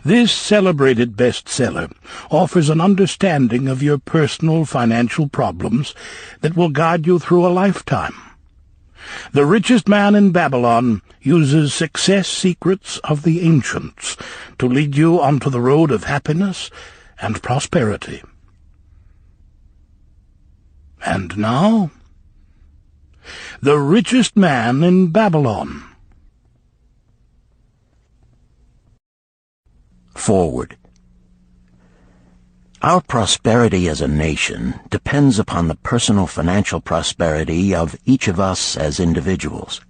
This celebrated bestseller offers an understanding of your personal financial problems that will guide you through a lifetime. The Richest Man in Babylon uses success secrets of the ancients to lead you onto the road of happiness and prosperity. And now, The Richest Man in Babylon. Forward. Our prosperity as a nation depends upon the personal financial prosperity of each of us as individuals.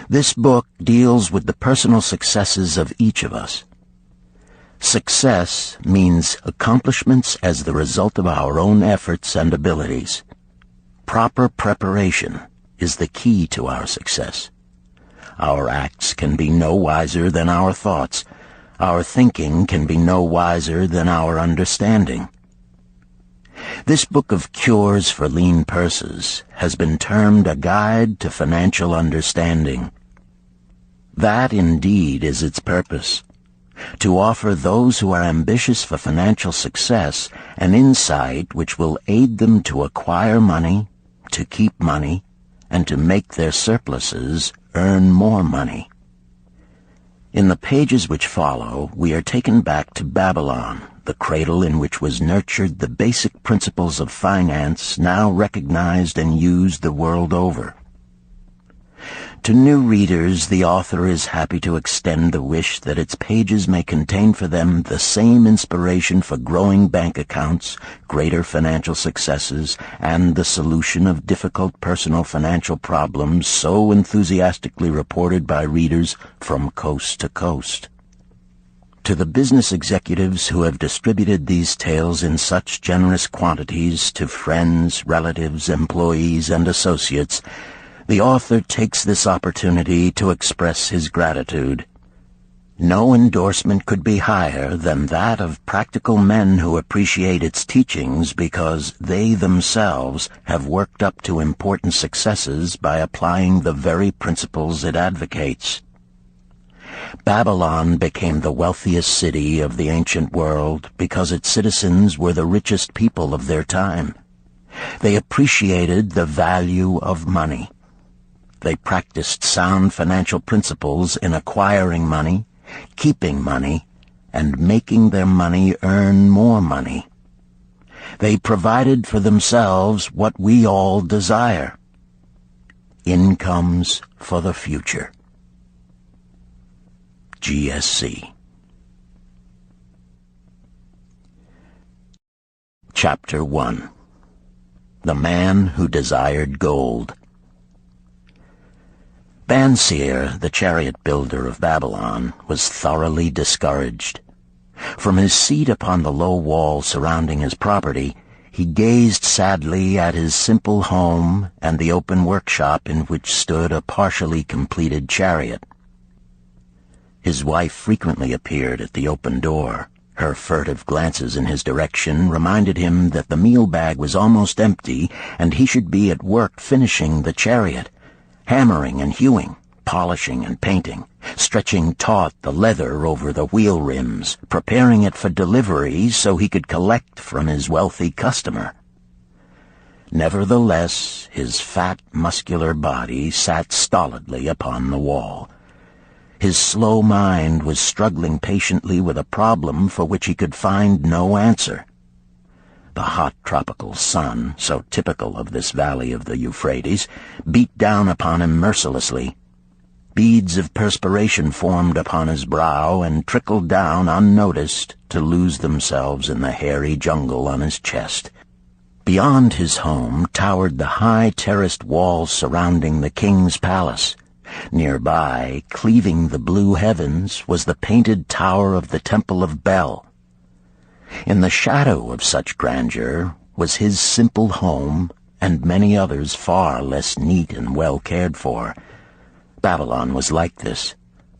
This book deals with the personal successes of each of us. Success means accomplishments as the result of our own efforts and abilities. Proper preparation is the key to our success. Our acts can be no wiser than our thoughts. Our thinking can be no wiser than our understanding. This book of cures for lean purses has been termed a guide to financial understanding. That indeed is its purpose, to offer those who are ambitious for financial success an insight which will aid them to acquire money, to keep money, and to make their surpluses earn more money. In the pages which follow, we are taken back to Babylon, the cradle in which was nurtured the basic principles of finance now recognized and used the world over. To new readers, the author is happy to extend the wish that its pages may contain for them the same inspiration for growing bank accounts, greater financial successes, and the solution of difficult personal financial problems so enthusiastically reported by readers from coast to coast. To the business executives who have distributed these tales in such generous quantities to friends, relatives, employees, and associates, the author takes this opportunity to express his gratitude. No endorsement could be higher than that of practical men who appreciate its teachings because they themselves have worked up to important successes by applying the very principles it advocates. Babylon became the wealthiest city of the ancient world because its citizens were the richest people of their time. They appreciated the value of money. They practiced sound financial principles in acquiring money, keeping money, and making their money earn more money. They provided for themselves what we all desire: incomes for the future. GSC. Chapter 1. The Man Who Desired Gold. Banseer, the chariot builder of Babylon, was thoroughly discouraged. From his seat upon the low wall surrounding his property, he gazed sadly at his simple home and the open workshop in which stood a partially completed chariot. His wife frequently appeared at the open door. Her furtive glances in his direction reminded him that the meal bag was almost empty and he should be at work finishing the chariot, hammering and hewing, polishing and painting, stretching taut the leather over the wheel rims, preparing it for delivery so he could collect from his wealthy customer. Nevertheless, his fat, muscular body sat stolidly upon the wall. His slow mind was struggling patiently with a problem for which he could find no answer. The hot tropical sun, so typical of this valley of the Euphrates, beat down upon him mercilessly. Beads of perspiration formed upon his brow and trickled down unnoticed to lose themselves in the hairy jungle on his chest. Beyond his home towered the high terraced walls surrounding the king's palace. Nearby, cleaving the blue heavens, was the painted tower of the Temple of Bel. In the shadow of such grandeur was his simple home and many others far less neat and well cared for. Babylon was like this,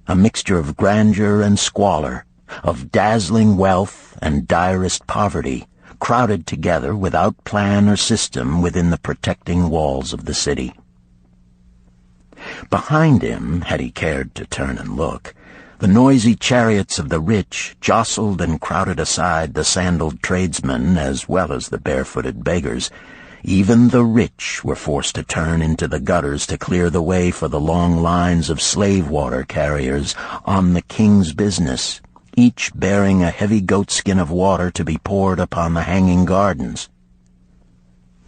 a mixture of grandeur and squalor, of dazzling wealth and direst poverty, crowded together without plan or system within the protecting walls of the city. Behind him, had he cared to turn and look, The noisy chariots of the rich jostled and crowded aside the sandaled tradesmen as well as the barefooted beggars. Even the rich were forced to turn into the gutters to clear the way for the long lines of slave water carriers on the king's business, each bearing a heavy goatskin of water to be poured upon the hanging gardens.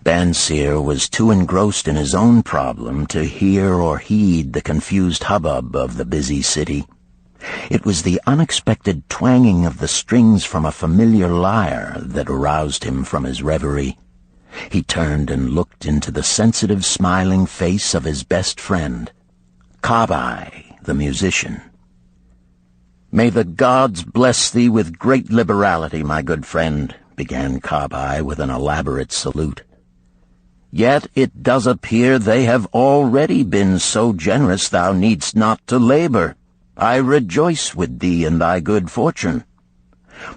Bansir was too engrossed in his own problem to hear or heed the confused hubbub of the busy city. It was the unexpected twanging of the strings from a familiar lyre that aroused him from his reverie. He turned and looked into the sensitive, smiling face of his best friend, Kabai, the musician. "May the gods bless thee with great liberality, my good friend," began Kabai with an elaborate salute. "Yet it does appear they have already been so generous thou needst not to labor. I rejoice with thee in thy good fortune.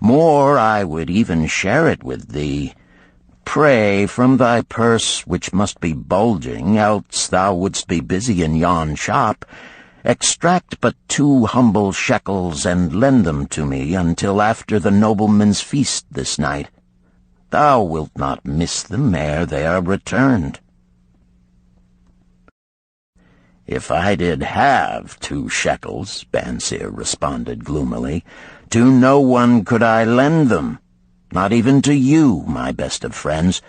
More, I would even share it with thee. Pray, from thy purse, which must be bulging, else thou wouldst be busy in yon shop, extract but 2 humble shekels and lend them to me until after the nobleman's feast this night. Thou wilt not miss them ere they are returned." "If I did have 2 shekels," Bansir responded gloomily, "to no one could I lend them, not even to you, my best of friends,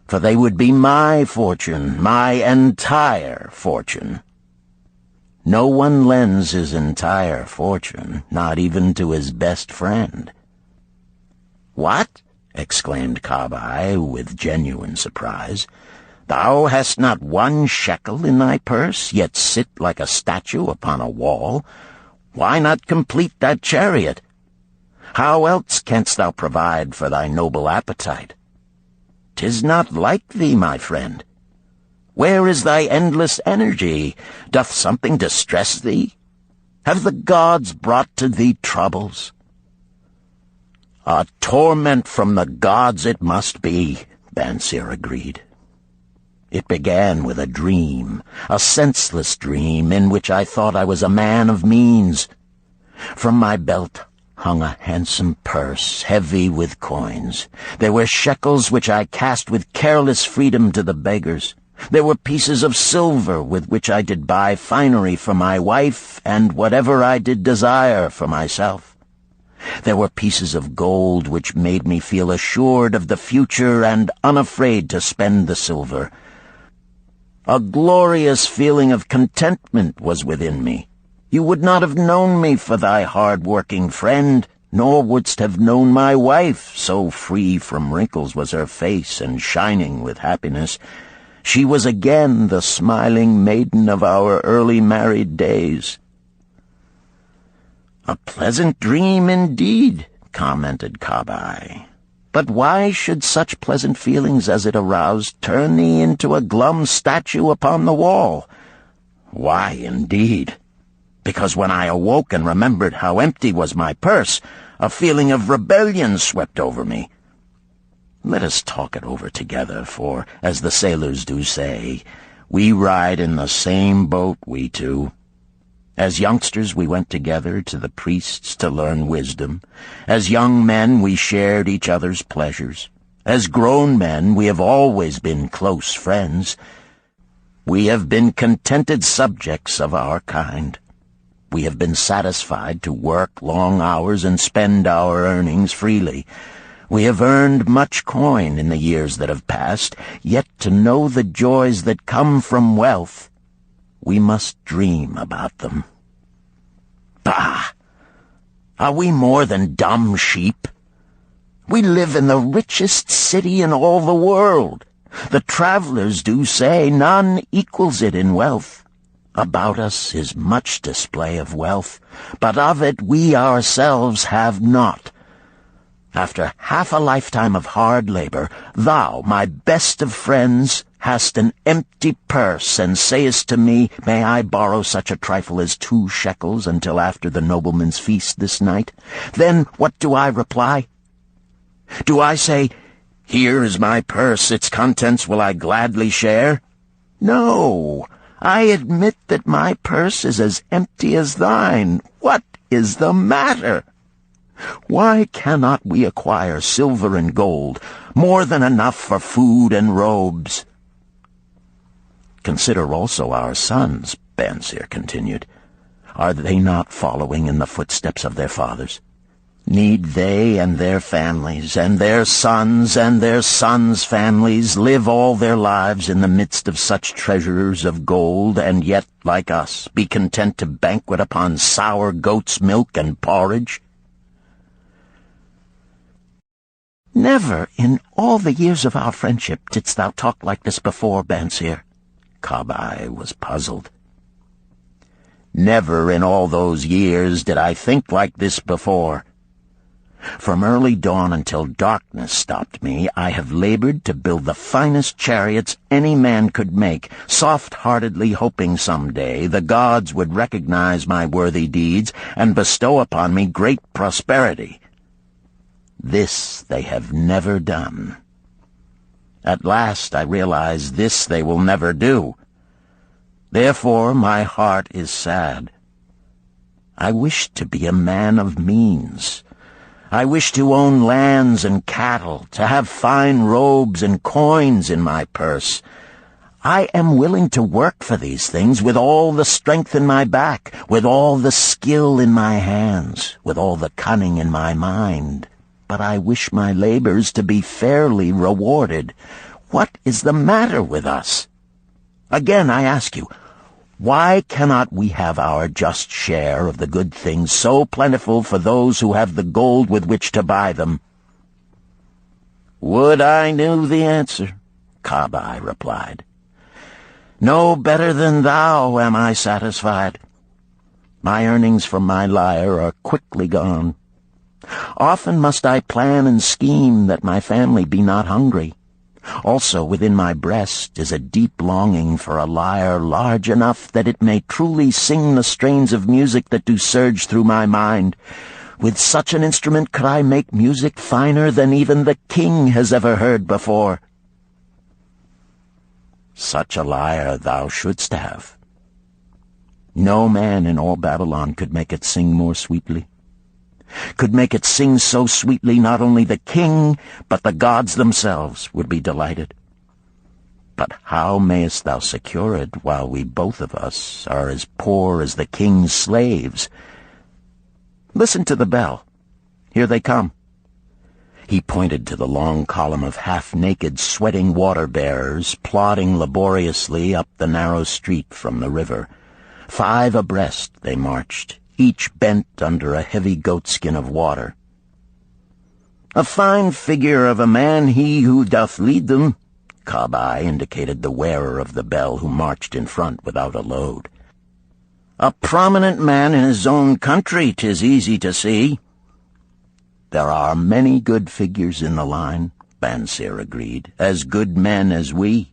for they would be my fortune, my entire fortune." No one lends his entire fortune, not even to his best friend. "What?" exclaimed Kabai with genuine surprise. "Thou hast not 1 shekel in thy purse, yet sit like a statue upon a wall? Why not complete that chariot? How else canst thou provide for thy noble appetite? 'Tis not like thee, my friend. Where is thy endless energy? Doth something distress thee? Have the gods brought to thee troubles?" "A torment from the gods it must be," Bansir agreed. "It began with a dream, a senseless dream in which I thought I was a man of means. From my belt hung a handsome purse, heavy with coins. There were shekels which I cast with careless freedom to the beggars. There were pieces of silver with which I did buy finery for my wife and whatever I did desire for myself. There were pieces of gold which made me feel assured of the future and unafraid to spend the silver. A glorious feeling of contentment was within me. You would not have known me for thy hard-working friend, nor wouldst have known my wife, so free from wrinkles was her face and shining with happiness. She was again the smiling maiden of our early married days." "A pleasant dream indeed," commented Kabai. "But why should such pleasant feelings as it aroused turn thee into a glum statue upon the wall?" "Why, indeed? Because when I awoke and remembered how empty was my purse, a feeling of rebellion swept over me. Let us talk it over together, for, as the sailors do say, we ride in the same boat, we two. As youngsters we went together to the priests to learn wisdom. As young men we shared each other's pleasures. As grown men we have always been close friends. We have been contented subjects of our kind. We have been satisfied to work long hours and spend our earnings freely. We have earned much coin in the years that have passed, yet to know the joys that come from wealth, we must dream about them. Bah! Are we more than dumb sheep? We live in the richest city in all the world. The travelers do say none equals it in wealth. About us is much display of wealth, but of it we ourselves have not. After half a lifetime of hard labor, thou, my best of friends, hast an empty purse, and sayest to me, may I borrow such a trifle as 2 shekels until after the nobleman's feast this night? Then what do I reply? Do I say, here is my purse, its contents will I gladly share? No, I admit that my purse is as empty as thine. What is the matter? Why cannot we acquire silver and gold, more than enough for food and robes? Consider also our sons, Bansir continued. Are they not following in the footsteps of their fathers? Need they and their families, and their sons' families, live all their lives in the midst of such treasures of gold, and yet, like us, be content to banquet upon sour goat's milk and porridge? Never in all the years of our friendship didst thou talk like this before, Bansir. Kabai was puzzled. Never in all those years did I think like this before. From early dawn until darkness stopped me, I have labored to build the finest chariots any man could make, soft-heartedly hoping some day the gods would recognize my worthy deeds and bestow upon me great prosperity. This they have never done. At last I realize this they will never do. Therefore my heart is sad. I wish to be a man of means. I wish to own lands and cattle, to have fine robes and coins in my purse. I am willing to work for these things with all the strength in my back, with all the skill in my hands, with all the cunning in my mind. But I wish my labors to be fairly rewarded. What is the matter with us? Again, I ask you, why cannot we have our just share of the good things so plentiful for those who have the gold with which to buy them? Would I knew the answer, Kabai replied. No better than thou am I satisfied. My earnings from my lyre are quickly gone. Often must I plan and scheme that my family be not hungry. Also within my breast is a deep longing for a lyre large enough that it may truly sing the strains of music that do surge through my mind. With such an instrument could I make music finer than even the king has ever heard before. Such a lyre thou shouldst have. No man in all Babylon could make it sing more sweetly. Could make it sing so sweetly not only the king, but the gods themselves would be delighted. But how mayest thou secure it while we both of us are as poor as the king's slaves? Listen to the bell. Here they come. He pointed to the long column of half-naked, sweating water-bearers plodding laboriously up the narrow street from the river. 5 abreast they marched, each bent under a heavy goatskin of water. A fine figure of a man he who doth lead them, Kabai indicated the wearer of the bell who marched in front without a load. A prominent man in his own country, 'tis easy to see. There are many good figures in the line, Bansir agreed, as good men as we.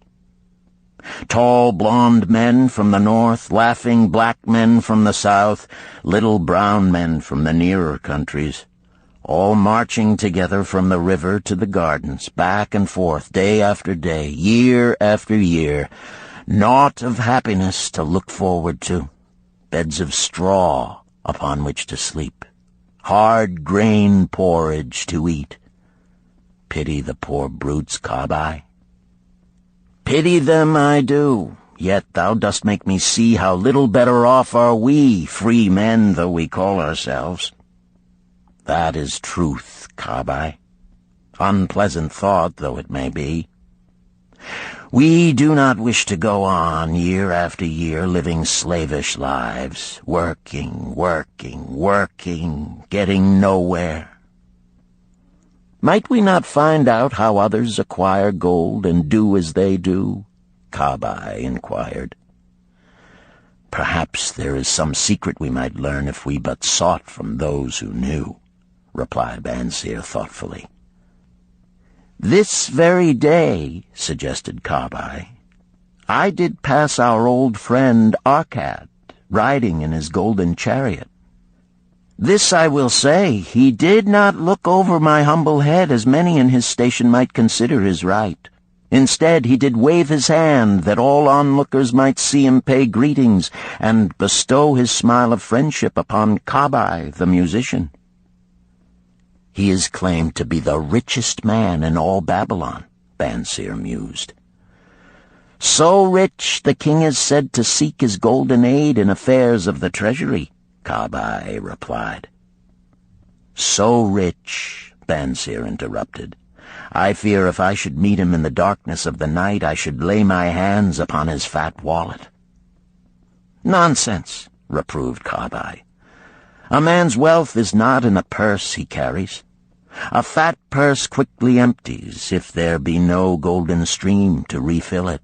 Tall, blond men from the north, laughing black men from the south, little brown men from the nearer countries, all marching together from the river to the gardens, back and forth, day after day, year after year, naught of happiness to look forward to, beds of straw upon which to sleep, hard grain porridge to eat. Pity the poor brutes, Kabai. Pity them I do, yet thou dost make me see how little better off are we, free men though we call ourselves. That is truth, Kabai, unpleasant thought though it may be. We do not wish to go on year after year living slavish lives, working, getting nowhere. Might we not find out how others acquire gold and do as they do? Kabai inquired. Perhaps there is some secret we might learn if we but sought from those who knew, replied Bansir thoughtfully. This very day, suggested Kabai, I did pass our old friend Arkad, riding in his golden chariot. This I will say, he did not look over my humble head as many in his station might consider his right. Instead, he did wave his hand that all onlookers might see him pay greetings and bestow his smile of friendship upon Kabai, the musician. He is claimed to be the richest man in all Babylon, Bansir mused. So rich, the king is said to seek his golden aid in affairs of the treasury, Kabai replied. So rich, Bansir interrupted. I fear if I should meet him in the darkness of the night, I should lay my hands upon his fat wallet. Nonsense, reproved Kabai. A man's wealth is not in a purse he carries. A fat purse quickly empties if there be no golden stream to refill it.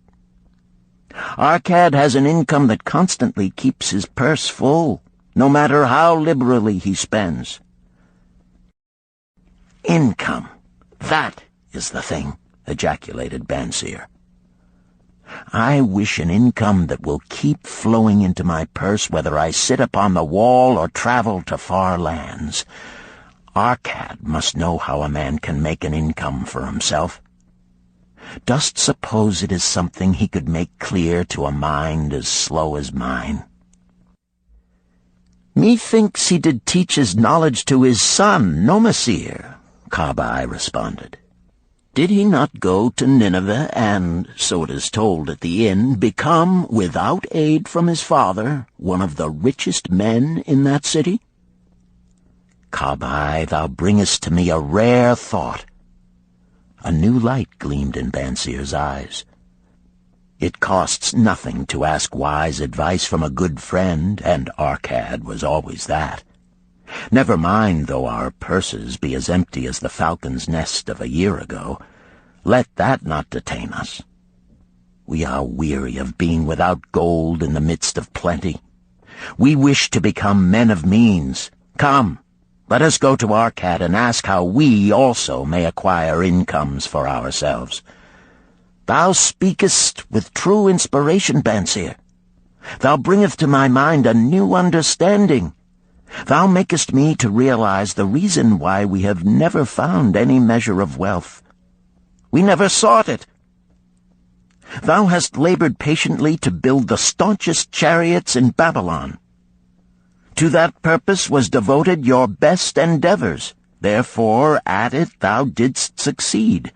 Arkad has an income that constantly keeps his purse full, no matter how liberally he spends. Income, that is the thing, ejaculated Bansir. I wish an income that will keep flowing into my purse whether I sit upon the wall or travel to far lands. Arkad must know how a man can make an income for himself. Dost suppose it is something he could make clear to a mind as slow as mine? Methinks he did teach his knowledge to his son, Nomasir, Kabai responded. Did he not go to Nineveh and, so it is told at the inn, become, without aid from his father, one of the richest men in that city? Kabai, thou bringest to me a rare thought. A new light gleamed in Bansir's eyes. It costs nothing to ask wise advice from a good friend, and Arkad was always that. Never mind though our purses be as empty as the falcon's nest of a year ago. Let that not detain us. We are weary of being without gold in the midst of plenty. We wish to become men of means. Come, let us go to Arkad and ask how we also may acquire incomes for ourselves. Thou speakest with true inspiration, Bansir. Thou bringest to my mind a new understanding. Thou makest me to realize the reason why we have never found any measure of wealth. We never sought it. Thou hast labored patiently to build the staunchest chariots in Babylon. To that purpose was devoted your best endeavors. Therefore, at it thou didst succeed.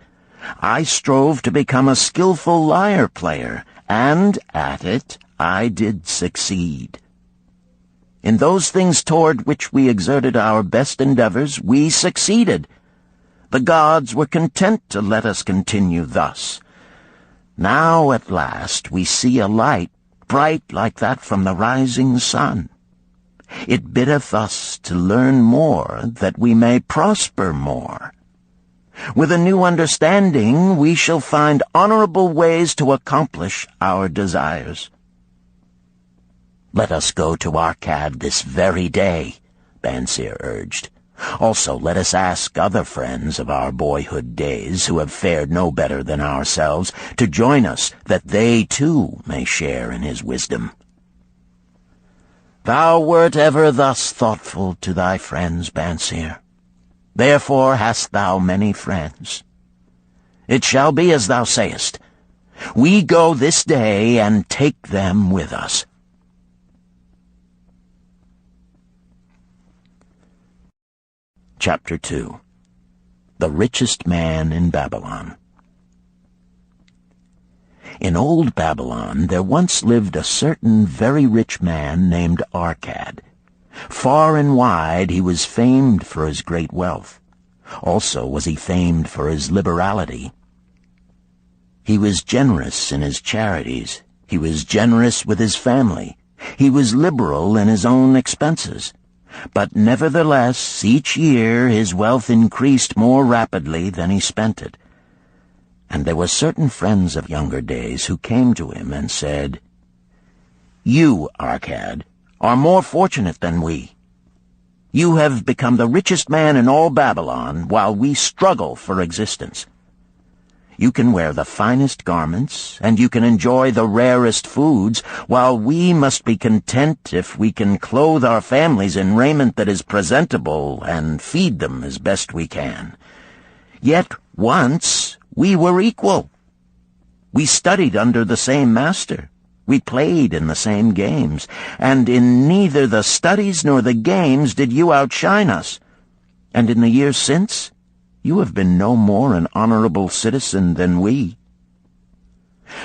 I strove to become a skillful lyre player, and at it I did succeed. In those things toward which we exerted our best endeavors, we succeeded. The gods were content to let us continue thus. Now at last we see a light, bright like that from the rising sun. It biddeth us to learn more, that we may prosper more. With a new understanding, we shall find honorable ways to accomplish our desires. Let us go to Arkad this very day, Bansir urged. Also let us ask other friends of our boyhood days who have fared no better than ourselves to join us, that they too may share in his wisdom. Thou wert ever thus thoughtful to thy friends, Bansir. Therefore hast thou many friends. It shall be as thou sayest. We go this day and take them with us. Chapter 2. The Richest Man in Babylon. In old Babylon there once lived a certain very rich man named Arkad. Far and wide he was famed for his great wealth. Also was he famed for his liberality. He was generous in his charities. He was generous with his family. He was liberal in his own expenses. But nevertheless, each year his wealth increased more rapidly than he spent it. And there were certain friends of younger days who came to him and said, You, Arkad, are more fortunate than we. You have become the richest man in all Babylon, while we struggle for existence. You can wear the finest garments, and you can enjoy the rarest foods, while we must be content if we can clothe our families in raiment that is presentable and feed them as best we can. Yet once we were equal. We studied under the same master. We played in the same games, and in neither the studies nor the games did you outshine us. And in the years since, you have been no more an honorable citizen than we.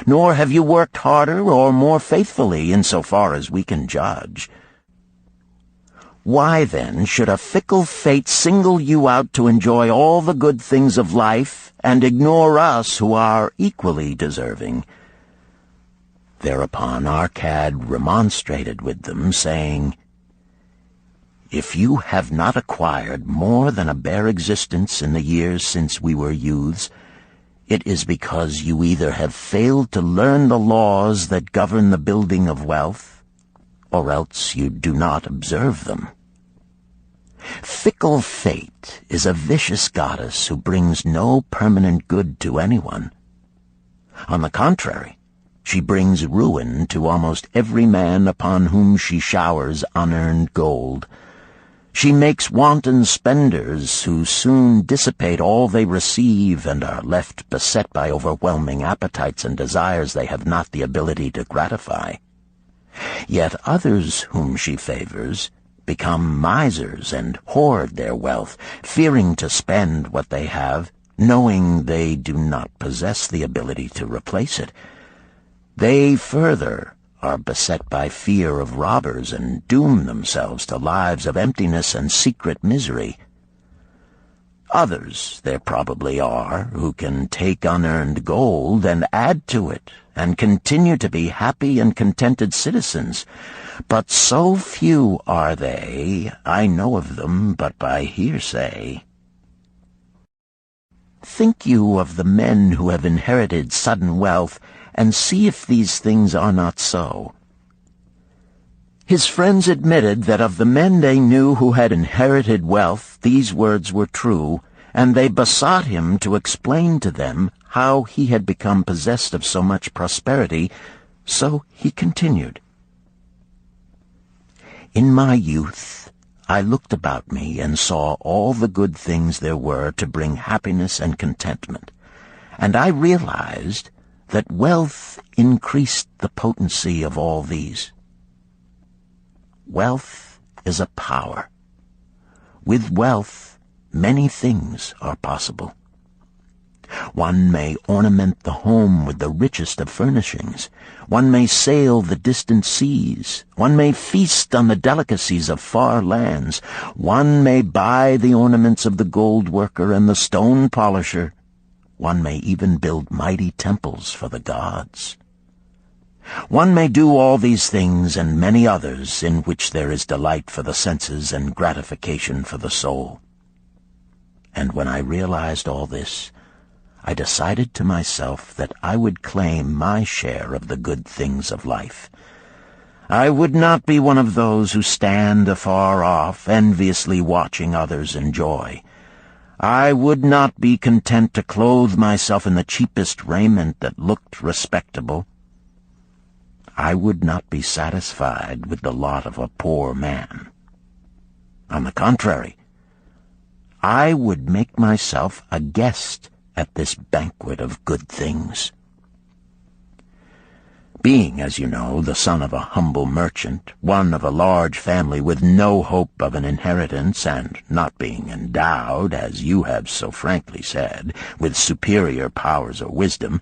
Nor have you worked harder or more faithfully in so far as we can judge. Why, then, should a fickle fate single you out to enjoy all the good things of life and ignore us who are equally deserving? Thereupon Arcad remonstrated with them, saying, If you have not acquired more than a bare existence in the years since we were youths, it is because you either have failed to learn the laws that govern the building of wealth, or else you do not observe them. Fickle fate is a vicious goddess who brings no permanent good to anyone. On the contrary, she brings ruin to almost every man upon whom she showers unearned gold. She makes wanton spenders who soon dissipate all they receive and are left beset by overwhelming appetites and desires they have not the ability to gratify. Yet others whom she favors become misers and hoard their wealth, fearing to spend what they have, knowing they do not possess the ability to replace it. They further are beset by fear of robbers and doom themselves to lives of emptiness and secret misery. Others there probably are who can take unearned gold and add to it and continue to be happy and contented citizens, but so few are they, I know of them but by hearsay. Think you of the men who have inherited sudden wealth, and see if these things are not so. His friends admitted that of the men they knew who had inherited wealth, these words were true, and they besought him to explain to them how he had become possessed of so much prosperity, so he continued. In my youth, I looked about me and saw all the good things there were to bring happiness and contentment, and I realized that wealth increased the potency of all these. Wealth is a power. With wealth, many things are possible. One may ornament the home with the richest of furnishings. One may sail the distant seas. One may feast on the delicacies of far lands. One may buy the ornaments of the gold worker and the stone polisher. One may even build mighty temples for the gods. One may do all these things and many others in which there is delight for the senses and gratification for the soul. And when I realized all this, I decided to myself that I would claim my share of the good things of life. I would not be one of those who stand afar off, enviously watching others enjoy. I would not be content to clothe myself in the cheapest raiment that looked respectable. I would not be satisfied with the lot of a poor man. On the contrary, I would make myself a guest at this banquet of good things. Being, as you know, the son of a humble merchant, one of a large family with no hope of an inheritance, and not being endowed, as you have so frankly said, with superior powers or wisdom,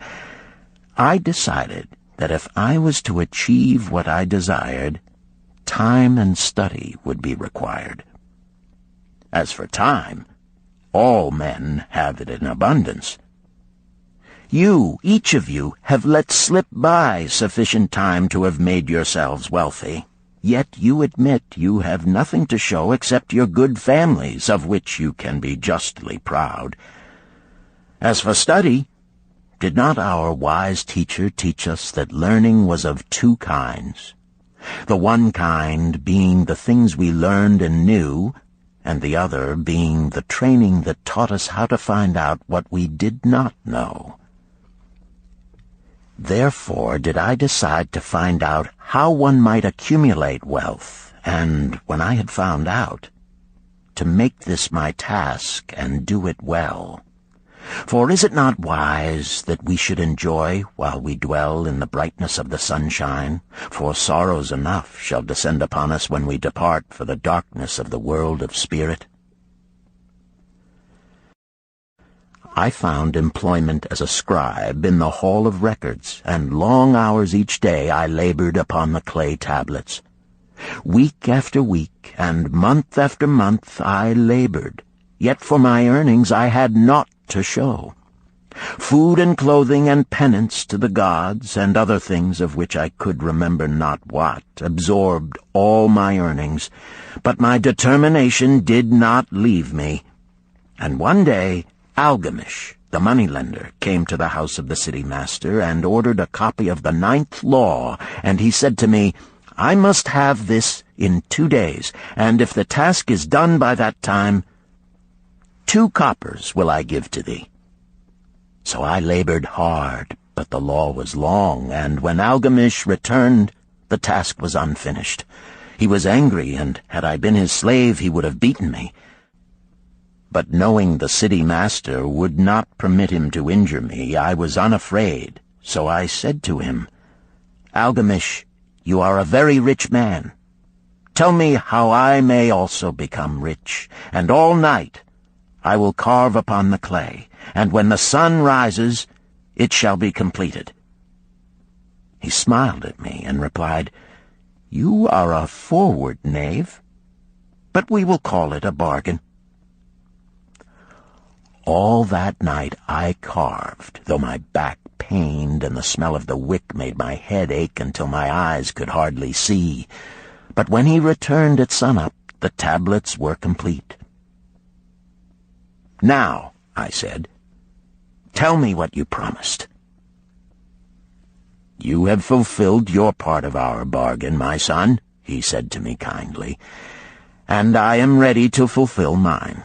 I decided that if I was to achieve what I desired, time and study would be required. As for time, all men have it in abundance. You, each of you, have let slip by sufficient time to have made yourselves wealthy. Yet you admit you have nothing to show except your good families, of which you can be justly proud. As for study, did not our wise teacher teach us that learning was of two kinds, the one kind being the things we learned and knew, and the other being the training that taught us how to find out what we did not know? Therefore did I decide to find out how one might accumulate wealth, and, when I had found out, to make this my task and do it well. For is it not wise that we should enjoy while we dwell in the brightness of the sunshine? For sorrows enough shall descend upon us when we depart for the darkness of the world of spirit. I found employment as a scribe in the hall of records, and long hours each day I labored upon the clay tablets. Week after week, and month after month I labored, yet for my earnings I had naught to show. Food and clothing and penance to the gods, and other things of which I could remember not what, absorbed all my earnings, but my determination did not leave me. And one day Algamish, the moneylender, came to the house of the city master and ordered a copy of the 9th law, and he said to me, I must have this in 2 days, and if the task is done by that time, 2 coppers will I give to thee. So I labored hard, but the law was long, and when Algamish returned, the task was unfinished. He was angry, and had I been his slave, he would have beaten me. But knowing the city master would not permit him to injure me, I was unafraid. So I said to him, Algamish, you are a very rich man. Tell me how I may also become rich, and all night I will carve upon the clay, and when the sun rises, it shall be completed. He smiled at me and replied, You are a forward knave, but we will call it a bargain. All that night I carved, though my back pained and the smell of the wick made my head ache until my eyes could hardly see. But when he returned at sunup, the tablets were complete. Now, I said, tell me what you promised. You have fulfilled your part of our bargain, my son, he said to me kindly, and I am ready to fulfill mine.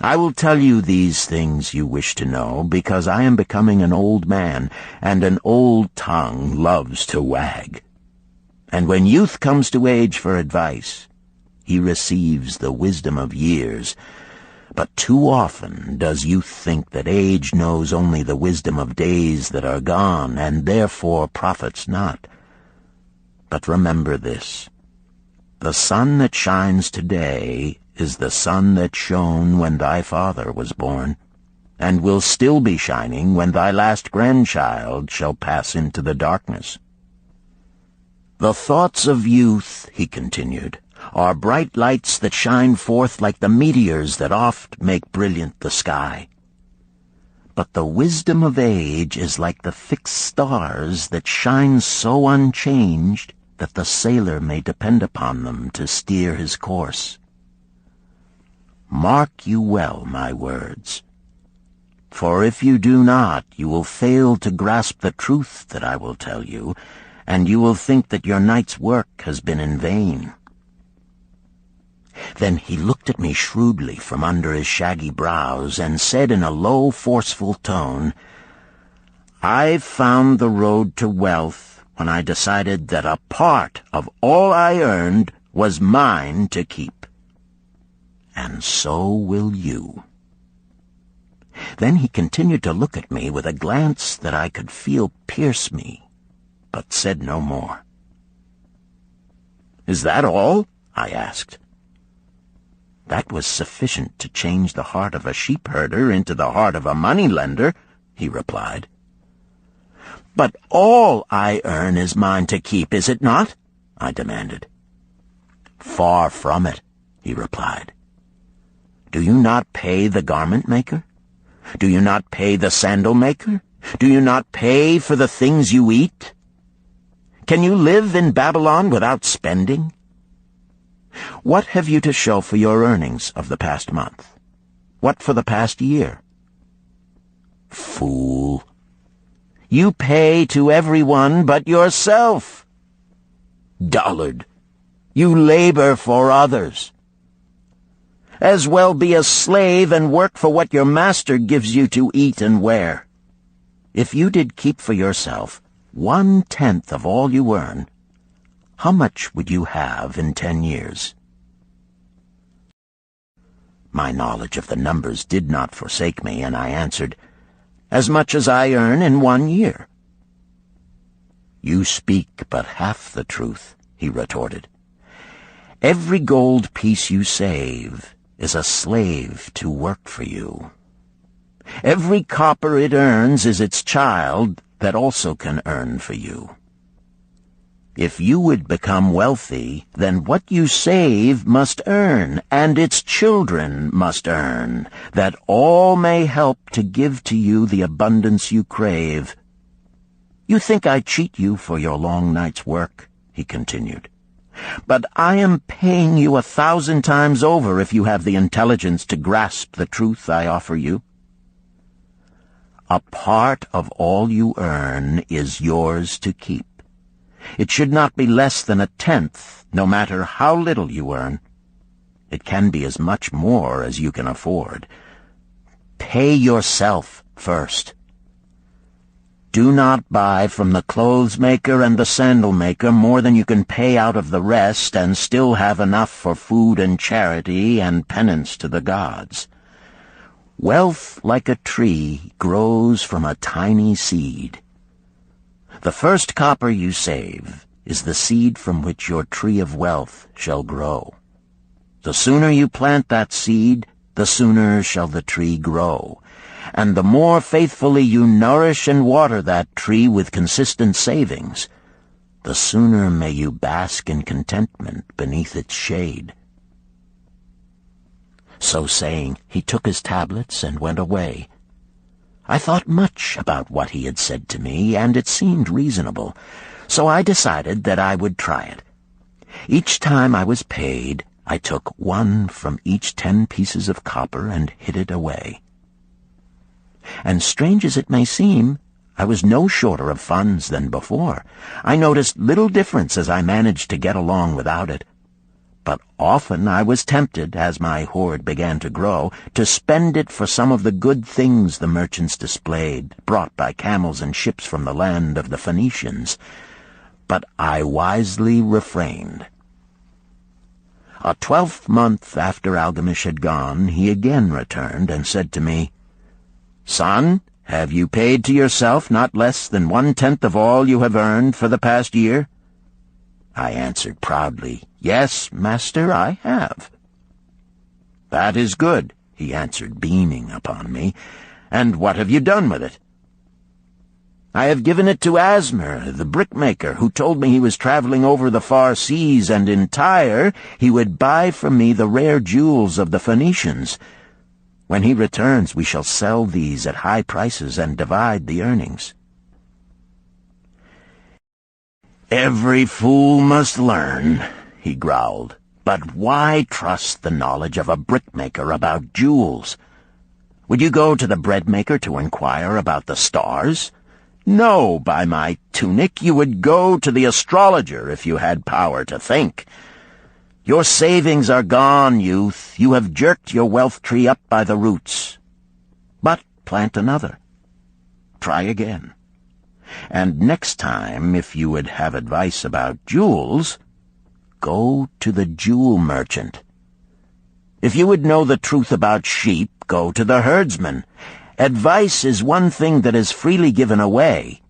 I will tell you these things you wish to know, because I am becoming an old man, and an old tongue loves to wag. And when youth comes to age for advice, he receives the wisdom of years. But too often does youth think that age knows only the wisdom of days that are gone, and therefore profits not. But remember this, the sun that shines today is the sun that shone when thy father was born, and will still be shining when thy last grandchild shall pass into the darkness. The thoughts of youth, he continued, are bright lights that shine forth like the meteors that oft make brilliant the sky. But the wisdom of age is like the fixed stars that shine so unchanged that the sailor may depend upon them to steer his course. Mark you well my words, for if you do not, you will fail to grasp the truth that I will tell you, and you will think that your night's work has been in vain. Then he looked at me shrewdly from under his shaggy brows and said in a low, forceful tone, I've found the road to wealth when I decided that a part of all I earned was mine to keep. And so will you. Then he continued to look at me with a glance that I could feel pierce me, but said no more. Is that all? I asked. That was sufficient to change the heart of a sheep-herder into the heart of a money-lender, he replied. But all I earn is mine to keep, is it not? I demanded. Far from it, he replied. Do you not pay the garment-maker? Do you not pay the sandal-maker? Do you not pay for the things you eat? Can you live in Babylon without spending? What have you to show for your earnings of the past month? What for the past year? Fool! You pay to everyone but yourself. Dullard! You labor for others. As well be a slave and work for what your master gives you to eat and wear. If you did keep for yourself 1/10 of all you earn, how much would you have in 10 years? My knowledge of the numbers did not forsake me, and I answered, "As much as I earn in 1 year." "You speak but half the truth," he retorted. "Every gold piece you save is a slave to work for you. Every copper it earns is its child that also can earn for you. If you would become wealthy, then what you save must earn, and its children must earn, that all may help to give to you the abundance you crave. You think I cheat you for your long night's work," he continued, "but I am paying you 1,000 times over if you have the intelligence to grasp the truth I offer you. A part of all you earn is yours to keep. It should not be less than 1/10, no matter how little you earn. It can be as much more as you can afford. Pay yourself first. Do not buy from the clothes maker and the sandal maker more than you can pay out of the rest and still have enough for food and charity and penance to the gods. Wealth, like a tree, grows from a tiny seed. The first copper you save is the seed from which your tree of wealth shall grow. The sooner you plant that seed, the sooner shall the tree grow. And the more faithfully you nourish and water that tree with consistent savings, the sooner may you bask in contentment beneath its shade." So saying, he took his tablets and went away. I thought much about what he had said to me, and it seemed reasonable, so I decided that I would try it. Each time I was paid, I took 1 from each 10 pieces of copper and hid it away. And strange as it may seem, I was no shorter of funds than before. I noticed little difference as I managed to get along without it. But often I was tempted, as my hoard began to grow, to spend it for some of the good things the merchants displayed, brought by camels and ships from the land of the Phoenicians. But I wisely refrained. A 12th month after Algamish had gone, he again returned and said to me, "Son, have you paid to yourself not less than 1/10 of all you have earned for the past year?" I answered proudly, "Yes, master, I have." "That is good," he answered, beaming upon me. "And what have you done with it?" "I have given it to Asmer, the brickmaker, who told me he was traveling over the far seas, and in Tyre he would buy from me the rare jewels of the Phoenicians. When he returns, we shall sell these at high prices and divide the earnings." "Every fool must learn," he growled. "But why trust the knowledge of a brickmaker about jewels? Would you go to the breadmaker to inquire about the stars? No, by my tunic, you would go to the astrologer if you had power to think. Your savings are gone, youth. You have jerked your wealth tree up by the roots. But plant another. Try again. And next time, if you would have advice about jewels, go to the jewel merchant. If you would know the truth about sheep, go to the herdsman. Advice is one thing that is freely given away,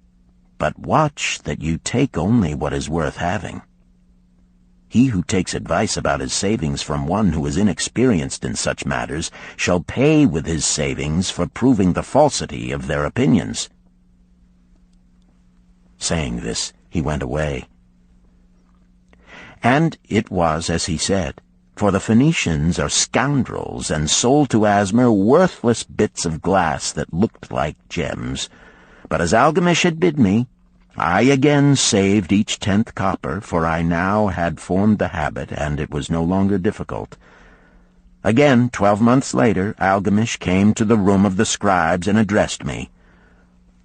but watch that you take only what is worth having. He who takes advice about his savings from one who is inexperienced in such matters shall pay with his savings for proving the falsity of their opinions." Saying this, he went away. And it was as he said, for the Phoenicians are scoundrels and sold to Asmer worthless bits of glass that looked like gems. But as Algamish had bid me, I again saved each 10th copper, for I now had formed the habit, and it was no longer difficult. Again, 12 months later, Algamish came to the room of the scribes and addressed me.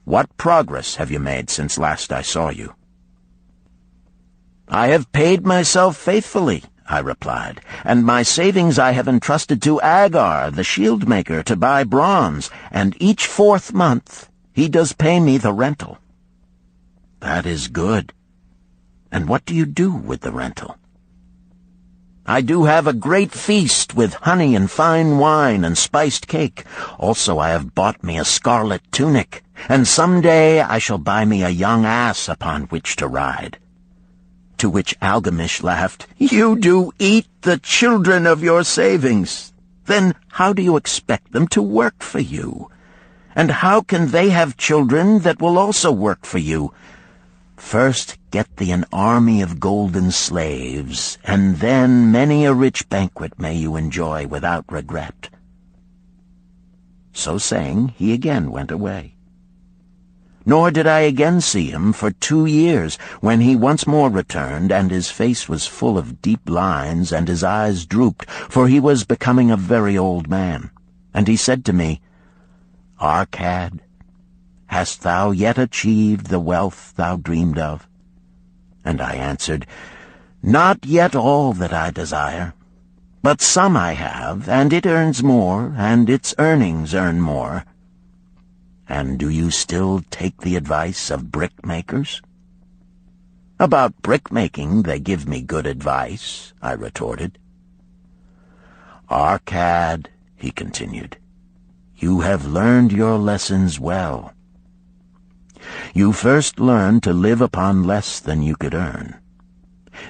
"What progress have you made since last I saw you?" "I have paid myself faithfully," I replied, "and my savings I have entrusted to Agar, the shield-maker, to buy bronze, and each 4th month he does pay me the rental." "That is good. And what do you do with the rental?" I do have a great feast with honey and fine wine and spiced cake. Also I have bought me a scarlet tunic, and some day I shall buy me a young ass upon which to ride." To which Algamish laughed, "You do eat the children of your savings. Then how do you expect them to work for you? And how can they have children that will also work for you? First get thee an army of golden slaves, and then many a rich banquet may you enjoy without regret." So saying, he again went away. Nor did I again see him for 2 years, when he once more returned, and his face was full of deep lines, and his eyes drooped, for he was becoming a very old man. And he said to me, "Arcad, hast thou yet achieved the wealth thou dreamed of?" And I answered, "Not yet all that I desire, but some I have, and it earns more, and its earnings earn more." "And do you still take the advice of brickmakers?" "About brickmaking they give me good advice," I retorted. "Arcad," he continued, "you have learned your lessons well. You first learned to live upon less than you could earn.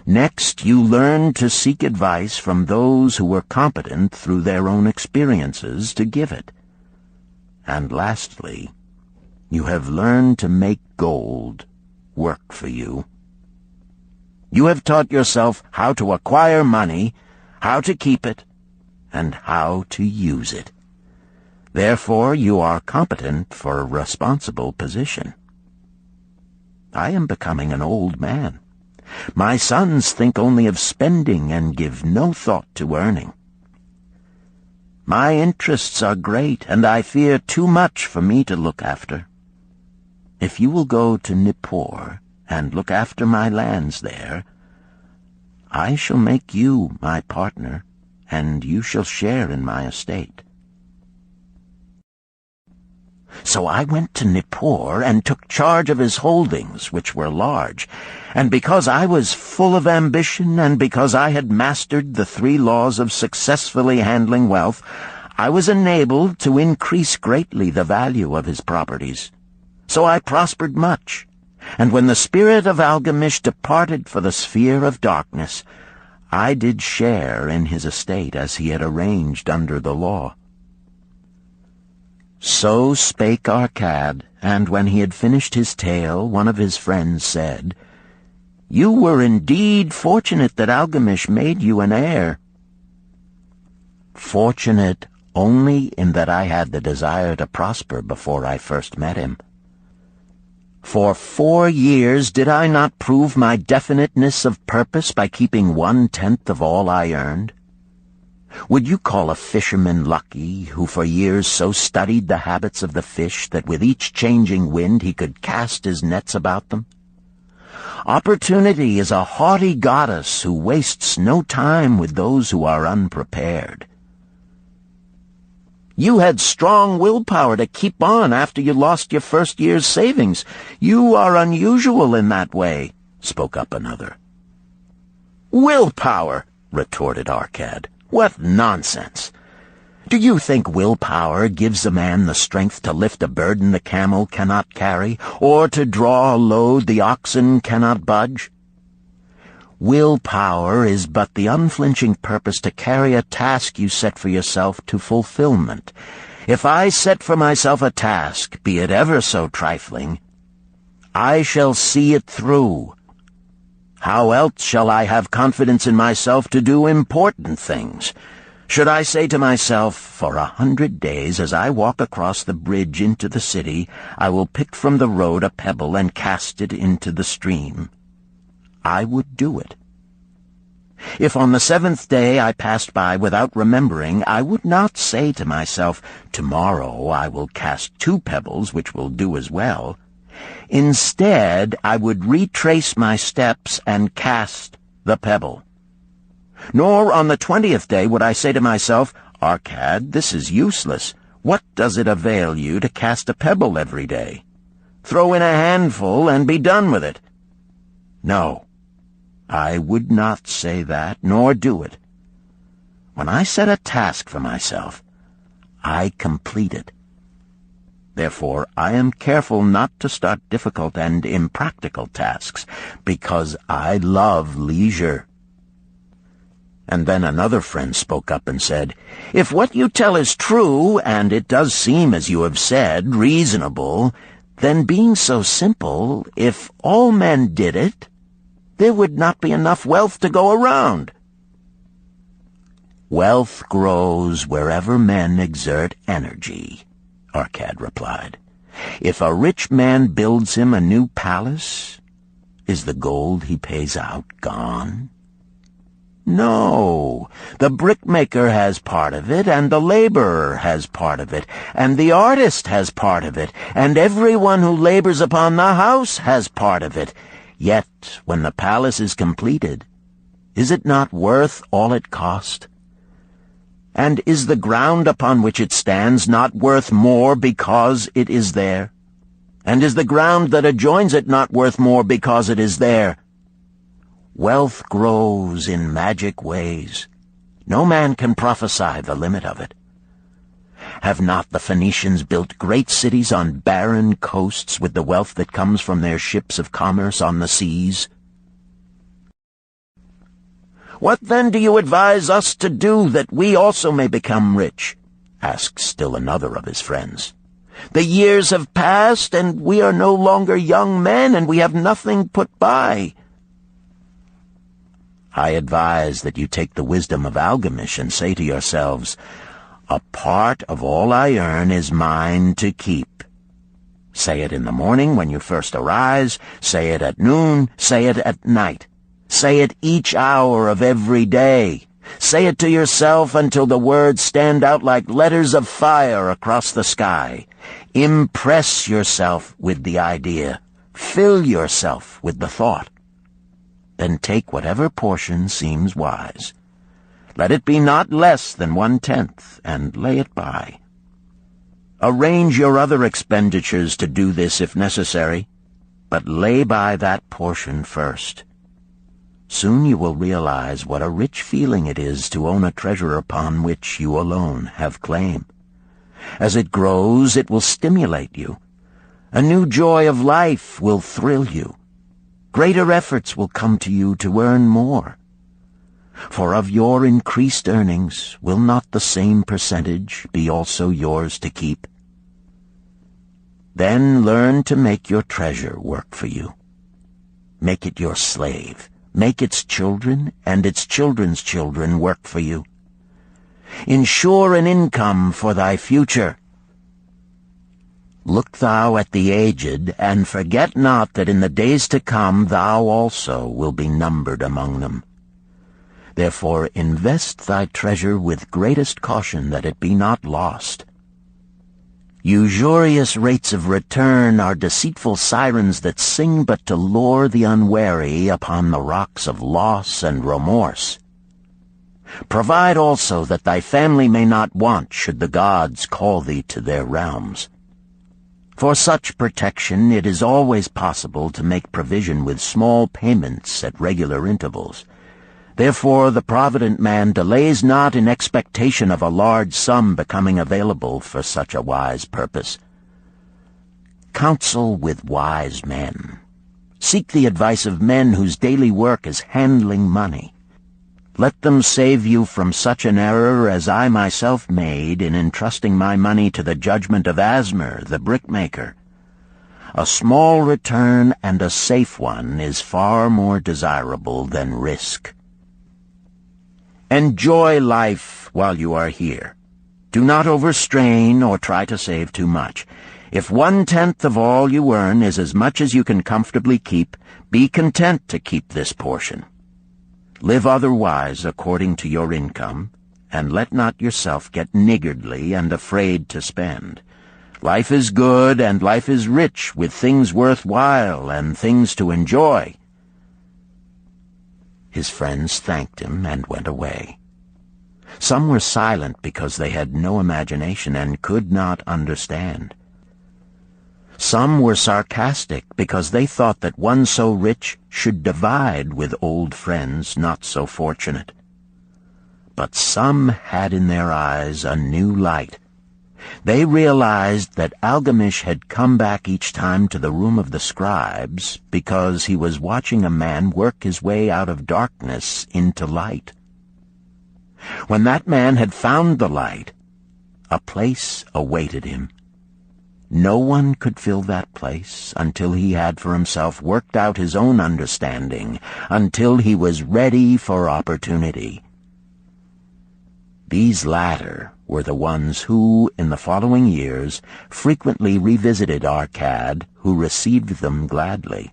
Next, you learned to seek advice from those who were competent through their own experiences to give it. And lastly, you have learned to make gold work for you. You have taught yourself how to acquire money, how to keep it, and how to use it. Therefore, you are competent for a responsible position. I am becoming an old man. My sons think only of spending and give no thought to earning. My interests are great, and I fear too much for me to look after. If you will go to Nippur and look after my lands there, I shall make you my partner, and you shall share in my estate." So I went to Nippur and took charge of his holdings, which were large, and because I was full of ambition and because I had mastered the 3 laws of successfully handling wealth, I was enabled to increase greatly the value of his properties. So I prospered much, and when the spirit of Algamish departed for the sphere of darkness, I did share in his estate as he had arranged under the law. So spake Arcad, and when he had finished his tale, one of his friends said, "You were indeed fortunate that Algamish made you an heir." "Fortunate only in that I had the desire to prosper before I first met him. For 4 years did I not prove my definiteness of purpose by keeping 1/10 of all I earned? Would you call a fisherman lucky who for years so studied the habits of the fish that with each changing wind he could cast his nets about them? Opportunity is a haughty goddess who wastes no time with those who are unprepared. You had strong willpower to keep on after you lost your first year's savings. You are unusual in that way," spoke up another. "Willpower," retorted Arcad. "What nonsense! Do you think willpower gives a man the strength to lift a burden the camel cannot carry, or to draw a load the oxen cannot budge? Willpower is but the unflinching purpose to carry a task you set for yourself to fulfillment. If I set for myself a task, be it ever so trifling, I shall see it through. How else shall I have confidence in myself to do important things? Should I say to myself, for 100 days as I walk across the bridge into the city, I will pick from the road a pebble and cast it into the stream? I would do it. If on the 7th day I passed by without remembering, I would not say to myself, tomorrow I will cast 2 pebbles which will do as well. Instead, I would retrace my steps and cast the pebble. Nor on the 20th day would I say to myself, Arcad, this is useless. What does it avail you to cast a pebble every day? Throw in a handful and be done with it. No, I would not say that, nor do it. When I set a task for myself, I complete it. Therefore, I am careful not to start difficult and impractical tasks, because I love leisure." And then another friend spoke up and said, "If what you tell is true, and it does seem, as you have said, reasonable, then being so simple, if all men did it, there would not be enough wealth to go around." "Wealth grows wherever men exert energy," Arcad replied. "If a rich man builds him a new palace, is the gold he pays out gone? No, the brickmaker has part of it, and the laborer has part of it, and the artist has part of it, and everyone who labors upon the house has part of it. Yet, when the palace is completed, is it not worth all it cost? And is the ground upon which it stands not worth more because it is there? And is the ground that adjoins it not worth more because it is there? Wealth grows in magic ways. No man can prophesy the limit of it. Have not the Phoenicians built great cities on barren coasts with the wealth that comes from their ships of commerce on the seas? "What then do you advise us to do that we also may become rich?" asked still another of his friends. "The years have passed, and we are no longer young men, and we have nothing put by." "I advise that you take the wisdom of Algamish and say to yourselves, 'A part of all I earn is mine to keep.' Say it in the morning when you first arise, say it at noon, say it at night. Say it each hour of every day. Say it to yourself until the words stand out like letters of fire across the sky. Impress yourself with the idea. Fill yourself with the thought. Then take whatever portion seems wise. Let it be not less than 1/10, and lay it by. Arrange your other expenditures to do this if necessary, but lay by that portion first. Soon you will realize what a rich feeling it is to own a treasure upon which you alone have claim. As it grows, it will stimulate you. A new joy of life will thrill you. Greater efforts will come to you to earn more. For of your increased earnings, will not the same percentage be also yours to keep? Then learn to make your treasure work for you. Make it your slave. Make its children and its children's children work for you. Ensure an income for thy future. Look thou at the aged, and forget not that in the days to come thou also will be numbered among them. Therefore invest thy treasure with greatest caution that it be not lost. Usurious rates of return are deceitful sirens that sing but to lure the unwary upon the rocks of loss and remorse. Provide also that thy family may not want should the gods call thee to their realms. For such protection it is always possible to make provision with small payments at regular intervals. Therefore the provident man delays not in expectation of a large sum becoming available for such a wise purpose. Counsel with wise men. Seek the advice of men whose daily work is handling money. Let them save you from such an error as I myself made in entrusting my money to the judgment of Asmer, the brickmaker. A small return and a safe one is far more desirable than risk. Enjoy life while you are here. Do not overstrain or try to save too much. If 1/10 of all you earn is as much as you can comfortably keep, be content to keep this portion. Live otherwise according to your income, and let not yourself get niggardly and afraid to spend. Life is good, and life is rich with things worthwhile and things to enjoy. His friends thanked him and went away. Some were silent because they had no imagination and could not understand. Some were sarcastic because they thought that one so rich should divide with old friends not so fortunate. But some had in their eyes a new light. They realized that Algamish had come back each time to the room of the scribes because he was watching a man work his way out of darkness into light. When that man had found the light, a place awaited him. No one could fill that place until he had for himself worked out his own understanding, until he was ready for opportunity. These latter were the ones who, in the following years, frequently revisited Arcad, who received them gladly.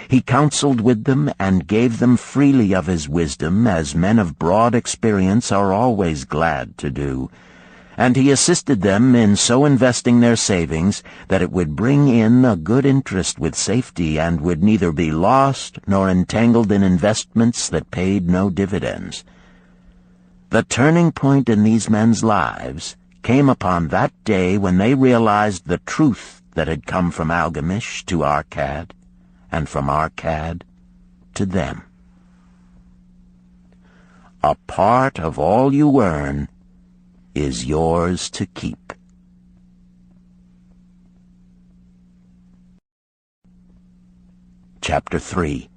He counseled with them and gave them freely of his wisdom, as men of broad experience are always glad to do, and he assisted them in so investing their savings that it would bring in a good interest with safety and would neither be lost nor entangled in investments that paid no dividends. The turning point in these men's lives came upon that day when they realized the truth that had come from Algamish to Arcad, and from Arcad to them. A part of all you earn is yours to keep. Chapter 3.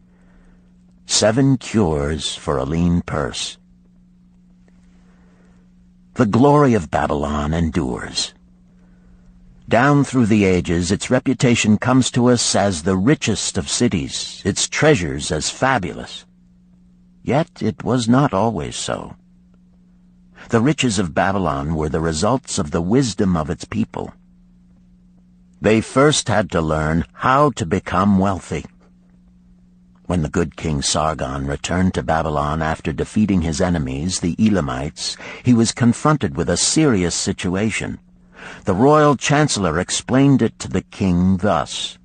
7 Cures for a Lean Purse. The glory of Babylon endures. Down through the ages, its reputation comes to us as the richest of cities, its treasures as fabulous. Yet it was not always so. The riches of Babylon were the results of the wisdom of its people. They first had to learn how to become wealthy. When the good King Sargon returned to Babylon after defeating his enemies, the Elamites, he was confronted with a serious situation. The royal chancellor explained it to the king thus: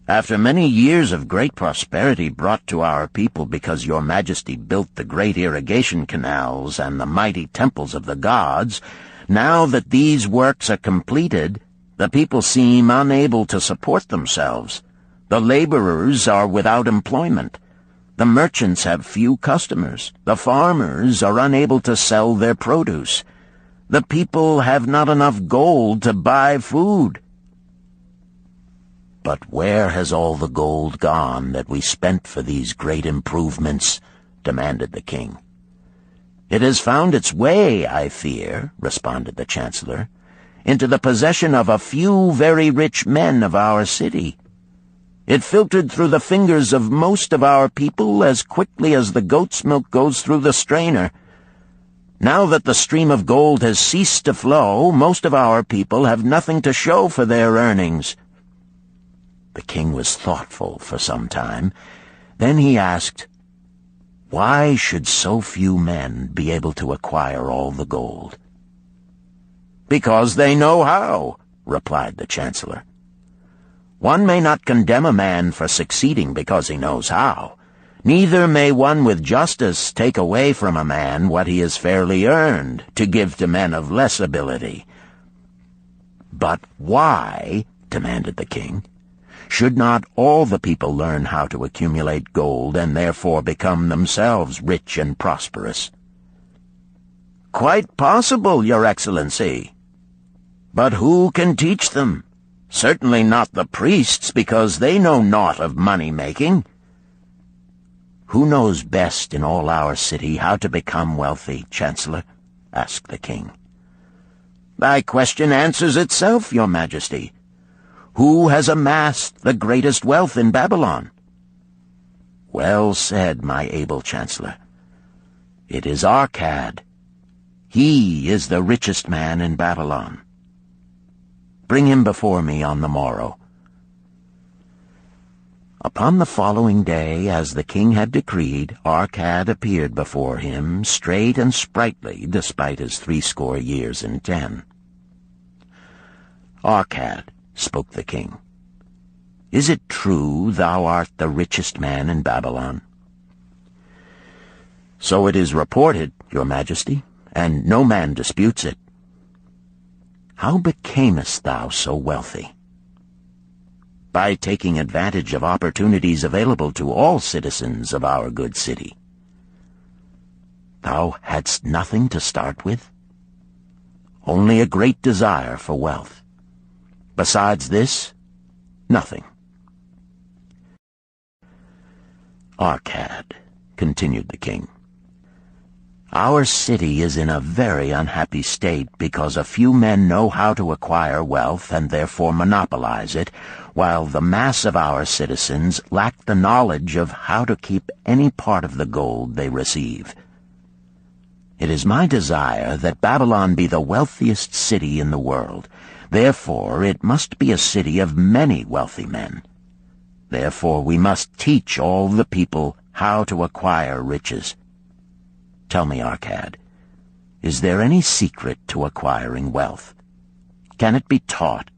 "After many years of great prosperity brought to our people because your majesty built the great irrigation canals and the mighty temples of the gods, now that these works are completed, the people seem unable to support themselves. The laborers are without employment. The merchants have few customers. The farmers are unable to sell their produce. The people have not enough gold to buy food." "But where has all the gold gone that we spent for these great improvements?" demanded the king. "It has found its way, I fear," responded the chancellor, "into the possession of a few very rich men of our city. It filtered through the fingers of most of our people as quickly as the goat's milk goes through the strainer. Now that the stream of gold has ceased to flow, most of our people have nothing to show for their earnings." The king was thoughtful for some time. Then he asked, "Why should so few men be able to acquire all the gold?" "Because they know how," replied the chancellor. "One may not condemn a man for succeeding because he knows how. Neither may one with justice take away from a man what he has fairly earned, to give to men of less ability." "But why," demanded the king, "should not all the people learn how to accumulate gold and therefore become themselves rich and prosperous?" "Quite possible, Your Excellency. But who can teach them? Certainly not the priests, because they know naught of money-making." "Who knows best in all our city how to become wealthy, Chancellor?" asked the king. "Thy question answers itself, Your Majesty. Who has amassed the greatest wealth in Babylon?" "Well said, my able Chancellor. It is Arcad. He is the richest man in Babylon. Bring him before me on the morrow." Upon the following day, as the king had decreed, Arcad appeared before him, straight and sprightly, despite his 80 years and 10. "Arcad," spoke the king, "is it true thou art the richest man in Babylon?" "So it is reported, Your Majesty, and no man disputes it." "How becamest thou so wealthy?" "By taking advantage of opportunities available to all citizens of our good city." thou hadst nothing to start with? Only a great desire for wealth. Besides this, nothing. Arcad, continued the king, our city is in a very unhappy state because a few men know how to acquire wealth and therefore monopolize it, while the mass of our citizens lack the knowledge of how to keep any part of the gold they receive. It is my desire that Babylon be the wealthiest city in the world. Therefore, it must be a city of many wealthy men. Therefore, we must teach all the people how to acquire riches. Tell me, Arcad, is there any secret to acquiring wealth? Can it be taught?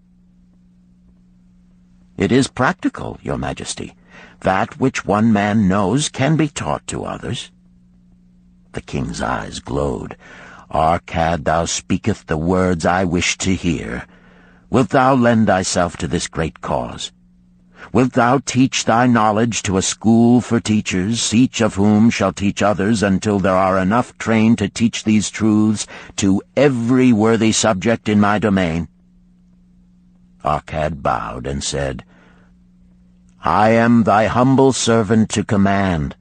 It is practical, Your Majesty. That which one man knows can be taught to others. The king's eyes glowed. Arcad, thou speakest the words I wish to hear. Wilt thou lend thyself to this great cause? Wilt thou teach thy knowledge to a school for teachers, each of whom shall teach others until there are enough trained to teach these truths to every worthy subject in my domain? Arcad bowed and said, I am thy humble servant to command.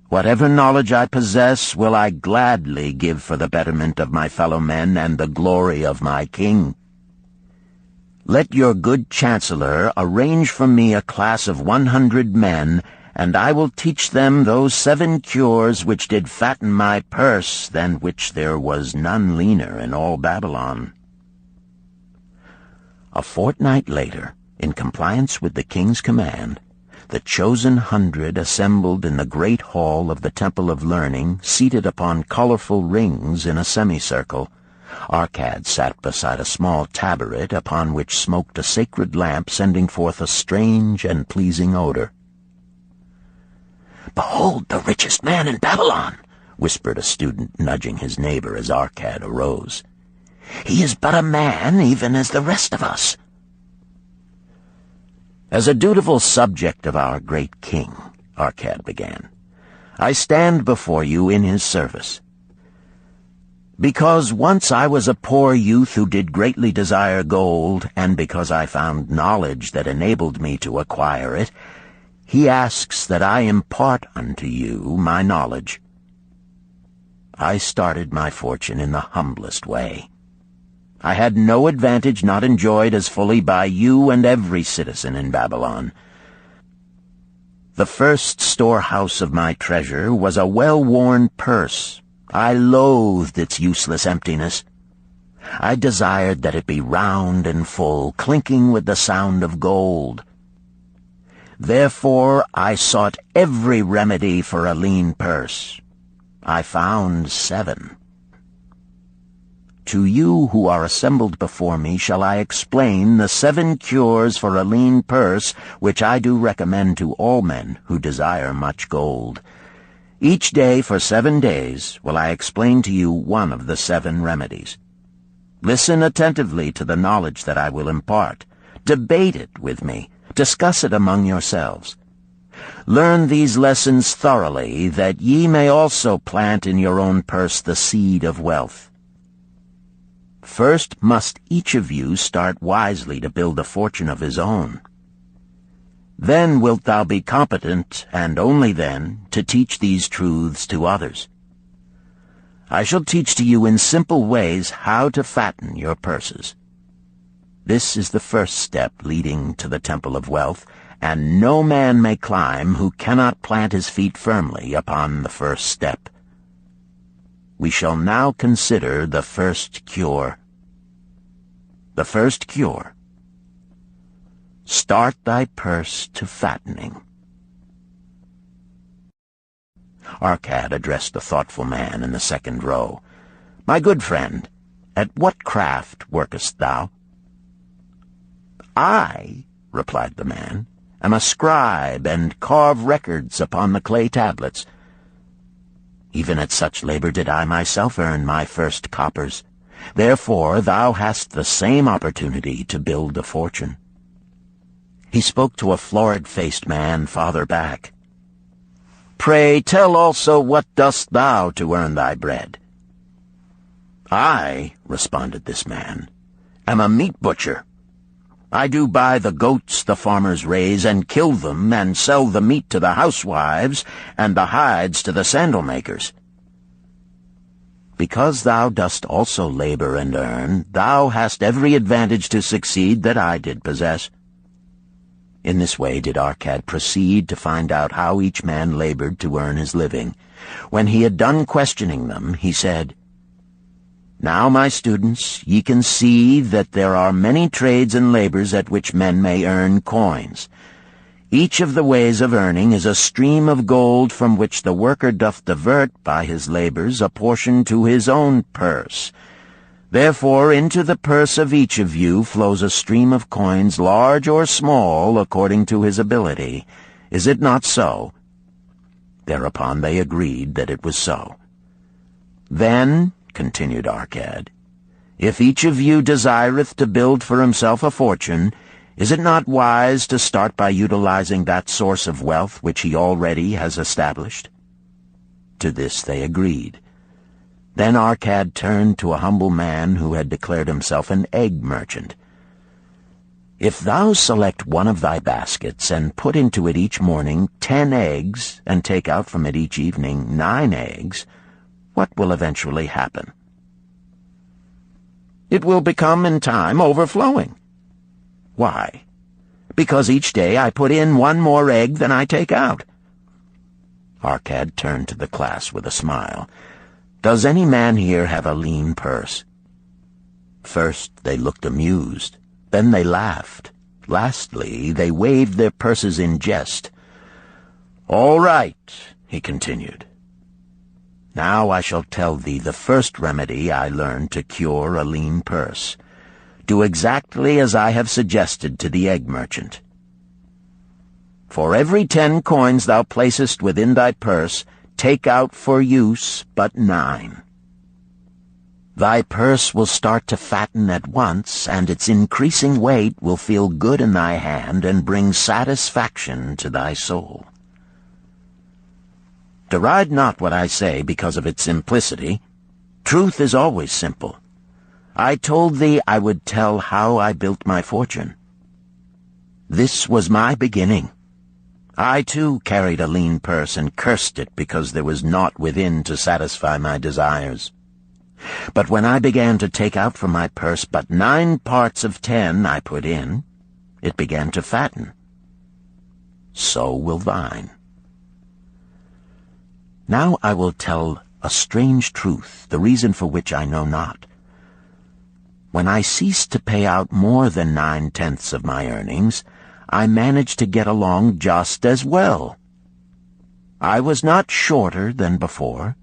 Whatever knowledge I possess will I gladly give for the betterment of my fellow men and the glory of my king. Let your good chancellor arrange for me a class of 100 men, and I will teach them those 7 cures which did fatten my purse, than which there was none leaner in all Babylon. A fortnight later, in compliance with the king's command, the chosen 100 assembled in the great hall of the Temple of Learning, seated upon colorful rings in a semicircle. Arcad sat beside a small tabaret upon which smoked a sacred lamp, sending forth a strange and pleasing odor. "Behold the richest man in Babylon," whispered a student, nudging his neighbor as Arcad arose. "He is but a man, even as the rest of us." "As a dutiful subject of our great king," Arcad began, "I stand before you in his service. Because once I was a poor youth who did greatly desire gold, and because I found knowledge that enabled me to acquire it, he asks that I impart unto you my knowledge. I started my fortune in the humblest way. I had no advantage not enjoyed as fully by you and every citizen in Babylon. The first storehouse of my treasure was a well-worn purse. I loathed its useless emptiness. I desired that it be round and full, clinking with the sound of gold. Therefore I sought every remedy for a lean purse. I found 7. To you who are assembled before me shall I explain the 7 cures for a lean purse, which I do recommend to all men who desire much gold. Each day for 7 days will I explain to you one of the 7 remedies. Listen attentively to the knowledge that I will impart. Debate it with me. Discuss it among yourselves. Learn these lessons thoroughly, that ye may also plant in your own purse the seed of wealth. First must each of you start wisely to build a fortune of his own. Then wilt thou be competent, and only then, to teach these truths to others. I shall teach to you in simple ways how to fatten your purses. This is the first step leading to the Temple of Wealth, and no man may climb who cannot plant his feet firmly upon the first step. We shall now consider the first cure. The first cure. Start thy purse to fattening. Arcad addressed the thoughtful man in the second row. My good friend, at what craft workest thou? I, replied the man, am a scribe, and carve records upon the clay tablets. Even at such labor did I myself earn my first coppers. Therefore thou hast the same opportunity to build a fortune. He spoke to a florid-faced man farther back. Pray tell also what dost thou to earn thy bread? I, responded this man, am a meat butcher. I do buy the goats the farmers raise, and kill them, and sell the meat to the housewives, and the hides to the sandal makers. Because thou dost also labor and earn, thou hast every advantage to succeed that I did possess. In this way did Arcad proceed to find out how each man labored to earn his living. When he had done questioning them, he said, Now, my students, ye can see that there are many trades and labors at which men may earn coins. Each of the ways of earning is a stream of gold from which the worker doth divert by his labors a portion to his own purse. Therefore into the purse of each of you flows a stream of coins, large or small, according to his ability. Is it not so? Thereupon they agreed that it was so. Then, continued Arcad, if each of you desireth to build for himself a fortune, is it not wise to start by utilizing that source of wealth which he already has established? To this they agreed. Then Arcad turned to a humble man who had declared himself an egg merchant. If thou select one of thy baskets, and put into it each morning 10 eggs, and take out from it each evening 9 eggs, what will eventually happen? It will become in time overflowing. Why? Because each day I put in 1 more egg than I take out. Arcad turned to the class with a smile. Does any man here have a lean purse? First they looked amused, then they laughed. Lastly, they waved their purses in jest. All right, he continued. Now I shall tell thee the first remedy I learned to cure a lean purse. Do exactly as I have suggested to the egg merchant. For every 10 coins thou placest within thy purse, take out for use but 9. Thy purse will start to fatten at once, and its increasing weight will feel good in thy hand and bring satisfaction to thy soul. Deride not what I say because of its simplicity. Truth is always simple. I told thee I would tell how I built my fortune. This was my beginning. I, too, carried a lean purse and cursed it because there was naught within to satisfy my desires. But when I began to take out from my purse but 9 parts of 10 I put in, it began to fatten. So will thine. Now I will tell a strange truth, the reason for which I know not. When I ceased to pay out more than 9/10 of my earnings, I managed to get along just as well. I was not shorter than before.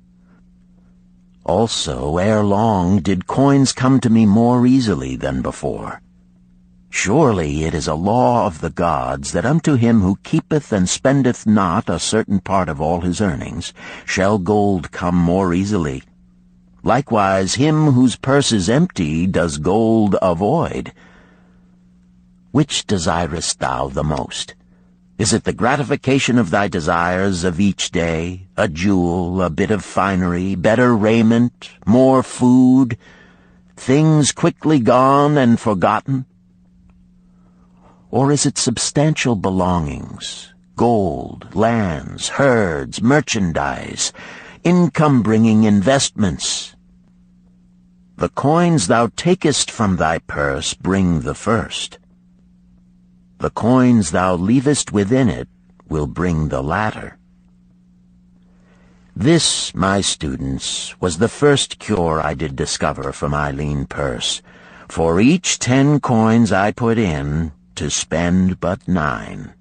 Also, ere long did coins come to me more easily than before. Surely it is a law of the gods that unto him who keepeth and spendeth not a certain part of all his earnings shall gold come more easily. Likewise him whose purse is empty does gold avoid. Which desirest thou the most? Is it the gratification of thy desires of each day, a jewel, a bit of finery, better raiment, more food, things quickly gone and forgotten? Or is it substantial belongings, gold, lands, herds, merchandise, income-bringing investments? The coins thou takest from thy purse bring the first. The coins thou leavest within it will bring the latter. This, my students, was the first cure I did discover for my lean purse. For each 10 coins I put in, to spend but 9.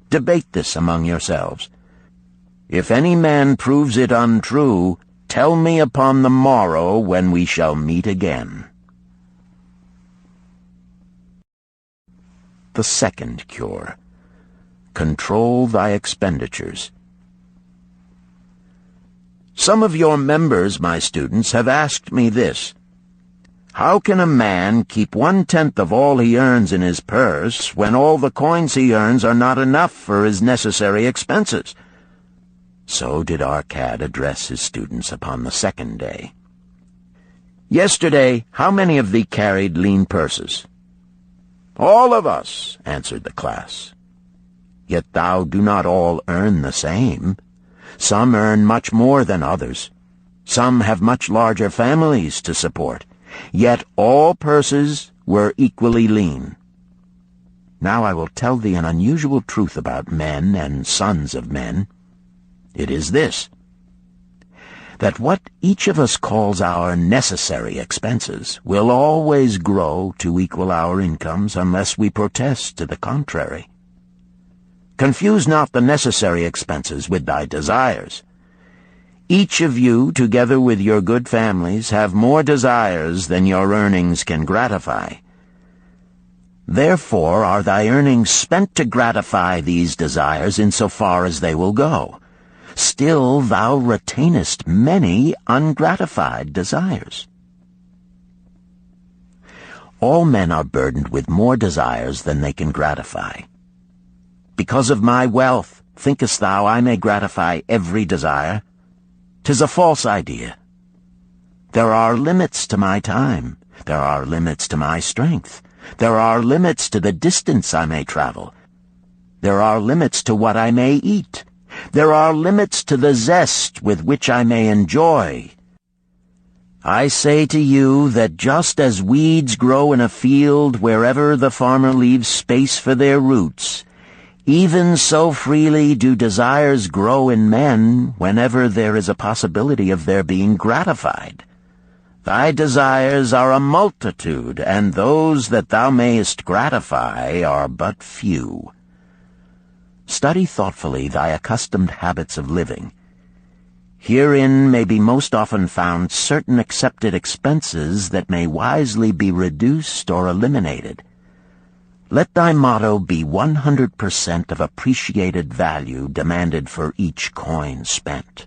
Debate this among yourselves. If any man proves it untrue, tell me upon the morrow when we shall meet again. The second cure. Control thy expenditures. Some of your members, my students, have asked me this. How can a man keep 1/10 of all he earns in his purse when all the coins he earns are not enough for his necessary expenses? So did Arcad address his students upon the second day. "Yesterday, how many of thee carried lean purses?" "All of us," answered the class. "Yet thou do not all earn the same. Some earn much more than others. Some have much larger families to support. Yet all purses were equally lean. Now I will tell thee an unusual truth about men and sons of men. It is this, that what each of us calls our necessary expenses will always grow to equal our incomes unless we protest to the contrary. Confuse not the necessary expenses with thy desires. Each of you, together with your good families, have more desires than your earnings can gratify. Therefore are thy earnings spent to gratify these desires in so far as they will go. Still thou retainest many ungratified desires. All men are burdened with more desires than they can gratify. Because of my wealth, thinkest thou I may gratify every desire? 'Tis a false idea. There are limits to my time. There are limits to my strength. There are limits to the distance I may travel. There are limits to what I may eat. There are limits to the zest with which I may enjoy. I say to you that just as weeds grow in a field wherever the farmer leaves space for their roots, even so freely do desires grow in men whenever there is a possibility of their being gratified. Thy desires are a multitude, and those that thou mayest gratify are but few. Study thoughtfully thy accustomed habits of living. Herein may be most often found certain accepted expenses that may wisely be reduced or eliminated. Let thy motto be 100% of appreciated value demanded for each coin spent.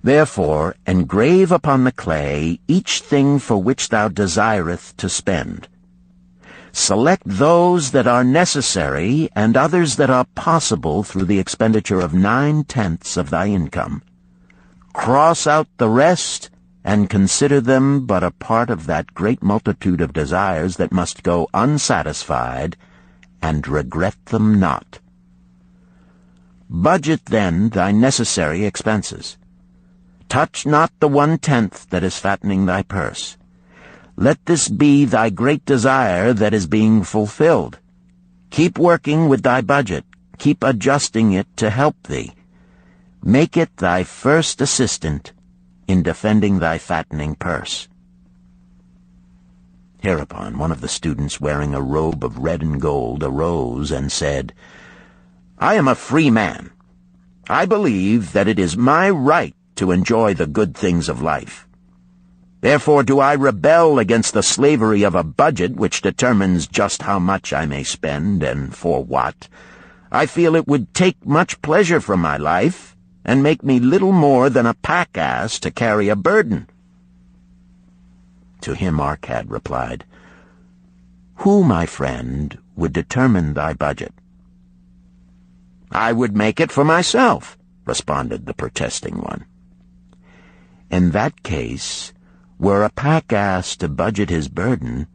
Therefore, engrave upon the clay each thing for which thou desireth to spend. Select those that are necessary and others that are possible through the expenditure of 9/10 of thy income. Cross out the rest and consider them but a part of that great multitude of desires that must go unsatisfied, and regret them not. Budget then thy necessary expenses. Touch not the 1/10 that is fattening thy purse. Let this be thy great desire that is being fulfilled. Keep working with thy budget. Keep adjusting it to help thee. Make it thy first assistant in defending thy fattening purse. Hereupon one of the students, wearing a robe of red and gold, arose and said, "I am a free man. I believe that it is my right to enjoy the good things of life. Therefore do I rebel against the slavery of a budget which determines just how much I may spend and for what. I feel it would take much pleasure from my life and make me little more than a pack-ass to carry a burden." To him Arcad replied, "Who, my friend, would determine thy budget?" "I would make it for myself," responded the protesting one. "In that case, were a pack-ass to budget his burden,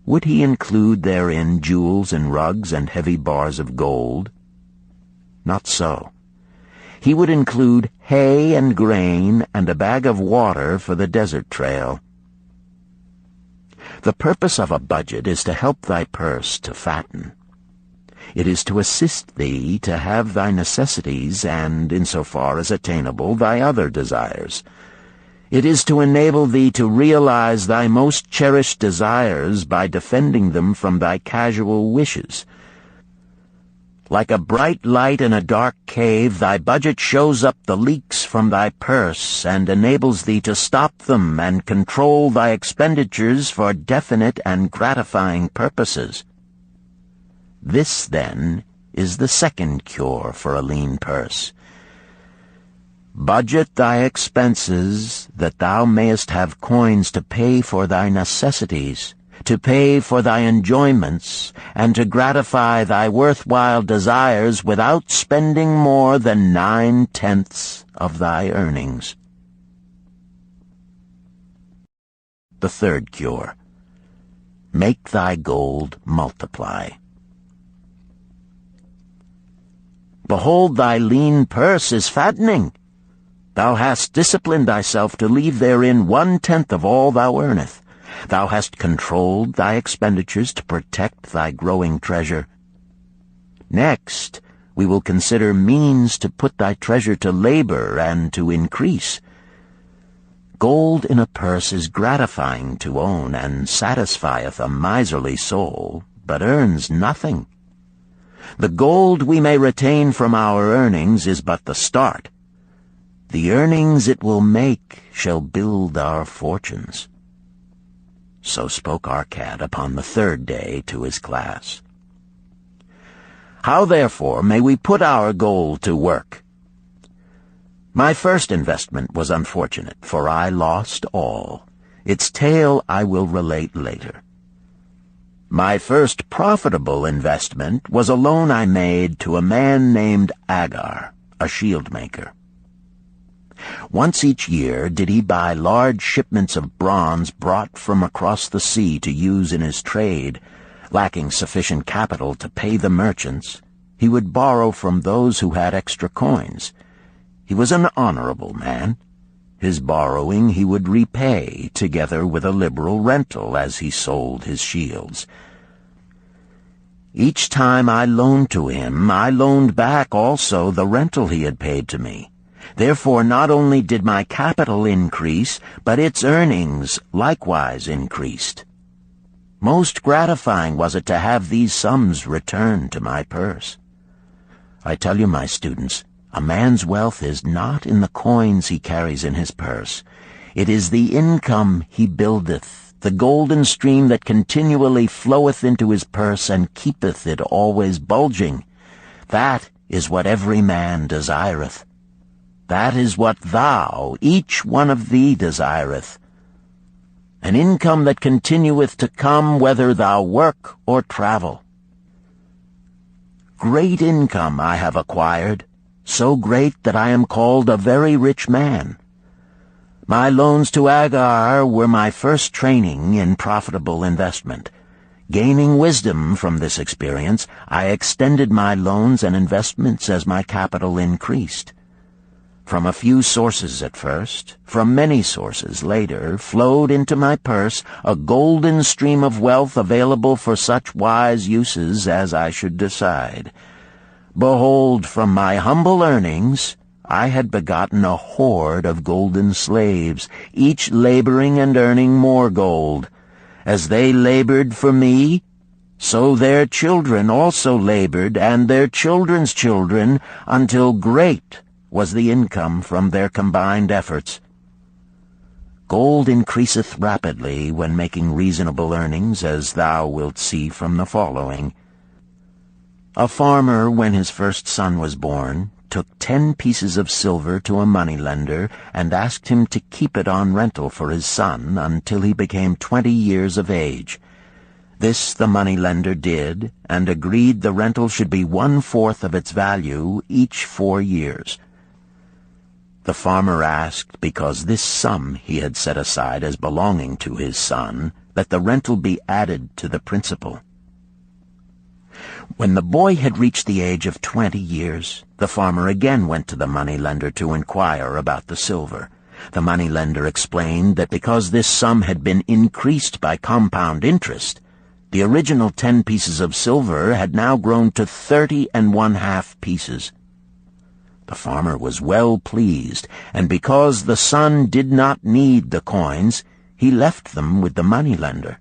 would he include therein jewels and rugs and heavy bars of gold? Not so. He would include hay and grain and a bag of water for the desert trail. The purpose of a budget is to help thy purse to fatten. It is to assist thee to have thy necessities and, insofar as attainable, thy other desires. It is to enable thee to realize thy most cherished desires by defending them from thy casual wishes. Like a bright light in a dark cave, thy budget shows up the leaks from thy purse and enables thee to stop them and control thy expenditures for definite and gratifying purposes. This, then, is the second cure for a lean purse. Budget thy expenses, that thou mayest have coins to pay for thy necessities, to pay for thy enjoyments, and to gratify thy worthwhile desires without spending more than 9/10 of thy earnings. The third cure. Make thy gold multiply. Behold, thy lean purse is fattening. Thou hast disciplined thyself to leave therein 1/10 of all thou earnest. Thou hast controlled thy expenditures to protect thy growing treasure. Next, we will consider means to put thy treasure to labor and to increase. Gold in a purse is gratifying to own, and satisfieth a miserly soul, but earns nothing. The gold we may retain from our earnings is but the start. The earnings it will make shall build our fortunes. So spoke our cat upon the third day to his class. How, therefore, may we put our gold to work? My first investment was unfortunate, for I lost all. Its tale I will relate later. My first profitable investment was a loan I made to a man named Agar, a shield maker. Once each year did he buy large shipments of bronze brought from across the sea to use in his trade. Lacking sufficient capital to pay the merchants, he would borrow from those who had extra coins. He was an honorable man. His borrowing he would repay, together with a liberal rental as he sold his shields. Each time I loaned to him, I loaned back also the rental he had paid to me. Therefore not only did my capital increase, but its earnings likewise increased. Most gratifying was it to have these sums returned to my purse. I tell you, my students, a man's wealth is not in the coins he carries in his purse. It is the income he buildeth, the golden stream that continually floweth into his purse and keepeth it always bulging. That is what every man desireth. That is what thou, each one of thee, desireth. An income that continueth to come whether thou work or travel. Great income I have acquired, so great that I am called a very rich man. My loans to Agar were my first training in profitable investment. Gaining wisdom from this experience, I extended my loans and investments as my capital increased. From a few sources at first, from many sources later, flowed into my purse a golden stream of wealth available for such wise uses as I should decide. Behold, from my humble earnings, I had begotten a horde of golden slaves, each laboring and earning more gold. As they labored for me, so their children also labored, and their children's children, until great was the income from their combined efforts. Gold increaseth rapidly when making reasonable earnings, as thou wilt see from the following. A farmer, when his first son was born, took 10 pieces of silver to a moneylender and asked him to keep it on rental for his son until he became 20 years of age. This the moneylender did, and agreed the rental should be 1/4 of its value each 4 years. The farmer asked, because this sum he had set aside as belonging to his son, that the rental be added to the principal. When the boy had reached the age of 20 years, the farmer again went to the moneylender to inquire about the silver. The moneylender explained that because this sum had been increased by compound interest, the original 10 pieces of silver had now grown to 30½ pieces. The farmer was well pleased, and because the son did not need the coins, he left them with the moneylender.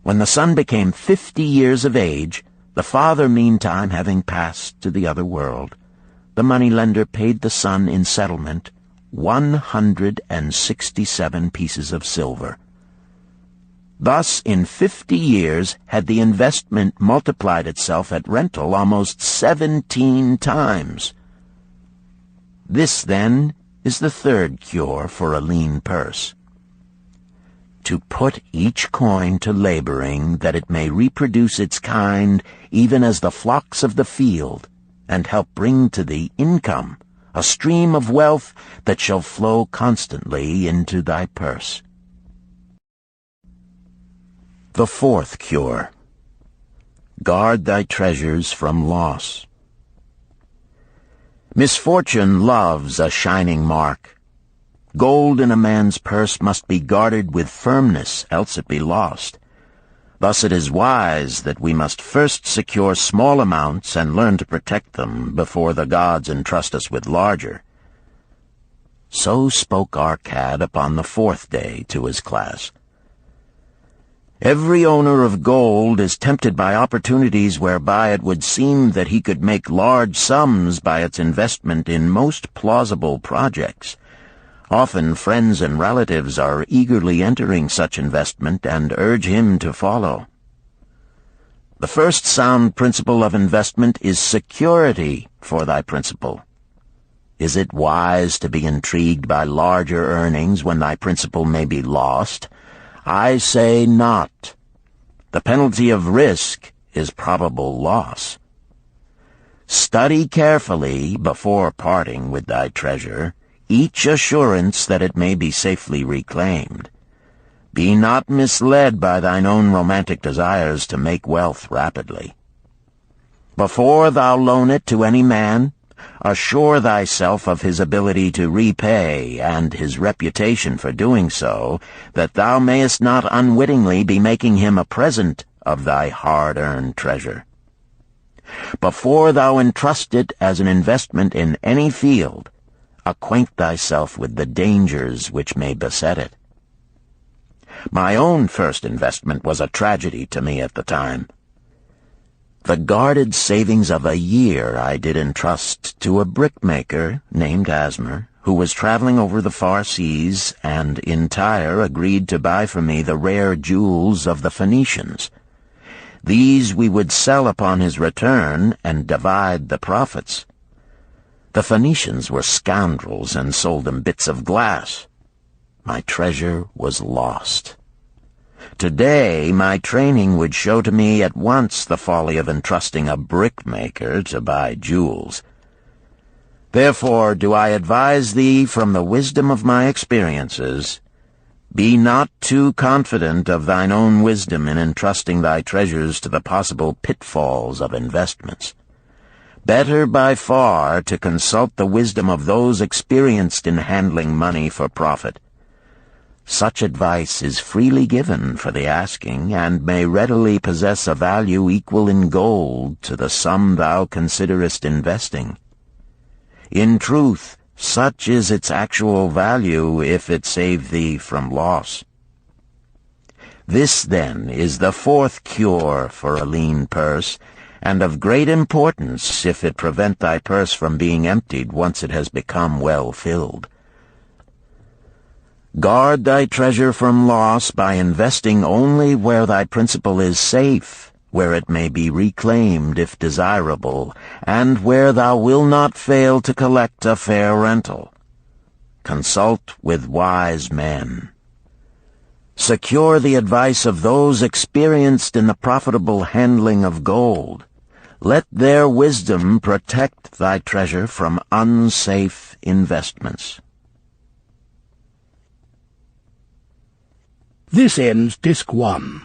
When the son became 50 years of age, the father meantime having passed to the other world, the moneylender paid the son in settlement 167 pieces of silver. Thus, in 50 years, had the investment multiplied itself at rental almost 17 times. This, then, is the third cure for a lean purse. to put each coin to laboring, that it may reproduce its kind, even as the flocks of the field, and help bring to thee income, a stream of wealth that shall flow constantly into thy purse. The fourth cure. Guard thy treasures from loss. Misfortune loves a shining mark. Gold in a man's purse must be guarded with firmness, else it be lost. Thus it is wise that we must first secure small amounts and learn to protect them before the gods entrust us with larger. So spoke Arcad upon the fourth day to his class. Every owner of gold is tempted by opportunities whereby it would seem that he could make large sums by its investment in most plausible projects. Often friends and relatives are eagerly entering such investment and urge him to follow. The first sound principle of investment is security for thy principal. Is it wise to be intrigued by larger earnings when thy principal may be lost? I say not. The penalty of risk is probable loss. Study carefully, before parting with thy treasure, each assurance that it may be safely reclaimed. Be not misled by thine own romantic desires to make wealth rapidly. Before thou loan it to any man, assure thyself of his ability to repay and his reputation for doing so, that thou mayest not unwittingly be making him a present of thy hard-earned treasure. Before thou entrust it as an investment in any field, acquaint thyself with the dangers which may beset it. My own first investment was a tragedy to me at the time. The guarded savings of a year I did entrust to a brickmaker named Asmer, who was traveling over the far seas, and in Tyre agreed to buy for me the rare jewels of the Phoenicians. These we would sell upon his return and divide the profits. The Phoenicians were scoundrels and sold him bits of glass. My treasure was lost. Today, my training would show to me at once the folly of entrusting a brickmaker to buy jewels. Therefore do I advise thee from the wisdom of my experiences, be not too confident of thine own wisdom in entrusting thy treasures to the possible pitfalls of investments. Better by far to consult the wisdom of those experienced in handling money for profit. Such advice is freely given for the asking, and may readily possess a value equal in gold to the sum thou considerest investing. In truth, such is its actual value if it save thee from loss. This, then, is the fourth cure for a lean purse, and of great importance if it prevent thy purse from being emptied once it has become well filled. Guard thy treasure from loss by investing only where thy principal is safe, where it may be reclaimed if desirable, and where thou wilt not fail to collect a fair rental. Consult with wise men. Secure the advice of those experienced in the profitable handling of gold. Let their wisdom protect thy treasure from unsafe investments. This ends Disc 1.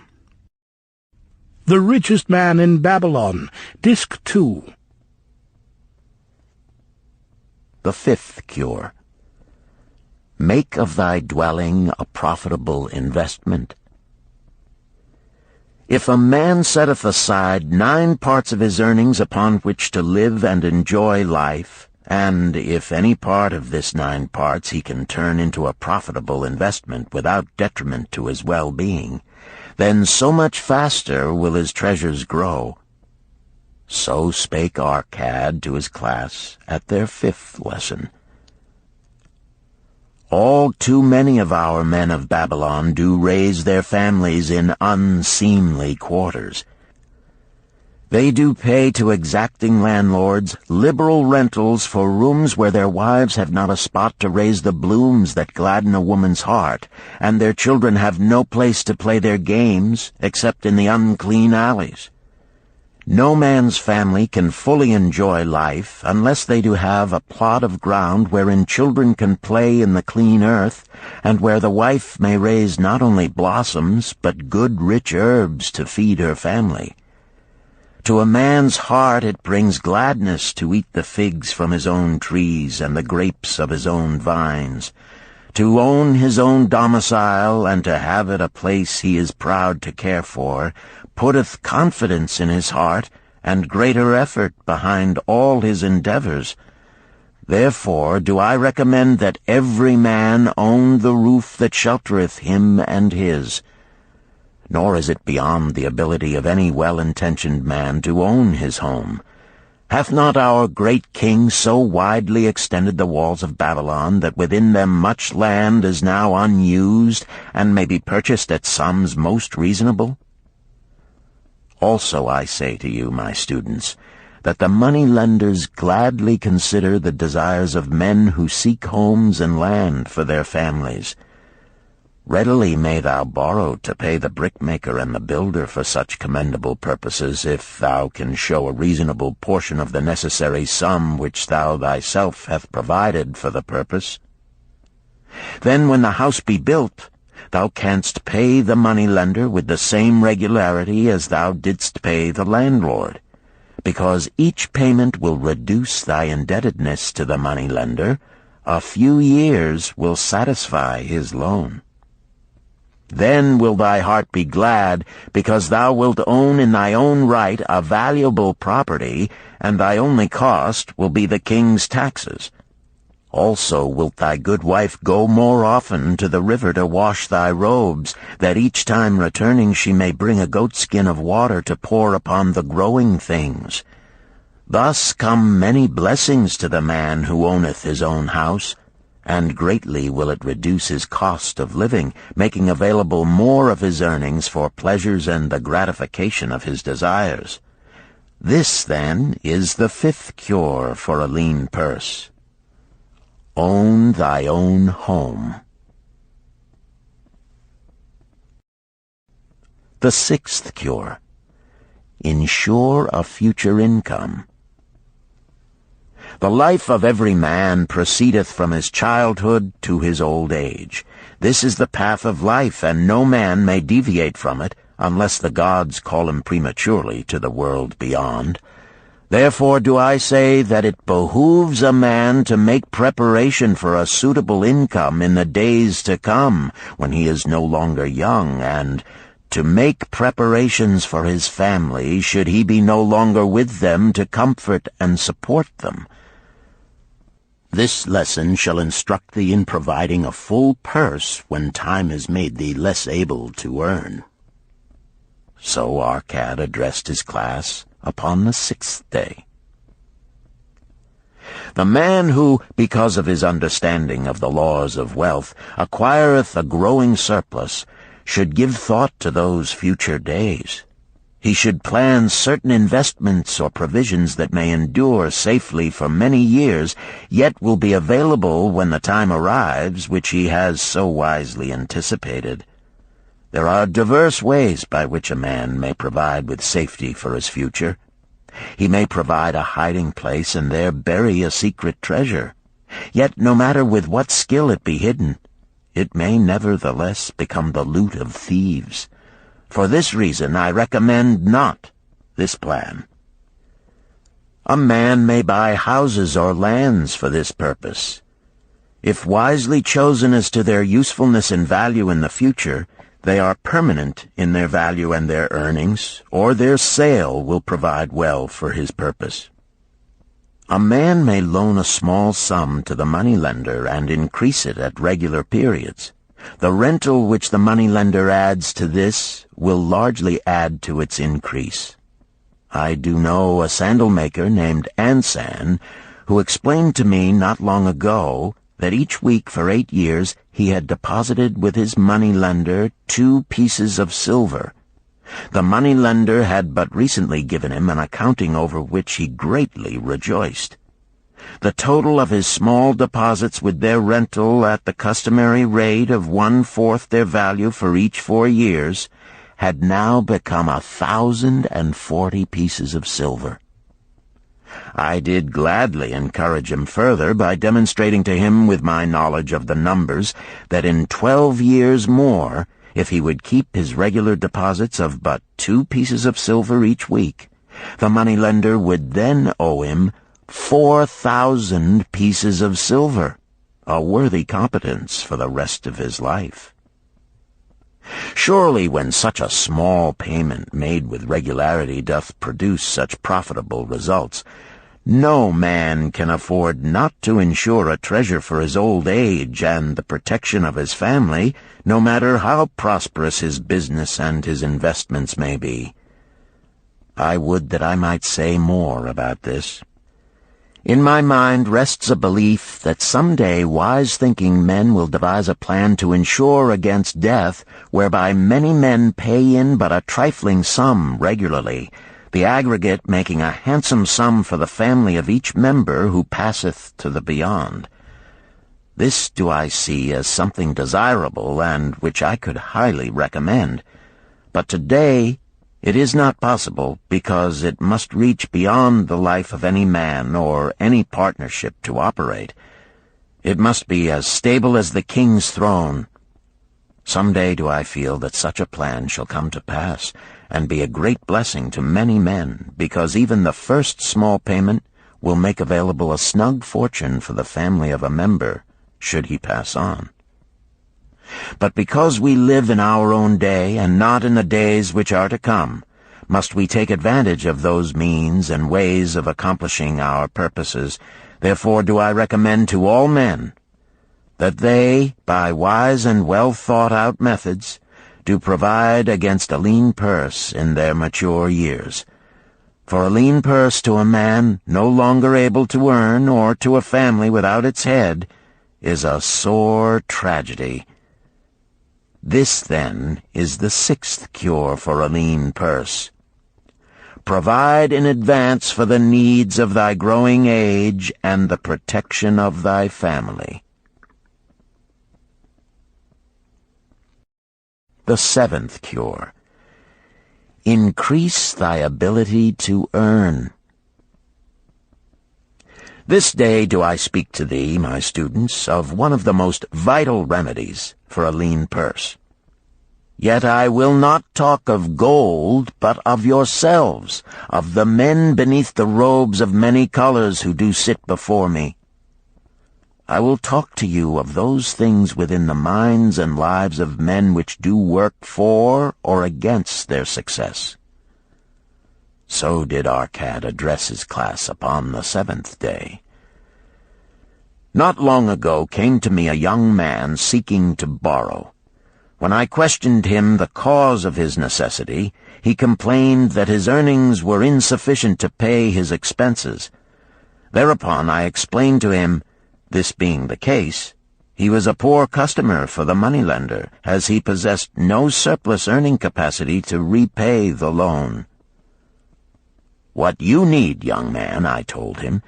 The Richest Man in Babylon, Disc 2. The fifth cure. Make of thy dwelling a profitable investment. If a man setteth aside 9 parts of his earnings upon which to live and enjoy life, and if any part of this 9 parts he can turn into a profitable investment without detriment to his well-being, then so much faster will his treasures grow. So spake Arcad to his class at their 5th lesson. All too many of our men of Babylon do raise their families in unseemly quarters. They do pay to exacting landlords liberal rentals for rooms where their wives have not a spot to raise the blooms that gladden a woman's heart, and their children have no place to play their games except in the unclean alleys. No man's family can fully enjoy life unless they do have a plot of ground wherein children can play in the clean earth, and where the wife may raise not only blossoms but good rich herbs to feed her family. To a man's heart it brings gladness to eat the figs from his own trees and the grapes of his own vines, to own his own domicile and to have it a place he is proud to care for, putteth confidence in his heart and greater effort behind all his endeavors. Therefore do I recommend that every man own the roof that sheltereth him and his. Nor is it beyond the ability of any well-intentioned man to own his home. Hath not our great king so widely extended the walls of Babylon that within them much land is now unused, and may be purchased at sums most reasonable? Also I say to you, my students, that the money-lenders gladly consider the desires of men who seek homes and land for their families. Readily may thou borrow to pay the brickmaker and the builder for such commendable purposes, if thou can show a reasonable portion of the necessary sum which thou thyself hast provided for the purpose. Then when the house be built, thou canst pay the money-lender with the same regularity as thou didst pay the landlord, because each payment will reduce thy indebtedness to the money-lender. A few years will satisfy his loan. Then will thy heart be glad, because thou wilt own in thy own right a valuable property, and thy only cost will be the king's taxes. Also wilt thy good wife go more often to the river to wash thy robes, that each time returning she may bring a goatskin of water to pour upon the growing things. Thus come many blessings to the man who owneth his own house, and greatly will it reduce his cost of living, making available more of his earnings for pleasures and the gratification of his desires. This, then, is the fifth cure for a lean purse. Own thy own home. The sixth cure. Ensure a future income. The life of every man proceedeth from his childhood to his old age. This is the path of life, and no man may deviate from it, unless the gods call him prematurely to the world beyond. Therefore do I say that it behooves a man to make preparation for a suitable income in the days to come, when he is no longer young, and to make preparations for his family, should he be no longer with them to comfort and support them. This lesson shall instruct thee in providing a full purse when time has made thee less able to earn. So Arcad addressed his class upon the sixth day. The man who, because of his understanding of the laws of wealth, acquireth a growing surplus, should give thought to those future days. He should plan certain investments or provisions that may endure safely for many years, yet will be available when the time arrives which he has so wisely anticipated. There are diverse ways by which a man may provide with safety for his future. He may provide a hiding place and there bury a secret treasure. Yet no matter with what skill it be hidden, it may nevertheless become the loot of thieves. For this reason I recommend not this plan. A man may buy houses or lands for this purpose. If wisely chosen as to their usefulness and value in the future, they are permanent in their value and their earnings, or their sale will provide well for his purpose. A man may loan a small sum to the moneylender and increase it at regular periods. The rental which the moneylender adds to this will largely add to its increase. I do know a sandal-maker named Ansan, who explained to me not long ago that each week for 8 years he had deposited with his moneylender 2 pieces of silver. The moneylender had but recently given him an accounting over which he greatly rejoiced. The total of his small deposits with their rental at the customary rate of 1/4 their value for each 4 years had now become 1,040 pieces of silver. I did gladly encourage him further by demonstrating to him with my knowledge of the numbers that in 12 years more, if he would keep his regular deposits of but 2 pieces of silver each week, the moneylender would then owe him 4,000 pieces of silver, a worthy competence for the rest of his life. Surely when such a small payment made with regularity doth produce such profitable results, no man can afford not to insure a treasure for his old age and the protection of his family, no matter how prosperous his business and his investments may be. I would that I might say more about this. In my mind rests a belief that someday wise-thinking men will devise a plan to insure against death, whereby many men pay in but a trifling sum regularly, the aggregate making a handsome sum for the family of each member who passeth to the beyond. This do I see as something desirable, and which I could highly recommend. But today it is not possible, because it must reach beyond the life of any man or any partnership to operate. It must be as stable as the king's throne. Some day do I feel that such a plan shall come to pass, and be a great blessing to many men, because even the first small payment will make available a snug fortune for the family of a member, should he pass on. But because we live in our own day, and not in the days which are to come, must we take advantage of those means and ways of accomplishing our purposes. Therefore do I recommend to all men that they, by wise and well-thought-out methods, do provide against a lean purse in their mature years. For a lean purse to a man no longer able to earn, or to a family without its head, is a sore tragedy. This, then, is the 6th cure for a lean purse. Provide in advance for the needs of thy growing age and the protection of thy family. The 7th cure. Increase thy ability to earn. This day do I speak to thee, my students, of one of the most vital remedies for a lean purse. Yet I will not talk of gold, but of yourselves, of the men beneath the robes of many colors who do sit before me. I will talk to you of those things within the minds and lives of men which do work for or against their success. So did Arcad address his class upon the 7th day. Not long ago came to me a young man seeking to borrow. When I questioned him the cause of his necessity, he complained that his earnings were insufficient to pay his expenses. Thereupon I explained to him, this being the case, he was a poor customer for the moneylender, as he possessed no surplus earning capacity to repay the loan. What you need, young man, I told him,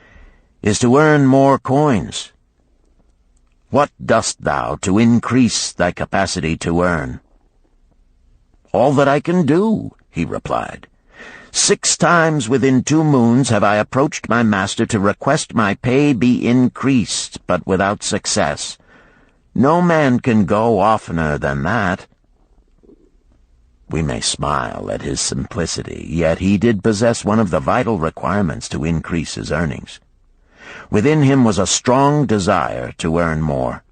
is to earn more coins. What dost thou to increase thy capacity to earn? All that I can do, he replied. 6 times within 2 moons have I approached my master to request my pay be increased, but without success. No man can go oftener than that. We may smile at his simplicity, yet he did possess one of the vital requirements to increase his earnings. Within him was a strong desire to earn more,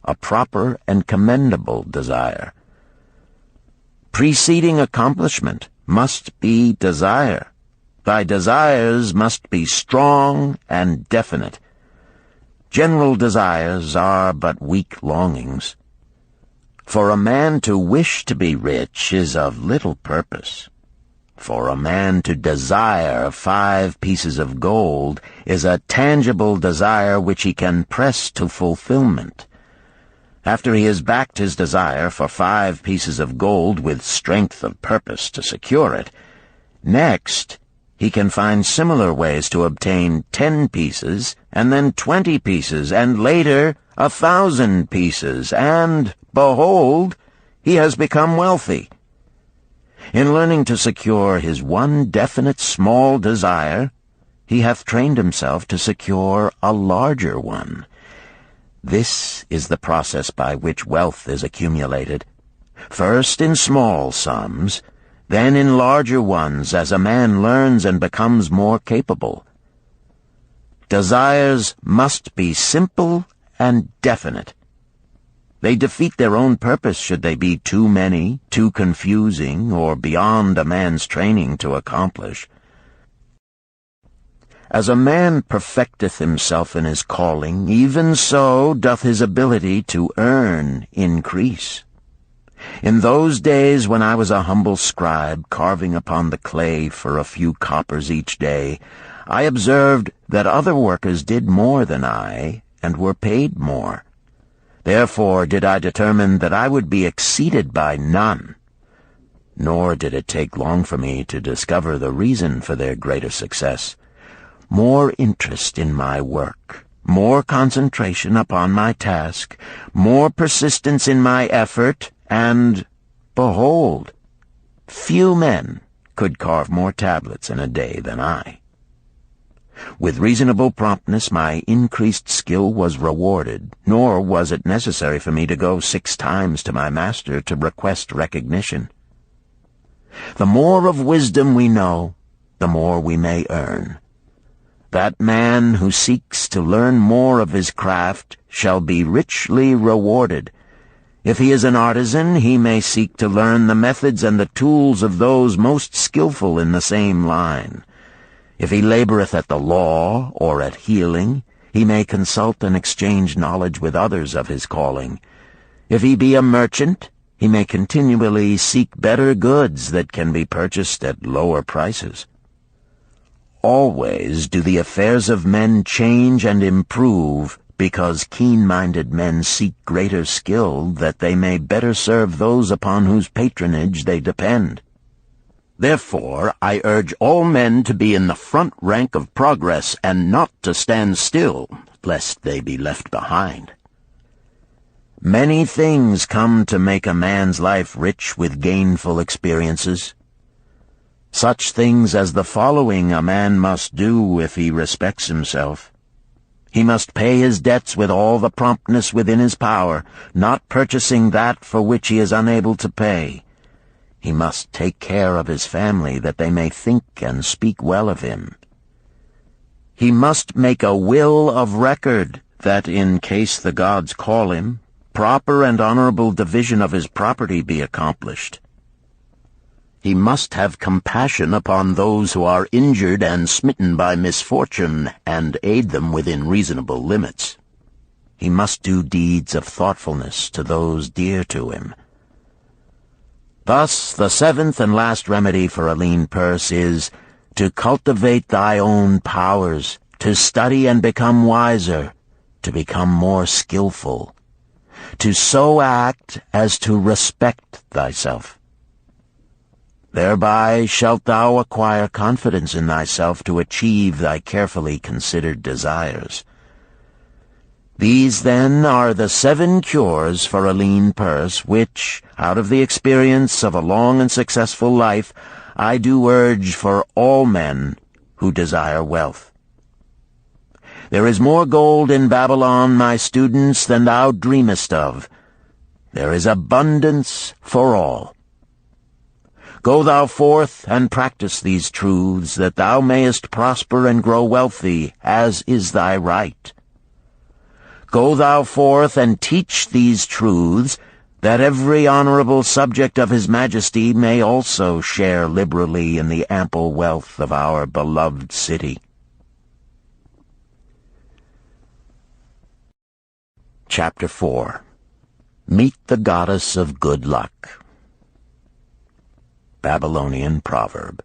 a proper and commendable desire. Preceding accomplishment must be desire. Thy desires must be strong and definite. General desires are but weak longings. For a man to wish to be rich is of little purpose. For a man to desire 5 pieces of gold is a tangible desire which he can press to fulfillment. After he has backed his desire for 5 pieces of gold with strength of purpose to secure it, next he can find similar ways to obtain 10 pieces, and then 20 pieces, and later 1,000 pieces, and, behold, he has become wealthy. In learning to secure his one definite small desire, he hath trained himself to secure a larger one. This is the process by which wealth is accumulated, first in small sums, then in larger ones as a man learns and becomes more capable. Desires must be simple and definite. They defeat their own purpose should they be too many, too confusing, or beyond a man's training to accomplish. As a man perfecteth himself in his calling, even so doth his ability to earn increase. In those days when I was a humble scribe carving upon the clay for a few coppers each day, I observed that other workers did more than I, and were paid more. Therefore did I determine that I would be exceeded by none. Nor did it take long for me to discover the reason for their greater success. More interest in my work, more concentration upon my task, more persistence in my effort, and, behold, few men could carve more tablets in a day than I. With reasonable promptness my increased skill was rewarded, nor was it necessary for me to go 6 times to my master to request recognition. The more of wisdom we know, the more we may earn. That man who seeks to learn more of his craft shall be richly rewarded. If he is an artisan, he may seek to learn the methods and the tools of those most skillful in the same line. If he laboreth at the law or at healing, he may consult and exchange knowledge with others of his calling. If he be a merchant, he may continually seek better goods that can be purchased at lower prices. Always do the affairs of men change and improve, because keen-minded men seek greater skill that they may better serve those upon whose patronage they depend. Therefore, I urge all men to be in the front rank of progress and not to stand still, lest they be left behind. Many things come to make a man's life rich with gainful experiences. Such things as the following a man must do if he respects himself. He must pay his debts with all the promptness within his power, not purchasing that for which he is unable to pay. He must take care of his family, that they may think and speak well of him. He must make a will of record, that in case the gods call him, proper and honorable division of his property be accomplished. He must have compassion upon those who are injured and smitten by misfortune, and aid them within reasonable limits. He must do deeds of thoughtfulness to those dear to him. Thus, the 7th and last remedy for a lean purse is to cultivate thy own powers, to study and become wiser, to become more skillful, to so act as to respect thyself. Thereby shalt thou acquire confidence in thyself to achieve thy carefully considered desires. These, then, are the 7 cures for a lean purse, which, out of the experience of a long and successful life, I do urge for all men who desire wealth. There is more gold in Babylon, my students, than thou dreamest of. There is abundance for all. Go thou forth and practice these truths, that thou mayest prosper and grow wealthy, as is thy right. Go thou forth and teach these truths, that every honorable subject of his majesty may also share liberally in the ample wealth of our beloved city. Chapter 4. Meet the Goddess of Good Luck. Babylonian Proverb.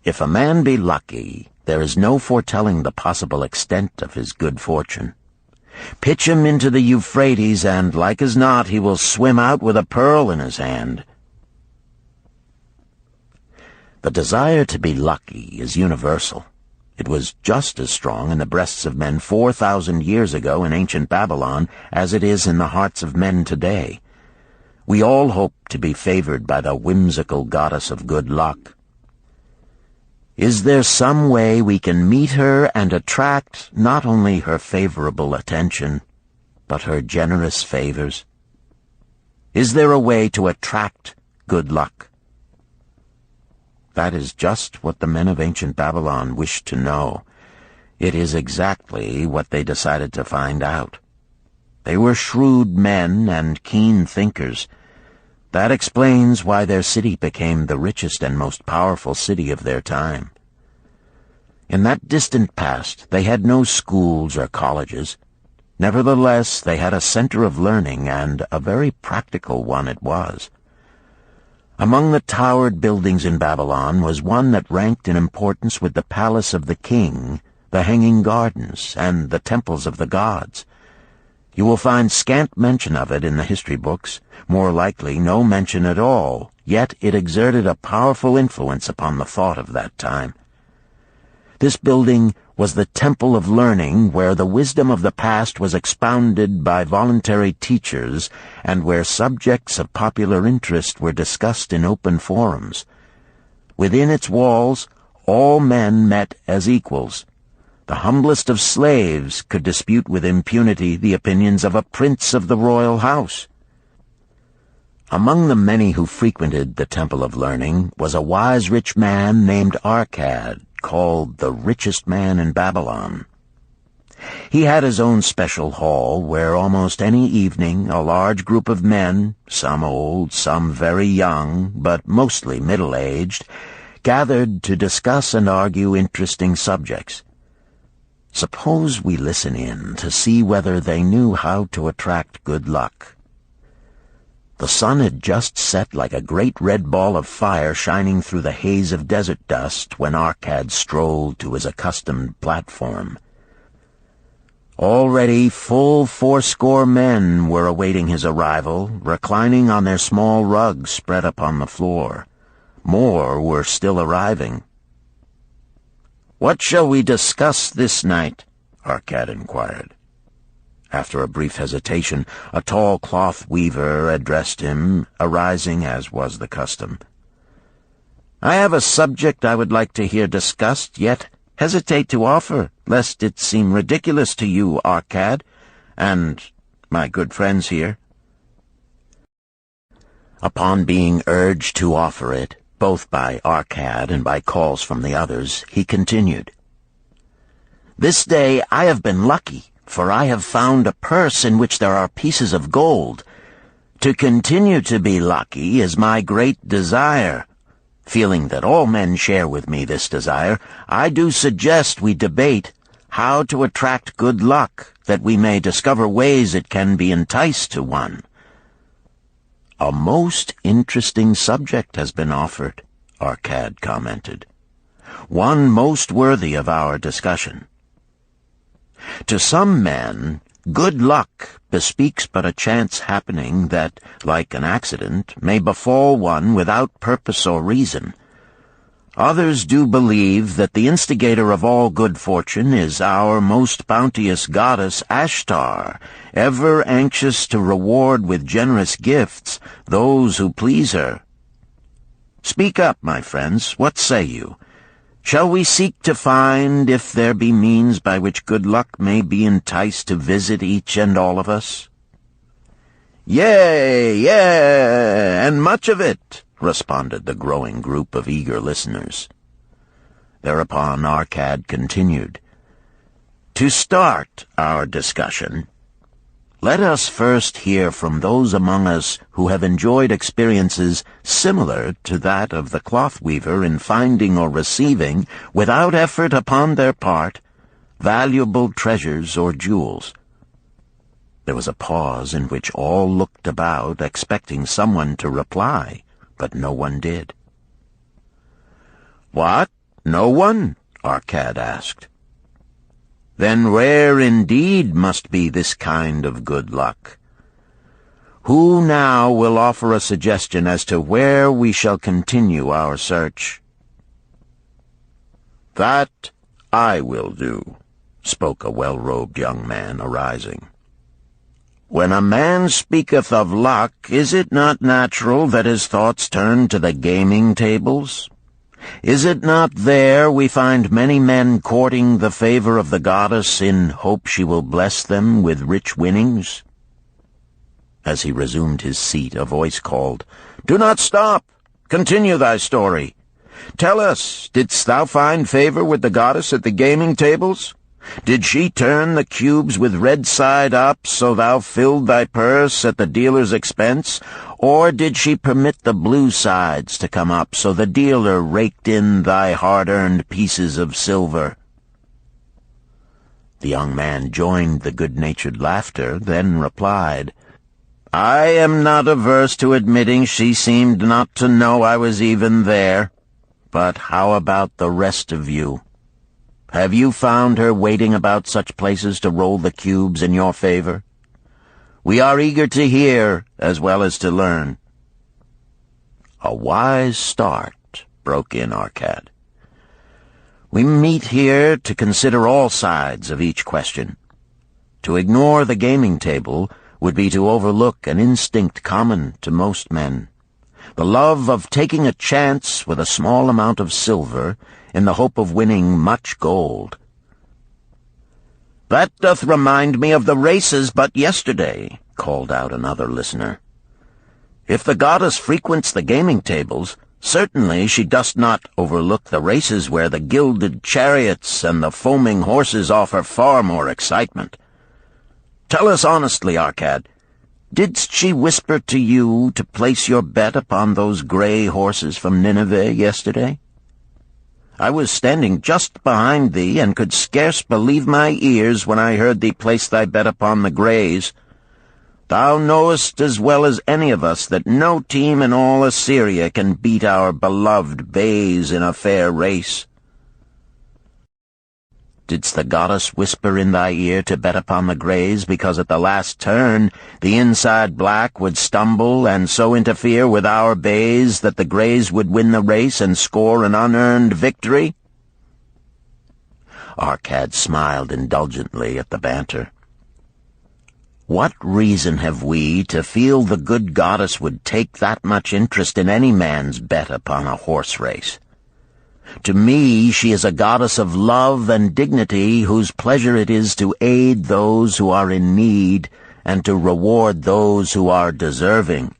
If a man be lucky, there is no foretelling the possible extent of his good fortune. Pitch him into the Euphrates, and like as not he will swim out with a pearl in his hand. The desire to be lucky is universal. It was just as strong in the breasts of men 4,000 years ago in ancient Babylon as it is in the hearts of men today. We all hope to be favored by the whimsical goddess of good luck. Is there some way we can meet her and attract not only her favorable attention, but her generous favors? Is there a way to attract good luck? That is just what the men of ancient Babylon wished to know. It is exactly what they decided to find out. They were shrewd men and keen thinkers. That explains why their city became the richest and most powerful city of their time. In that distant past, they had no schools or colleges. Nevertheless, they had a center of learning, and a very practical one it was. Among the towered buildings in Babylon was one that ranked in importance with the palace of the king, the hanging gardens, and the temples of the gods. You will find scant mention of it in the history books, more likely no mention at all, yet it exerted a powerful influence upon the thought of that time. This building was the temple of learning, where the wisdom of the past was expounded by voluntary teachers, and where subjects of popular interest were discussed in open forums. Within its walls, all men met as equals. The humblest of slaves could dispute with impunity the opinions of a prince of the royal house. Among the many who frequented the Temple of Learning was a wise rich man named Arcad, called the richest man in Babylon. He had his own special hall where almost any evening a large group of men, some old, some very young, but mostly middle-aged, gathered to discuss and argue interesting subjects. Suppose we listen in to see whether they knew how to attract good luck. The sun had just set like a great red ball of fire shining through the haze of desert dust when Arcad strolled to his accustomed platform. Already full 80 men were awaiting his arrival, reclining on their small rugs spread upon the floor. More were still arriving. "What shall we discuss this night?" Arcad inquired. After a brief hesitation, a tall cloth weaver addressed him, arising as was the custom. "I have a subject I would like to hear discussed, yet hesitate to offer, lest it seem ridiculous to you, Arcad, and my good friends here." Upon being urged to offer it, both by Arcad and by calls from the others, he continued, "This day I have been lucky, for I have found a purse in which there are pieces of gold. To continue to be lucky is my great desire. Feeling that all men share with me this desire, I do suggest we debate how to attract good luck, that we may discover ways it can be enticed to one." "A most interesting subject has been offered," Arcad commented. "One most worthy of our discussion. To some men, good luck bespeaks but a chance happening that, like an accident, may befall one without purpose or reason. Others do believe that the instigator of all good fortune is our most bounteous goddess Ashtar, ever anxious to reward with generous gifts those who please her. Speak up, my friends, what say you? Shall we seek to find if there be means by which good luck may be enticed to visit each and all of us?" "Yea, and much of it," responded the growing group of eager listeners. Thereupon Arcad continued, "To start our discussion, let us first hear from those among us who have enjoyed experiences similar to that of the cloth weaver in finding or receiving, without effort upon their part, valuable treasures or jewels." There was a pause in which all looked about, expecting someone to reply, but no one did. "What? No one?" Arcad asked. then rare indeed must be this kind of good luck. Who now will offer a suggestion as to where we shall continue our search?" "That I will do," spoke a well-robed young man, arising. "When a man speaketh of luck, is it not natural that his thoughts turn to the gaming tables? Is it not there we find many men courting the favor of the goddess in hope she will bless them with rich winnings?" As he resumed his seat, a voice called, "Do not stop! Continue thy story. Tell us, didst thou find favor with the goddess at the gaming tables? Did she turn the cubes with red side up, so thou filled thy purse at the dealer's expense? Or did she permit the blue sides to come up, so the dealer raked in thy hard-earned pieces of silver?" The young man joined the good-natured laughter, then replied, "I am not averse to admitting she seemed not to know I was even there. But how about the rest of you? Have you found her waiting about such places to roll the cubes in your favor? We are eager to hear as well as to learn." "A wise start," broke in Arcad. "We meet here to consider all sides of each question. To ignore the gaming table would be to overlook an instinct common to most men, the love of taking a chance with a small amount of silver in the hope of winning much gold." "That doth remind me of the races but yesterday," called out another listener. "If the goddess frequents the gaming tables, certainly she does not overlook the races where the gilded chariots and the foaming horses offer far more excitement. Tell us honestly, Arcad, didst she whisper to you to place your bet upon those gray horses from Nineveh yesterday? I was standing just behind thee, and could scarce believe my ears when I heard thee place thy bet upon the grays. Thou knowest as well as any of us that no team in all Assyria can beat our beloved bays in a fair race. Didst the goddess whisper in thy ear to bet upon the grays, because at the last turn the inside black would stumble and so interfere with our bays that the grays would win the race and score an unearned victory?" Arcad smiled indulgently at the banter. "What reason have we to feel the good goddess would take that much interest in any man's bet upon a horse race? To me she is a goddess of love and dignity, whose pleasure it is to aid those who are in need and to reward those who are deserving.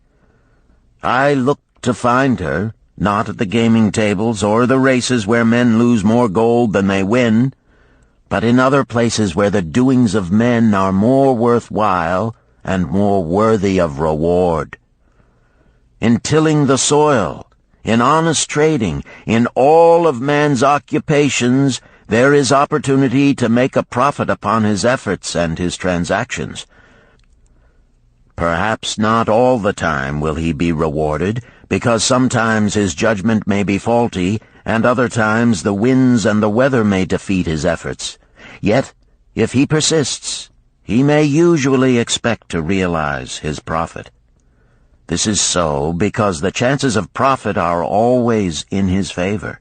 I look to find her, not at the gaming tables or the races where men lose more gold than they win, but in other places where the doings of men are more worthwhile and more worthy of reward. In tilling the soil, in honest trading, in all of man's occupations, there is opportunity to make a profit upon his efforts and his transactions. Perhaps not all the time will he be rewarded, because sometimes his judgment may be faulty, and other times the winds and the weather may defeat his efforts. Yet, if he persists, he may usually expect to realize his profit. This is so because the chances of profit are always in his favor.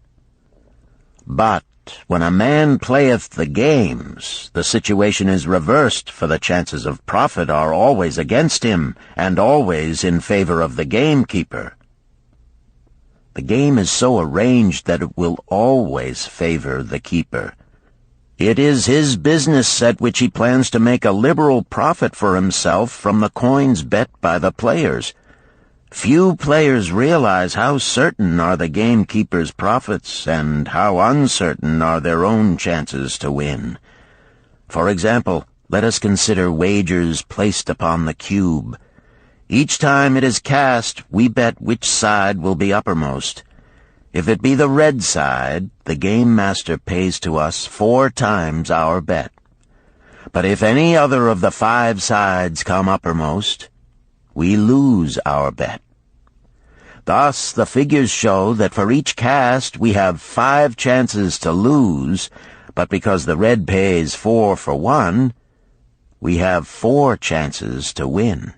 But when a man playeth the games, the situation is reversed, for the chances of profit are always against him, and always in favor of the gamekeeper. The game is so arranged that it will always favor the keeper. It is his business at which he plans to make a liberal profit for himself from the coins bet by the players. Few players realize how certain are the gamekeeper's profits and how uncertain are their own chances to win. For example, let us consider wagers placed upon the cube. Each time it is cast, we bet which side will be uppermost. If it be the red side, the game master pays to us 4 times our bet. But if any other of the 5 sides come uppermost, we lose our bet. Thus, the figures show that for each cast we have 5 chances to lose, but because the red pays 4 for 1, we have 4 chances to win.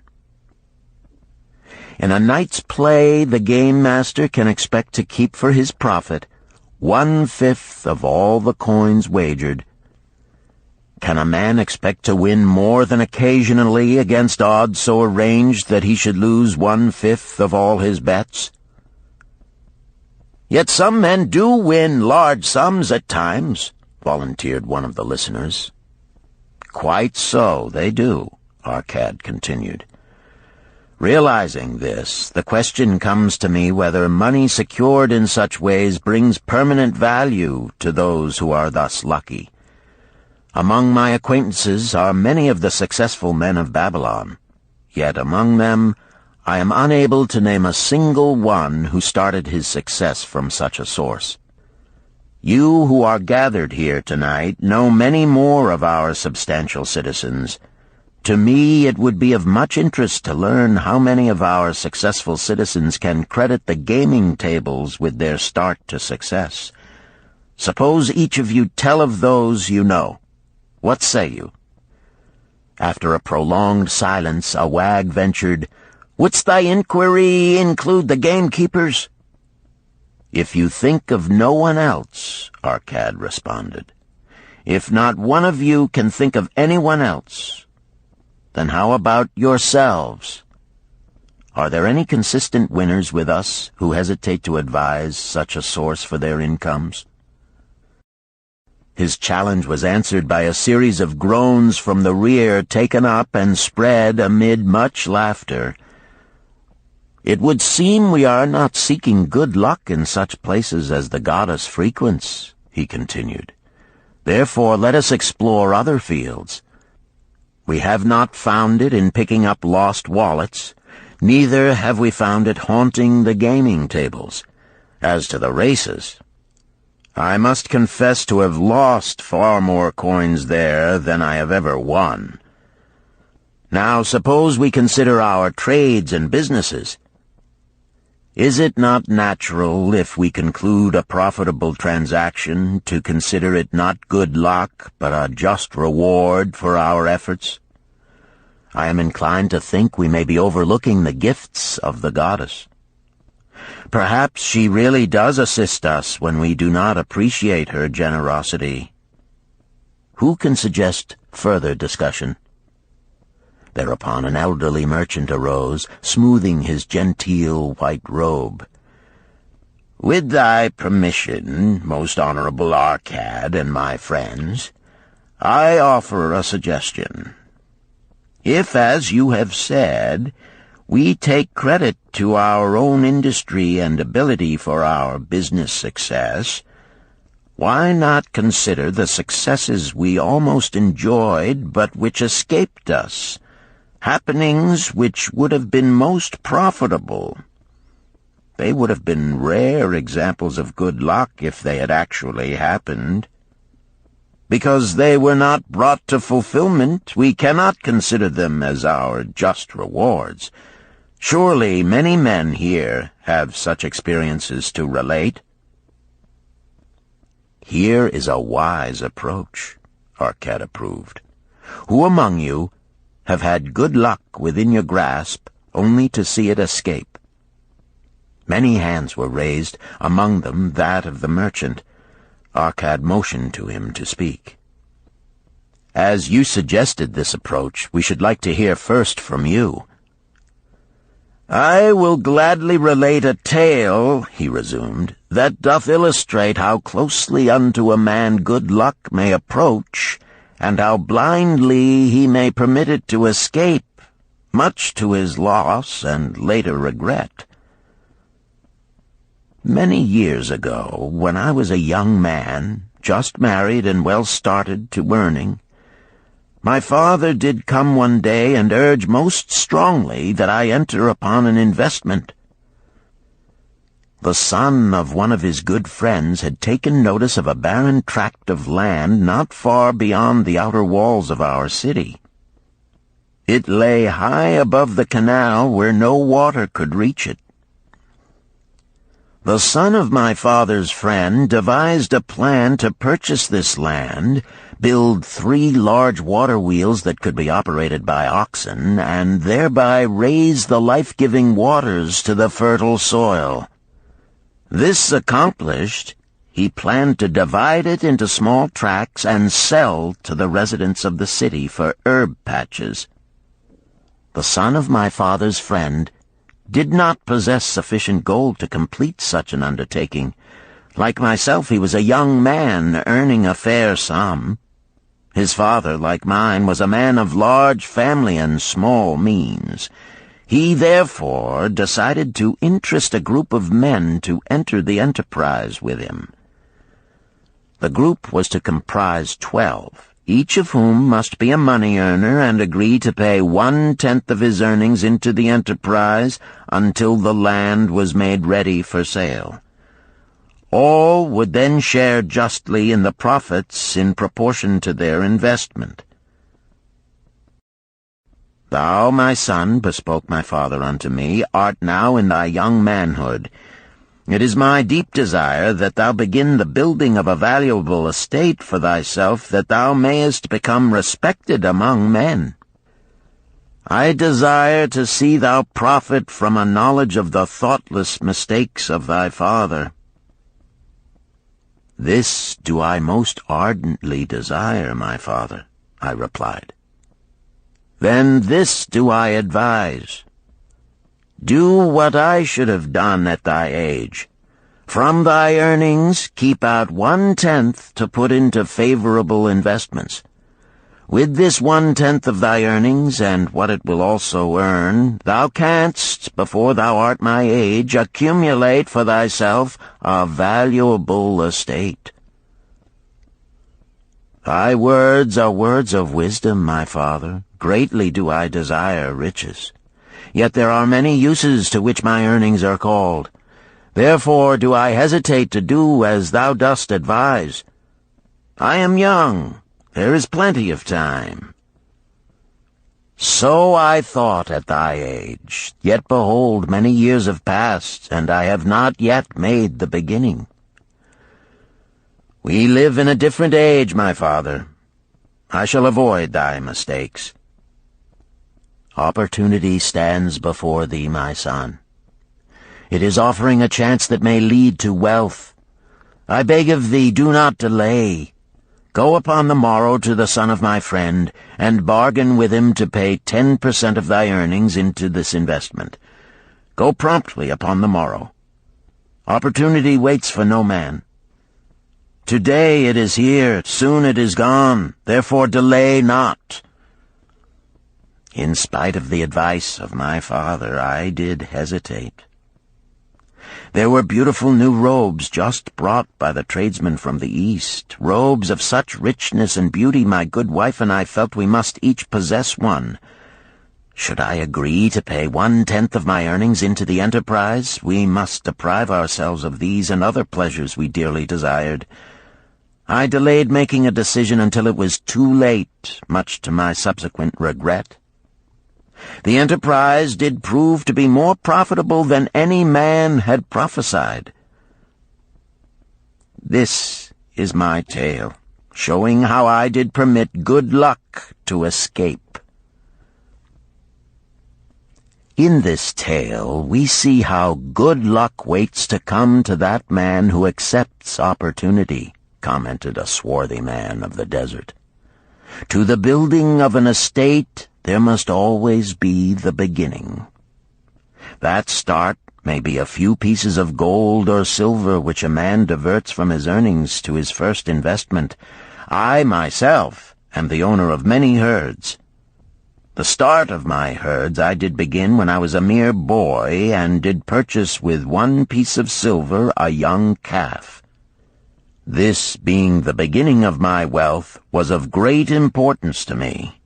In a night's play, the game master can expect to keep for his profit 1/5 of all the coins wagered. Can a man expect to win more than occasionally against odds so arranged that he should lose 1/5 of all his bets? Yet some men do win large sums at times, volunteered one of the listeners. Quite so, they do, Arcad continued. Realizing this, the question comes to me whether money secured in such ways brings permanent value to those who are thus lucky. Among my acquaintances are many of the successful men of Babylon, yet among them I am unable to name a single one who started his success from such a source. You who are gathered here tonight know many more of our substantial citizens. To me, it would be of much interest to learn how many of our successful citizens can credit the gaming tables with their start to success. Suppose each of you tell of those you know. What say you? After a prolonged silence, a wag ventured, "Wouldst thy inquiry include the gamekeepers?" "If you think of no one else," Arcad responded. "If not one of you can think of anyone else, then how about yourselves? Are there any consistent winners with us who hesitate to advise such a source for their incomes?" His challenge was answered by a series of groans from the rear, taken up and spread amid much laughter. "It would seem we are not seeking good luck in such places as the goddess frequents," he continued. "Therefore let us explore other fields. We have not found it in picking up lost wallets, neither have we found it haunting the gaming tables. As to the races, I must confess to have lost far more coins there than I have ever won. Now suppose we consider our trades and businesses. Is it not natural, if we conclude a profitable transaction, to consider it not good luck, but a just reward for our efforts? I am inclined to think we may be overlooking the gifts of the goddess. Perhaps she really does assist us when we do not appreciate her generosity. Who can suggest further discussion?" Thereupon an elderly merchant arose, smoothing his genteel white robe. "With thy permission, most honorable Arcad and my friends, I offer a suggestion. If, as you have said, we take credit to our own industry and ability for our business success, why not consider the successes we almost enjoyed but which escaped us, happenings which would have been most profitable? They would have been rare examples of good luck if they had actually happened. Because they were not brought to fulfillment, we cannot consider them as our just rewards. Surely many men here have such experiences to relate." "Here is a wise approach," Arcad approved. "Who among you have had good luck within your grasp only to see it escape?" Many hands were raised, among them that of the merchant. Arcad motioned to him to speak. "As you suggested this approach, we should like to hear first from you." "I will gladly relate a tale," he resumed, "that doth illustrate how closely unto a man good luck may approach, and how blindly he may permit it to escape, much to his loss and later regret. Many years ago, when I was a young man, just married and well started to earning, my father did come one day and urge most strongly that I enter upon an investment. The son of one of his good friends had taken notice of a barren tract of land not far beyond the outer walls of our city. It lay high above the canal where no water could reach it. The son of my father's friend devised a plan to purchase this land, build 3 large water wheels that could be operated by oxen, and thereby raise the life-giving waters to the fertile soil. This accomplished, he planned to divide it into small tracts and sell to the residents of the city for herb patches. The son of my father's friend did not possess sufficient gold to complete such an undertaking. Like myself, he was a young man earning a fair sum. His father, like mine, was a man of large family and small means. He therefore decided to interest a group of men to enter the enterprise with him. The group was to comprise 12, each of whom must be a money earner and agree to pay 1/10 of his earnings into the enterprise until the land was made ready for sale. All would then share justly in the profits in proportion to their investment. Thou, my son, bespoke my father unto me, art now in thy young manhood. It is my deep desire that thou begin the building of a valuable estate for thyself, that thou mayest become respected among men. I desire to see thou profit from a knowledge of the thoughtless mistakes of thy father. This do I most ardently desire, my father, I replied. Then this do I advise. Do what I should have done at thy age. From thy earnings keep out 1/10 to put into favorable investments. With this 1/10 of thy earnings, and what it will also earn, thou canst, before thou art my age, accumulate for thyself a valuable estate. Thy words are words of wisdom, my father. Greatly do I desire riches. Yet there are many uses to which my earnings are called. Therefore do I hesitate to do as thou dost advise. I am young. There is plenty of time. So I thought at thy age, yet behold, many years have passed, and I have not yet made the beginning. We live in a different age, my father. I shall avoid thy mistakes. Opportunity stands before thee, my son. It is offering a chance that may lead to wealth. I beg of thee, do not delay. Go upon the morrow to the son of my friend, and bargain with him to pay 10% of thy earnings into this investment. Go promptly upon the morrow. Opportunity waits for no man. Today it is here, soon it is gone, therefore delay not. In spite of the advice of my father, I did hesitate. There were beautiful new robes just brought by the tradesmen from the East, robes of such richness and beauty my good wife and I felt we must each possess one. Should I agree to pay 1/10 of my earnings into the enterprise, we must deprive ourselves of these and other pleasures we dearly desired. I delayed making a decision until it was too late, much to my subsequent regret. The enterprise did prove to be more profitable than any man had prophesied. This is my tale, showing how I did permit good luck to escape. In this tale, we see how good luck waits to come to that man who accepts opportunity, commented a swarthy man of the desert. To the building of an estate, there must always be the beginning. That start may be a few pieces of gold or silver which a man diverts from his earnings to his first investment. I, myself, am the owner of many herds. The start of my herds I did begin when I was a mere boy, and did purchase with 1 piece of silver a young calf. This, being the beginning of my wealth, was of great importance to me.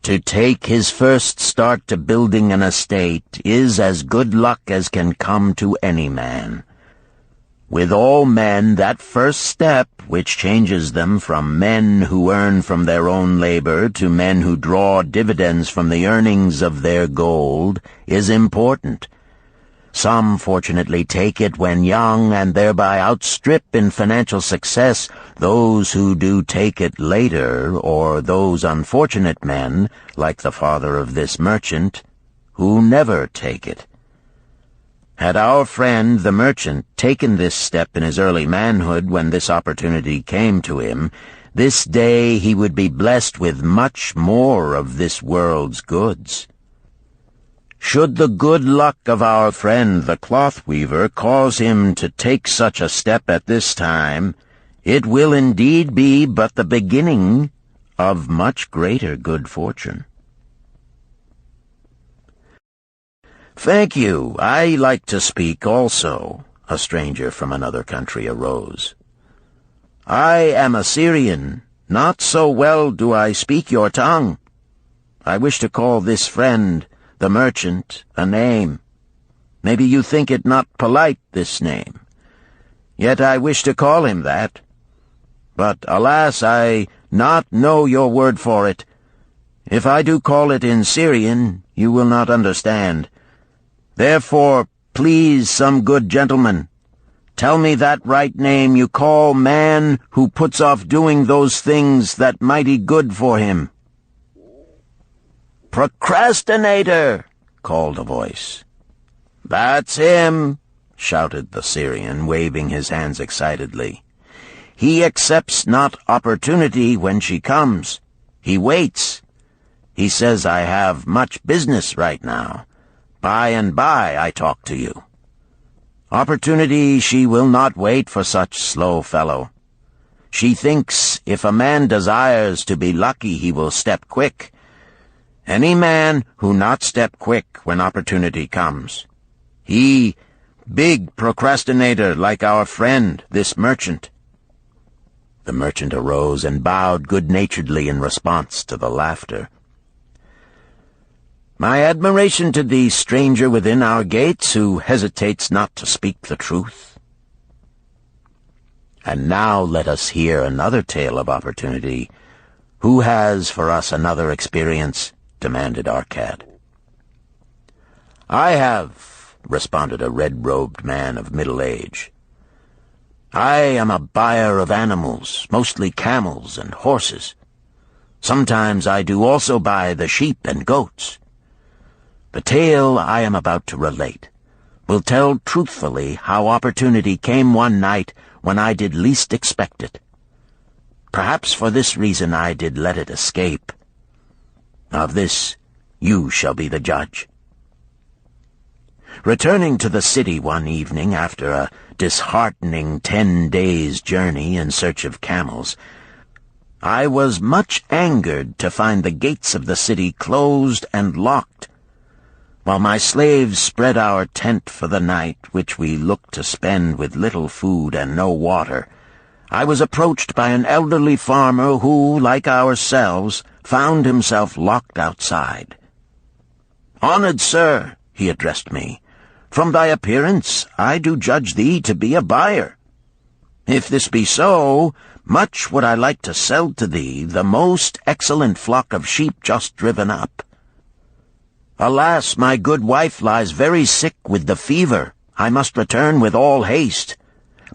To take his first start to building an estate is as good luck as can come to any man. With all men, that first step, which changes them from men who earn from their own labor to men who draw dividends from the earnings of their gold, is important. Some fortunately take it when young and thereby outstrip in financial success those who do take it later, or those unfortunate men, like the father of this merchant, who never take it. Had our friend the merchant taken this step in his early manhood when this opportunity came to him, this day he would be blessed with much more of this world's goods. Should the good luck of our friend the cloth weaver cause him to take such a step at this time, it will indeed be but the beginning of much greater good fortune. "Thank you. I like to speak also," a stranger from another country arose. "I am a Syrian. Not so well do I speak your tongue. I wish to call this friend, the merchant, a name. Maybe you think it not polite, this name. Yet I wish to call him that. But, alas, I not know your word for it. If I do call it in Syrian, you will not understand. Therefore, please, some good gentleman, tell me that right name you call man who puts off doing those things that mighty good for him." "Procrastinator!" called a voice. "That's him!" shouted the Syrian, waving his hands excitedly. "He accepts not opportunity when she comes. He waits. He says, I have much business right now. By and by I talk to you. Opportunity she will not wait for such slow fellow. She thinks if a man desires to be lucky he will step quick. Any man who not step quick when opportunity comes. He, big procrastinator like our friend, this merchant." The merchant arose and bowed good-naturedly in response to the laughter. "My admiration to the stranger within our gates who hesitates not to speak the truth." And now let us hear another tale of opportunity. Who has for us another experience? Demanded Arcad. "I have," responded a red-robed man of middle age. "I am a buyer of animals, mostly camels and horses. Sometimes I do also buy the sheep and goats. The tale I am about to relate will tell truthfully how opportunity came one night when I did least expect it. Perhaps for this reason I did let it escape. Of this you shall be the judge. Returning to the city one evening after a disheartening 10 days' journey in search of camels, I was much angered to find the gates of the city closed and locked. While my slaves spread our tent for the night, which we looked to spend with little food and no water, I was approached by an elderly farmer who, like ourselves, found himself locked outside. "Honored sir," he addressed me, "from thy appearance I do judge thee to be a buyer. If this be so, much would I like to sell to thee the most excellent flock of sheep just driven up. Alas, my good wife lies very sick with the fever. I must return with all haste.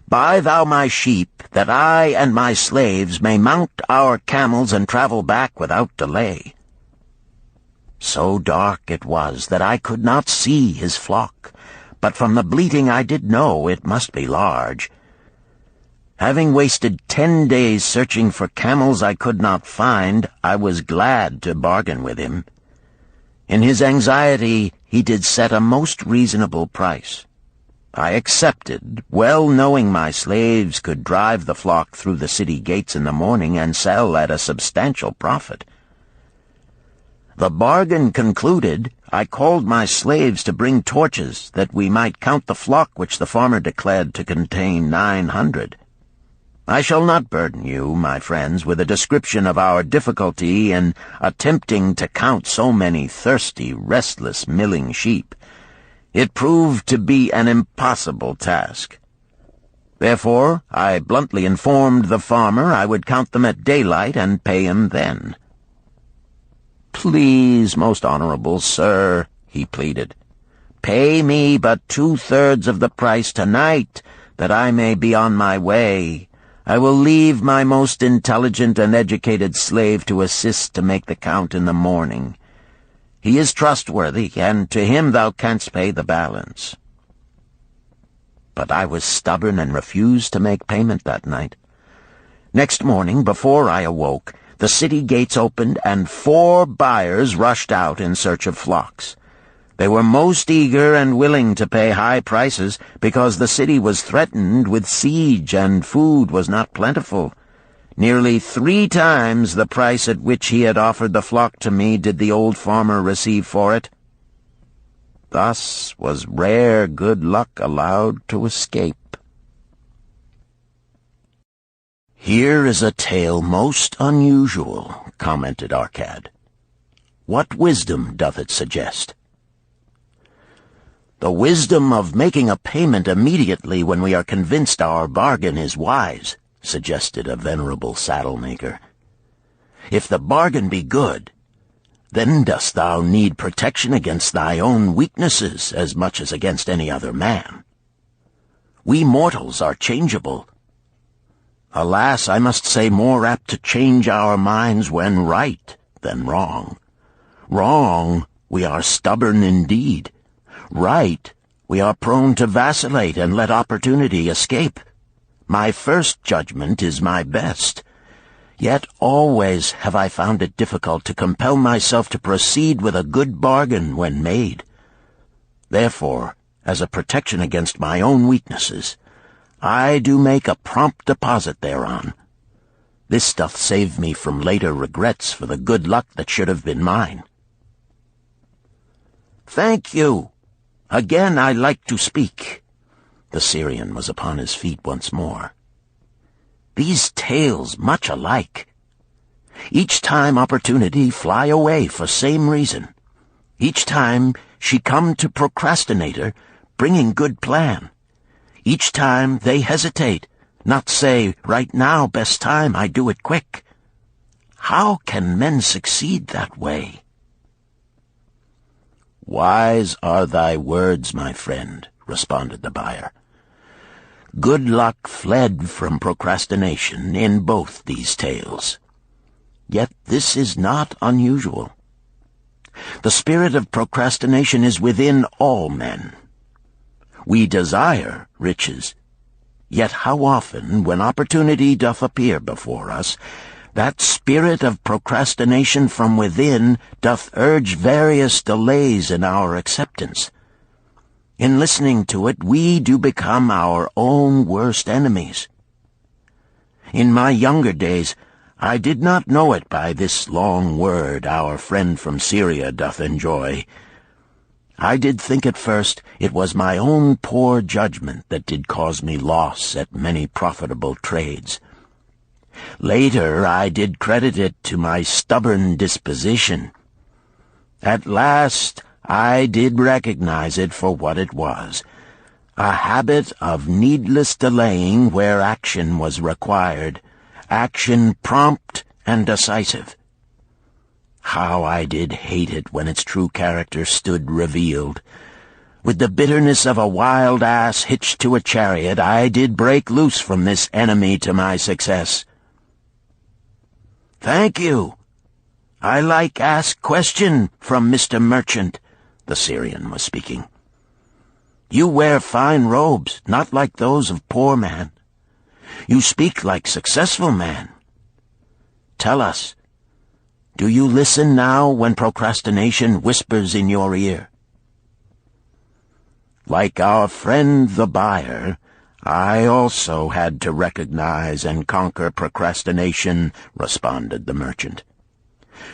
Buy thou my sheep, that I and my slaves may mount our camels and travel back without delay." So dark it was that I could not see his flock, but from the bleating I did know it must be large. Having wasted 10 days searching for camels I could not find, I was glad to bargain with him. In his anxiety he did set a most reasonable price. I accepted, well knowing my slaves could drive the flock through the city gates in the morning and sell at a substantial profit. The bargain concluded, I called my slaves to bring torches that we might count the flock which the farmer declared to contain 900. I shall not burden you, my friends, with a description of our difficulty in attempting to count so many thirsty, restless, milling sheep. It proved to be an impossible task. Therefore, I bluntly informed the farmer I would count them at daylight and pay him then. "Please, most honorable sir," he pleaded, Pay me but 2/3 of the price tonight, that I may be on my way. I will leave my most intelligent and educated slave to assist to make the count in the morning. He is trustworthy, and to him thou canst pay the balance." But I was stubborn and refused to make payment that night. Next morning, before I awoke, the city gates opened, and 4 buyers rushed out in search of flocks. They were most eager and willing to pay high prices, because the city was threatened with siege and food was not plentiful. Nearly 3 times the price at which he had offered the flock to me did the old farmer receive for it. Thus was rare good luck allowed to escape. "Here is a tale most unusual," commented Arcad. "What wisdom doth it suggest?" "The wisdom of making a payment immediately when we are convinced our bargain is wise," suggested a venerable saddle-maker. "If the bargain be good, then dost thou need protection against thy own weaknesses as much as against any other man. We mortals are changeable. Alas, I must say, more apt to change our minds when right than wrong. Wrong, we are stubborn indeed. Right, we are prone to vacillate and let opportunity escape. My first judgment is my best. Yet always have I found it difficult to compel myself to proceed with a good bargain when made. Therefore, as a protection against my own weaknesses, I do make a prompt deposit thereon. This doth save me from later regrets for the good luck that should have been mine." "Thank you. Again I like to speak." The Syrian was upon his feet once more. "These tales much alike. Each time opportunity fly away for same reason. Each time she come to procrastinator, bringing good plan. Each time they hesitate, not say, right now, best time, I do it quick. How can men succeed that way?" "Wise are thy words, my friend," responded the buyer. "Good luck fled from procrastination in both these tales. Yet this is not unusual. The spirit of procrastination is within all men. We desire riches, yet how often, when opportunity doth appear before us, that spirit of procrastination from within doth urge various delays in our acceptance. In listening to it, we do become our own worst enemies. In my younger days, I did not know it by this long word our friend from Syria doth enjoy. I did think at first it was my own poor judgment that did cause me loss at many profitable trades. Later I did credit it to my stubborn disposition. At last I did recognize it for what it was, a habit of needless delaying where action was required, action prompt and decisive. How I did hate it when its true character stood revealed. With the bitterness of a wild ass hitched to a chariot, I did break loose from this enemy to my success. "Thank you. I like ask question from Mr. Merchant," the Syrian was speaking. "You wear fine robes, not like those of poor man. You speak like successful man. Tell us, do you listen now when procrastination whispers in your ear?" "Like our friend the buyer, I also had to recognize and conquer procrastination," responded the merchant.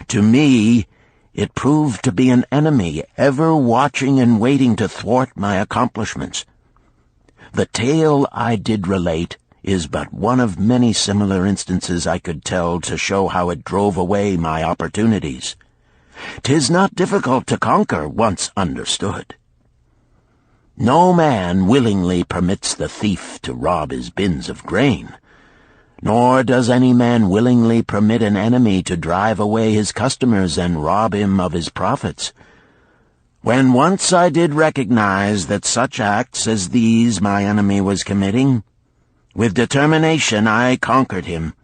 "To me, it proved to be an enemy ever watching and waiting to thwart my accomplishments. The tale I did relate is but one of many similar instances I could tell to show how it drove away my opportunities. 'Tis not difficult to conquer once understood. No man willingly permits the thief to rob his bins of grain, nor does any man willingly permit an enemy to drive away his customers and rob him of his profits. When once I did recognize that such acts as these my enemy was committing, with determination I conquered him.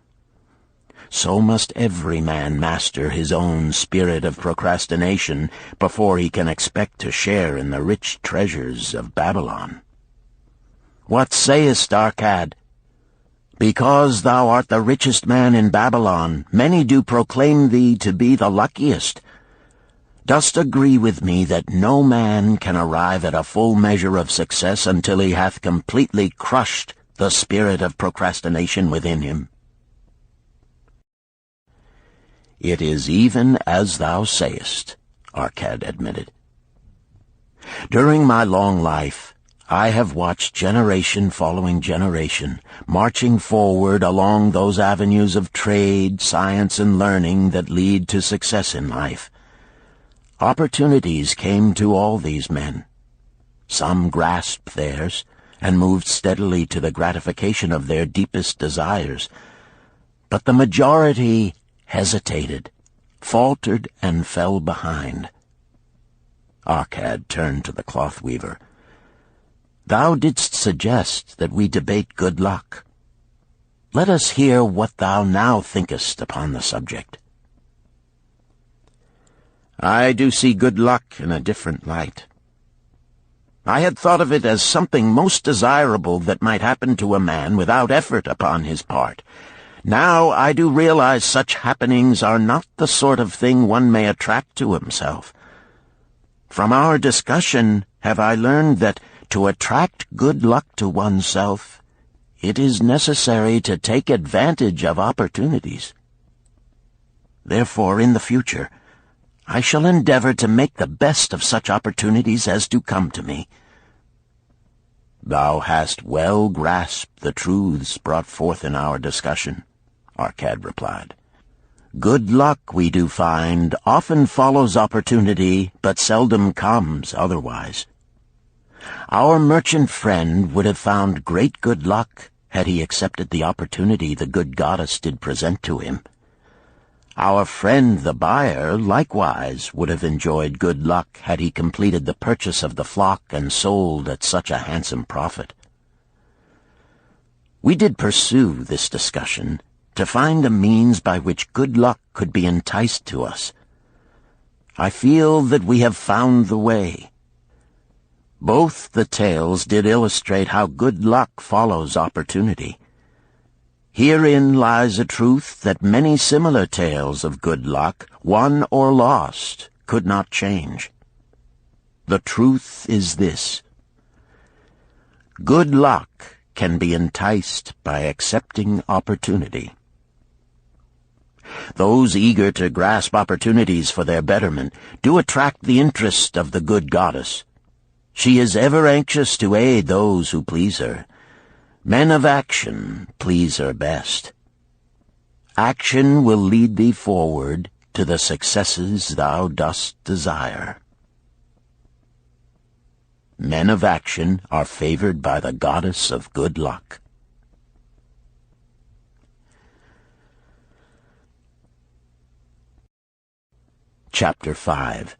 So must every man master his own spirit of procrastination before he can expect to share in the rich treasures of Babylon. What sayest, Arcad? Because thou art the richest man in Babylon, many do proclaim thee to be the luckiest. Dost agree with me that no man can arrive at a full measure of success until he hath completely crushed the spirit of procrastination within him? It is even as thou sayest, Arcad admitted. During my long life, I have watched generation following generation, marching forward along those avenues of trade, science, and learning that lead to success in life. Opportunities came to all these men. Some grasped theirs and moved steadily to the gratification of their deepest desires, but the majority hesitated, faltered, and fell behind. Arcad turned to the cloth weaver. Thou didst suggest that we debate good luck. Let us hear what thou now thinkest upon the subject. I do see good luck in a different light. I had thought of it as something most desirable that might happen to a man without effort upon his part. Now I do realize such happenings are not the sort of thing one may attract to himself. From our discussion have I learned that to attract good luck to oneself, it is necessary to take advantage of opportunities. Therefore, in the future, I shall endeavor to make the best of such opportunities as do come to me. Thou hast well grasped the truths brought forth in our discussion, Arcad replied. Good luck, we do find, often follows opportunity, but seldom comes otherwise. Our merchant friend would have found great good luck had he accepted the opportunity the good goddess did present to him. Our friend the buyer likewise would have enjoyed good luck had he completed the purchase of the flock and sold at such a handsome profit. We did pursue this discussion to find a means by which good luck could be enticed to us. I feel that we have found the way. Both the tales did illustrate how good luck follows opportunity. Herein lies a truth that many similar tales of good luck, won or lost, could not change. The truth is this: good luck can be enticed by accepting opportunity. Those eager to grasp opportunities for their betterment do attract the interest of the good goddess. She is ever anxious to aid those who please her. Men of action please her best. Action will lead thee forward to the successes thou dost desire. Men of action are favored by the goddess of good luck. Chapter 5.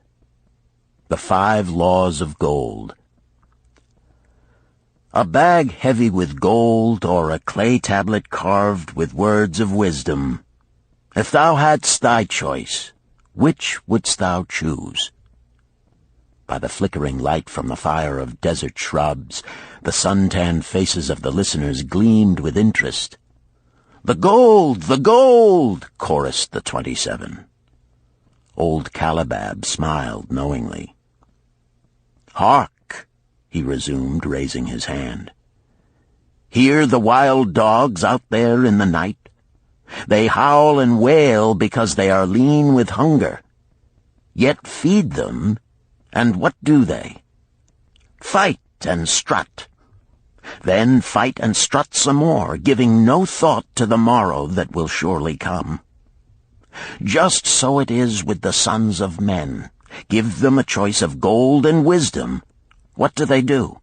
The 5 Laws of Gold. A bag heavy with gold, or a clay tablet carved with words of wisdom. If thou hadst thy choice, which wouldst thou choose? By the flickering light from the fire of desert shrubs, the sun-tanned faces of the listeners gleamed with interest. "The gold! The gold!" chorused the 27. Old Calibab smiled knowingly. "Hark!" he resumed, raising his hand. "Hear the wild dogs out there in the night? They howl and wail because they are lean with hunger. Yet feed them, and what do they? Fight and strut. Then fight and strut some more, giving no thought to the morrow that will surely come. Just so it is with the sons of men. Give them a choice of gold and wisdom. What do?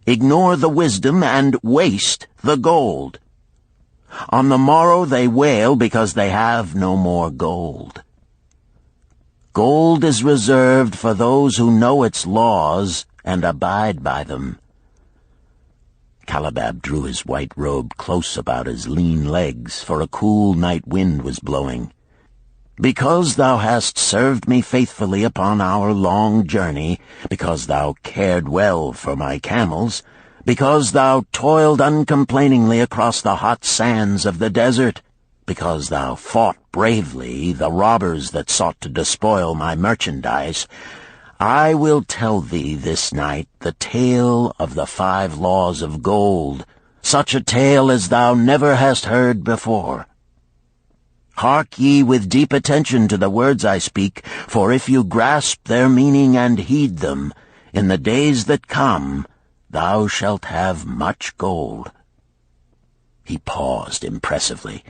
Ignore the wisdom and waste the gold. On the morrow they wail because they have no more gold. Gold is reserved for those who know its laws and abide by them." Calabab drew his white robe close about his lean legs, for a cool night wind was blowing. "Because thou hast served me faithfully upon our long journey, because thou cared well for my camels, because thou toiled uncomplainingly across the hot sands of the desert, because thou fought bravely the robbers that sought to despoil my merchandise, I will tell thee this night the tale of the 5 laws of gold, such a tale as thou never hast heard before. Hark ye with deep attention to the words I speak, for if you grasp their meaning and heed them, in the days that come thou shalt have much gold." He paused impressively.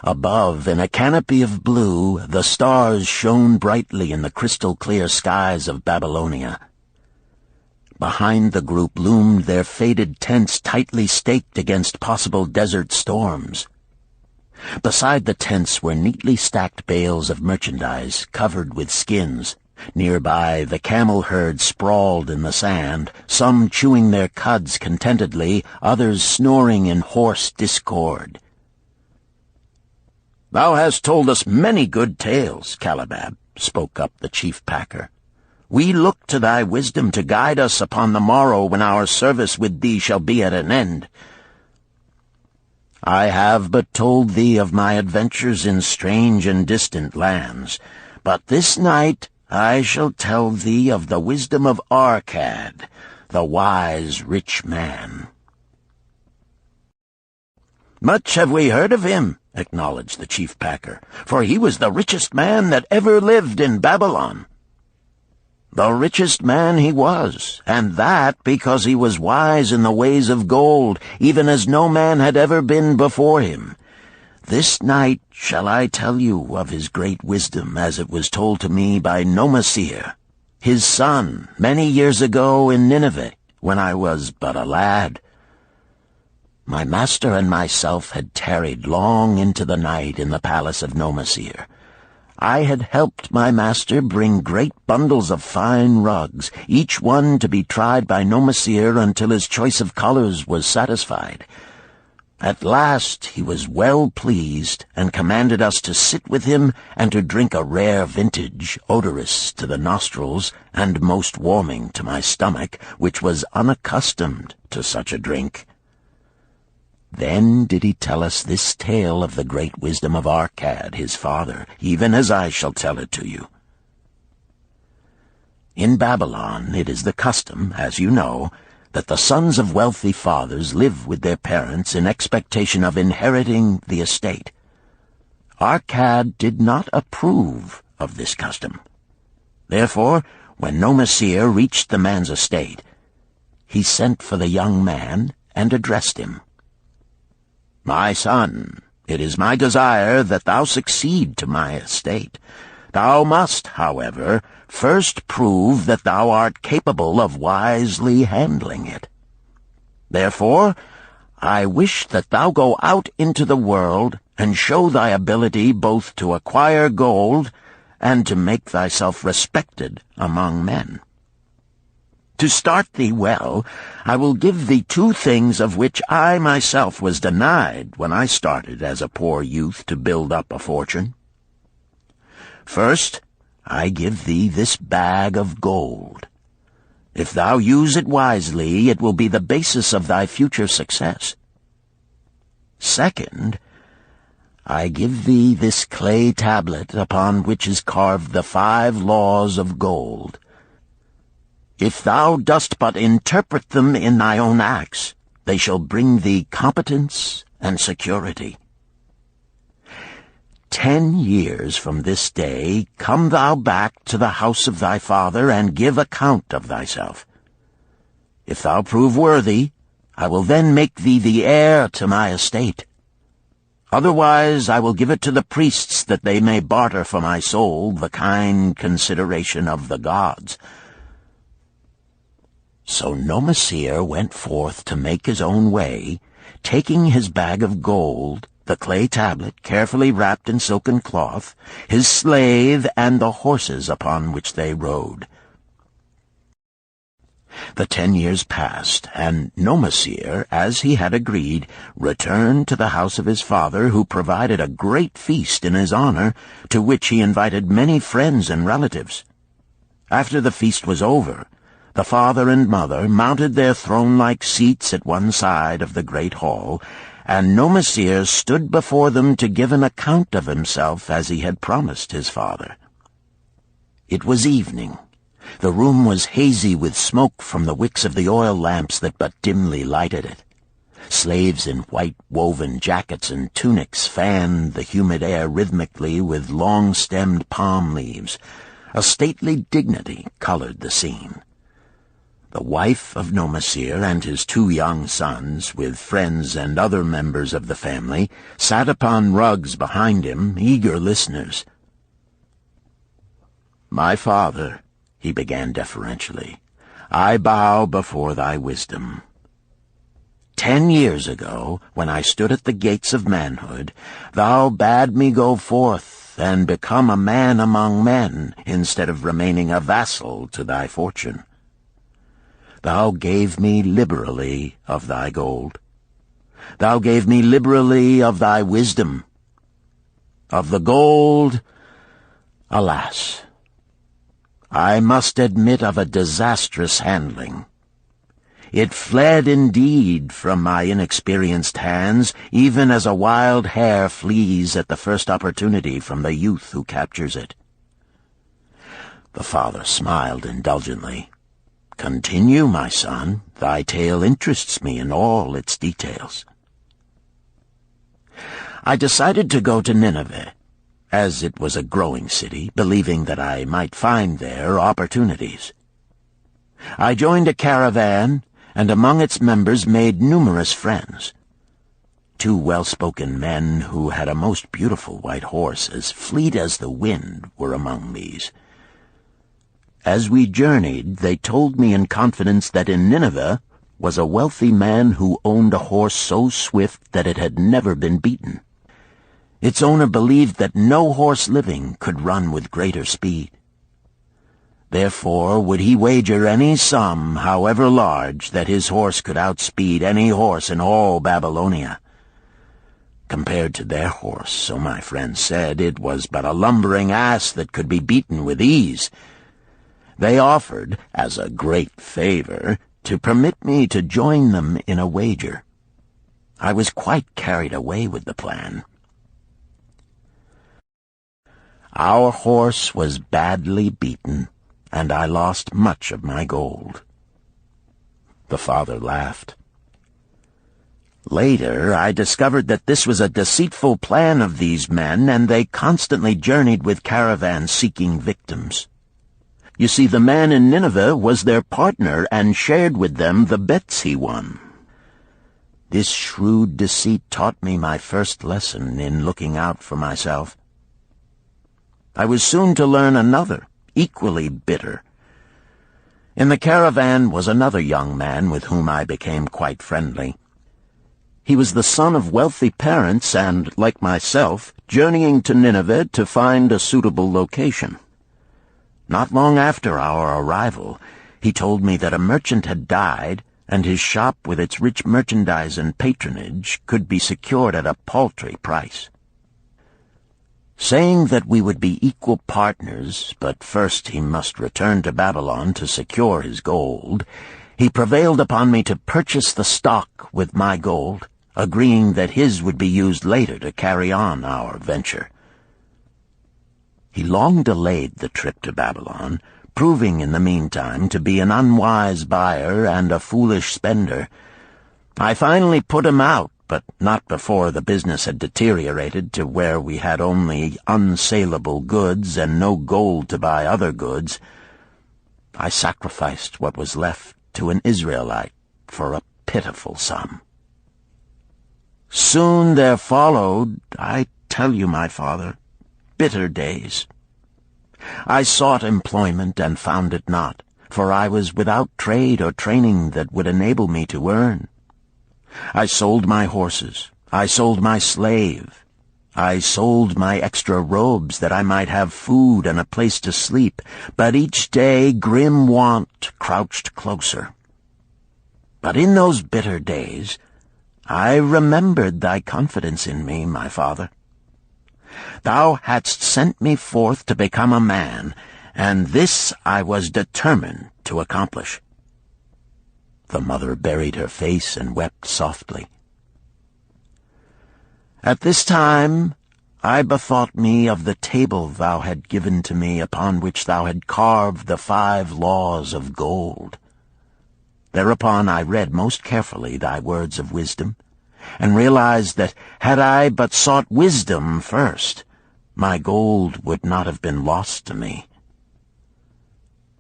Above, in a canopy of blue, the stars shone brightly in the crystal-clear skies of Babylonia. Behind the group loomed their faded tents tightly staked against possible desert storms. Beside the tents were neatly stacked bales of merchandise covered with skins. Nearby, the camel herd sprawled in the sand, some chewing their cuds contentedly, others snoring in hoarse discord. "Thou hast told us many good tales, Calabab," spoke up the chief packer. "We look to thy wisdom to guide us upon the morrow when our service with thee shall be at an end. I have but told thee of my adventures in strange and distant lands, but this night I shall tell thee of the wisdom of Arkad, the wise rich man." "Much have we heard of him," acknowledged the chief packer, "for he was the richest man that ever lived in Babylon." "The richest man he was, and that because he was wise in the ways of gold, even as no man had ever been before him. This night shall I tell you of his great wisdom as it was told to me by Nomasir, his son, many years ago in Nineveh, when I was but a lad. My master and myself had tarried long into the night in the palace of Nomasir. I had helped my master bring great bundles of fine rugs, each one to be tried by Nomasir until his choice of colors was satisfied. At last he was well pleased, and commanded us to sit with him and to drink a rare vintage, odorous to the nostrils and most warming to my stomach, which was unaccustomed to such a drink. Then did he tell us this tale of the great wisdom of Arkad, his father, even as I shall tell it to you. In Babylon it is the custom, as you know, that the sons of wealthy fathers live with their parents in expectation of inheriting the estate. Arkad did not approve of this custom. Therefore, when Nomasir reached the man's estate, he sent for the young man and addressed him. "My son, it is my desire that thou succeed to my estate. Thou must, however, first prove that thou art capable of wisely handling it. Therefore, I wish that thou go out into the world and show thy ability both to acquire gold and to make thyself respected among men. To start thee well, I will give thee 2 things of which I myself was denied when I started as a poor youth to build up a fortune. First, I give thee this bag of gold. If thou use it wisely, it will be the basis of thy future success. Second, I give thee this clay tablet upon which is carved the 5 laws of gold. If thou dost but interpret them in thy own acts, they shall bring thee competence and security. 10 years from this day come thou back to the house of thy father and give account of thyself. If thou prove worthy, I will then make thee the heir to my estate. Otherwise I will give it to the priests that they may barter for my soul the kind consideration of the gods." So Nomasir went forth to make his own way, taking his bag of gold the clay tablet carefully wrapped in silken cloth, his slave, and the horses upon which they rode. The 10 years passed, and Nomasir, as he had agreed, returned to the house of his father, who provided a great feast in his honor, to which he invited many friends and relatives. After the feast was over, the father and mother mounted their throne-like seats at one side of the great hall, and Nomasir stood before them to give an account of himself as he had promised his father. It was evening. The room was hazy with smoke from the wicks of the oil lamps that but dimly lighted it. Slaves in white woven jackets and tunics fanned the humid air rhythmically with long-stemmed palm leaves. A stately dignity colored the scene. The wife of Nomasir and his 2 young sons, with friends and other members of the family, sat upon rugs behind him, eager listeners. "My father," he began deferentially, "I bow before thy wisdom. 10 years ago, when I stood at the gates of manhood, thou bade me go forth and become a man among men, instead of remaining a vassal to thy fortune. Thou gave me liberally of thy gold. Thou gave me liberally of thy wisdom. Of the gold, alas, I must admit of a disastrous handling. It fled indeed from my inexperienced hands, even as a wild hare flees at the first opportunity from the youth who captures it." The father smiled indulgently. "Continue, my son. Thy tale interests me in all its details." "I decided to go to Nineveh, as it was a growing city, believing that I might find there opportunities. I joined a caravan, and among its members made numerous friends. 2 well-spoken men who had a most beautiful white horse, as fleet as the wind, were among these. As we journeyed, they told me in confidence that in Nineveh was a wealthy man who owned a horse so swift that it had never been beaten. Its owner believed that no horse living could run with greater speed. Therefore would he wager any sum, however large, that his horse could outspeed any horse in all Babylonia. Compared to their horse, so my friend said, it was but a lumbering ass that could be beaten with ease. They offered, as a great favor, to permit me to join them in a wager. I was quite carried away with the plan. Our horse was badly beaten, and I lost much of my gold." The father laughed. "Later, I discovered that this was a deceitful plan of these men, and they constantly journeyed with caravans seeking victims. You see, the man in Nineveh was their partner and shared with them the bets he won. This shrewd deceit taught me my first lesson in looking out for myself. I was soon to learn another, equally bitter. In the caravan was another young man with whom I became quite friendly. He was the son of wealthy parents and, like myself, journeying to Nineveh to find a suitable location. Not long after our arrival, he told me that a merchant had died, and his shop with its rich merchandise and patronage could be secured at a paltry price. Saying that we would be equal partners, but first he must return to Babylon to secure his gold, he prevailed upon me to purchase the stock with my gold, agreeing that his would be used later to carry on our venture. He long delayed the trip to Babylon, proving in the meantime to be an unwise buyer and a foolish spender. I finally put him out, but not before the business had deteriorated to where we had only unsaleable goods and no gold to buy other goods. I sacrificed what was left to an Israelite for a pitiful sum. Soon there followed, I tell you, my father, bitter days. I sought employment and found it not, for I was without trade or training that would enable me to earn. I sold my horses, I sold my slave. I sold my extra robes that I might have food and a place to sleep, but each day grim want crouched closer. But in those bitter days, I remembered thy confidence in me, my father. Thou hadst sent me forth to become a man, and this I was determined to accomplish. The mother buried her face and wept softly. At this time I bethought me of the table thou had given to me, upon which thou had carved the 5 laws of gold. Thereupon I read most carefully thy words of wisdom, and realized that had I but sought wisdom first, my gold would not have been lost to me.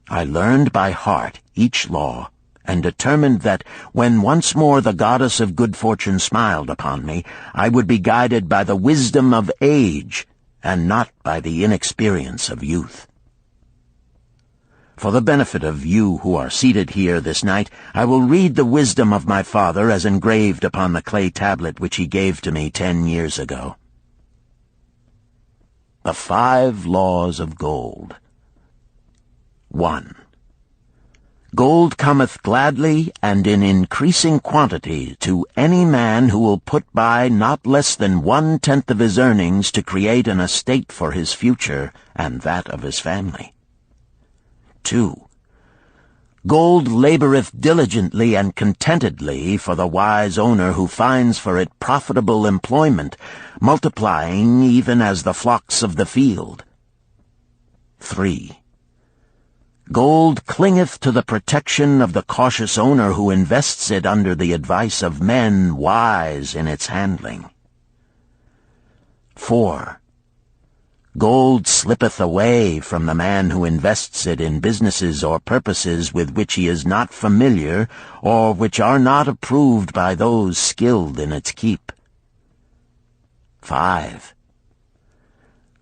I learned by heart each law, and determined that when once more the goddess of good fortune smiled upon me, I would be guided by the wisdom of age, and not by the inexperience of youth. For the benefit of you who are seated here this night, I will read the wisdom of my father as engraved upon the clay tablet which he gave to me 10 years ago. The 5 laws of gold. 1. Gold cometh gladly and in increasing quantity to any man who will put by not less than 1/10 of his earnings to create an estate for his future and that of his family. 2. Gold laboreth diligently and contentedly for the wise owner who finds for it profitable employment, multiplying even as the flocks of the field. 3. Gold clingeth to the protection of the cautious owner who invests it under the advice of men wise in its handling. 4. Gold slippeth away from the man who invests it in businesses or purposes with which he is not familiar, or which are not approved by those skilled in its keep. 5.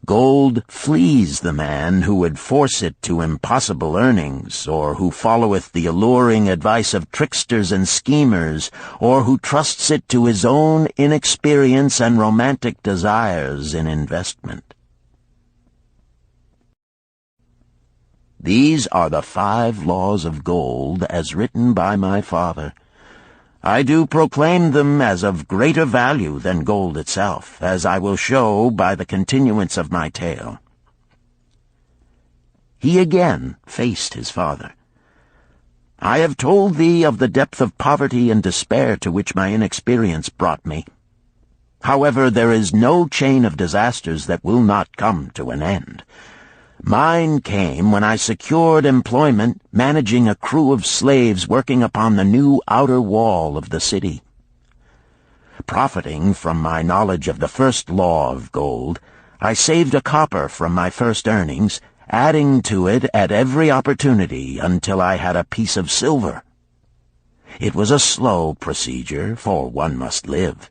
Gold flees the man who would force it to impossible earnings, or who followeth the alluring advice of tricksters and schemers, or who trusts it to his own inexperience and romantic desires in investment. These are the 5 laws of gold as written by my father. I do proclaim them as of greater value than gold itself, as I will show by the continuance of my tale. He again faced his father. I have told thee of the depth of poverty and despair to which my inexperience brought me. However, there is no chain of disasters that will not come to an end. Mine came when I secured employment managing a crew of slaves working upon the new outer wall of the city. Profiting from my knowledge of the first law of gold, I saved a copper from my first earnings, adding to it at every opportunity until I had a piece of silver. It was a slow procedure, for one must live.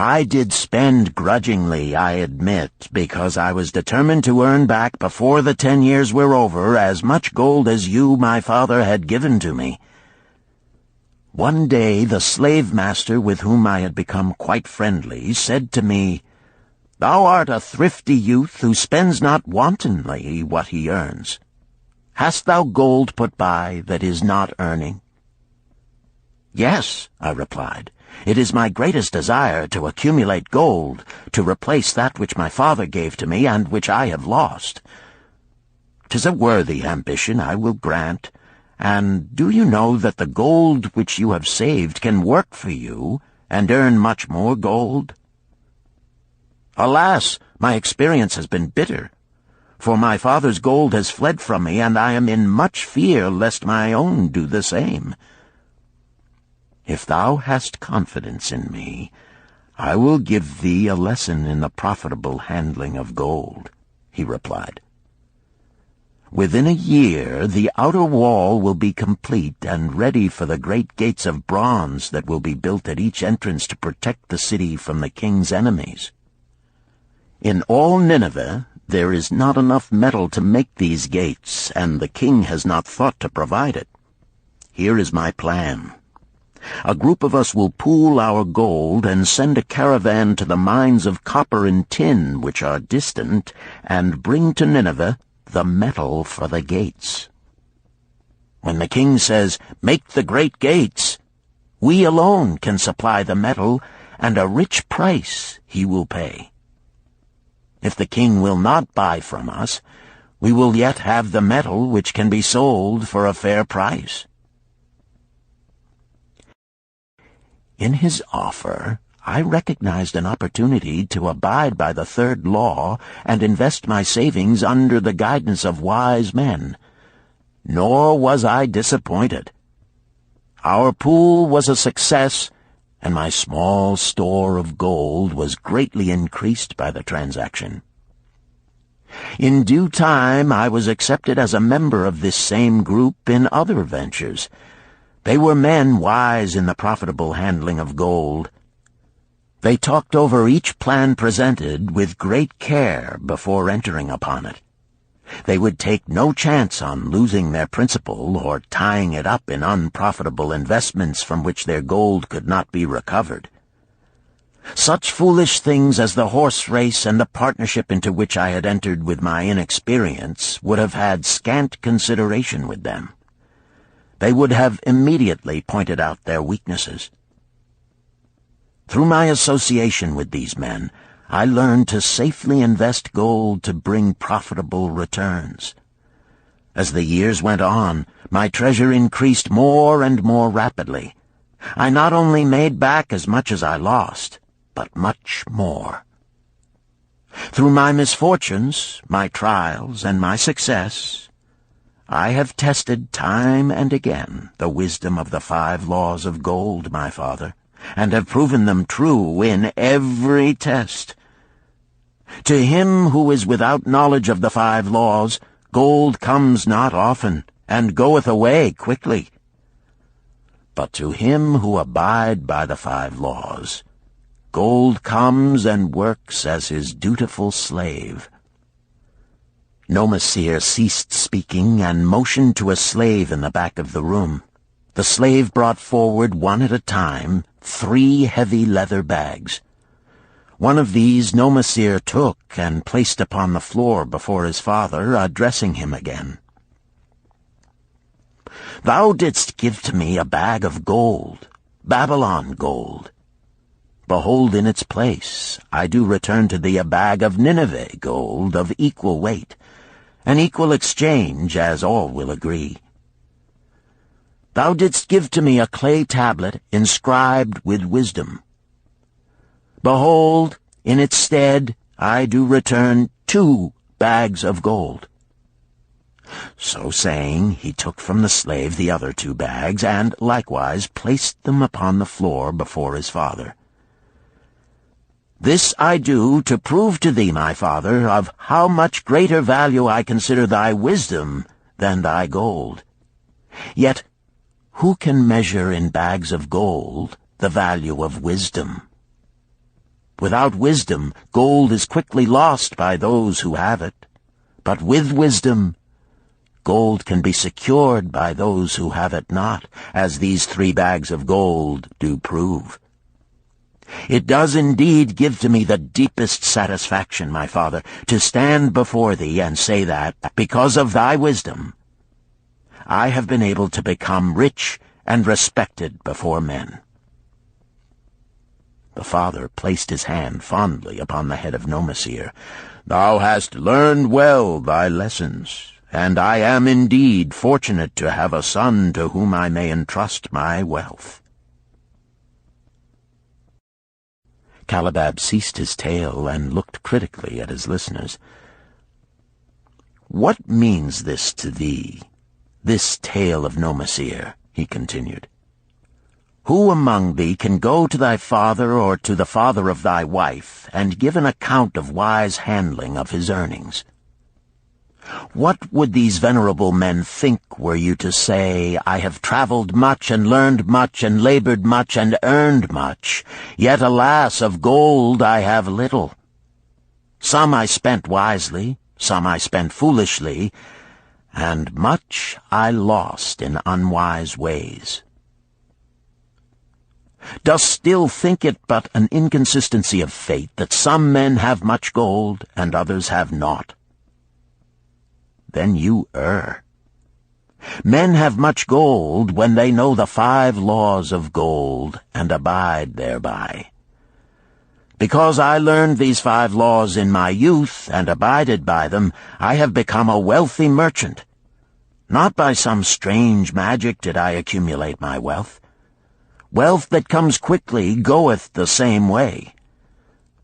I did spend grudgingly, I admit, because I was determined to earn back before the 10 years were over as much gold as you, my father, had given to me. One day the slave-master with whom I had become quite friendly said to me, "Thou art a thrifty youth who spends not wantonly what he earns. Hast thou gold put by that is not earning?" "Yes," I replied. "It is my greatest desire to accumulate gold, to replace that which my father gave to me and which I have lost. 'Tis a worthy ambition, I will grant. And do you know that the gold which you have saved can work for you and earn much more gold?" "Alas, my experience has been bitter, for my father's gold has fled from me, and I am in much fear lest my own do the same." "If thou hast confidence in me, I will give thee a lesson in the profitable handling of gold," he replied. "Within a year the outer wall will be complete and ready for the great gates of bronze that will be built at each entrance to protect the city from the king's enemies. In all Nineveh there is not enough metal to make these gates, and the king has not thought to provide it. Here is my plan. A group of us will pool our gold and send a caravan to the mines of copper and tin which are distant, and bring to Nineveh the metal for the gates. When the king says, 'Make the great gates,' we alone can supply the metal, and a rich price he will pay. If the king will not buy from us, we will yet have the metal which can be sold for a fair price." In his offer, I recognized an opportunity to abide by the third law and invest my savings under the guidance of wise men. Nor was I disappointed. Our pool was a success, and my small store of gold was greatly increased by the transaction. In due time I was accepted as a member of this same group in other ventures. They were men wise in the profitable handling of gold. They talked over each plan presented with great care before entering upon it. They would take no chance on losing their principal or tying it up in unprofitable investments from which their gold could not be recovered. Such foolish things as the horse race and the partnership into which I had entered with my inexperience would have had scant consideration with them. They would have immediately pointed out their weaknesses. Through my association with these men, I learned to safely invest gold to bring profitable returns. As the years went on, my treasure increased more and more rapidly. I not only made back as much as I lost, but much more. Through my misfortunes, my trials, and my success, I have tested time and again the wisdom of the 5 laws of gold, my father, and have proven them true in every test. To him who is without knowledge of the 5 laws, gold comes not often, and goeth away quickly. But to him who abide by the 5 laws, gold comes and works as his dutiful slave. Nomasir ceased speaking and motioned to a slave in the back of the room. The slave brought forward one at a time 3 heavy leather bags. One of these Nomasir took and placed upon the floor before his father, addressing him again. "Thou didst give to me a bag of gold, Babylon gold. Behold, in its place I do return to thee a bag of Nineveh gold of equal weight, an equal exchange, as all will agree. Thou didst give to me a clay tablet inscribed with wisdom. Behold, in its stead I do return 2 bags of gold." So saying, he took from the slave the other 2 bags, and likewise placed them upon the floor before his father. "This I do to prove to thee, my father, of how much greater value I consider thy wisdom than thy gold. Yet who can measure in bags of gold the value of wisdom? Without wisdom, gold is quickly lost by those who have it. But with wisdom, gold can be secured by those who have it not, as these 3 bags of gold do prove. It does indeed give to me the deepest satisfaction, my father, to stand before thee and say that, because of thy wisdom, I have been able to become rich and respected before men." The father placed his hand fondly upon the head of Nomasir. "Thou hast learned well thy lessons, and I am indeed fortunate to have a son to whom I may entrust my wealth." Calibab ceased his tale and looked critically at his listeners. "What means this to thee, this tale of Nomasir?" he continued. "Who among thee can go to thy father or to the father of thy wife and give an account of wise handling of his earnings? What would these venerable men think were you to say, 'I have traveled much and learned much and labored much and earned much, yet alas, of gold I have little. Some I spent wisely, some I spent foolishly, and much I lost in unwise ways'? Dost still think it but an inconsistency of fate that some men have much gold and others have naught? Then you err. Men have much gold when they know the 5 laws of gold and abide thereby. Because I learned these 5 laws in my youth and abided by them, I have become a wealthy merchant. Not by some strange magic did I accumulate my wealth. Wealth that comes quickly goeth the same way.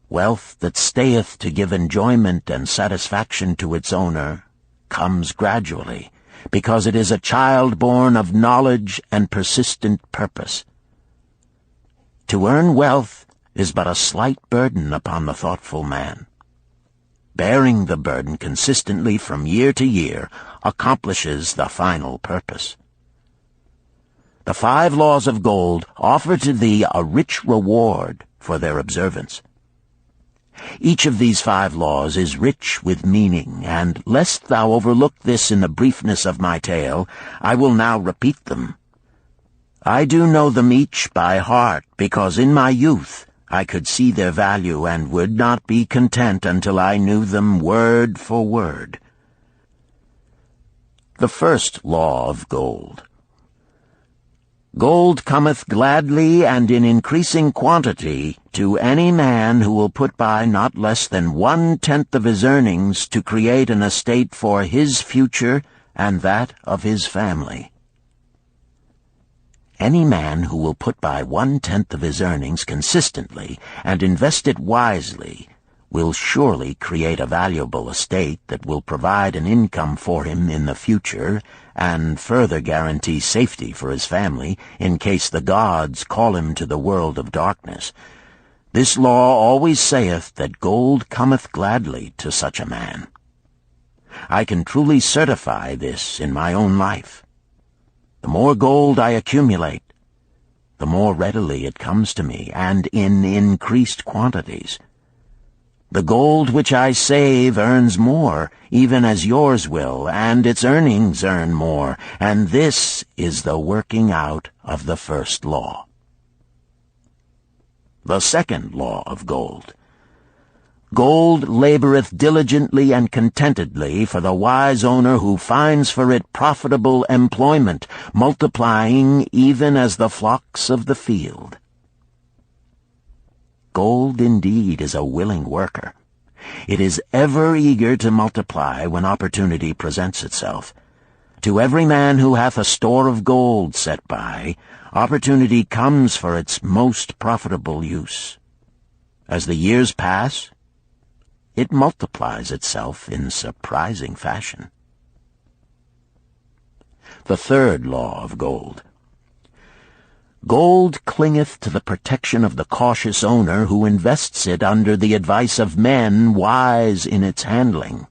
Wealth that stayeth to give enjoyment and satisfaction to its owner comes gradually, because it is a child born of knowledge and persistent purpose. To earn wealth is but a slight burden upon the thoughtful man. Bearing the burden consistently from year to year accomplishes the final purpose. The 5 laws of gold offer to thee a rich reward for their observance. Each of these 5 laws is rich with meaning, and lest thou overlook this in the briefness of my tale, I will now repeat them. I do know them each by heart, because in my youth I could see their value and would not be content until I knew them word for word. The first law of gold. Gold cometh gladly and in increasing quantity to any man who will put by not less than 1/10 of his earnings to create an estate for his future and that of his family. Any man who will put by 1/10 of his earnings consistently and invest it wisely will surely create a valuable estate that will provide an income for him in the future and further guarantee safety for his family in case the gods call him to the world of darkness. This law always saith that gold cometh gladly to such a man. I can truly certify this in my own life. The more gold I accumulate, the more readily it comes to me, and in increased quantities. The gold which I save earns more, even as yours will, and its earnings earn more, and this is the working out of the first law. The second law of gold. Gold laboreth diligently and contentedly for the wise owner who finds for it profitable employment, multiplying even as the flocks of the field. Gold indeed is a willing worker. It is ever eager to multiply when opportunity presents itself. To every man who hath a store of gold set by, opportunity comes for its most profitable use. As the years pass, it multiplies itself in surprising fashion. The third law of gold. Gold clingeth to the protection of the cautious owner who invests it under the advice of men wise in its handling.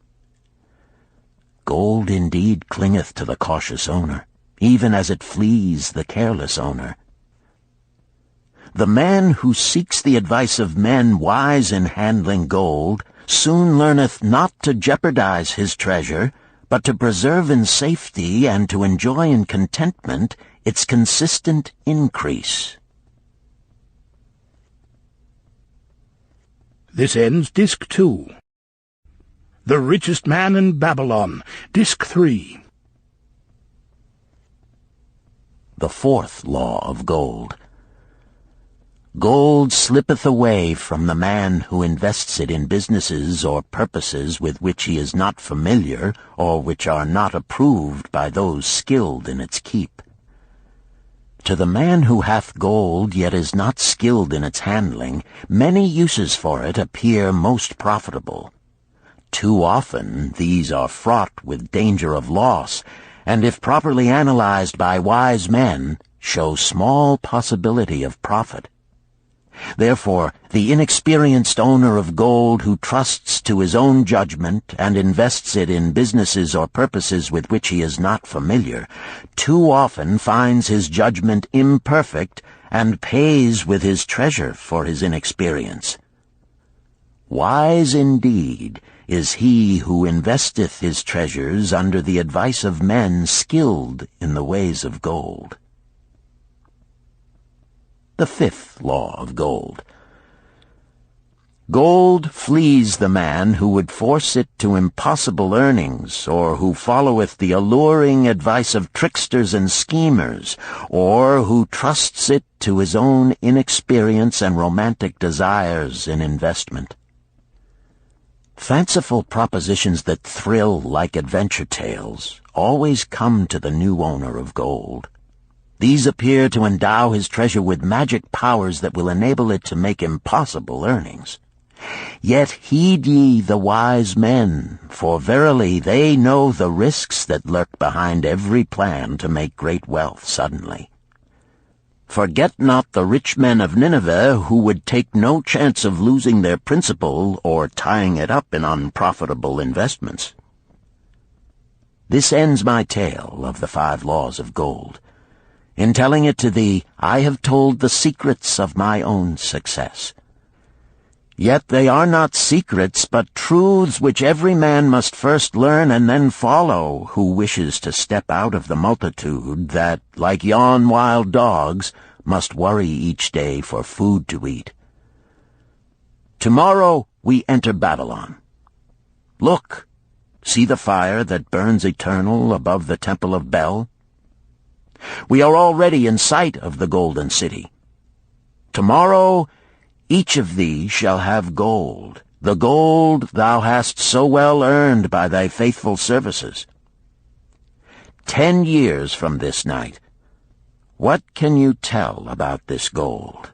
Gold indeed clingeth to the cautious owner, even as it flees the careless owner. The man who seeks the advice of men wise in handling gold soon learneth not to jeopardize his treasure, but to preserve in safety and to enjoy in contentment its consistent increase. This ends Disc 2. The Richest Man in Babylon, Disc 3. The fourth law of gold. Gold slippeth away from the man who invests it in businesses or purposes with which he is not familiar or which are not approved by those skilled in its keep. To the man who hath gold yet is not skilled in its handling, many uses for it appear most profitable. Too often these are fraught with danger of loss, and if properly analyzed by wise men, show small possibility of profit. Therefore, the inexperienced owner of gold who trusts to his own judgment and invests it in businesses or purposes with which he is not familiar, too often finds his judgment imperfect and pays with his treasure for his inexperience. Wise indeed is he who investeth his treasures under the advice of men skilled in the ways of gold. the 5th law of gold. Gold flees the man who would force it to impossible earnings, or who followeth the alluring advice of tricksters and schemers, or who trusts it to his own inexperience and romantic desires in investment. Fanciful propositions that thrill like adventure tales always come to the new owner of gold. These appear to endow his treasure with magic powers that will enable it to make impossible earnings. Yet heed ye the wise men, for verily they know the risks that lurk behind every plan to make great wealth suddenly. Forget not the rich men of Nineveh, who would take no chance of losing their principal or tying it up in unprofitable investments. This ends my tale of the 5 laws of gold. In telling it to thee, I have told the secrets of my own success. Yet they are not secrets, but truths which every man must first learn and then follow, who wishes to step out of the multitude that, like yon wild dogs, must worry each day for food to eat. Tomorrow we enter Babylon. Look, see the fire that burns eternal above the temple of Bel? We are already in sight of the golden city. Tomorrow each of thee shall have gold, the gold thou hast so well earned by thy faithful services. 10 years from this night, what can you tell about this gold?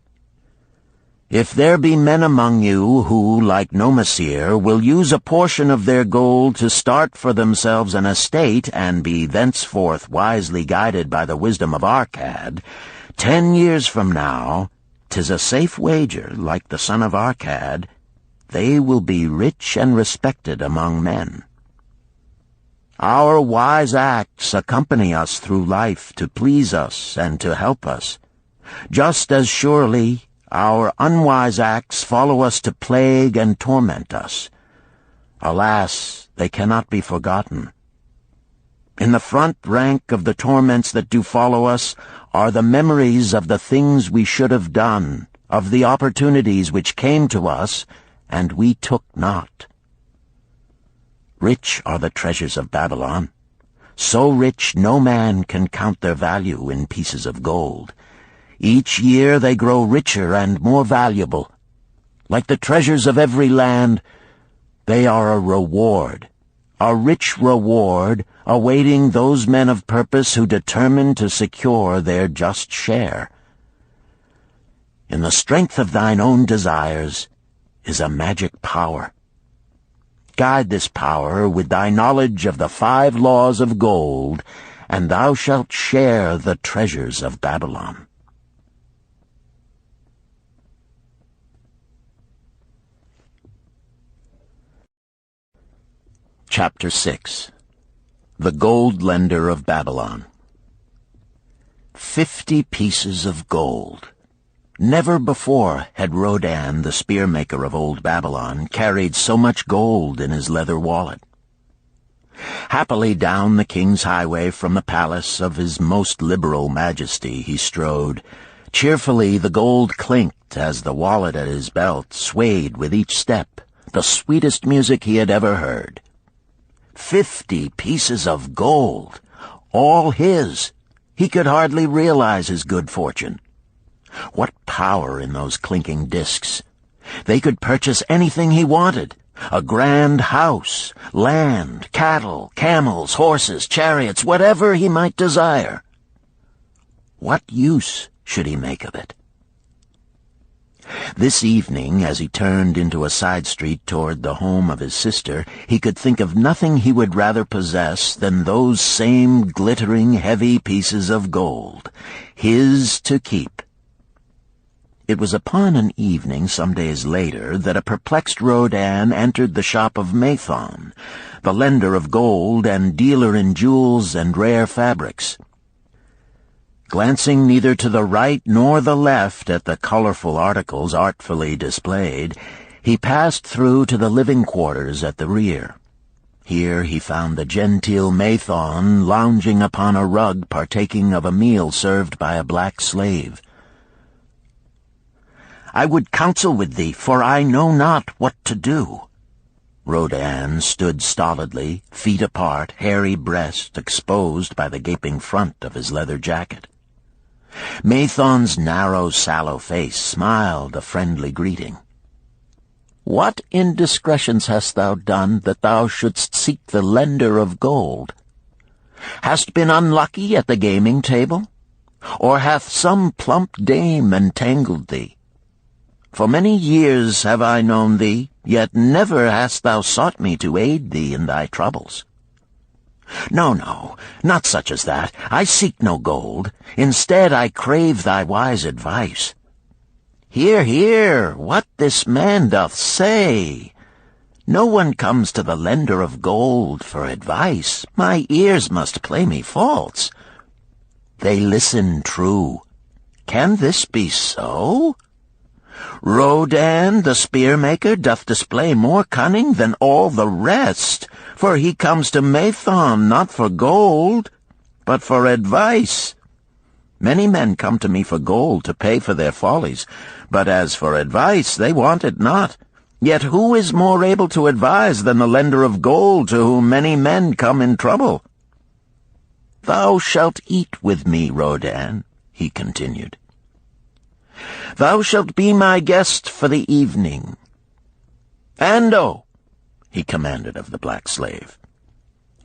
If there be men among you who, like Nomasir, will use a portion of their gold to start for themselves an estate and be thenceforth wisely guided by the wisdom of Arkad, 10 years from now, 'tis a safe wager, like the son of Arkad, they will be rich and respected among men. Our wise acts accompany us through life to please us and to help us. Just as surely our unwise acts follow us to plague and torment us. Alas, they cannot be forgotten. In the front rank of the torments that do follow us are the memories of the things we should have done, of the opportunities which came to us, and we took not. Rich are the treasures of Babylon, so rich no man can count their value in pieces of gold. Each year they grow richer and more valuable. Like the treasures of every land, they are a reward, a rich reward, awaiting those men of purpose who determine to secure their just share. In the strength of thine own desires is a magic power. Guide this power with thy knowledge of the 5 laws of gold, and thou shalt share the treasures of Babylon. Chapter 6. The Gold Lender of Babylon. 50 pieces of gold. Never before had Rodan, the spearmaker of old Babylon, carried so much gold in his leather wallet. Happily down the king's highway from the palace of his most liberal majesty he strode. Cheerfully the gold clinked as the wallet at his belt swayed with each step, the sweetest music he had ever heard. 50 pieces of gold, all his. He could hardly realize his good fortune. What power in those clinking discs! They could purchase anything he wanted. A grand house, land, cattle, camels, horses, chariots, whatever he might desire. What use should he make of it? This evening, as he turned into a side street toward the home of his sister, he could think of nothing he would rather possess than those same glittering, heavy pieces of gold, his to keep. It was upon an evening some days later that a perplexed Rodan entered the shop of Mathon, the lender of gold and dealer in jewels and rare fabrics. Glancing neither to the right nor the left at the colorful articles artfully displayed, he passed through to the living quarters at the rear. Here he found the genteel Mathon lounging upon a rug partaking of a meal served by a black slave. I would counsel with thee, for I know not what to do." Rodan stood stolidly, feet apart, hairy breast exposed by the gaping front of his leather jacket. Mathon's narrow, sallow face smiled a friendly greeting. "What indiscretions hast thou done that thou shouldst seek the lender of gold? Hast been unlucky at the gaming table? Or hath some plump dame entangled thee? For many years have I known thee, yet never hast thou sought me to aid thee in thy troubles. No, no, not such as that. I seek no gold. Instead I crave thy wise advice. Hear, hear, what this man doth say. No one comes to the lender of gold for advice. My ears must play me false. They listen true. Can this be so? Rodan, the spear-maker, doth display more cunning than all the rest, for he comes to Mathon not for gold, but for advice. Many men come to me for gold to pay for their follies, but as for advice, they want it not. Yet who is more able to advise than the lender of gold to whom many men come in trouble? Thou shalt eat with me, Rodan, he continued. Thou shalt be my guest for the evening. Ando, he commanded of the black slave,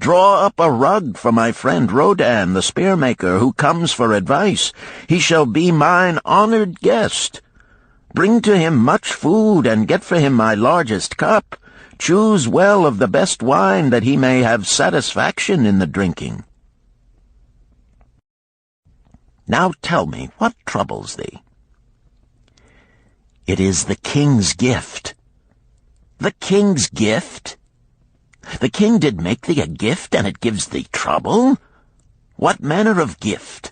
draw up a rug for my friend Rodan, the spear-maker, who comes for advice. He shall be mine honored guest. Bring to him much food, and get for him my largest cup. Choose well of the best wine, that he may have satisfaction in the drinking. Now tell me, what troubles thee? It is the king's gift. The king's gift? The king did make thee a gift, and it gives thee trouble? What manner of gift?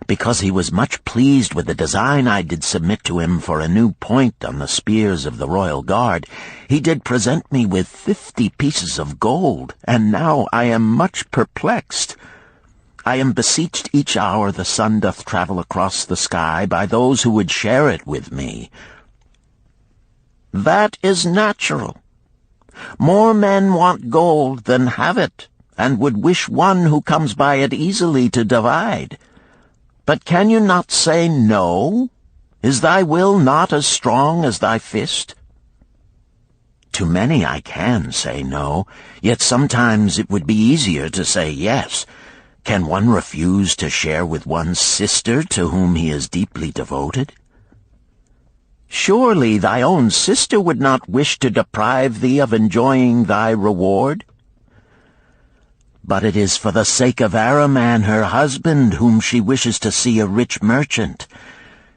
Because he was much pleased with the design I did submit to him for a new point on the spears of the royal guard, he did present me with 50 pieces of gold, and now I am much perplexed. I am beseeched each hour the sun doth travel across the sky by those who would share it with me. That is natural. More men want gold than have it, and would wish one who comes by it easily to divide. But can you not say no? Is thy will not as strong as thy fist? To many I can say no, yet sometimes it would be easier to say yes. Can one refuse to share with one's sister to whom he is deeply devoted? Surely thy own sister would not wish to deprive thee of enjoying thy reward? But it is for the sake of Araman, her husband, whom she wishes to see a rich merchant.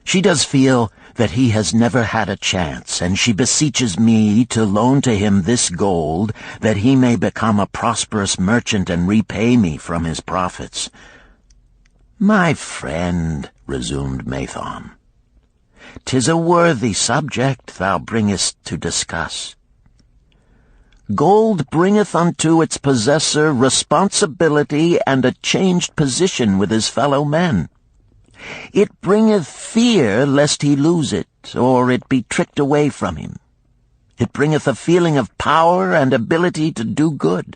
She does feel that he has never had a chance, and she beseeches me to loan to him this gold, that he may become a prosperous merchant and repay me from his profits. My friend, resumed Mathon, 'tis a worthy subject thou bringest to discuss. Gold bringeth unto its possessor responsibility and a changed position with his fellow men. It bringeth fear lest he lose it, or it be tricked away from him. It bringeth a feeling of power and ability to do good.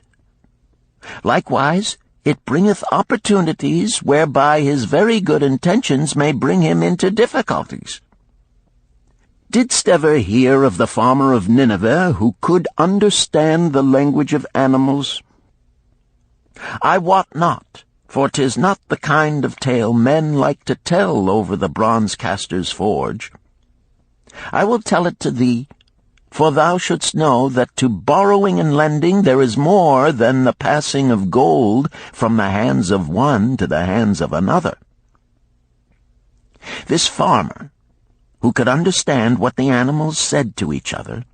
Likewise, it bringeth opportunities whereby his very good intentions may bring him into difficulties. Didst ever hear of the farmer of Nineveh who could understand the language of animals? I wot not, for 'tis not the kind of tale men like to tell over the bronze-caster's forge. I will tell it to thee, for thou shouldst know that to borrowing and lending there is more than the passing of gold from the hands of one to the hands of another. This farmer, who could understand what the animals said to each other,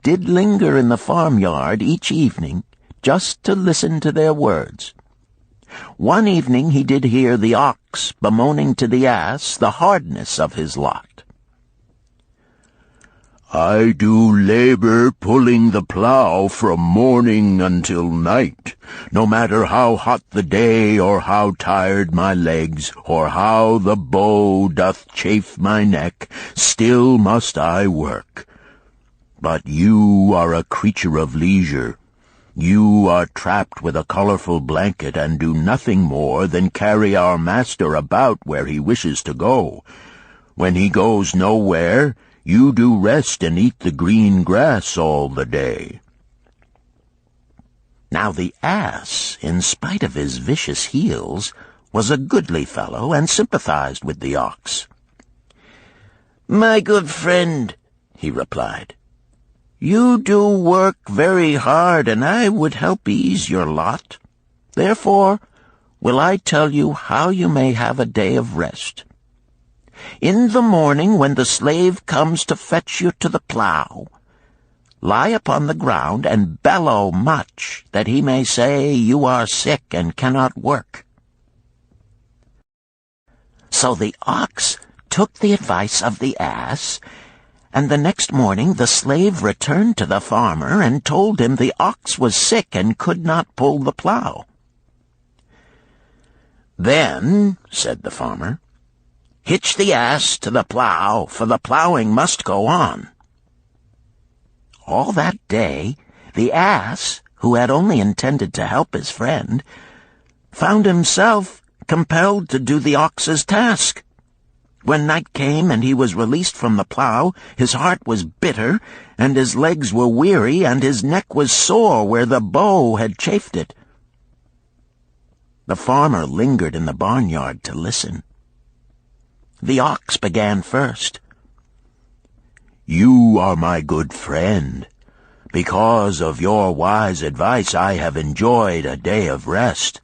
did linger in the farmyard each evening just to listen to their words. One evening he did hear the ox bemoaning to the ass the hardness of his lot. I do labor pulling the plow from morning until night, no matter how hot the day, or how tired my legs, or how the bow doth chafe my neck, still must I work. But you are a creature of leisure. You are trapped with a colorful blanket and do nothing more than carry our master about where he wishes to go. When he goes nowhere, you do rest and eat the green grass all the day." Now the ass, in spite of his vicious heels, was a goodly fellow and sympathized with the ox. "My good friend," he replied, "you do work very hard, and I would help ease your lot. Therefore will I tell you how you may have a day of rest. In the morning, when the slave comes to fetch you to the plow, lie upon the ground and bellow much, that he may say you are sick and cannot work." So the ox took the advice of the ass, and the next morning the slave returned to the farmer and told him the ox was sick and could not pull the plow. "Then," said the farmer, "hitch the ass to the plow, for the plowing must go on." All that day, the ass, who had only intended to help his friend, found himself compelled to do the ox's task. When night came and he was released from the plow, his heart was bitter, and his legs were weary, and his neck was sore where the bow had chafed it. The farmer lingered in the barnyard to listen. The ox began first. "You are my good friend. Because of your wise advice, I have enjoyed a day of rest."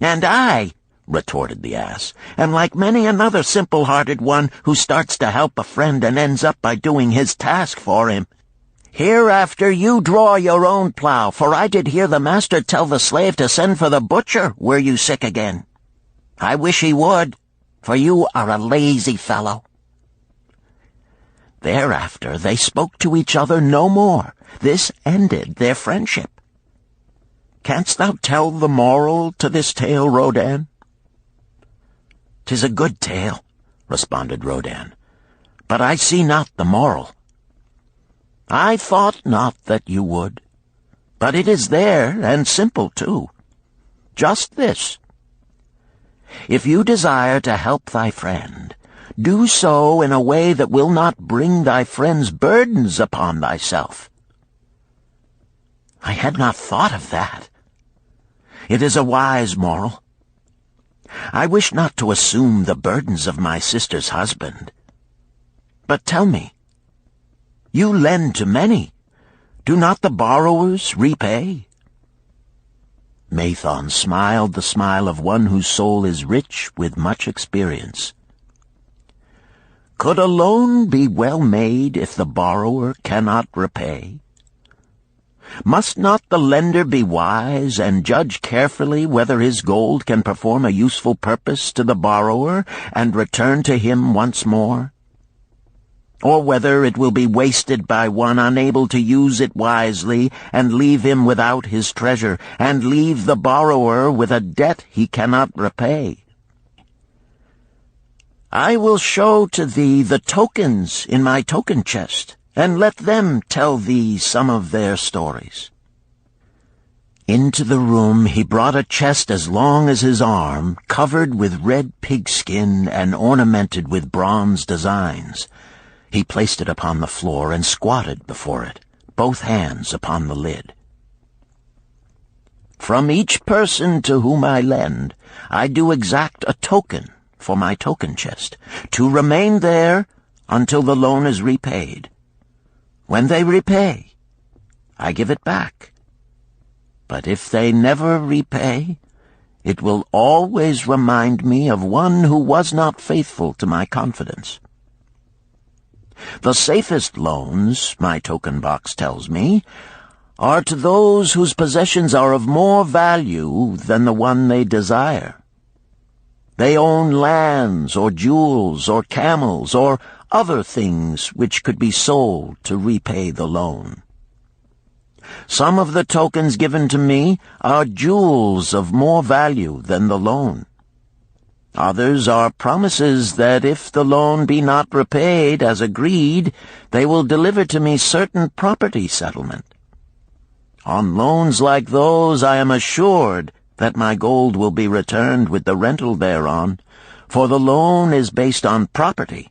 "And I," retorted the ass, "am like many another simple-hearted one who starts to help a friend and ends up by doing his task for him. Hereafter you draw your own plow, for I did hear the master tell the slave to send for the butcher were you sick again. I wish he would, for you are a lazy fellow." Thereafter they spoke to each other no more. This ended their friendship. Canst thou tell the moral to this tale, Rodan? "'Tis a good tale," responded Rodan, "but I see not the moral." "I thought not that you would, but it is there, and simple too. Just this: if you desire to help thy friend, do so in a way that will not bring thy friend's burdens upon thyself." "I had not thought of that. It is a wise moral. I wish not to assume the burdens of my sister's husband. But tell me, you lend to many. Do not the borrowers repay?" Mathon smiled the smile of one whose soul is rich with much experience. "Could a loan be well made if the borrower cannot repay? Must not the lender be wise and judge carefully whether his gold can perform a useful purpose to the borrower and return to him once more? Or whether it will be wasted by one unable to use it wisely and leave him without his treasure, and leave the borrower with a debt he cannot repay? I will show to thee the tokens in my token chest, and let them tell thee some of their stories." Into the room he brought a chest as long as his arm, covered with red pigskin and ornamented with bronze designs. He placed it upon the floor and squatted before it, both hands upon the lid. "From each person to whom I lend, I do exact a token for my token chest, to remain there until the loan is repaid. When they repay, I give it back. But if they never repay, it will always remind me of one who was not faithful to my confidence. The safest loans, my token box tells me, are to those whose possessions are of more value than the one they desire. They own lands or jewels or camels or other things which could be sold to repay the loan. Some of the tokens given to me are jewels of more value than the loan. Others are promises that if the loan be not repaid as agreed, they will deliver to me certain property settlement. On loans like those I am assured that my gold will be returned with the rental thereon, for the loan is based on property.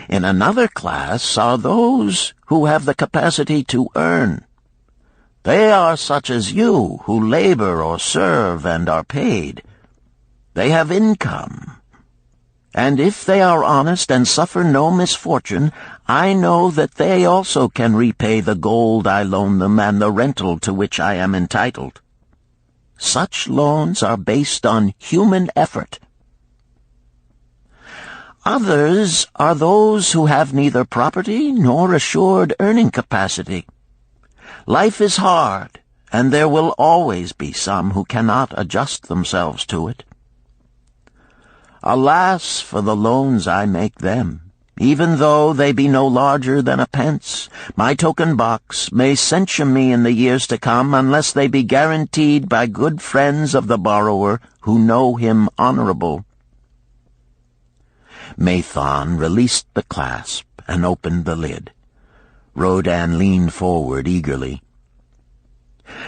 In another class are those who have the capacity to earn. They are such as you, who labor or serve and are paid. They have income. And if they are honest and suffer no misfortune, I know that they also can repay the gold I loan them and the rental to which I am entitled. Such loans are based on human effort. Others are those who have neither property nor assured earning capacity. Life is hard, and there will always be some who cannot adjust themselves to it. Alas for the loans I make them! Even though they be no larger than a pence, my token box may censure me in the years to come unless they be guaranteed by good friends of the borrower who know him honorable. Mathon released the clasp and opened the lid. Rodan leaned forward eagerly.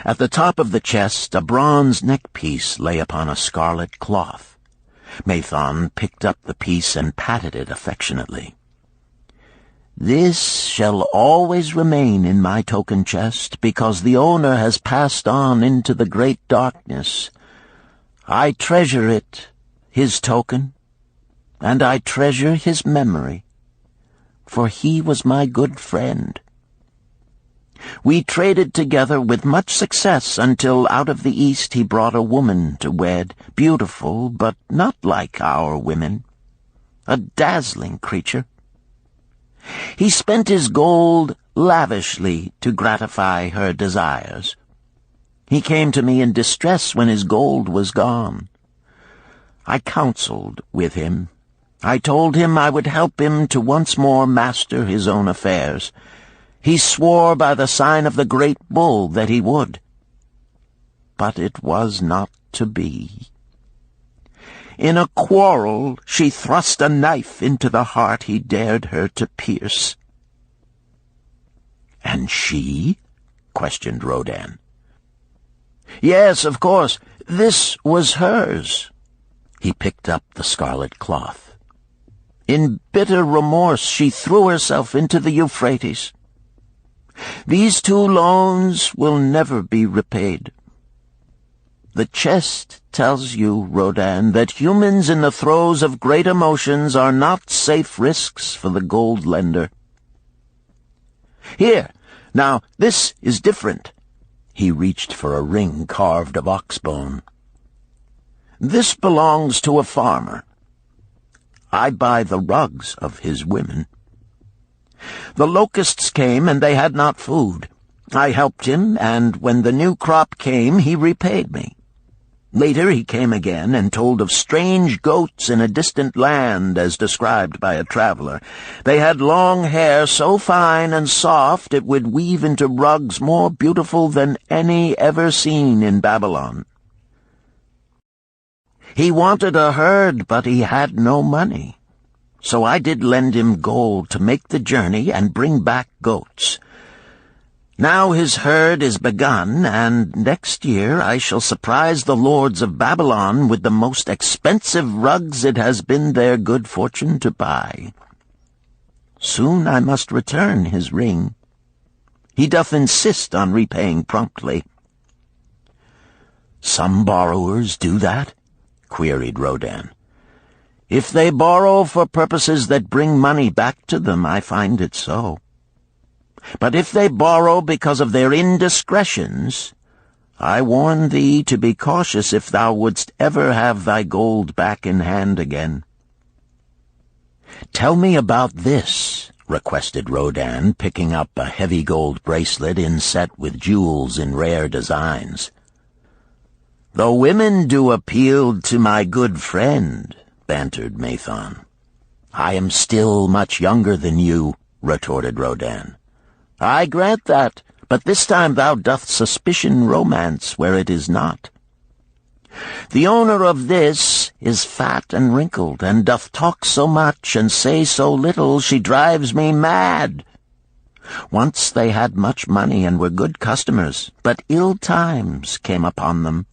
At the top of the chest a bronze neckpiece lay upon a scarlet cloth. Mathon picked up the piece and patted it affectionately. "This shall always remain in my token chest, because the owner has passed on into the great darkness. I treasure it, his token, and I treasure his memory, for he was my good friend. We traded together with much success until out of the East he brought a woman to wed, beautiful, but not like our women, a dazzling creature. He spent his gold lavishly to gratify her desires. He came to me in distress when his gold was gone. I counseled with him. I told him I would help him to once more master his own affairs. He swore by the sign of the great bull that he would. But it was not to be. In a quarrel she thrust a knife into the heart he dared her to pierce." "And she?" questioned Rodan. "Yes, of course. This was hers." He picked up the scarlet cloth. "In bitter remorse she threw herself into the Euphrates. These 2 loans will never be repaid. The chest tells you, Rodan, that humans in the throes of great emotions are not safe risks for the gold lender. Here, now, this is different." He reached for a ring carved of oxbone. "This belongs to a farmer. I buy the rugs of his women. The locusts came, and they had not food. I helped him, and when the new crop came, he repaid me. Later he came again and told of strange goats in a distant land, as described by a traveler. They had long hair so fine and soft it would weave into rugs more beautiful than any ever seen in Babylon. He wanted a herd, but he had no money. So I did lend him gold to make the journey and bring back goats. Now his herd is begun, and next year I shall surprise the lords of Babylon with the most expensive rugs it has been their good fortune to buy. Soon I must return his ring. He doth insist on repaying promptly." "Some borrowers do that?" queried Rodan. "If they borrow for purposes that bring money back to them, I find it so. But if they borrow because of their indiscretions, I warn thee to be cautious if thou wouldst ever have thy gold back in hand again." "Tell me about this," requested Rodan, picking up a heavy gold bracelet inset with jewels in rare designs. "The women do appeal to my good friend," bantered Mathon. "I am still much younger than you," retorted Rodin. "I grant that, but this time thou doth suspicion romance where it is not. The owner of this is fat and wrinkled, and doth talk so much and say so little, she drives me mad. Once they had much money and were good customers, but ill times came upon them.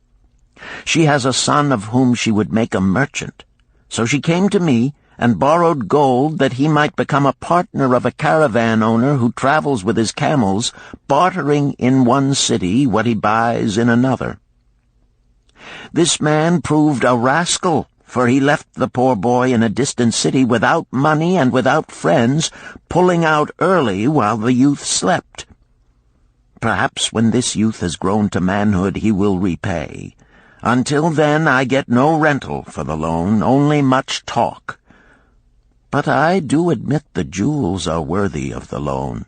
She has a son of whom she would make a merchant. So she came to me and borrowed gold that he might become a partner of a caravan owner who travels with his camels, bartering in one city what he buys in another. This man proved a rascal, for he left the poor boy in a distant city without money and without friends, pulling out early while the youth slept. Perhaps when this youth has grown to manhood he will repay. Until then I get no rental for the loan, only much talk. But I do admit the jewels are worthy of the loan."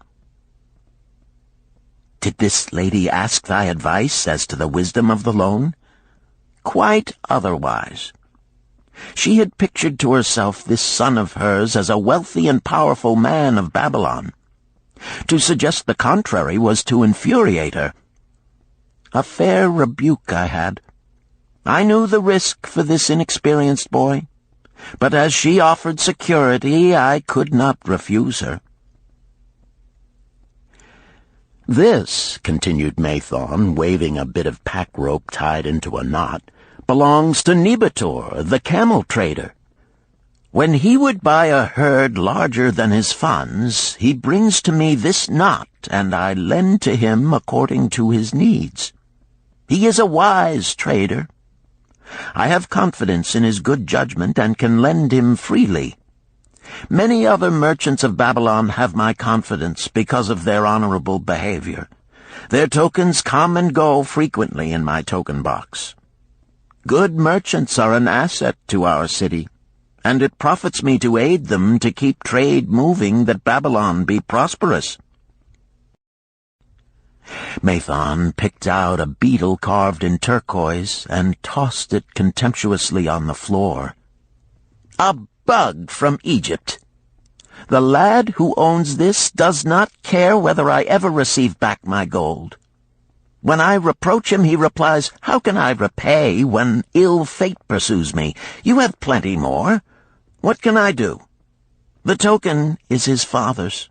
"Did this lady ask thy advice as to the wisdom of the loan?" "Quite otherwise. She had pictured to herself this son of hers as a wealthy and powerful man of Babylon. To suggest the contrary was to infuriate her. A fair rebuke I had. I knew the risk for this inexperienced boy, but as she offered security, I could not refuse her." "This," continued Mathon, waving a bit of pack rope tied into a knot, "belongs to Nebator, the camel trader. When he would buy a herd larger than his funds, he brings to me this knot, and I lend to him according to his needs. He is a wise trader. I have confidence in his good judgment and can lend him freely. Many other merchants of Babylon have my confidence because of their honorable behavior. Their tokens come and go frequently in my token box. Good merchants are an asset to our city, and it profits me to aid them to keep trade moving that Babylon be prosperous." Mathon picked out a beetle carved in turquoise and tossed it contemptuously on the floor. "A bug from Egypt. The lad who owns this does not care whether I ever receive back my gold. When I reproach him, he replies, 'How can I repay when ill fate pursues me? You have plenty more. What can I do?' The token is his father's,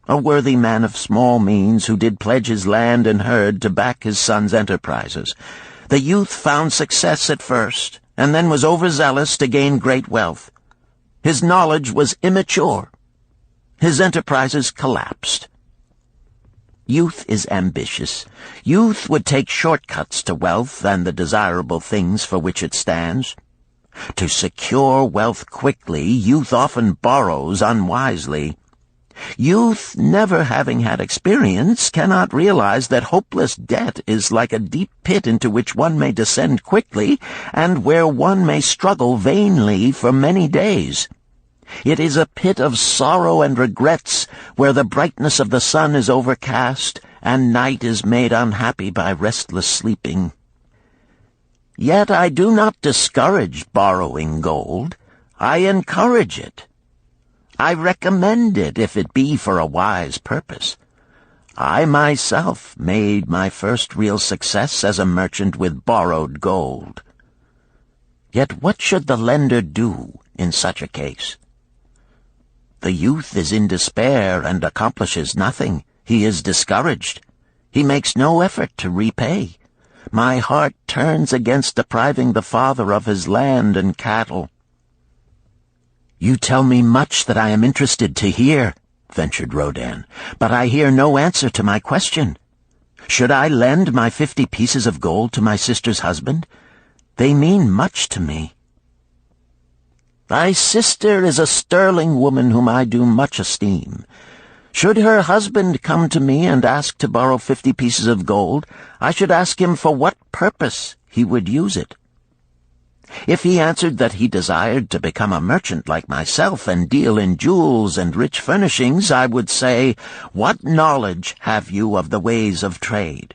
a worthy man of small means who did pledge his land and herd to back his son's enterprises. The youth found success at first, and then was overzealous to gain great wealth. His knowledge was immature. His enterprises collapsed. Youth is ambitious. Youth would take shortcuts to wealth and the desirable things for which it stands. To secure wealth quickly, youth often borrows unwisely. Youth, never having had experience, cannot realize that hopeless debt is like a deep pit into which one may descend quickly, and where one may struggle vainly for many days. It is a pit of sorrow and regrets, where the brightness of the sun is overcast, and night is made unhappy by restless sleeping. Yet I do not discourage borrowing gold. I encourage it. I recommend it if it be for a wise purpose. I myself made my first real success as a merchant with borrowed gold. Yet what should the lender do in such a case? The youth is in despair and accomplishes nothing. He is discouraged. He makes no effort to repay. My heart turns against depriving the father of his land and cattle." "You tell me much that I am interested to hear," ventured Rodin, "but I hear no answer to my question. Should I lend my 50 pieces of gold to my sister's husband? They mean much to me." "Thy sister is a sterling woman whom I do much esteem. Should her husband come to me and ask to borrow 50 pieces of gold, I should ask him for what purpose he would use it. If he answered that he desired to become a merchant like myself and deal in jewels and rich furnishings, I would say, 'What knowledge have you of the ways of trade?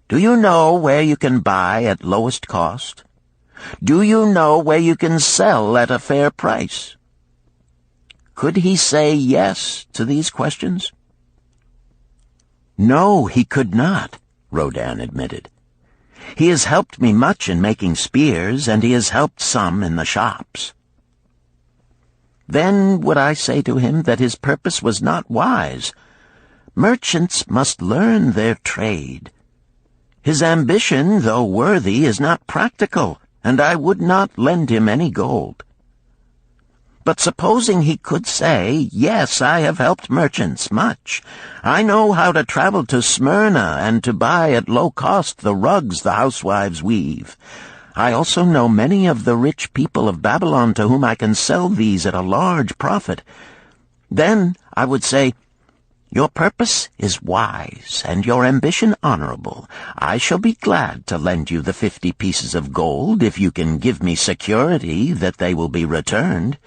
Do you know where you can buy at lowest cost? Do you know where you can sell at a fair price? Could he say yes to these questions? No, he could not, Rodin admitted. He has helped me much in making spears, and he has helped some in the shops. Then would I say to him that his purpose was not wise. Merchants must learn their trade. His ambition, though worthy, is not practical, and I would not lend him any gold. But supposing he could say, yes, I have helped merchants much. I know how to travel to Smyrna and to buy at low cost the rugs the housewives weave. I also know many of the rich people of Babylon to whom I can sell these at a large profit. Then I would say, your purpose is wise and your ambition honorable. I shall be glad to lend you the 50 pieces of gold if you can give me security that they will be returned.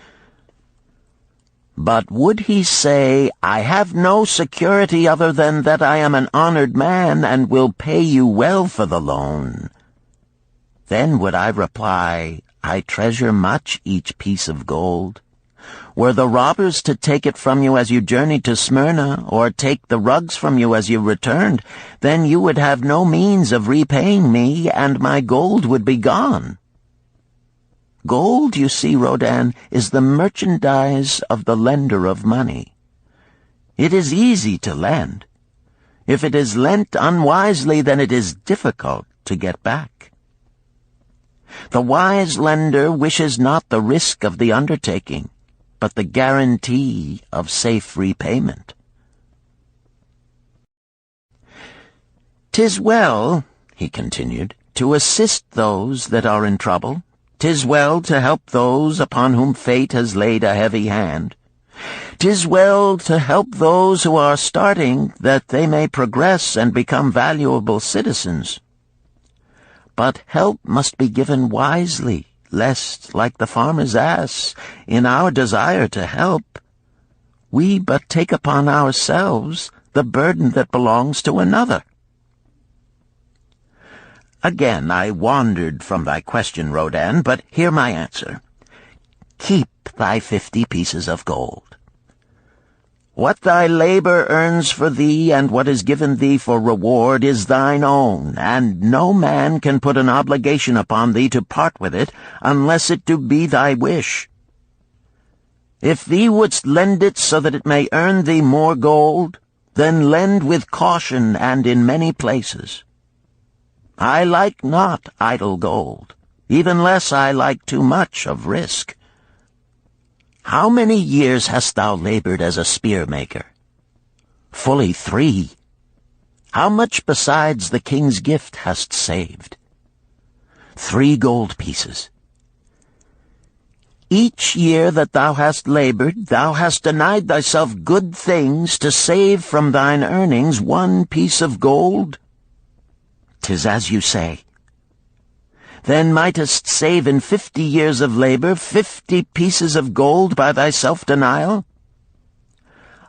But would he say, I have no security other than that I am an honored man and will pay you well for the loan? Then would I reply, I treasure much each piece of gold. Were the robbers to take it from you as you journeyed to Smyrna, or take the rugs from you as you returned, then you would have no means of repaying me, and my gold would be gone. Gold, you see, Rodin, is the merchandise of the lender of money. It is easy to lend. If it is lent unwisely, then it is difficult to get back. The wise lender wishes not the risk of the undertaking, but the guarantee of safe repayment. "'Tis well," he continued, "to assist those that are in trouble. 'Tis well to help those upon whom fate has laid a heavy hand. 'Tis well to help those who are starting, that they may progress and become valuable citizens. But help must be given wisely, lest, like the farmer's ass, in our desire to help, we but take upon ourselves the burden that belongs to another." Again I wandered from thy question, Rodin, but hear my answer. Keep thy 50 pieces of gold. What thy labor earns for thee and what is given thee for reward is thine own, and no man can put an obligation upon thee to part with it unless it do be thy wish. If thee wouldst lend it so that it may earn thee more gold, then lend with caution and in many places. I like not idle gold, even less I like too much of risk. How many years hast thou labored as a spear-maker? Fully 3. How much besides the king's gift hast saved? 3 gold pieces. Each year that thou hast labored, thou hast denied thyself good things to save from thine earnings 1 piece of gold? 'Tis as you say. Then mightest save in 50 years of labor 50 pieces of gold by thy self-denial?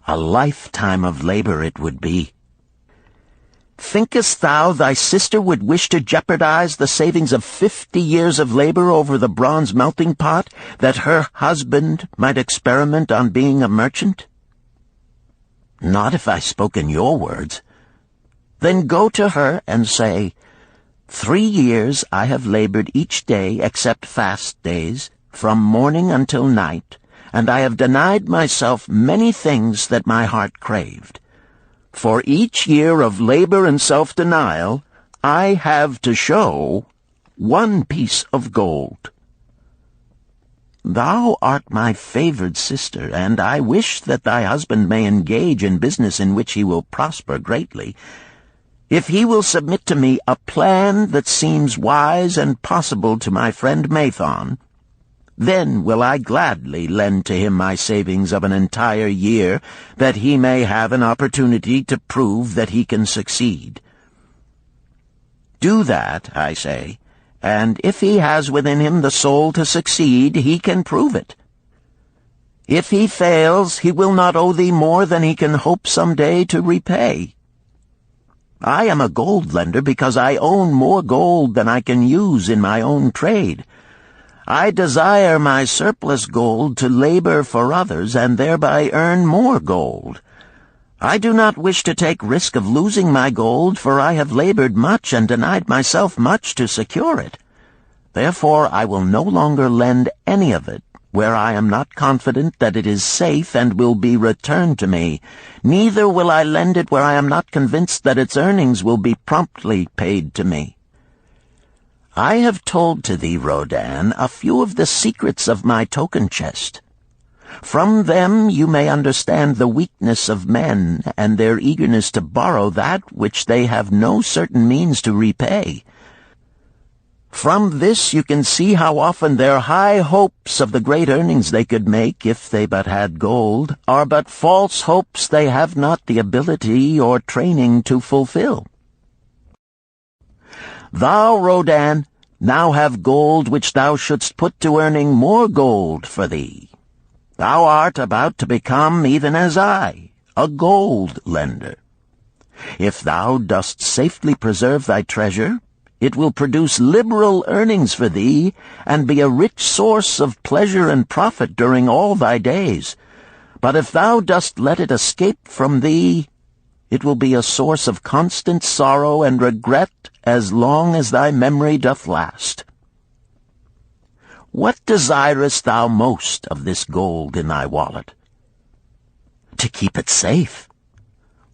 A lifetime of labor it would be. Thinkest thou thy sister would wish to jeopardize the savings of 50 years of labor over the bronze melting pot, that her husband might experiment on being a merchant? Not if I spoke in your words. Then go to her and say, 3 years I have labored each day except fast days, from morning until night, and I have denied myself many things that my heart craved. For each year of labor and self-denial, I have to show 1 piece of gold. Thou art my favored sister, and I wish that thy husband may engage in business in which he will prosper greatly. If he will submit to me a plan that seems wise and possible to my friend Mathon, then will I gladly lend to him my savings of an entire year, that he may have an opportunity to prove that he can succeed. Do that, I say, and if he has within him the soul to succeed, he can prove it. If he fails, he will not owe thee more than he can hope some day to repay. I am a gold lender because I own more gold than I can use in my own trade. I desire my surplus gold to labor for others and thereby earn more gold. I do not wish to take risk of losing my gold, for I have labored much and denied myself much to secure it. Therefore I will no longer lend any of it where I am not confident that it is safe and will be returned to me. Neither will I lend it where I am not convinced that its earnings will be promptly paid to me. I have told to thee, Rodan, a few of the secrets of my token chest. From them you may understand the weakness of men and their eagerness to borrow that which they have no certain means to repay. From this you can see how often their high hopes of the great earnings they could make if they but had gold are but false hopes they have not the ability or training to fulfill. Thou, Rodan, now have gold which thou shouldst put to earning more gold for thee. Thou art about to become, even as I, a gold lender. If thou dost safely preserve thy treasure, it will produce liberal earnings for thee, and be a rich source of pleasure and profit during all thy days. But if thou dost let it escape from thee, it will be a source of constant sorrow and regret as long as thy memory doth last. What desirest thou most of this gold in thy wallet? To keep it safe.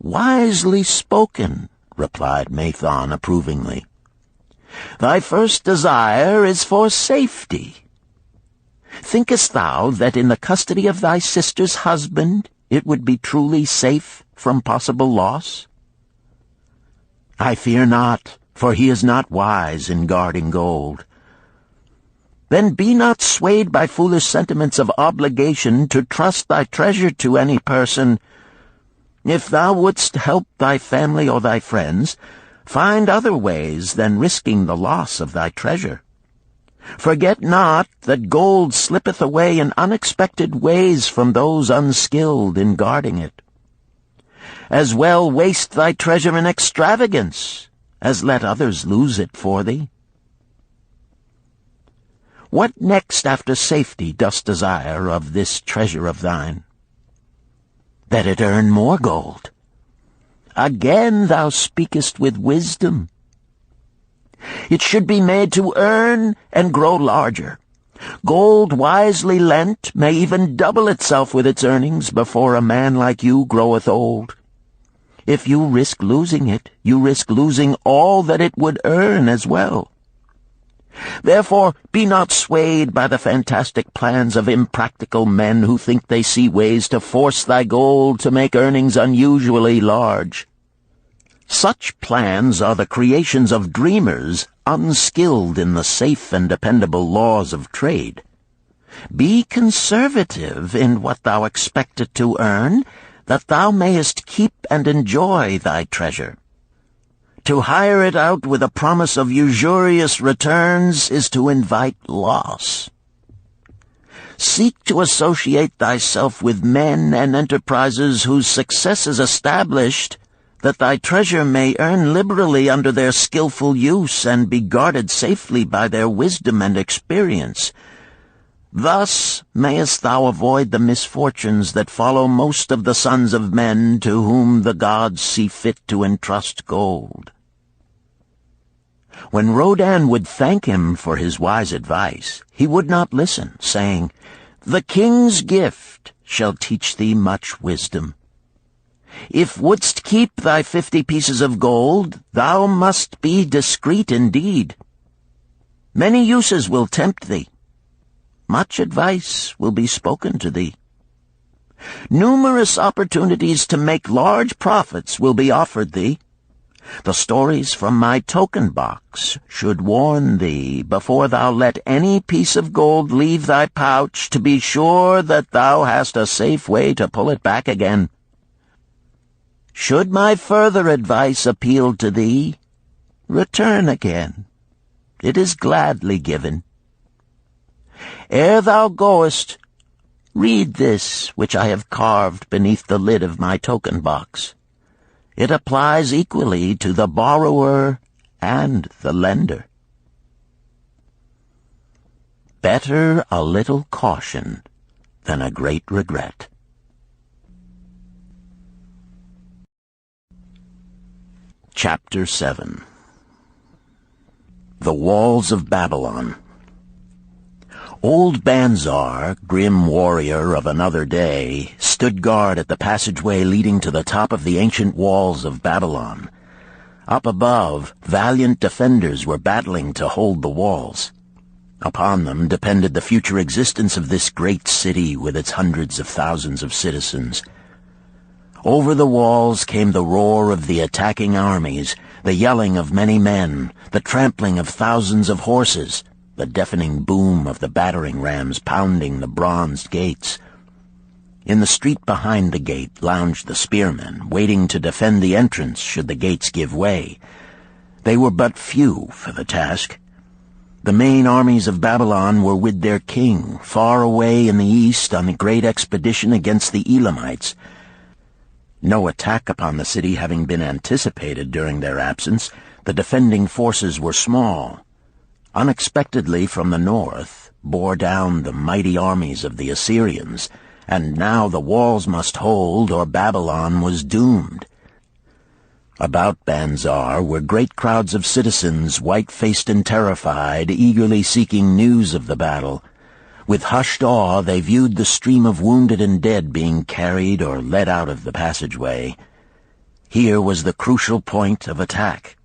Wisely spoken, replied Mathon approvingly. Thy first desire is for safety. Thinkest thou that in the custody of thy sister's husband it would be truly safe from possible loss? I fear not, for he is not wise in guarding gold. Then be not swayed by foolish sentiments of obligation to trust thy treasure to any person. If thou wouldst help thy family or thy friends, find other ways than risking the loss of thy treasure. Forget not that gold slippeth away in unexpected ways from those unskilled in guarding it. As well waste thy treasure in extravagance as let others lose it for thee. What next after safety dost desire of this treasure of thine? That it earn more gold. Again thou speakest with wisdom. It should be made to earn and grow larger. Gold wisely lent may even double itself with its earnings before a man like you groweth old. If you risk losing it, you risk losing all that it would earn as well. Therefore be not swayed by the fantastic plans of impractical men who think they see ways to force thy gold to make earnings unusually large. Such plans are the creations of dreamers unskilled in the safe and dependable laws of trade. Be conservative in what thou expectest to earn, that thou mayest keep and enjoy thy treasure. To hire it out with a promise of usurious returns is to invite loss. Seek to associate thyself with men and enterprises whose success is established, that thy treasure may earn liberally under their skillful use and be guarded safely by their wisdom and experience. Thus mayest thou avoid the misfortunes that follow most of the sons of men to whom the gods see fit to entrust gold. When Rodan would thank him for his wise advice, he would not listen, saying, "The king's gift shall teach thee much wisdom. If wouldst keep thy 50 pieces of gold, thou must be discreet indeed. Many uses will tempt thee. Much advice will be spoken to thee. Numerous opportunities to make large profits will be offered thee. The stories from my token box should warn thee, before thou let any piece of gold leave thy pouch, to be sure that thou hast a safe way to pull it back again. Should my further advice appeal to thee, return again. It is gladly given. Ere thou goest, read this which I have carved beneath the lid of my token box. It applies equally to the borrower and the lender." Better a little caution than a great regret. Chapter 7. The Walls of Babylon. Old Banzar, grim warrior of another day, stood guard at the passageway leading to the top of the ancient walls of Babylon. Up above, valiant defenders were battling to hold the walls. Upon them depended the future existence of this great city with its hundreds of thousands of citizens. Over the walls came the roar of the attacking armies, the yelling of many men, the trampling of thousands of horses, the deafening boom of the battering rams pounding the bronzed gates. In the street behind the gate lounged the spearmen, waiting to defend the entrance should the gates give way. They were but few for the task. The main armies of Babylon were with their king, far away in the east on a great expedition against the Elamites. No attack upon the city having been anticipated during their absence, the defending forces were small. Unexpectedly from the north bore down the mighty armies of the Assyrians, and now the walls must hold or Babylon was doomed. About Banzar were great crowds of citizens, white-faced and terrified, eagerly seeking news of the battle. With hushed awe they viewed the stream of wounded and dead being carried or led out of the passageway. Here was the crucial point of attack.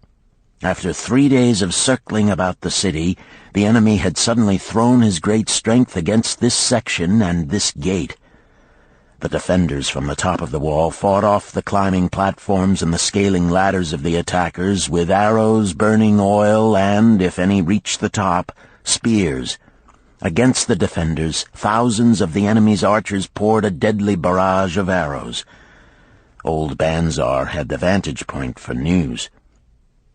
After 3 days of circling about the city, the enemy had suddenly thrown his great strength against this section and this gate. The defenders from the top of the wall fought off the climbing platforms and the scaling ladders of the attackers with arrows, burning oil, and, if any reached the top, spears. Against the defenders, thousands of the enemy's archers poured a deadly barrage of arrows. Old Banzar had the vantage point for news.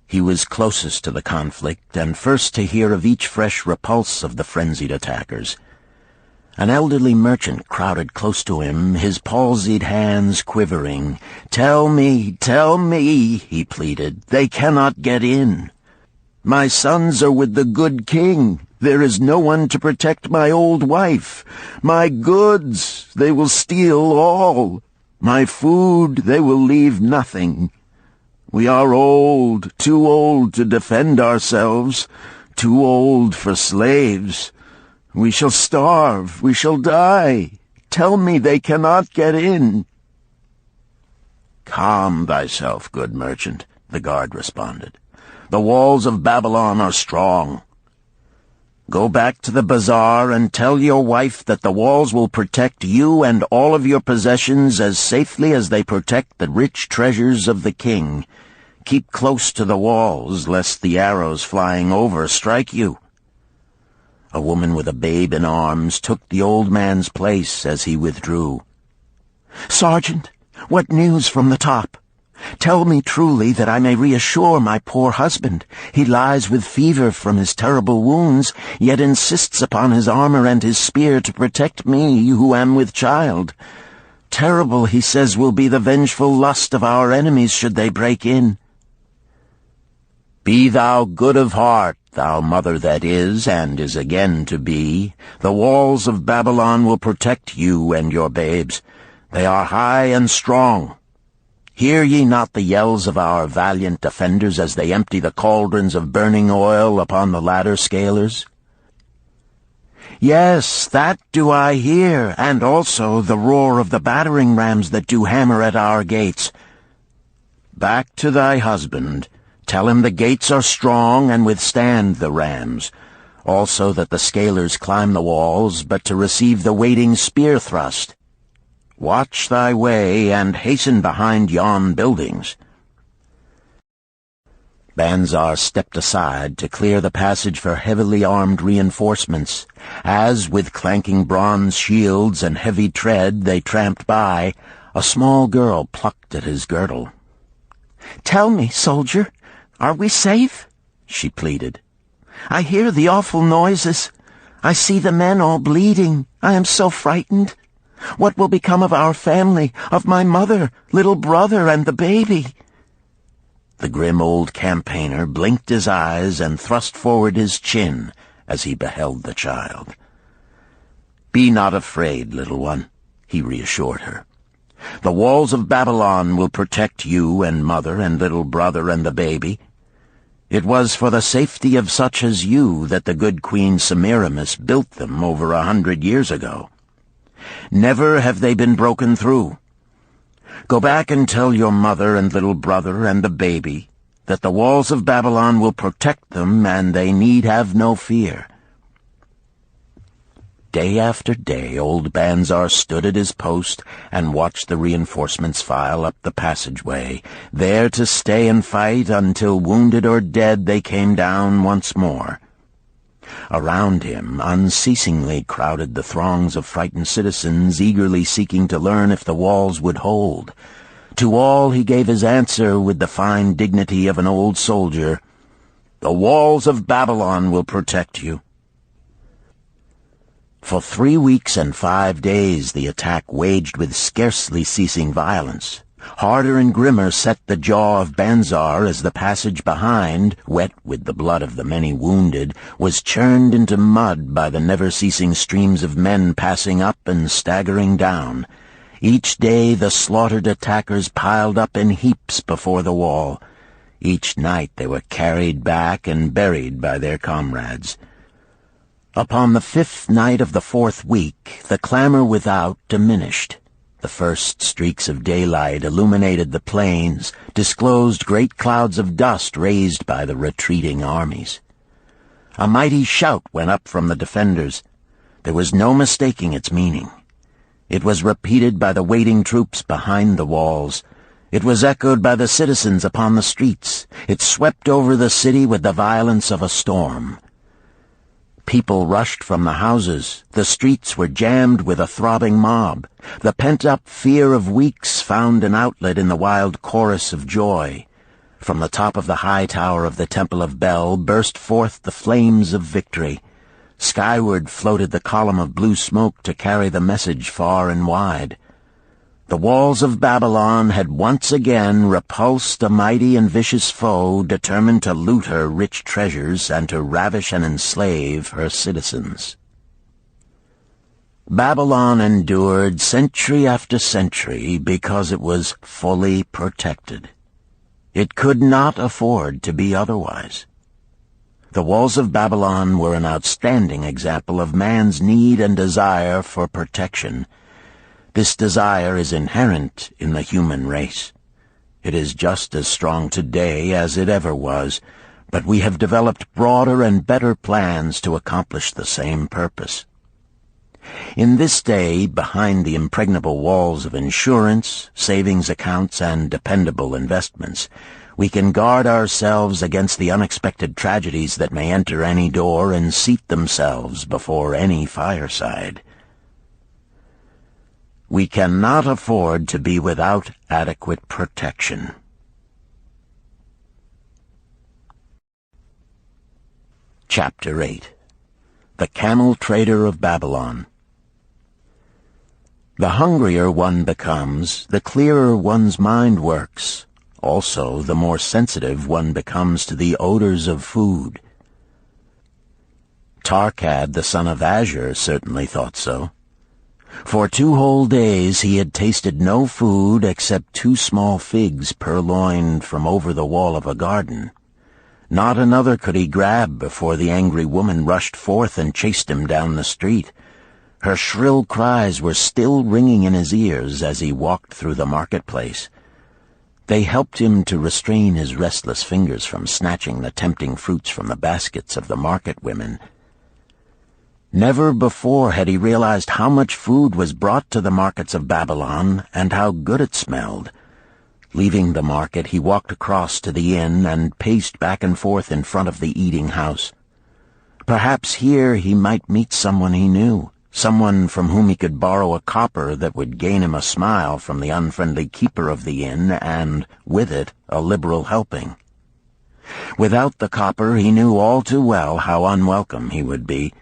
He was closest to the conflict and first to hear of each fresh repulse of the frenzied attackers. An elderly merchant crowded close to him, his palsied hands quivering. "Tell me, he pleaded. "They cannot get in. My sons are with the good king. There is no one to protect my old wife. My goods, they will steal all. My food, they will leave nothing. We are old, too old to defend ourselves, too old for slaves. We shall starve, we shall die. Tell me they cannot get in." "Calm thyself, good merchant," the guard responded. "The walls of Babylon are strong. Go back to the bazaar and tell your wife that the walls will protect you and all of your possessions as safely as they protect the rich treasures of the king. Keep close to the walls, lest the arrows flying over strike you." A woman with a babe in arms took the old man's place as he withdrew. "Sergeant, what news from the top? Tell me truly that I may reassure my poor husband. He lies with fever from his terrible wounds, yet insists upon his armor and his spear to protect me who am with child. Terrible, he says, will be the vengeful lust of our enemies should they break in." "Be thou good of heart, thou mother that is and is again to be. The walls of Babylon will protect you and your babes. They are high and strong. Hear ye not the yells of our valiant defenders as they empty the cauldrons of burning oil upon the ladder scalers?" "Yes, that do I hear, and also the roar of the battering rams that do hammer at our gates." "Back to thy husband. Tell him the gates are strong and withstand the rams. Also that the scalers climb the walls, but to receive the waiting spear thrust. Watch thy way, and hasten behind yon buildings." Banzar stepped aside to clear the passage for heavily armed reinforcements. As, with clanking bronze shields and heavy tread, they tramped by, a small girl plucked at his girdle. "Tell me, soldier, are we safe?" she pleaded. "I hear the awful noises. I see the men all bleeding. I am so frightened. What will become of our family, of my mother, little brother, and the baby?" The grim old campaigner blinked his eyes and thrust forward his chin as he beheld the child. "Be not afraid, little one," he reassured her. "The walls of Babylon will protect you and mother and little brother and the baby. It was for the safety of such as you that the good Queen Semiramis built them over 100 years ago. Never have they been broken through. Go back and tell your mother and little brother and the baby that the walls of Babylon will protect them and they need have no fear." Day after day old Banzar stood at his post and watched the reinforcements file up the passageway, there to stay and fight until wounded or dead they came down once more. Around him unceasingly crowded the throngs of frightened citizens eagerly seeking to learn if the walls would hold. To all he gave his answer with the fine dignity of an old soldier: "The walls of Babylon will protect you." For 3 weeks and 5 days the attack waged with scarcely ceasing violence. Harder and grimmer set the jaw of Banzar as the passage behind, wet with the blood of the many wounded, was churned into mud by the never-ceasing streams of men passing up and staggering down. Each day the slaughtered attackers piled up in heaps before the wall. Each night they were carried back and buried by their comrades. Upon the 5th night of the 4th week, the clamor without diminished. The first streaks of daylight illuminated the plains, disclosed great clouds of dust raised by the retreating armies. A mighty shout went up from the defenders. There was no mistaking its meaning. It was repeated by the waiting troops behind the walls. It was echoed by the citizens upon the streets. It swept over the city with the violence of a storm. People rushed from the houses. The streets were jammed with a throbbing mob. The pent-up fear of weeks found an outlet in the wild chorus of joy. From the top of the high tower of the Temple of Bel burst forth the flames of victory. Skyward floated the column of blue smoke to carry the message far and wide. The walls of Babylon had once again repulsed a mighty and vicious foe determined to loot her rich treasures and to ravish and enslave her citizens. Babylon endured century after century because it was fully protected. It could not afford to be otherwise. The walls of Babylon were an outstanding example of man's need and desire for protection. This desire is inherent in the human race. It is just as strong today as it ever was, but we have developed broader and better plans to accomplish the same purpose. In this day, behind the impregnable walls of insurance, savings accounts, and dependable investments, we can guard ourselves against the unexpected tragedies that may enter any door and seat themselves before any fireside. We cannot afford to be without adequate protection. Chapter 8. The Camel Trader of Babylon. The hungrier one becomes, the clearer one's mind works. Also, the more sensitive one becomes to the odors of food. Tarkad, the son of Azure, certainly thought so. For 2 whole days he had tasted no food except 2 small figs purloined from over the wall of a garden. Not another could he grab before the angry woman rushed forth and chased him down the street. Her shrill cries were still ringing in his ears as he walked through the marketplace. They helped him to restrain his restless fingers from snatching the tempting fruits from the baskets of the market women. Never before had he realized how much food was brought to the markets of Babylon and how good it smelled. Leaving the market, he walked across to the inn and paced back and forth in front of the eating house. Perhaps here he might meet someone he knew, someone from whom he could borrow a copper that would gain him a smile from the unfriendly keeper of the inn and, with it, a liberal helping. Without the copper, he knew all too well how unwelcome he would be.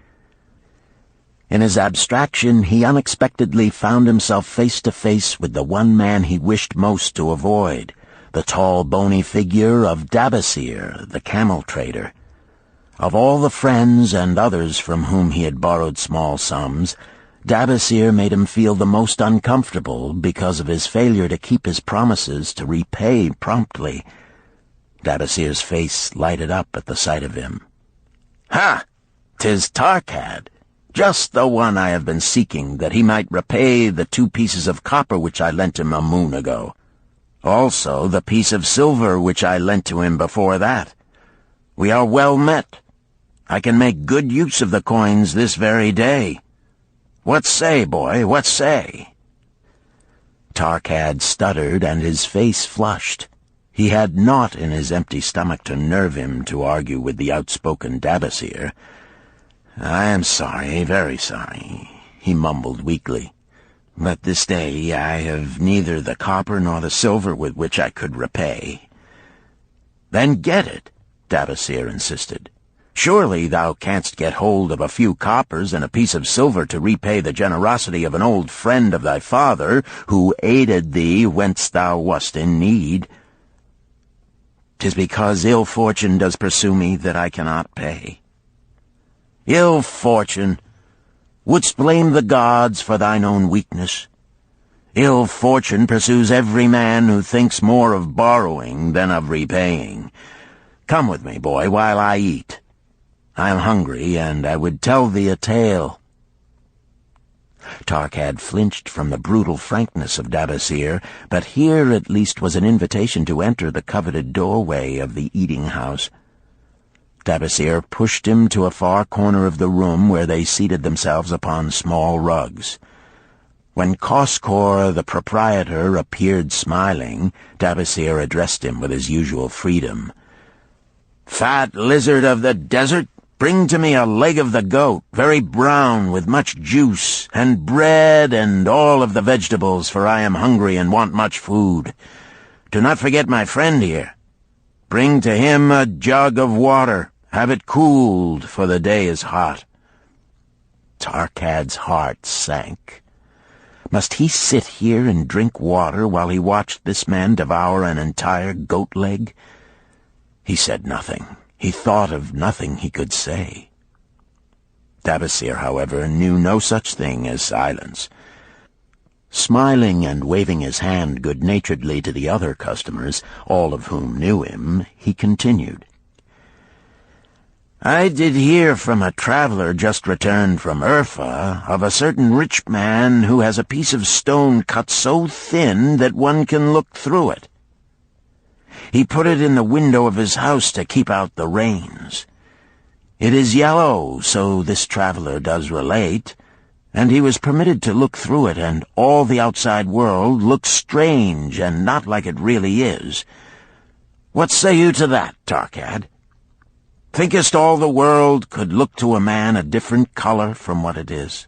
In his abstraction, he unexpectedly found himself face to face with the one man he wished most to avoid, the tall, bony figure of Dabasir, the camel trader. Of all the friends and others from whom he had borrowed small sums, Dabasir made him feel the most uncomfortable because of his failure to keep his promises to repay promptly. Dabasir's face lighted up at the sight of him. "Ha! 'Tis Tarkad, just the one I have been seeking, that he might repay the 2 pieces of copper which I lent him a moon ago. Also the piece of silver which I lent to him before that. We are well met. I can make good use of the coins this very day. What say, boy, what say?" Tarkad stuttered, and his face flushed. He had naught in his empty stomach to nerve him to argue with the outspoken Dabasir. "I am sorry, very sorry," he mumbled weakly. "But this day I have neither the copper nor the silver with which I could repay." "Then get it," Dabasir insisted. "Surely thou canst get hold of a few coppers and a piece of silver to repay the generosity of an old friend of thy father, who aided thee whence thou wast in need." "'Tis because ill fortune does pursue me that I cannot pay." "Ill fortune? Wouldst blame the gods for thine own weakness? Ill fortune pursues every man who thinks more of borrowing than of repaying. Come with me, boy, while I eat. I am hungry, and I would tell thee a tale." Tarkad flinched from the brutal frankness of Dabasir, but here at least was an invitation to enter the coveted doorway of the eating-house. Dabasir pushed him to a far corner of the room where they seated themselves upon small rugs. When Koskor, the proprietor, appeared smiling, Dabasir addressed him with his usual freedom. "Fat lizard of the desert, bring to me a leg of the goat, very brown, with much juice, and bread and all of the vegetables, for I am hungry and want much food. Do not forget my friend here. Bring to him a jug of water. Have it cooled, for the day is hot." Tarkad's heart sank. Must he sit here and drink water while he watched this man devour an entire goat leg? He said nothing. He thought of nothing he could say. Dabasir, however, knew no such thing as silence. Smiling and waving his hand good-naturedly to the other customers, all of whom knew him, he continued. "I did hear from a traveler just returned from Urfa of a certain rich man who has a piece of stone cut so thin that one can look through it. He put it in the window of his house to keep out the rains. It is yellow, so this traveler does relate, and he was permitted to look through it, and all the outside world looks strange and not like it really is. What say you to that, Tarkad? Thinkest all the world could look to a man a different color from what it is?"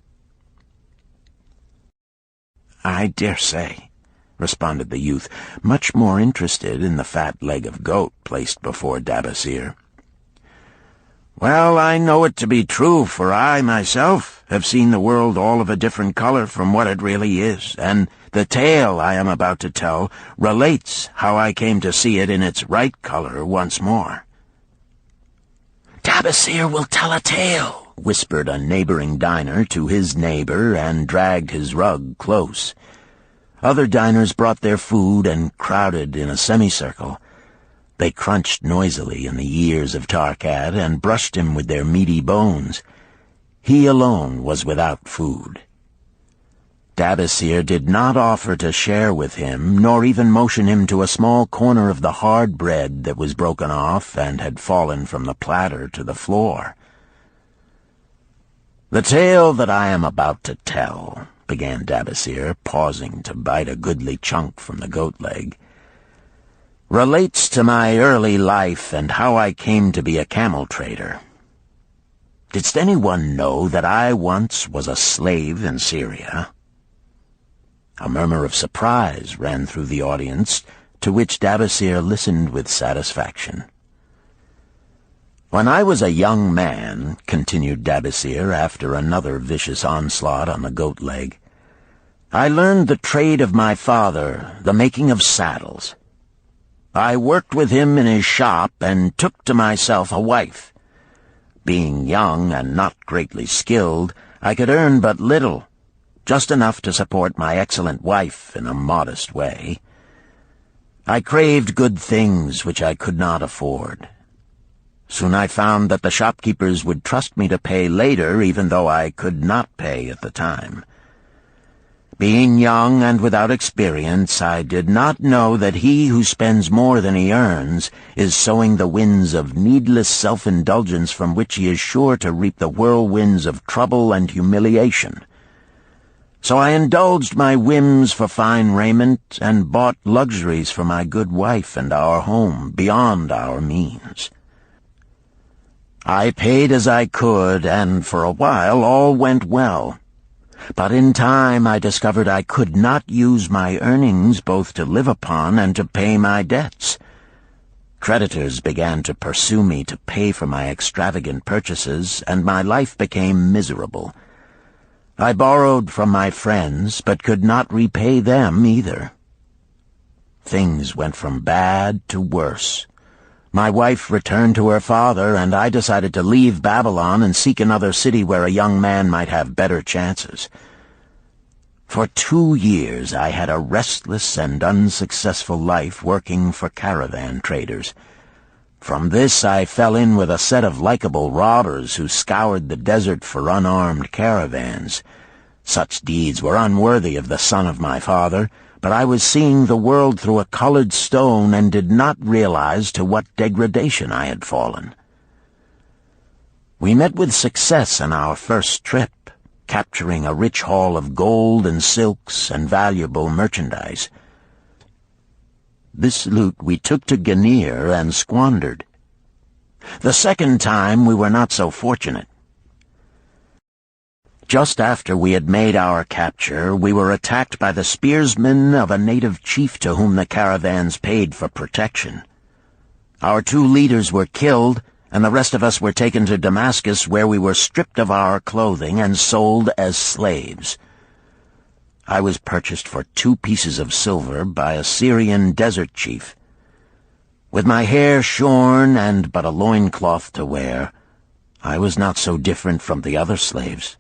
"I dare say," responded the youth, much more interested in the fat leg of goat placed before Dabasir. "Well, I know it to be true, for I, myself, have seen the world all of a different color from what it really is, and the tale I am about to tell relates how I came to see it in its right color once more." "Dabasir will tell a tale," whispered a neighboring diner to his neighbor, and dragged his rug close. Other diners brought their food and crowded in a semicircle. They crunched noisily in the ears of Tarkad and brushed him with their meaty bones. He alone was without food. Dabasir did not offer to share with him, nor even motion him to a small corner of the hard bread that was broken off and had fallen from the platter to the floor. "The tale that I am about to tell," began Dabasir, pausing to bite a goodly chunk from the goat leg, "relates to my early life and how I came to be a camel trader. Didst anyone know that I once was a slave in Syria?" A murmur of surprise ran through the audience, to which Dabasir listened with satisfaction. "When I was a young man," continued Dabasir after another vicious onslaught on the goat leg, "I learned the trade of my father, the making of saddles. I worked with him in his shop and took to myself a wife. Being young and not greatly skilled, I could earn but little, just enough to support my excellent wife in a modest way. I craved good things which I could not afford. Soon I found that the shopkeepers would trust me to pay later, even though I could not pay at the time. Being young and without experience, I did not know that he who spends more than he earns is sowing the winds of needless self-indulgence from which he is sure to reap the whirlwinds of trouble and humiliation. So I indulged my whims for fine raiment and bought luxuries for my good wife and our home beyond our means. I paid as I could, and for a while all went well. But in time I discovered I could not use my earnings both to live upon and to pay my debts. Creditors began to pursue me to pay for my extravagant purchases, and my life became miserable. I borrowed from my friends, but could not repay them either. Things went from bad to worse. My wife returned to her father, and I decided to leave Babylon and seek another city where a young man might have better chances. For 2 years I had a restless and unsuccessful life working for caravan traders. From this I fell in with a set of likable robbers who scoured the desert for unarmed caravans. Such deeds were unworthy of the son of my father, but I was seeing the world through a colored stone and did not realize to what degradation I had fallen. We met with success on our first trip, capturing a rich haul of gold and silks and valuable merchandise. This loot we took to Ganir and squandered. The second time we were not so fortunate. Just after we had made our capture, we were attacked by the spearsmen of a native chief to whom the caravans paid for protection. Our 2 leaders were killed, and the rest of us were taken to Damascus, where we were stripped of our clothing and sold as slaves. I was purchased for 2 pieces of silver by a Syrian desert chief. With my hair shorn and but a loincloth to wear, I was not so different from the other slaves.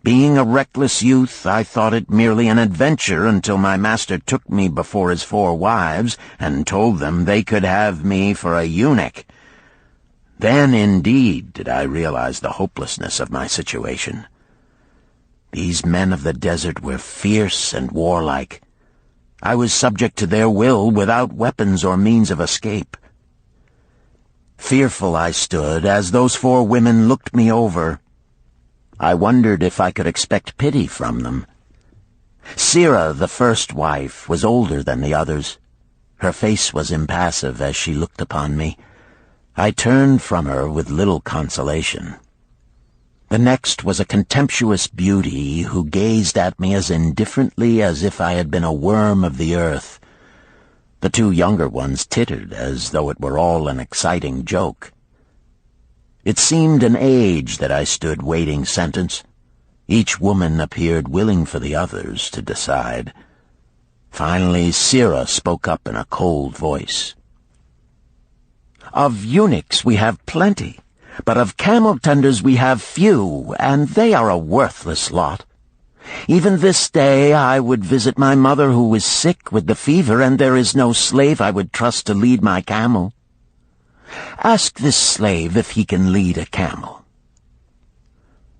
Being a reckless youth, I thought it merely an adventure until my master took me before his 4 wives and told them they could have me for a eunuch. Then, indeed, did I realize the hopelessness of my situation. These men of the desert were fierce and warlike. I was subject to their will without weapons or means of escape. Fearful I stood as those 4 women looked me over. I wondered if I could expect pity from them. Sirah, the first wife, was older than the others. Her face was impassive as she looked upon me. I turned from her with little consolation. The next was a contemptuous beauty who gazed at me as indifferently as if I had been a worm of the earth. The 2 younger ones tittered as though it were all an exciting joke. It seemed an age that I stood waiting sentence. Each woman appeared willing for the others to decide. Finally, Sirah spoke up in a cold voice. "Of eunuchs we have plenty, but of camel-tenders we have few, and they are a worthless lot. Even this day I would visit my mother who is sick with the fever, and there is no slave I would trust to lead my camel. Ask this slave if he can lead a camel."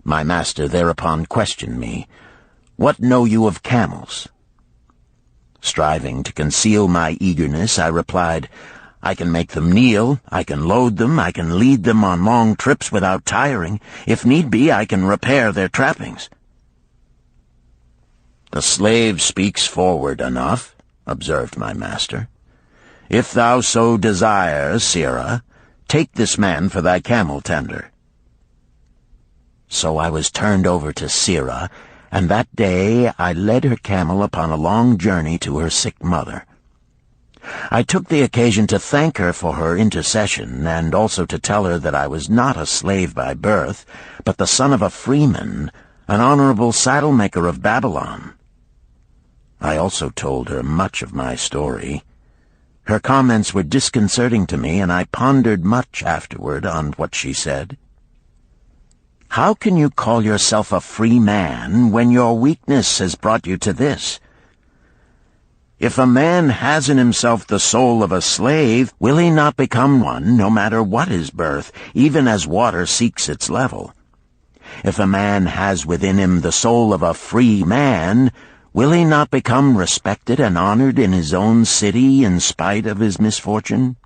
My master thereupon questioned me, "What know you of camels?" Striving to conceal my eagerness, I replied, "I can make them kneel, I can load them, I can lead them on long trips without tiring. If need be, I can repair their trappings." "The slave speaks forward enough," observed my master. "If thou so desire, Sirah, take this man for thy camel-tender." So I was turned over to Sirah, and that day I led her camel upon a long journey to her sick mother. I took the occasion to thank her for her intercession, and also to tell her that I was not a slave by birth, but the son of a freeman, an honorable saddle-maker of Babylon. I also told her much of my story. Her comments were disconcerting to me, and I pondered much afterward on what she said. How can you call yourself a free man when your weakness has brought you to this? If a man has in himself the soul of a slave, will he not become one, no matter what his birth, even as water seeks its level? If a man has within him the soul of a free man, will he not become respected and honored in his own city in spite of his misfortune?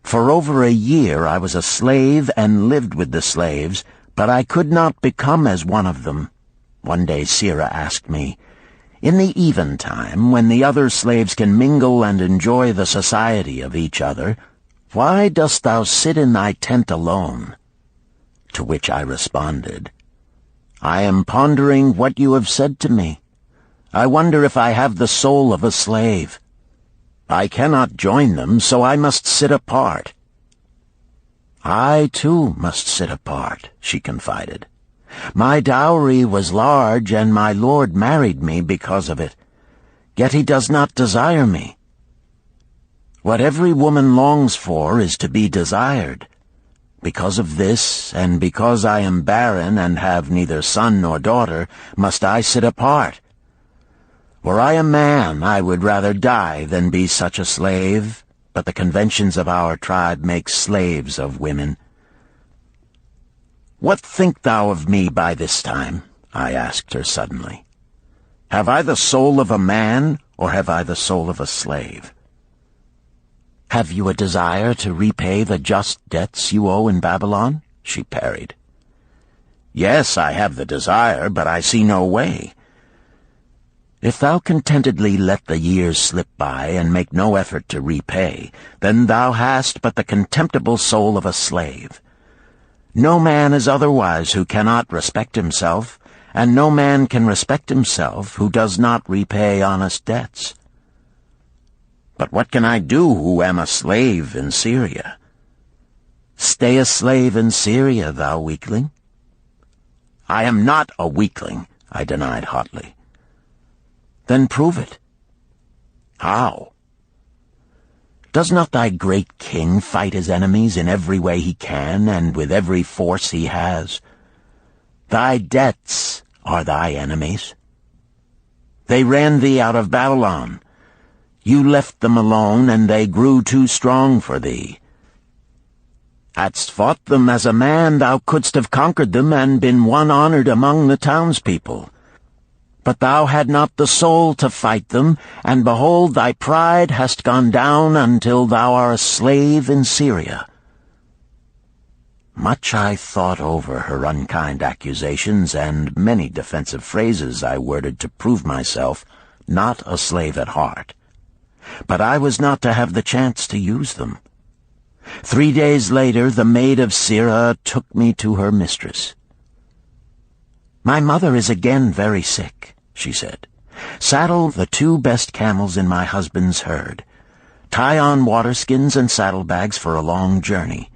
For over a year I was a slave and lived with the slaves, but I could not become as one of them. One day Sira asked me, "In the eventime, when the other slaves can mingle and enjoy the society of each other, why dost thou sit in thy tent alone?" To which I responded, "I am pondering what you have said to me. I wonder if I have the soul of a slave. I cannot join them, so I must sit apart." "I, too, must sit apart," she confided. "My dowry was large, and my lord married me because of it. Yet he does not desire me. What every woman longs for is to be desired. Because of this, and because I am barren and have neither son nor daughter, must I sit apart. Were I a man, I would rather die than be such a slave, but the conventions of our tribe make slaves of women." "What think thou of me by this time?" I asked her suddenly. "Have I the soul of a man, or have I the soul of a slave?" "Have you a desire to repay the just debts you owe in Babylon?" she parried. "Yes, I have the desire, but I see no way." "If thou contentedly let the years slip by and make no effort to repay, then thou hast but the contemptible soul of a slave. No man is otherwise who cannot respect himself, and no man can respect himself who does not repay honest debts." "But what can I do who am a slave in Syria?" "Stay a slave in Syria, thou weakling." "I am not a weakling," I denied hotly. "Then prove it." "How?" "Does not thy great king fight his enemies in every way he can and with every force he has? Thy debts are thy enemies. They ran thee out of Babylon. You left them alone, and they grew too strong for thee. Hadst fought them as a man, thou couldst have conquered them and been one honored among the townspeople. But thou had not the soul to fight them, and behold, thy pride hast gone down until thou art a slave in Syria." Much I thought over her unkind accusations, and many defensive phrases I worded to prove myself not a slave at heart. But I was not to have the chance to use them. 3 days later, the maid of Sira took me to her mistress. "My mother is again very sick," she said. "Saddle the 2 best camels in my husband's herd. Tie on waterskins and saddlebags for a long journey.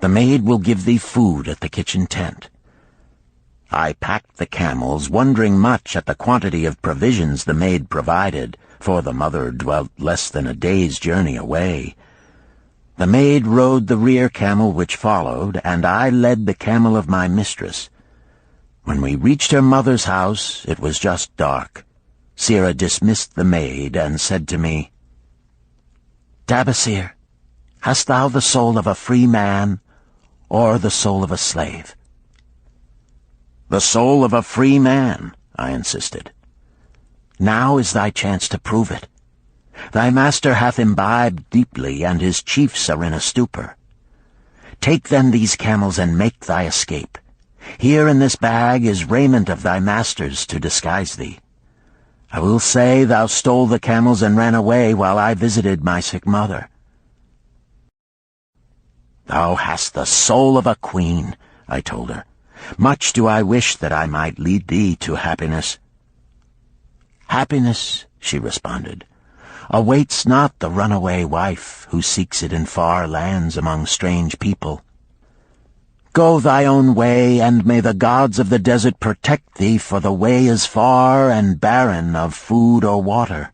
The maid will give thee food at the kitchen tent." I packed the camels, wondering much at the quantity of provisions the maid provided, for the mother dwelt less than a day's journey away. The maid rode the rear camel which followed, and I led the camel of my mistress. When we reached her mother's house, it was just dark. Sira dismissed the maid and said to me, "Tabasir, hast thou the soul of a free man, or the soul of a slave?" "The soul of a free man," I insisted. "Now is thy chance to prove it. Thy master hath imbibed deeply, and his chiefs are in a stupor. Take then these camels and make thy escape. Here in this bag is raiment of thy master's to disguise thee. I will say thou stole the camels and ran away while I visited my sick mother." "Thou hast the soul of a queen," I told her. "Much do I wish that I might lead thee to happiness." "Happiness," she responded, "awaits not the runaway wife who seeks it in far lands among strange people. Go thy own way, and may the gods of the desert protect thee, for the way is far and barren of food or water."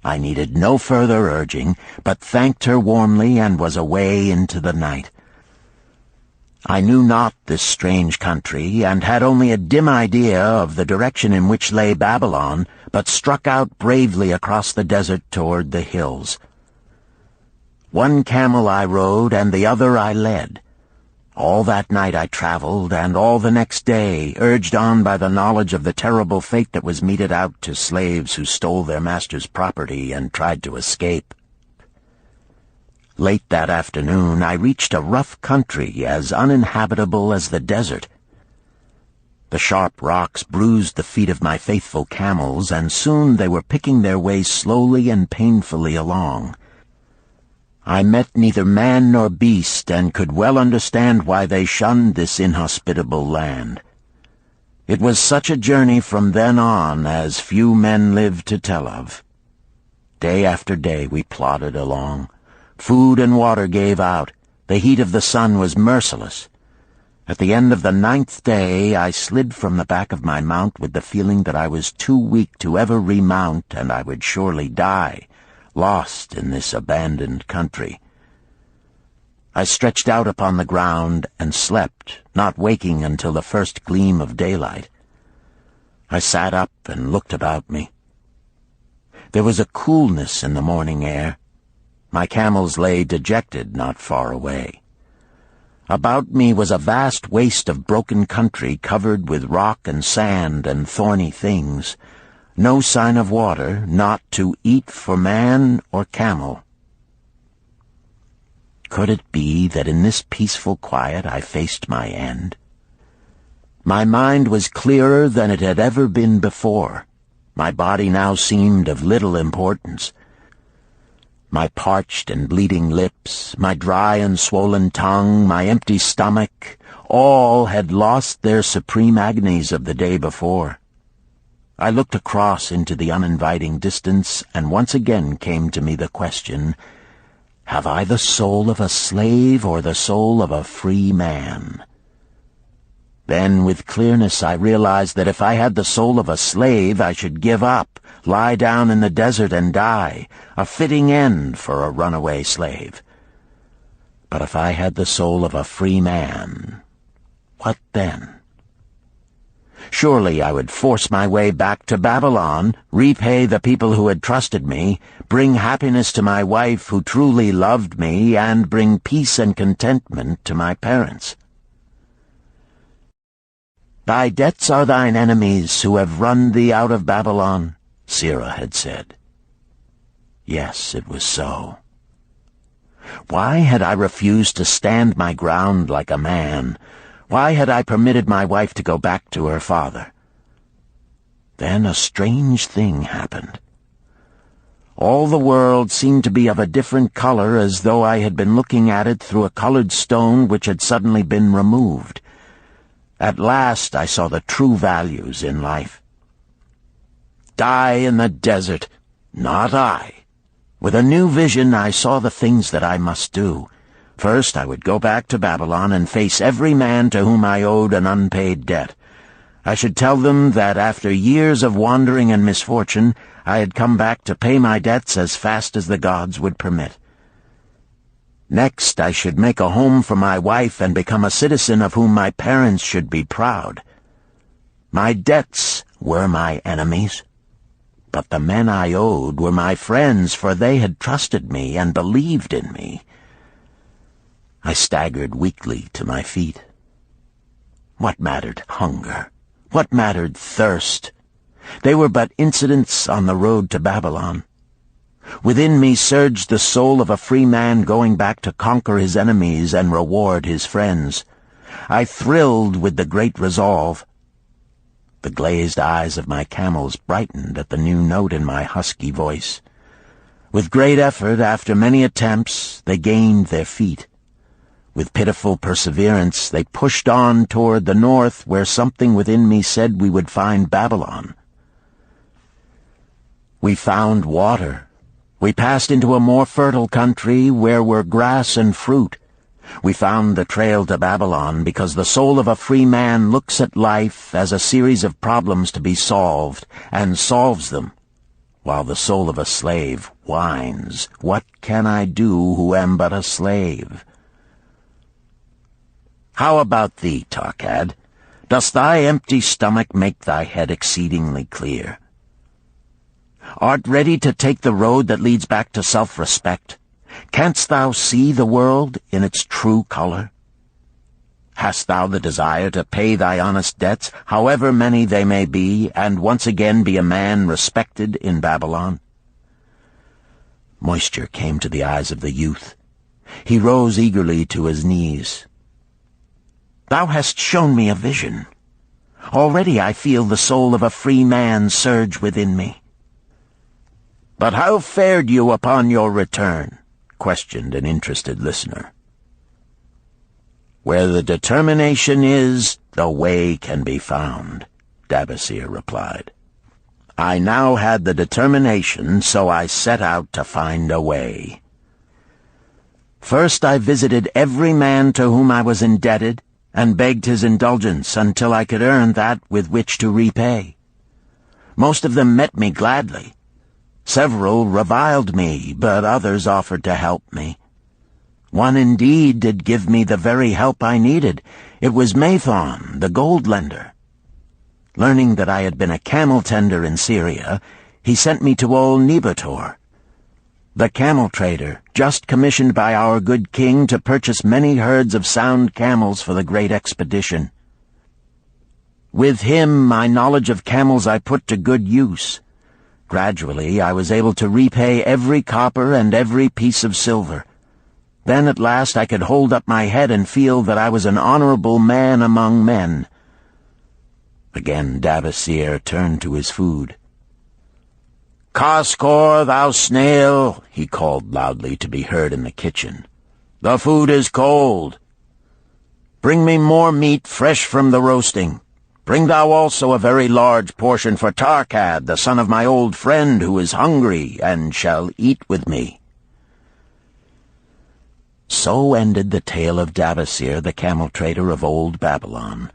I needed no further urging, but thanked her warmly and was away into the night. I knew not this strange country, and had only a dim idea of the direction in which lay Babylon, but struck out bravely across the desert toward the hills. One camel I rode, and the other I led. All that night I traveled, and all the next day, urged on by the knowledge of the terrible fate that was meted out to slaves who stole their master's property and tried to escape. Late that afternoon I reached a rough country as uninhabitable as the desert. The sharp rocks bruised the feet of my faithful camels, and soon they were picking their way slowly and painfully along. I met neither man nor beast, and could well understand why they shunned this inhospitable land. It was such a journey from then on as few men lived to tell of. Day after day we plodded along. Food and water gave out. The heat of the sun was merciless. At the end of the 9th day I slid from the back of my mount with the feeling that I was too weak to ever remount, and I would surely die, lost in this abandoned country. I stretched out upon the ground and slept, not waking until the first gleam of daylight. I sat up and looked about me. There was a coolness in the morning air. My camels lay dejected not far away. About me was a vast waste of broken country covered with rock and sand and thorny things. No sign of water, not to eat for man or camel. Could it be that in this peaceful quiet I faced my end? My mind was clearer than it had ever been before. My body now seemed of little importance. My parched and bleeding lips, my dry and swollen tongue, my empty stomach, all had lost their supreme agonies of the day before. I looked across into the uninviting distance, and once again came to me the question, have I the soul of a slave or the soul of a free man? Then, with clearness, I realized that if I had the soul of a slave, I should give up, lie down in the desert and die, a fitting end for a runaway slave. But if I had the soul of a free man, what then? Surely I would force my way back to Babylon, repay the people who had trusted me, bring happiness to my wife who truly loved me, and bring peace and contentment to my parents. Thy debts are thine enemies who have run thee out of Babylon, Sirrah had said. Yes, it was so. Why had I refused to stand my ground like a man? Why had I permitted my wife to go back to her father? Then a strange thing happened. All the world seemed to be of a different color, as though I had been looking at it through a colored stone which had suddenly been removed. At last I saw the true values in life. Die in the desert, not I. With a new vision I saw the things that I must do. First, I would go back to Babylon and face every man to whom I owed an unpaid debt. I should tell them that after years of wandering and misfortune, I had come back to pay my debts as fast as the gods would permit. Next, I should make a home for my wife and become a citizen of whom my parents should be proud. My debts were my enemies, but the men I owed were my friends, for they had trusted me and believed in me. I staggered weakly to my feet. What mattered hunger? What mattered thirst? They were but incidents on the road to Babylon. Within me surged the soul of a free man going back to conquer his enemies and reward his friends. I thrilled with the great resolve. The glazed eyes of my camels brightened at the new note in my husky voice. With great effort, after many attempts, they gained their feet. With pitiful perseverance, they pushed on toward the north, where something within me said we would find Babylon. We found water. We passed into a more fertile country where were grass and fruit. We found the trail to Babylon because the soul of a free man looks at life as a series of problems to be solved, and solves them. while the soul of a slave whines, "What can I do who am but a slave?" How about thee, Tarkad? Does thy empty stomach make thy head exceedingly clear? Art ready to take the road that leads back to self-respect? Canst thou see the world in its true color? Hast thou the desire to pay thy honest debts, however many they may be, and once again be a man respected in Babylon? Moisture came to the eyes of the youth. He rose eagerly to his knees. "Thou hast shown me a vision. Already I feel the soul of a free man surge within me." "But how fared you upon your return?" questioned an interested listener. "Where the determination is, the way can be found," Dabasir replied. "I now had the determination, so I set out to find a way. First I visited every man to whom I was indebted, and begged his indulgence until I could earn that with which to repay. Most of them met me gladly. Several reviled me, but others offered to help me. One indeed did give me the very help I needed. It was Mathon, the gold lender. Learning that I had been a camel tender in Syria, he sent me to old Nebator, the camel trader, just commissioned by our good king to purchase many herds of sound camels for the great expedition. With him, my knowledge of camels I put to good use. Gradually, I was able to repay every copper and every piece of silver. Then at last I could hold up my head and feel that I was an honorable man among men." Again Dabasir turned to his food. "Kaskor, thou snail," he called loudly to be heard in the kitchen. "The food is cold. Bring me more meat fresh from the roasting. Bring thou also a very large portion for Tarkad, the son of my old friend, who is hungry and shall eat with me." So ended the tale of Dabasir, the camel trader of old Babylon.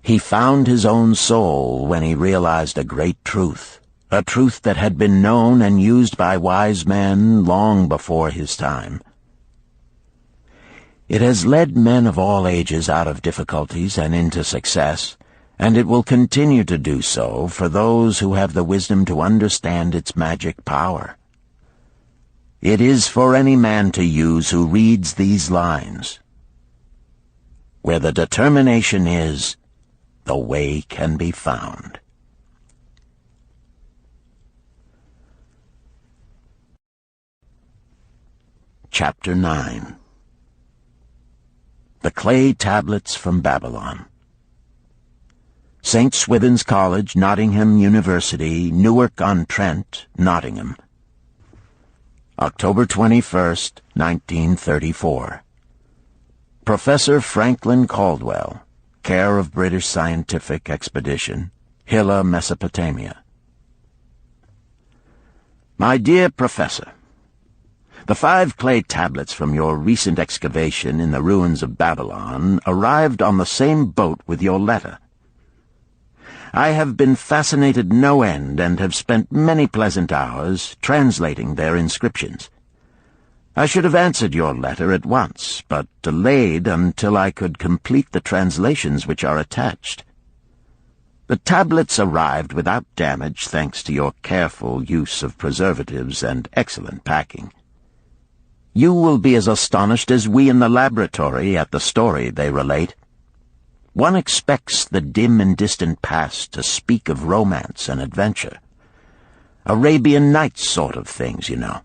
He found his own soul when he realized a great truth, a truth that had been known and used by wise men long before his time. It has led men of all ages out of difficulties and into success, and it will continue to do so for those who have the wisdom to understand its magic power. It is for any man to use who reads these lines. Where the determination is, the way can be found. Chapter 9. The Clay Tablets from Babylon. St. Swithin's College, Nottingham University, Newark-on-Trent, Nottingham. October 21st, 1934. Professor Franklin Caldwell, care of British Scientific Expedition, Hilla, Mesopotamia. My dear Professor, the 5 clay tablets from your recent excavation in the ruins of Babylon arrived on the same boat with your letter. I have been fascinated no end and have spent many pleasant hours translating their inscriptions. I should have answered your letter at once, but delayed until I could complete the translations which are attached. The tablets arrived without damage thanks to your careful use of preservatives and excellent packing. You will be as astonished as we in the laboratory at the story they relate. One expects the dim and distant past to speak of romance and adventure. Arabian Nights sort of things, you know.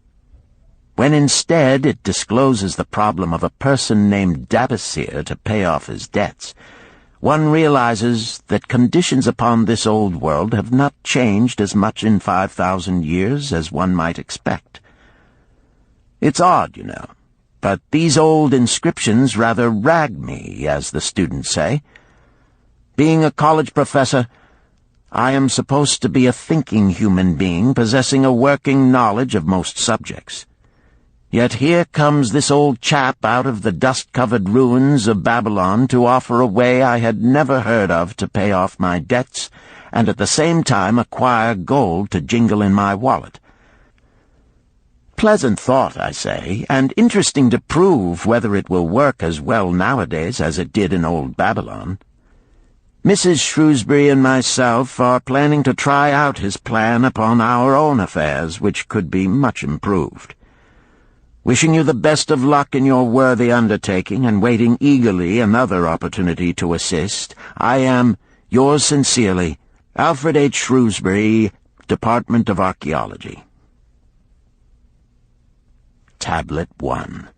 When instead it discloses the problem of a person named Dabasir to pay off his debts, one realizes that conditions upon this old world have not changed as much in 5,000 years as one might expect. It's odd, you know, but these old inscriptions rather rag me, as the students say. Being a college professor, I am supposed to be a thinking human being possessing a working knowledge of most subjects. Yet here comes this old chap out of the dust-covered ruins of Babylon to offer a way I had never heard of to pay off my debts and at the same time acquire gold to jingle in my wallet. Pleasant thought, I say, and interesting to prove whether it will work as well nowadays as it did in old Babylon. Mrs. Shrewsbury and myself are planning to try out his plan upon our own affairs, which could be much improved. Wishing you the best of luck in your worthy undertaking, and waiting eagerly another opportunity to assist, I am, yours sincerely, Alfred H. Shrewsbury, Department of Archaeology. Tablet 1.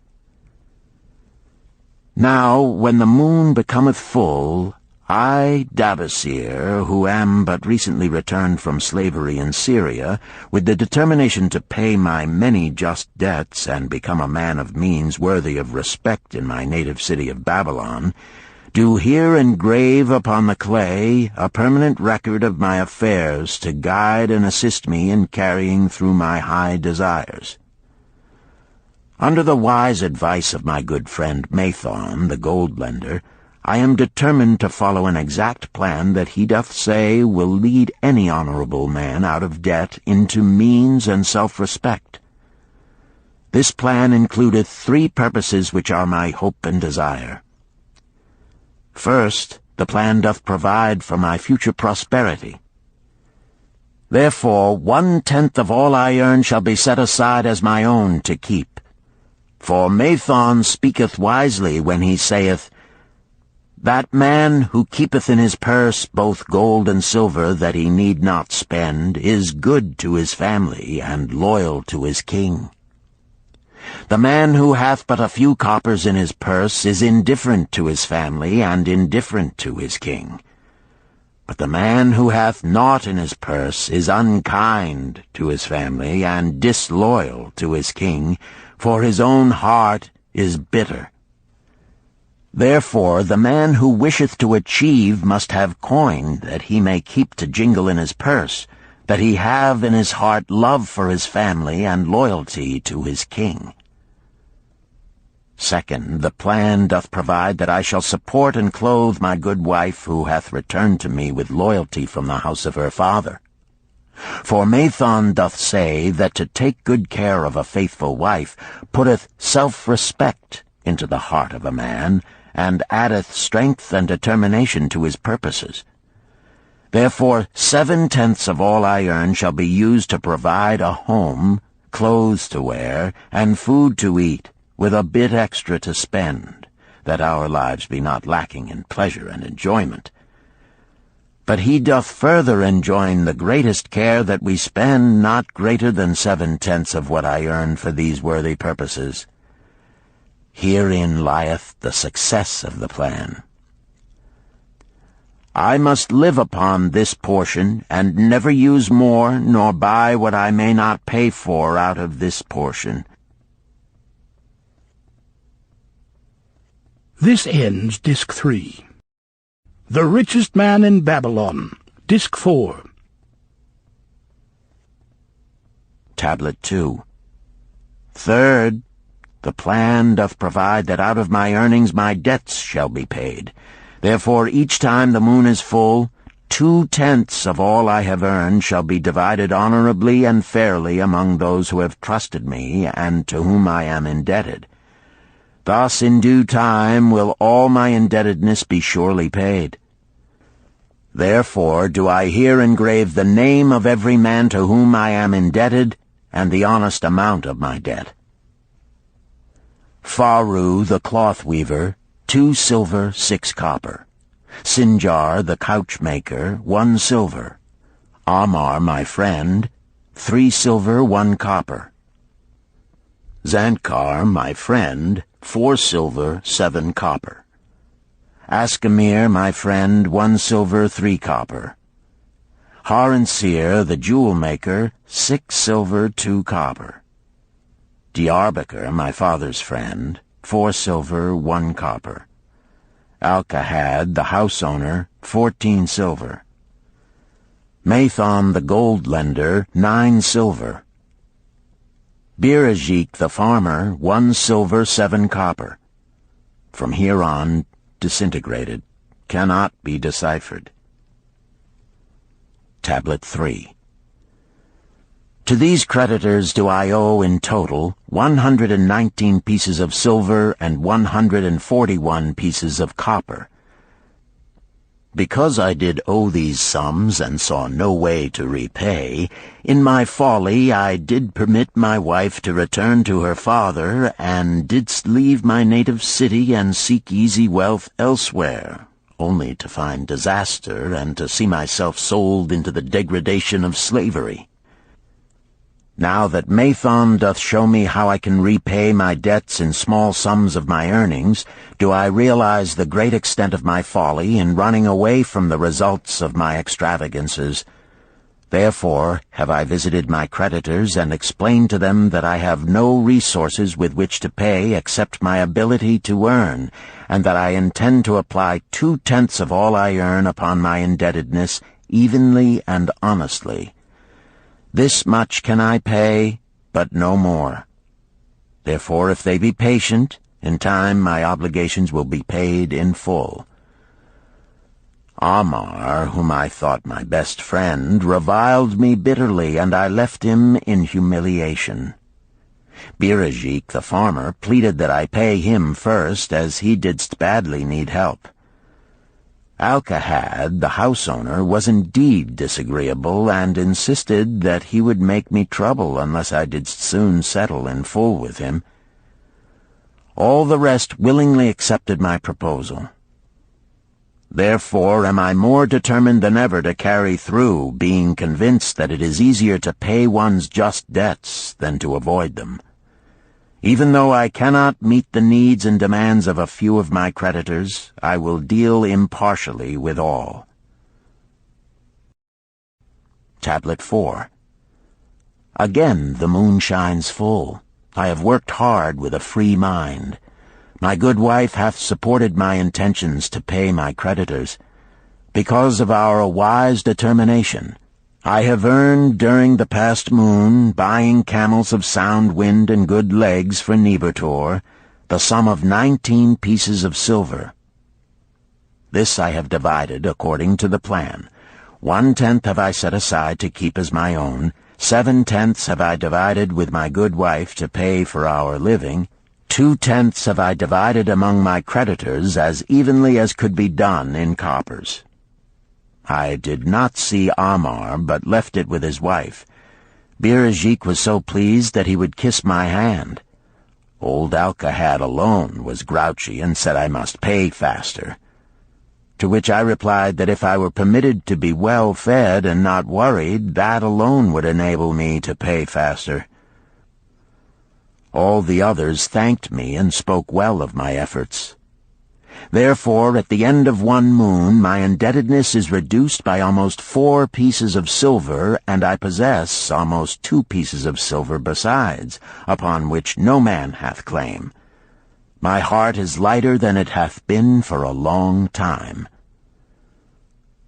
Now, when the moon becometh full, I, Davasir, who am but recently returned from slavery in Syria, with the determination to pay my many just debts and become a man of means worthy of respect in my native city of Babylon, do here engrave upon the clay a permanent record of my affairs to guide and assist me in carrying through my high desires. Under the wise advice of my good friend Mathon, the gold lender, I am determined to follow an exact plan that he doth say will lead any honorable man out of debt into means and self-respect. This plan includeth 3 purposes which are my hope and desire. First, the plan doth provide for my future prosperity. Therefore 1/10 of all I earn shall be set aside as my own to keep. For Mathon speaketh wisely when he saith, That man who keepeth in his purse both gold and silver that he need not spend is good to his family and loyal to his king. The man who hath but a few coppers in his purse is indifferent to his family and indifferent to his king. But the man who hath naught in his purse is unkind to his family and disloyal to his king, for his own heart is bitter. Therefore the man who wisheth to achieve must have coin that he may keep to jingle in his purse, that he have in his heart love for his family and loyalty to his king. Second, the plan doth provide that I shall support and clothe my good wife who hath returned to me with loyalty from the house of her father. For Mathon doth say that to take good care of a faithful wife putteth self-respect into the heart of a man, and addeth strength and determination to his purposes. Therefore 7/10 of all I earn shall be used to provide a home, clothes to wear, and food to eat, with a bit extra to spend, that our lives be not lacking in pleasure and enjoyment. But he doth further enjoin the greatest care that we spend not greater than 7/10 of what I earn for these worthy purposes. Herein lieth the success of the plan. I must live upon this portion, and never use more, nor buy what I may not pay for out of this portion. This ends Disc 3. The Richest Man in Babylon, Disc 4. Tablet 2. Third, the plan doth provide that out of my earnings my debts shall be paid. Therefore each time the moon is full, 2/10 of all I have earned shall be divided honorably and fairly among those who have trusted me and to whom I am indebted. Thus in due time will all my indebtedness be surely paid. Therefore do I here engrave the name of every man to whom I am indebted, and the honest amount of my debt. Faru the cloth weaver, 2 silver, 6 copper. Sinjar the couch maker, 1 silver. Amar my friend, 3 silver, 1 copper. Zantkar my friend, 4 silver, 7 copper. Askamir my friend, 1 silver, 3 copper. Haransir the jewel maker, 6 silver, 2 copper. Diarbekir, my father's friend, 4 silver, 1 copper. Alkahad, the house owner, 14 silver. Mathon, the gold lender, 9 silver. Birajik, the farmer, 1 silver, 7 copper. From here on, disintegrated, cannot be deciphered. Tablet 3. To these creditors do I owe in total 119 pieces of silver and 141 pieces of copper. Because I did owe these sums and saw no way to repay, in my folly I did permit my wife to return to her father, and didst leave my native city and seek easy wealth elsewhere, only to find disaster and to see myself sold into the degradation of slavery. Now that Mathon doth show me how I can repay my debts in small sums of my earnings, do I realize the great extent of my folly in running away from the results of my extravagances. Therefore have I visited my creditors and explained to them that I have no resources with which to pay except my ability to earn, and that I intend to apply 2/10 of all I earn upon my indebtedness evenly and honestly. This much can I pay, but no more. Therefore, if they be patient, in time my obligations will be paid in full. Amar, whom I thought my best friend, reviled me bitterly, and I left him in humiliation. Birajik, the farmer, pleaded that I pay him first, as he didst badly need help. Alcahad, the house owner, was indeed disagreeable, and insisted that he would make me trouble unless I did soon settle in full with him. All the rest willingly accepted my proposal. Therefore am I more determined than ever to carry through, being convinced that it is easier to pay one's just debts than to avoid them. Even though I cannot meet the needs and demands of a few of my creditors, I will deal impartially with all. Tablet 4. Again the moon shines full. I have worked hard with a free mind. My good wife hath supported my intentions to pay my creditors. Because of our wise determination, I have earned during the past moon, buying camels of sound wind and good legs for Nebertor, the sum of 19 pieces of silver. This I have divided according to the plan. 1/10 have I set aside to keep as my own, 7/10 have I divided with my good wife to pay for our living, 2/10 have I divided among my creditors as evenly as could be done in coppers. I did not see Amar, but left it with his wife. Birajik was so pleased that he would kiss my hand. Old Alcahad alone was grouchy and said I must pay faster. To which I replied that if I were permitted to be well fed and not worried, that alone would enable me to pay faster. All the others thanked me and spoke well of my efforts. Therefore, at the end of one moon, my indebtedness is reduced by almost 4 pieces of silver, and I possess almost 2 pieces of silver besides, upon which no man hath claim. My heart is lighter than it hath been for a long time.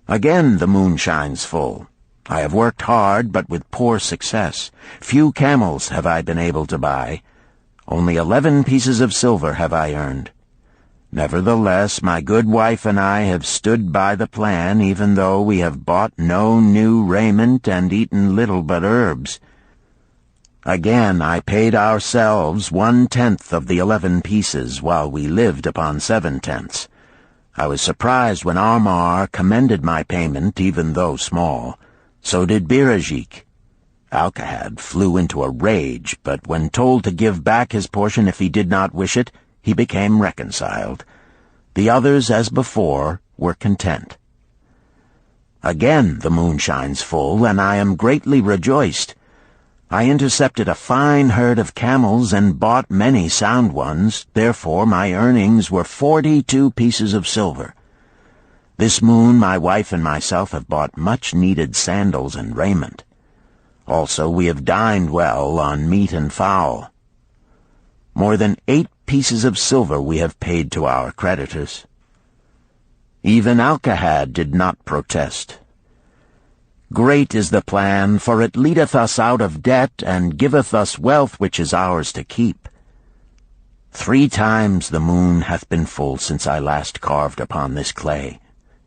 Again the moon shines full. I have worked hard, but with poor success. Few camels have I been able to buy. Only 11 pieces of silver have I earned. Nevertheless, my good wife and I have stood by the plan, even though we have bought no new raiment and eaten little but herbs. Again I paid ourselves 1/10 of the 11 pieces, while we lived upon 7/10. I was surprised when Amar commended my payment, even though small. So did Birajik. Alcahad flew into a rage, but when told to give back his portion if he did not wish it, he became reconciled. The others, as before, were content. Again the moon shines full, and I am greatly rejoiced. I intercepted a fine herd of camels and bought many sound ones, therefore my earnings were 42 pieces of silver. This moon my wife and myself have bought much-needed sandals and raiment. Also we have dined well on meat and fowl. More than 8 pieces of silver we have paid to our creditors. Even Alcahad did not protest. Great is the plan, for it leadeth us out of debt, and giveth us wealth which is ours to keep. 3 times the moon hath been full since I last carved upon this clay.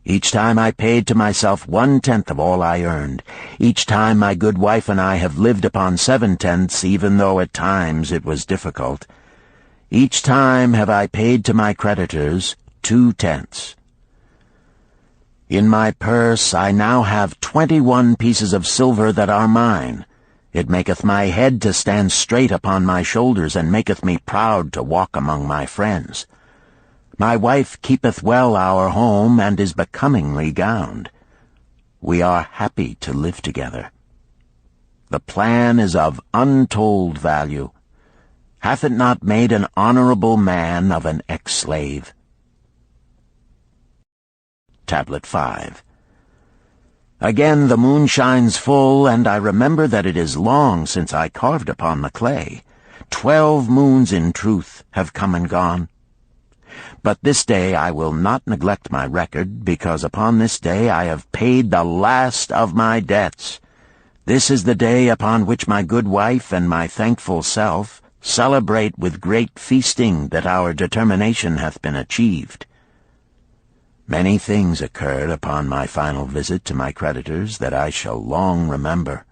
Each time I paid to myself 1/10 of all I earned. Each time my good wife and I have lived upon 7/10, even though at times it was difficult. Each time have I paid to my creditors 2/10. In my purse I now have 21 pieces of silver that are mine. It maketh my head to stand straight upon my shoulders, and maketh me proud to walk among my friends. My wife keepeth well our home, and is becomingly gowned. We are happy to live together. The plan is of untold value. Hath it not made an honorable man of an ex-slave? Tablet 5. Again the moon shines full, and I remember that it is long since I carved upon the clay. 12 moons in truth have come and gone. But this day I will not neglect my record, because upon this day I have paid the last of my debts. This is the day upon which my good wife and my thankful self celebrate with great feasting that our determination hath been achieved. Many things occurred upon my final visit to my creditors that I shall long remember.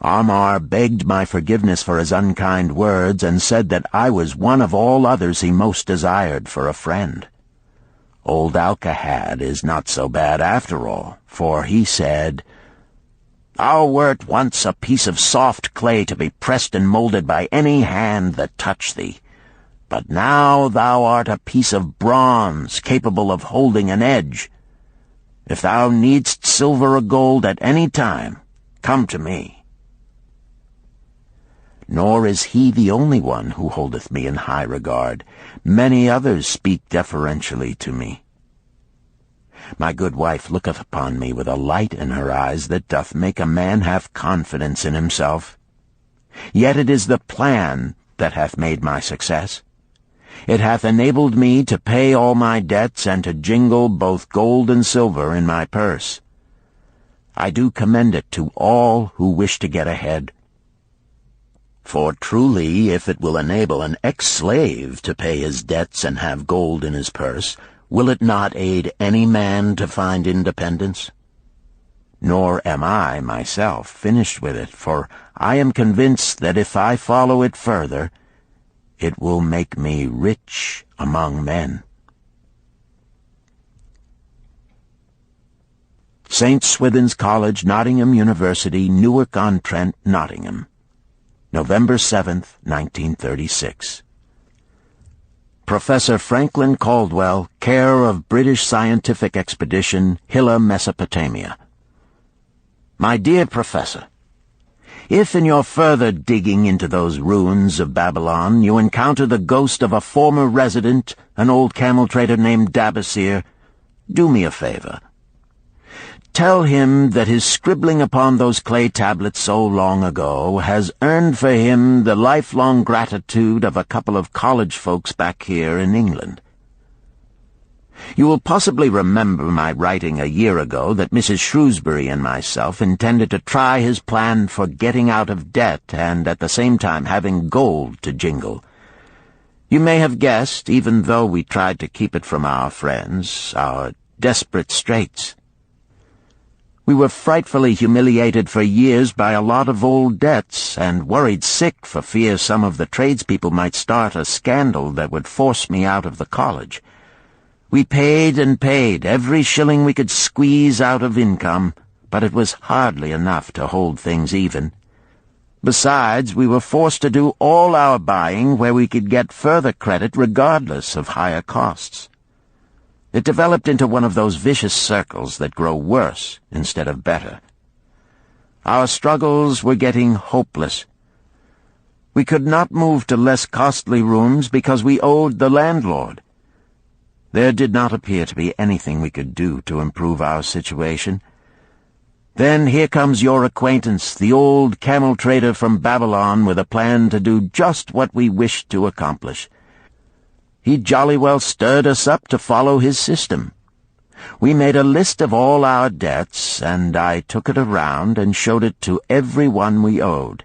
Amar begged my forgiveness for his unkind words, and said that I was one of all others he most desired for a friend. Old Alcahad is not so bad after all, for he said, "Thou wert once a piece of soft clay to be pressed and molded by any hand that touched thee. But now thou art a piece of bronze capable of holding an edge. If thou needst silver or gold at any time, come to me." Nor is he the only one who holdeth me in high regard. Many others speak deferentially to me. My good wife looketh upon me with a light in her eyes that doth make a man have confidence in himself. Yet it is the plan that hath made my success. It hath enabled me to pay all my debts and to jingle both gold and silver in my purse. I do commend it to all who wish to get ahead. For truly, if it will enable an ex-slave to pay his debts and have gold in his purse, will it not aid any man to find independence? Nor am I, myself, finished with it, for I am convinced that if I follow it further, it will make me rich among men. St. Swithin's College, Nottingham University, Newark-on-Trent, Nottingham, November 7th, 1936. Professor Franklin Caldwell, care of British Scientific Expedition, Hilla, Mesopotamia. My dear Professor, if in your further digging into those ruins of Babylon you encounter the ghost of a former resident, an old camel-trader named Dabasir, do me a favor. Tell him that his scribbling upon those clay tablets so long ago has earned for him the lifelong gratitude of a couple of college folks back here in England. You will possibly remember my writing a year ago that Mrs. Shrewsbury and myself intended to try his plan for getting out of debt and at the same time having gold to jingle. You may have guessed, even though we tried to keep it from our friends, our desperate straits. We were frightfully humiliated for years by a lot of old debts, and worried sick for fear some of the tradespeople might start a scandal that would force me out of the college. We paid and paid, every shilling we could squeeze out of income, but it was hardly enough to hold things even. Besides, we were forced to do all our buying where we could get further credit regardless of higher costs. It developed into one of those vicious circles that grow worse instead of better. Our struggles were getting hopeless. We could not move to less costly rooms because we owed the landlord. There did not appear to be anything we could do to improve our situation. Then here comes your acquaintance, the old camel-trader from Babylon, with a plan to do just what we wished to accomplish. He jolly well stirred us up to follow his system. We made a list of all our debts, and I took it around and showed it to every one we owed.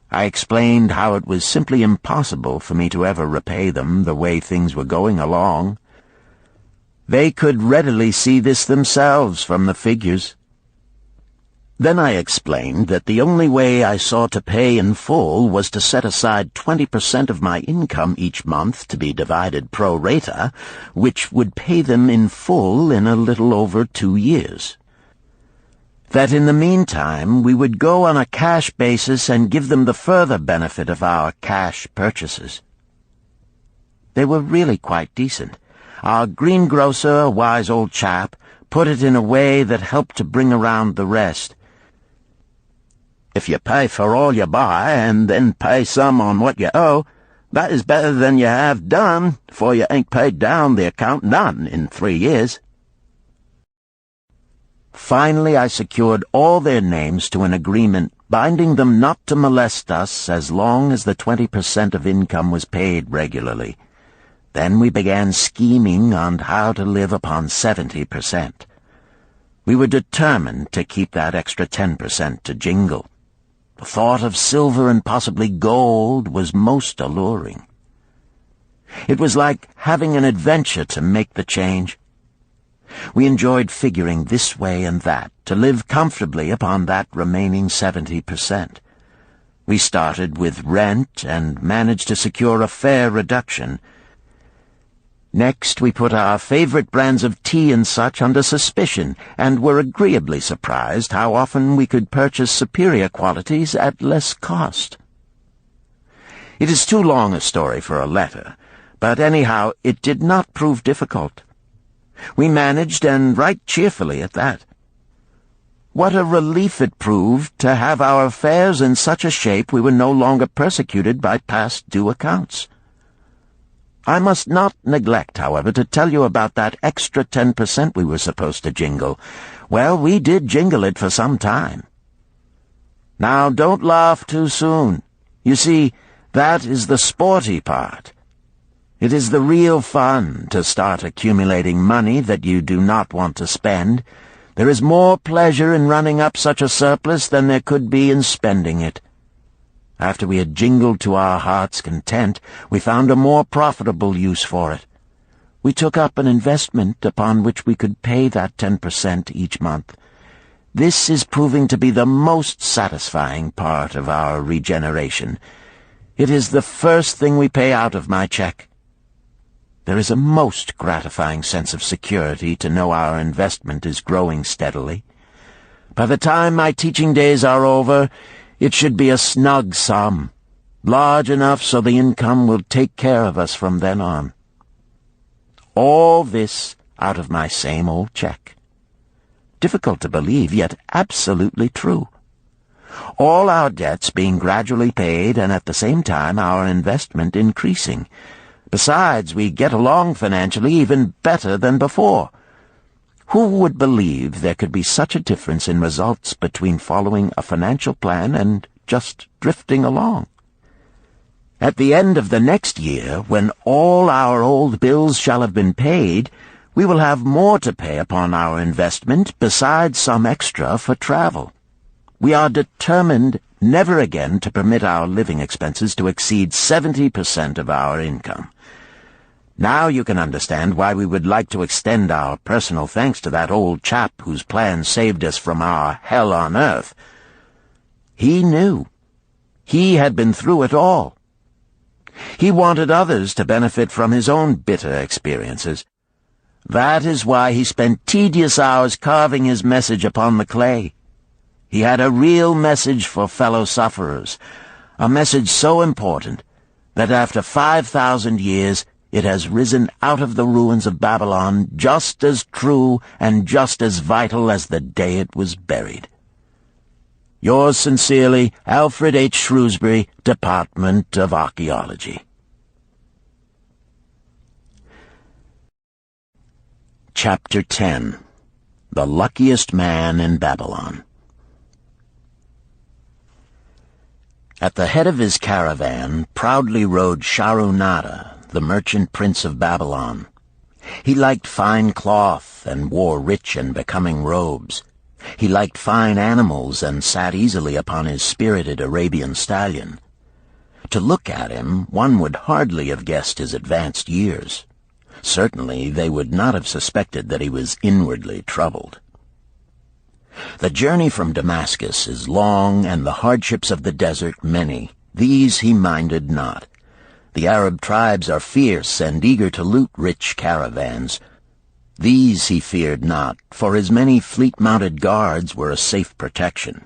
I explained how it was simply impossible for me to ever repay them the way things were going along. They could readily see this themselves from the figures. Then I explained that the only way I saw to pay in full was to set aside 20% of my income each month to be divided pro rata, which would pay them in full in a little over 2 years. That in the meantime we would go on a cash basis and give them the further benefit of our cash purchases. They were really quite decent. Our greengrocer, a wise old chap, put it in a way that helped to bring around the rest. If you pay for all you buy and then pay some on what you owe, that is better than you have done, for you ain't paid down the account none in 3 years. Finally, I secured all their names to an agreement binding them not to molest us as long as the 20% of income was paid regularly. Then we began scheming on how to live upon 70%. We were determined to keep that extra 10% to jingle. The thought of silver and possibly gold was most alluring. It was like having an adventure to make the change. We enjoyed figuring this way and that to live comfortably upon that remaining 70%. We started with rent and managed to secure a fair reduction. Next, we put our favorite brands of tea and such under suspicion, and were agreeably surprised how often we could purchase superior qualities at less cost. It is too long a story for a letter, but anyhow it did not prove difficult. We managed, and right cheerfully at that. What a relief it proved to have our affairs in such a shape we were no longer persecuted by past due accounts. I must not neglect, however, to tell you about that extra 10% we were supposed to jingle. Well, we did jingle it for some time. Now, don't laugh too soon. You see, that is the sporty part. It is the real fun to start accumulating money that you do not want to spend. There is more pleasure in running up such a surplus than there could be in spending it. After we had jingled to our heart's content, we found a more profitable use for it. We took up an investment upon which we could pay that 10% each month. This is proving to be the most satisfying part of our regeneration. It is the first thing we pay out of my check. There is a most gratifying sense of security to know our investment is growing steadily. By the time my teaching days are over, it should be a snug sum, large enough so the income will take care of us from then on. All this out of my same old check. Difficult to believe, yet absolutely true. All our debts being gradually paid, and at the same time our investment increasing. Besides, we get along financially even better than before. Who would believe there could be such a difference in results between following a financial plan and just drifting along? At the end of the next year, when all our old bills shall have been paid, we will have more to pay upon our investment besides some extra for travel. We are determined never again to permit our living expenses to exceed 70% of our income. Now you can understand why we would like to extend our personal thanks to that old chap whose plan saved us from our hell on earth. He knew. He had been through it all. He wanted others to benefit from his own bitter experiences. That is why he spent tedious hours carving his message upon the clay. He had a real message for fellow sufferers, a message so important that after 5,000 years it has risen out of the ruins of Babylon just as true and just as vital as the day it was buried. Yours sincerely, Alfred H. Shrewsbury, Department of Archaeology. Chapter 10. The Luckiest Man in Babylon. At the head of his caravan proudly rode Shahrunada, the merchant prince of Babylon. He liked fine cloth and wore rich and becoming robes. He liked fine animals and sat easily upon his spirited Arabian stallion. To look at him, one would hardly have guessed his advanced years. Certainly they would not have suspected that he was inwardly troubled. The journey from Damascus is long, and the hardships of the desert many. These he minded not. The Arab tribes are fierce and eager to loot rich caravans. These he feared not, for his many fleet-mounted guards were a safe protection.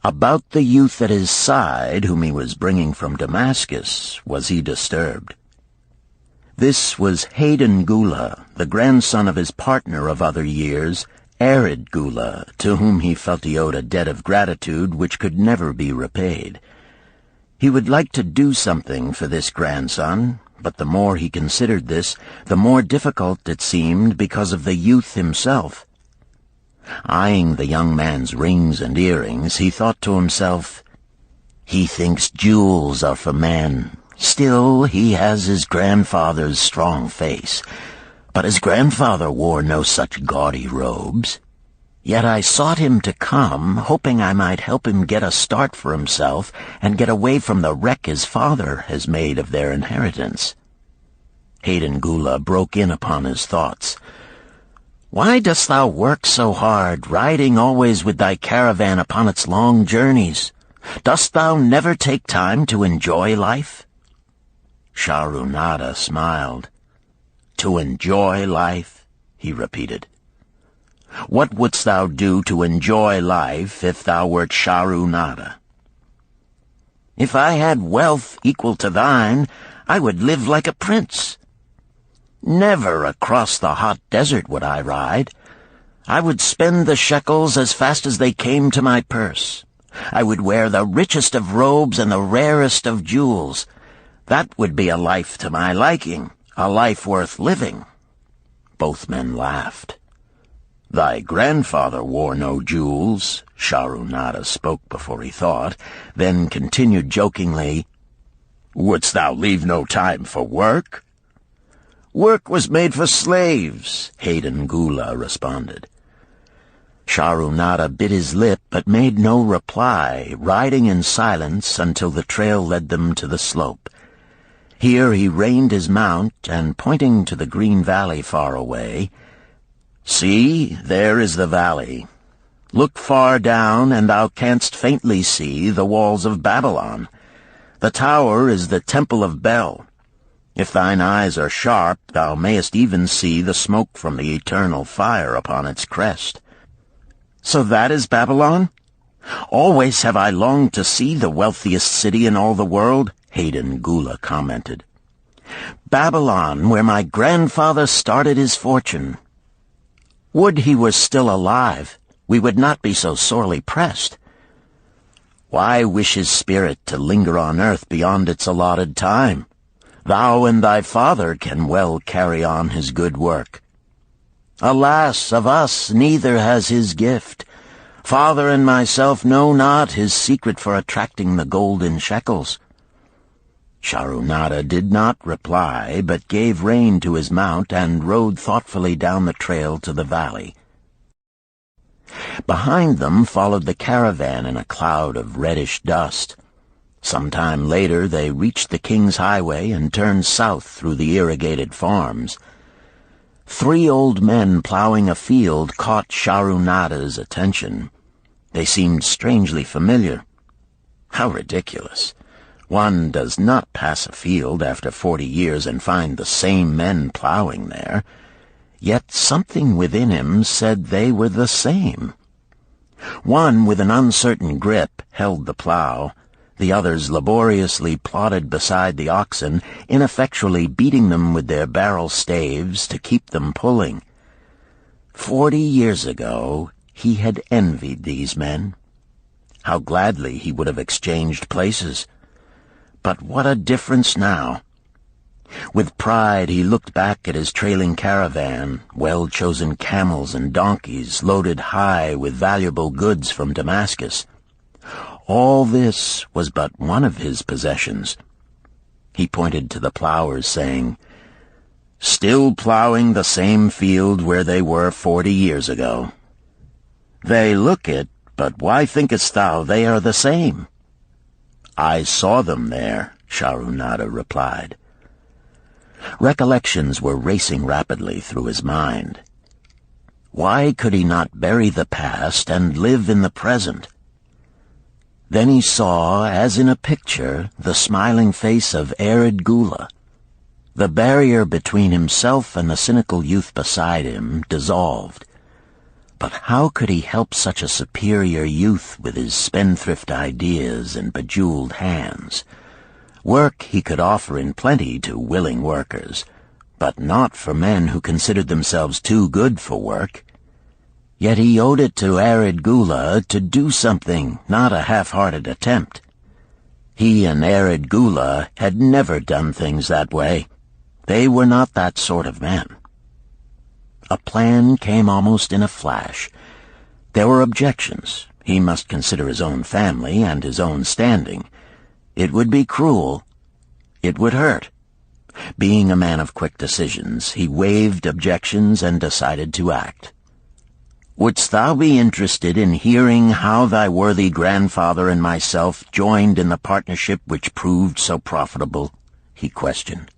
About the youth at his side, whom he was bringing from Damascus, was he disturbed. This was Hayden Gula, the grandson of his partner of other years, Arid Gula, to whom he felt he owed a debt of gratitude which could never be repaid. He would like to do something for this grandson, but the more he considered this, the more difficult it seemed because of the youth himself. Eyeing the young man's rings and earrings, he thought to himself, "He thinks jewels are for men. Still, he has his grandfather's strong face. But his grandfather wore no such gaudy robes. Yet I sought him to come, hoping I might help him get a start for himself and get away from the wreck his father has made of their inheritance." Hayden Gula broke in upon his thoughts. "Why dost thou work so hard, riding always with thy caravan upon its long journeys? Dost thou never take time to enjoy life?" Shahrunada smiled. "To enjoy life?" he repeated. "What wouldst thou do to enjoy life if thou wert Shahrunada?" "If I had wealth equal to thine, I would live like a prince. Never across the hot desert would I ride. I would spend the shekels as fast as they came to my purse. I would wear the richest of robes and the rarest of jewels. That would be a life to my liking, a life worth living." Both men laughed. "Thy grandfather wore no jewels," Shahrunada spoke before he thought, then continued jokingly, "Wouldst thou leave no time for work?" "Work was made for slaves," Hayden Gula responded. Shahrunada bit his lip but made no reply, riding in silence until the trail led them to the slope. Here he reined his mount, and pointing to the green valley far away, "See, there is the valley. Look far down, and thou canst faintly see the walls of Babylon. The tower is the temple of Bel. If thine eyes are sharp, thou mayest even see the smoke from the eternal fire upon its crest." "So that is Babylon? Always have I longed to see the wealthiest city in all the world," Hayden Gula commented. "Babylon, where my grandfather started his fortune. Would he were still alive, we would not be so sorely pressed. Why wish his spirit to linger on earth beyond its allotted time? Thou and thy father can well carry on his good work. Alas, of us neither has his gift. Father and myself know not his secret for attracting the golden shekels." Shahrunada did not reply, but gave rein to his mount and rode thoughtfully down the trail to the valley. Behind them followed the caravan in a cloud of reddish dust. Some time later they reached the King's Highway and turned south through the irrigated farms. 3 old men plowing a field caught Shahrunada's attention. They seemed strangely familiar. How ridiculous! One does not pass a field after 40 years and find the same men plowing there. Yet something within him said they were the same. One, with an uncertain grip, held the plow. The others laboriously plodded beside the oxen, ineffectually beating them with their barrel staves to keep them pulling. 40 years ago, he had envied these men. How gladly he would have exchanged places. But what a difference now! With pride he looked back at his trailing caravan, well-chosen camels and donkeys loaded high with valuable goods from Damascus. All this was but one of his possessions. He pointed to the plowers, saying, "Still plowing the same field where they were 40 years ago. They look it, but why thinkest thou they are the same?" "I saw them there," Shahrunada replied. Recollections were racing rapidly through his mind. Why could he not bury the past and live in the present? Then he saw, as in a picture, the smiling face of Arid Gula. The barrier between himself and the cynical youth beside him dissolved. But how could he help such a superior youth with his spendthrift ideas and bejeweled hands? Work he could offer in plenty to willing workers, but not for men who considered themselves too good for work. Yet he owed it to Arid Gula to do something, not a half-hearted attempt. He and Arid Gula had never done things that way. They were not that sort of men. A plan came almost in a flash. There were objections. He must consider his own family and his own standing. It would be cruel. It would hurt. Being a man of quick decisions, he waived objections and decided to act. "Wouldst thou be interested in hearing how thy worthy grandfather and myself joined in the partnership which proved so profitable?" he questioned.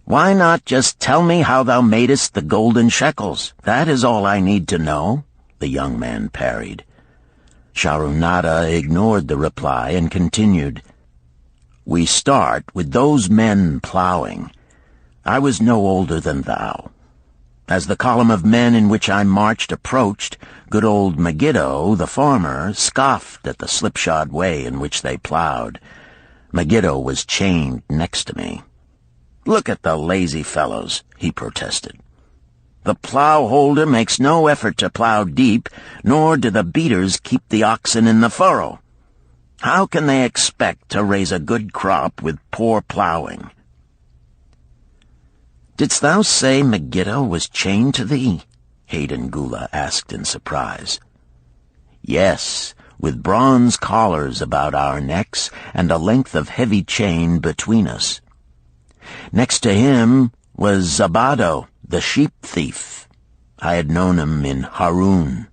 "Why not just tell me how thou madest the golden shekels? That is all I need to know," the young man parried. Sharunada ignored the reply and continued, "We start with those men plowing. I was no older than thou. As the column of men in which I marched approached, good old Megiddo, the farmer, scoffed at the slipshod way in which they plowed. Megiddo was chained next to me. 'Look at the lazy fellows,' he protested. 'The plow holder makes no effort to plow deep, nor do the beaters keep the oxen in the furrow. How can they expect to raise a good crop with poor plowing?' "'Didst thou say Megiddo was chained to thee?' Hayden Gula asked in surprise. "'Yes, with bronze collars about our necks and a length of heavy chain between us. Next to him was Zabado, the sheep thief. I had known him in Harun.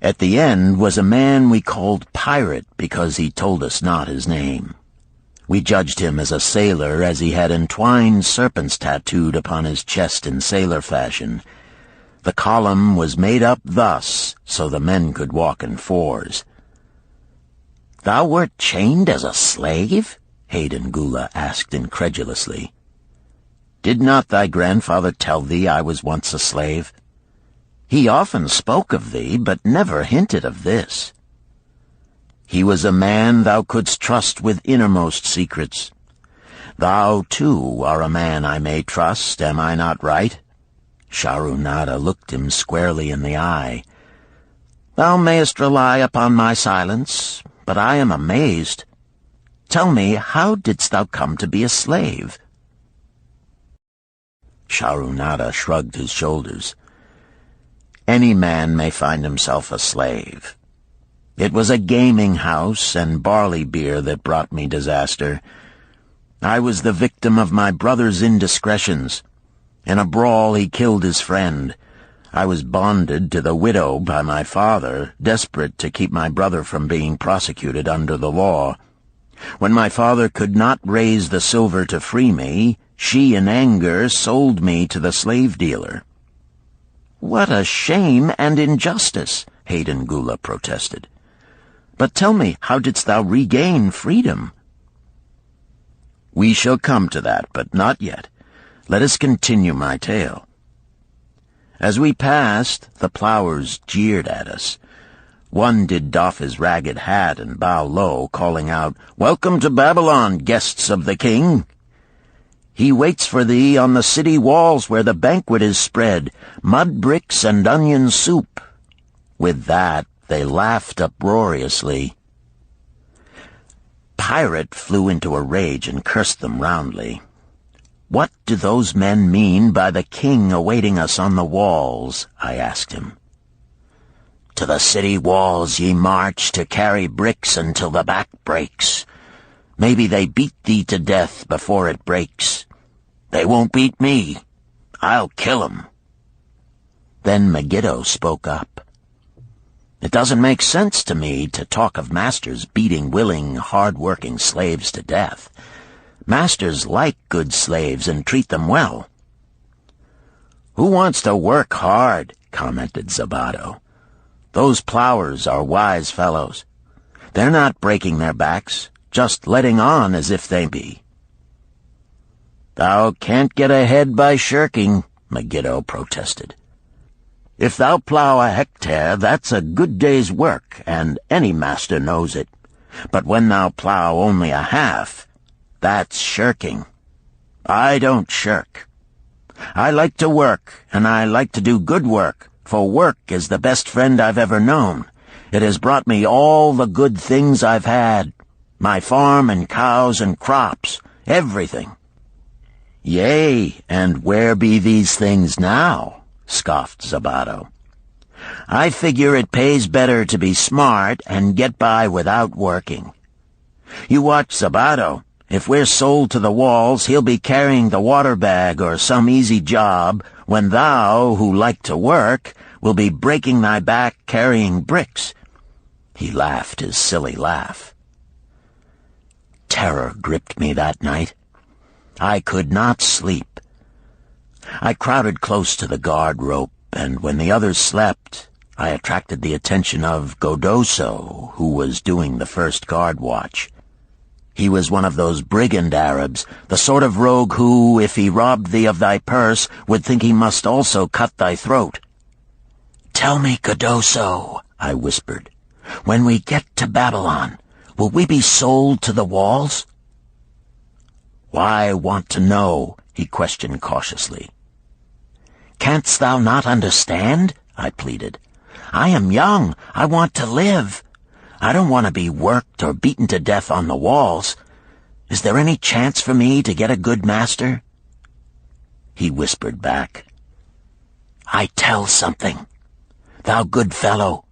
At the end was a man we called Pirate because he told us not his name. We judged him as a sailor as he had entwined serpents tattooed upon his chest in sailor fashion. The column was made up thus, so the men could walk in fours." "Thou wert chained as a slave?" Hayden Gula asked incredulously. "Did not thy grandfather tell thee I was once a slave? He often spoke of thee, but never hinted of this. He was a man thou couldst trust with innermost secrets. Thou, too, are a man I may trust, am I not right?" Sharunada looked him squarely in the eye. "Thou mayest rely upon my silence, but I am amazed. Tell me, how didst thou come to be a slave?" Sharunada shrugged his shoulders. "Any man may find himself a slave. It was a gaming house and barley beer that brought me disaster. I was the victim of my brother's indiscretions. In a brawl he killed his friend. I was bonded to the widow by my father, desperate to keep my brother from being prosecuted under the law. When my father could not raise the silver to free me, she in anger sold me to the slave dealer." "What a shame and injustice," Hayden Gula protested. "But tell me, how didst thou regain freedom?" "We shall come to that, but not yet. Let us continue my tale. As we passed, the plowers jeered at us. One did doff his ragged hat and bow low, calling out, 'Welcome to Babylon, guests of the king! He waits for thee on the city walls where the banquet is spread, mud bricks and onion soup.' With that, they laughed uproariously. Pirate flew into a rage and cursed them roundly. "What do those men mean by the king awaiting us on the walls?" I asked him. "To the city walls ye march to carry bricks until the back breaks. Maybe they beat thee to death before it breaks. They won't beat me. I'll kill 'em." Then Megiddo spoke up. "It doesn't make sense to me to talk of masters beating willing, hard-working slaves to death. Masters like good slaves and treat them well." "Who wants to work hard?" commented Zabato. "Those plowers are wise fellows. They're not breaking their backs, just letting on as if they be." "Thou can't get ahead by shirking," Megiddo protested. "If thou plow a hectare, that's a good day's work, and any master knows it. But when thou plow only a half, that's shirking. I don't shirk. I like to work, and I like to do good work, for work is the best friend I've ever known. It has brought me all the good things I've had, my farm and cows and crops, everything." "Yea, and where be these things now?" scoffed Zabato. "I figure it pays better to be smart and get by without working. You watch Zabato. If we're sold to the walls, he'll be carrying the water bag or some easy job, when thou, who like to work, will be breaking thy back carrying bricks." He laughed his silly laugh. Terror gripped me that night. I could not sleep. I crowded close to the guard rope, and when the others slept, I attracted the attention of Godoso, who was doing the first guard watch. He was one of those brigand Arabs, the sort of rogue who, if he robbed thee of thy purse, would think he must also cut thy throat. "Tell me, Godoso," I whispered, "when we get to Babylon, will we be sold to the walls?" "Why want to know?" he questioned cautiously. "Canst thou not understand?" I pleaded. "I am young. I want to live. I don't want to be worked or beaten to death on the walls. Is there any chance for me to get a good master?" He whispered back, "I tell something. Thou good fellow,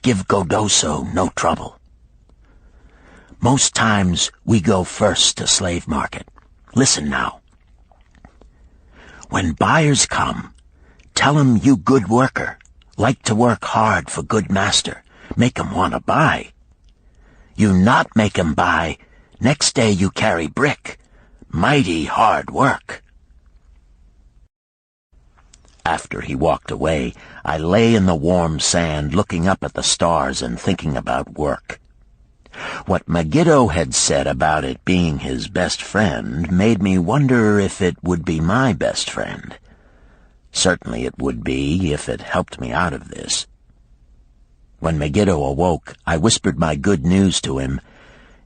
give Godoso no trouble. Most times we go first to slave market. Listen now. When buyers come, tell 'em you good worker, like to work hard for good master, make 'em want to buy. You not make 'em buy, next day you carry brick. Mighty hard work." After he walked away, I lay in the warm sand looking up at the stars and thinking about work. What Megiddo had said about it being his best friend made me wonder if it would be my best friend. Certainly it would be if it helped me out of this. When Megiddo awoke, I whispered my good news to him.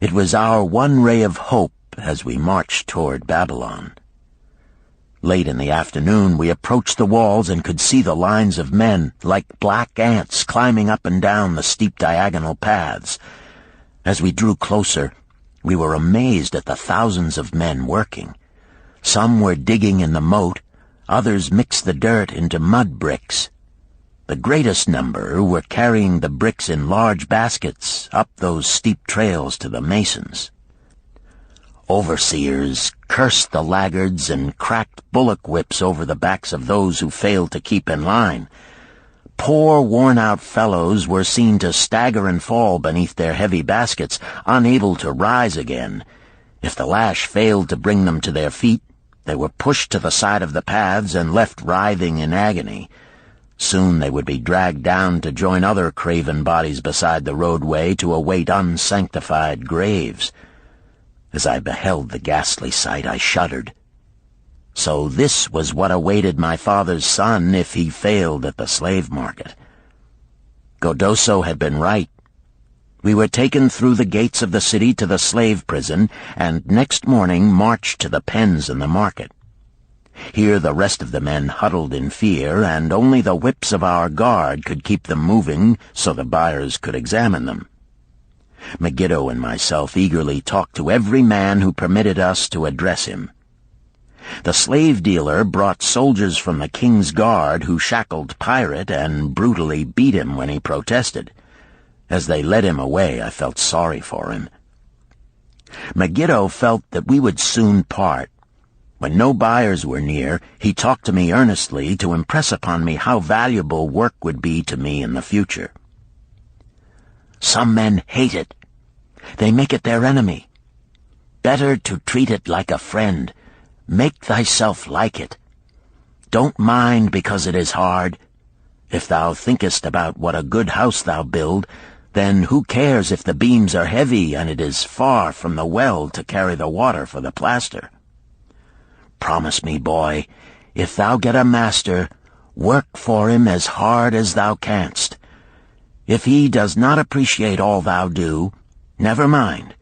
It was our one ray of hope as we marched toward Babylon. Late in the afternoon, we approached the walls and could see the lines of men, like black ants, climbing up and down the steep diagonal paths. As we drew closer, we were amazed at the thousands of men working. Some were digging in the moat, others mixed the dirt into mud bricks. The greatest number were carrying the bricks in large baskets up those steep trails to the masons. Overseers cursed the laggards and cracked bullock whips over the backs of those who failed to keep in line. Poor, worn-out fellows were seen to stagger and fall beneath their heavy baskets, unable to rise again. If the lash failed to bring them to their feet, they were pushed to the side of the paths and left writhing in agony. Soon they would be dragged down to join other craven bodies beside the roadway to await unsanctified graves. As I beheld the ghastly sight, I shuddered. So this was what awaited my father's son if he failed at the slave market. Godoso had been right. We were taken through the gates of the city to the slave prison, and next morning marched to the pens in the market. Here the rest of the men huddled in fear, and only the whips of our guard could keep them moving so the buyers could examine them. Megiddo and myself eagerly talked to every man who permitted us to address him. The slave dealer brought soldiers from the king's guard who shackled Pirate and brutally beat him when he protested. As they led him away, I felt sorry for him. Megiddo felt that we would soon part. When no buyers were near, he talked to me earnestly to impress upon me how valuable work would be to me in the future. Some men hate it. They make it their enemy. Better to treat it like a friend. Make thyself like it. Don't mind because it is hard. If thou thinkest about what a good house thou build, then who cares if the beams are heavy and it is far from the well to carry the water for the plaster? Promise me, boy, if thou get a master, work for him as hard as thou canst. If he does not appreciate all thou do, never mind.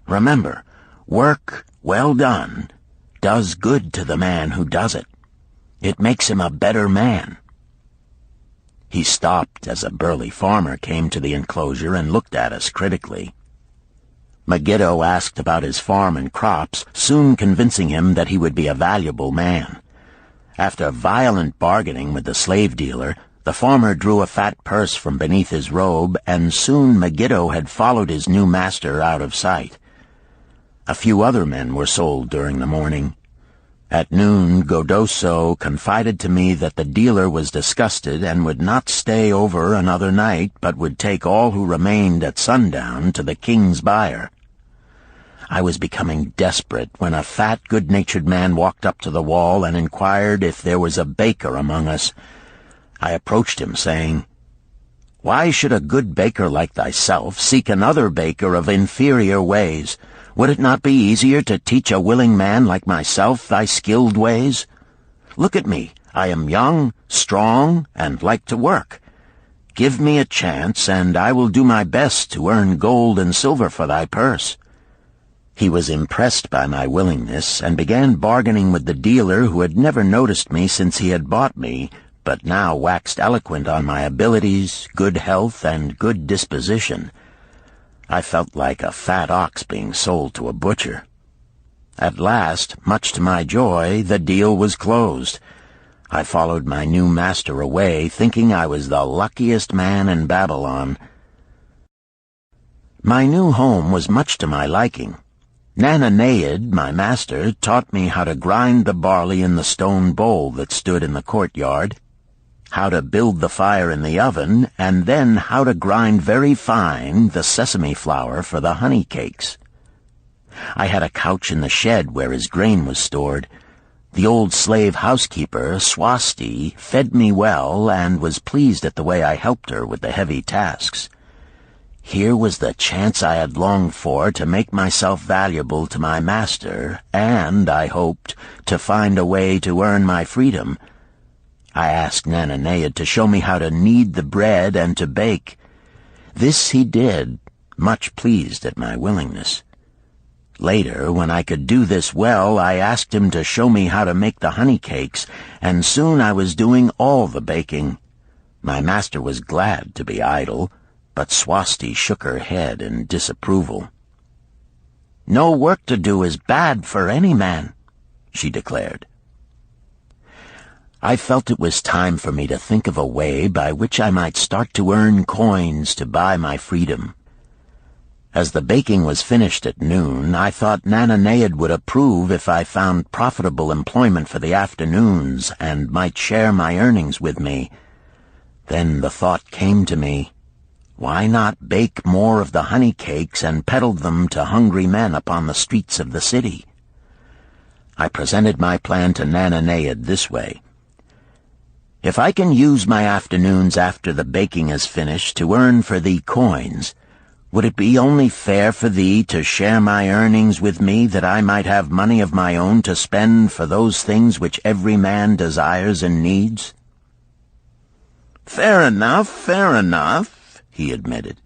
Remember, work well done does good to the man who does it. It makes him a better man. He stopped as a burly farmer came to the enclosure and looked at us critically. Megiddo asked about his farm and crops, soon convincing him that he would be a valuable man. After violent bargaining with the slave dealer, the farmer drew a fat purse from beneath his robe, and soon Megiddo had followed his new master out of sight. A few other men were sold during the morning. At noon, Godoso confided to me that the dealer was disgusted and would not stay over another night, but would take all who remained at sundown to the king's buyer. I was becoming desperate when a fat, good-natured man walked up to the wall and inquired if there was a baker among us. I approached him, saying, "Why should a good baker like thyself seek another baker of inferior ways? Would it not be easier to teach a willing man like myself thy skilled ways? Look at me. I am young, strong, and like to work. Give me a chance, and I will do my best to earn gold and silver for thy purse." He was impressed by my willingness, and began bargaining with the dealer, who had never noticed me since he had bought me, but now waxed eloquent on my abilities, good health, and good disposition. I felt like a fat ox being sold to a butcher. At last, much to my joy, the deal was closed. I followed my new master away, thinking I was the luckiest man in Babylon. My new home was much to my liking. Nananeid, my master, taught me how to grind the barley in the stone bowl that stood in the courtyard, how to build the fire in the oven, and then how to grind very fine the sesame flour for the honey cakes. I had a couch in the shed where his grain was stored. The old slave housekeeper, Swasti, fed me well and was pleased at the way I helped her with the heavy tasks. Here was the chance I had longed for to make myself valuable to my master, and, I hoped, to find a way to earn my freedom. I asked Nananeid to show me how to knead the bread and to bake. This he did, much pleased at my willingness. Later, when I could do this well, I asked him to show me how to make the honey cakes, and soon I was doing all the baking. My master was glad to be idle, but Swasti shook her head in disapproval. "No work to do is bad for any man," she declared. I felt it was time for me to think of a way by which I might start to earn coins to buy my freedom. As the baking was finished at noon, I thought Nananeid would approve if I found profitable employment for the afternoons and might share my earnings with me. Then the thought came to me, why not bake more of the honey cakes and peddle them to hungry men upon the streets of the city? I presented my plan to Nananeid this way. If I can use my afternoons after the baking is finished to earn for thee coins, would it be only fair for thee to share my earnings with me, that I might have money of my own to spend for those things which every man desires and needs?" Fair enough, he admitted.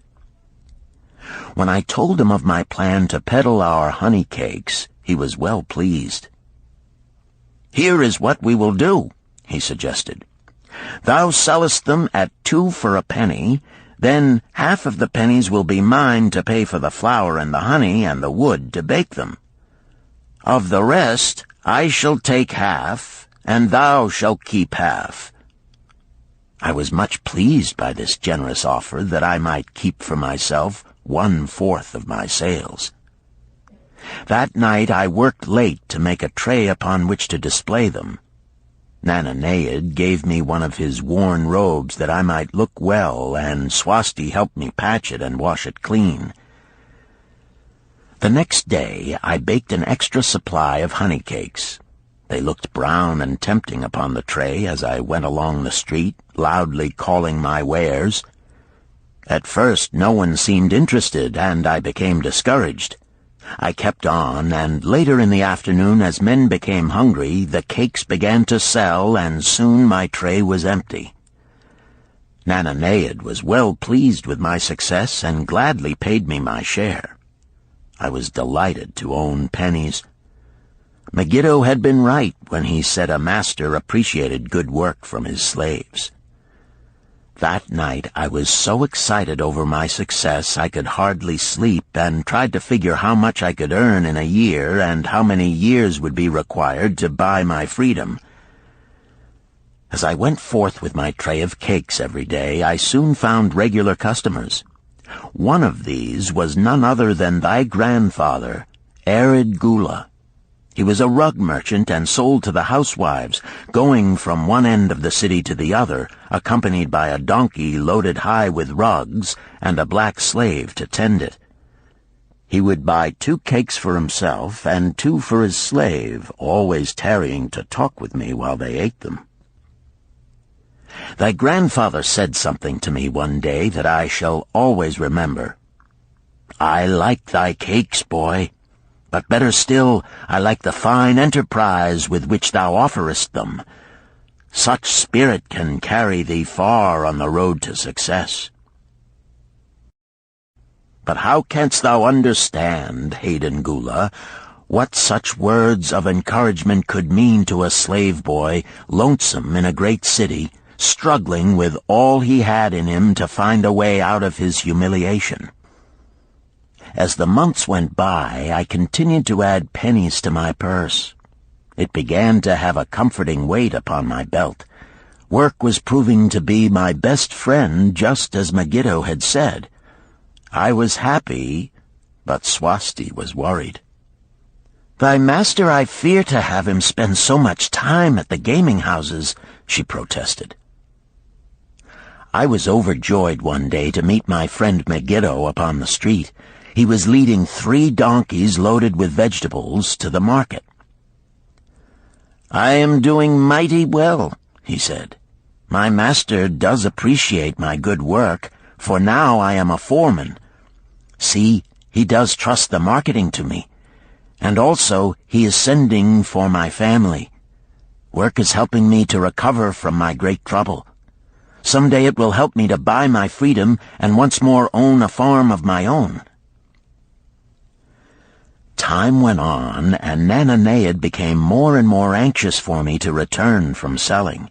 When I told him of my plan to peddle our honey cakes, he was well pleased. "Here is what we will do," he suggested. "Thou sellest them at 2 for a penny, then half of the pennies will be mine to pay for the flour and the honey and the wood to bake them. Of the rest I shall take half, and thou shalt keep half." I was much pleased by this generous offer that I might keep for myself 1/4 of my sales. That night I worked late to make a tray upon which to display them. Nananeid gave me one of his worn robes that I might look well, and Swasti helped me patch it and wash it clean. The next day I baked an extra supply of honey cakes. They looked brown and tempting upon the tray as I went along the street, loudly calling my wares. At first no one seemed interested, and I became discouraged. I kept on, and later in the afternoon, as men became hungry, the cakes began to sell, and soon my tray was empty. Nananeid was well pleased with my success and gladly paid me my share. I was delighted to own pennies. Megiddo had been right when he said a master appreciated good work from his slaves. That night I was so excited over my success I could hardly sleep, and tried to figure how much I could earn in a year and how many years would be required to buy my freedom. As I went forth with my tray of cakes every day, I soon found regular customers. One of these was none other than thy grandfather, Arid Gula. He was a rug merchant and sold to the housewives, going from one end of the city to the other, accompanied by a donkey loaded high with rugs and a black slave to tend it. He would buy 2 cakes for himself and 2 for his slave, always tarrying to talk with me while they ate them. Thy grandfather said something to me one day that I shall always remember. "I like thy cakes, boy. But better still, I like the fine enterprise with which thou offerest them. Such spirit can carry thee far on the road to success." But how canst thou understand, Hayden Gula, what such words of encouragement could mean to a slave boy, lonesome in a great city, struggling with all he had in him to find a way out of his humiliation? As the months went by, I continued to add pennies to my purse. It began to have a comforting weight upon my belt. Work was proving to be my best friend, just as Megiddo had said. I was happy, but Swasti was worried. "Thy master, I fear to have him spend so much time at the gaming houses," she protested. I was overjoyed one day to meet my friend Megiddo upon the street. He was leading 3 donkeys loaded with vegetables to the market. "I am doing mighty well," he said. "My master does appreciate my good work, for now I am a foreman. See, he does trust the marketing to me. And also he is sending for my family. Work is helping me to recover from my great trouble. Someday it will help me to buy my freedom and once more own a farm of my own." Time went on, and Nananeid became more and more anxious for me to return from selling.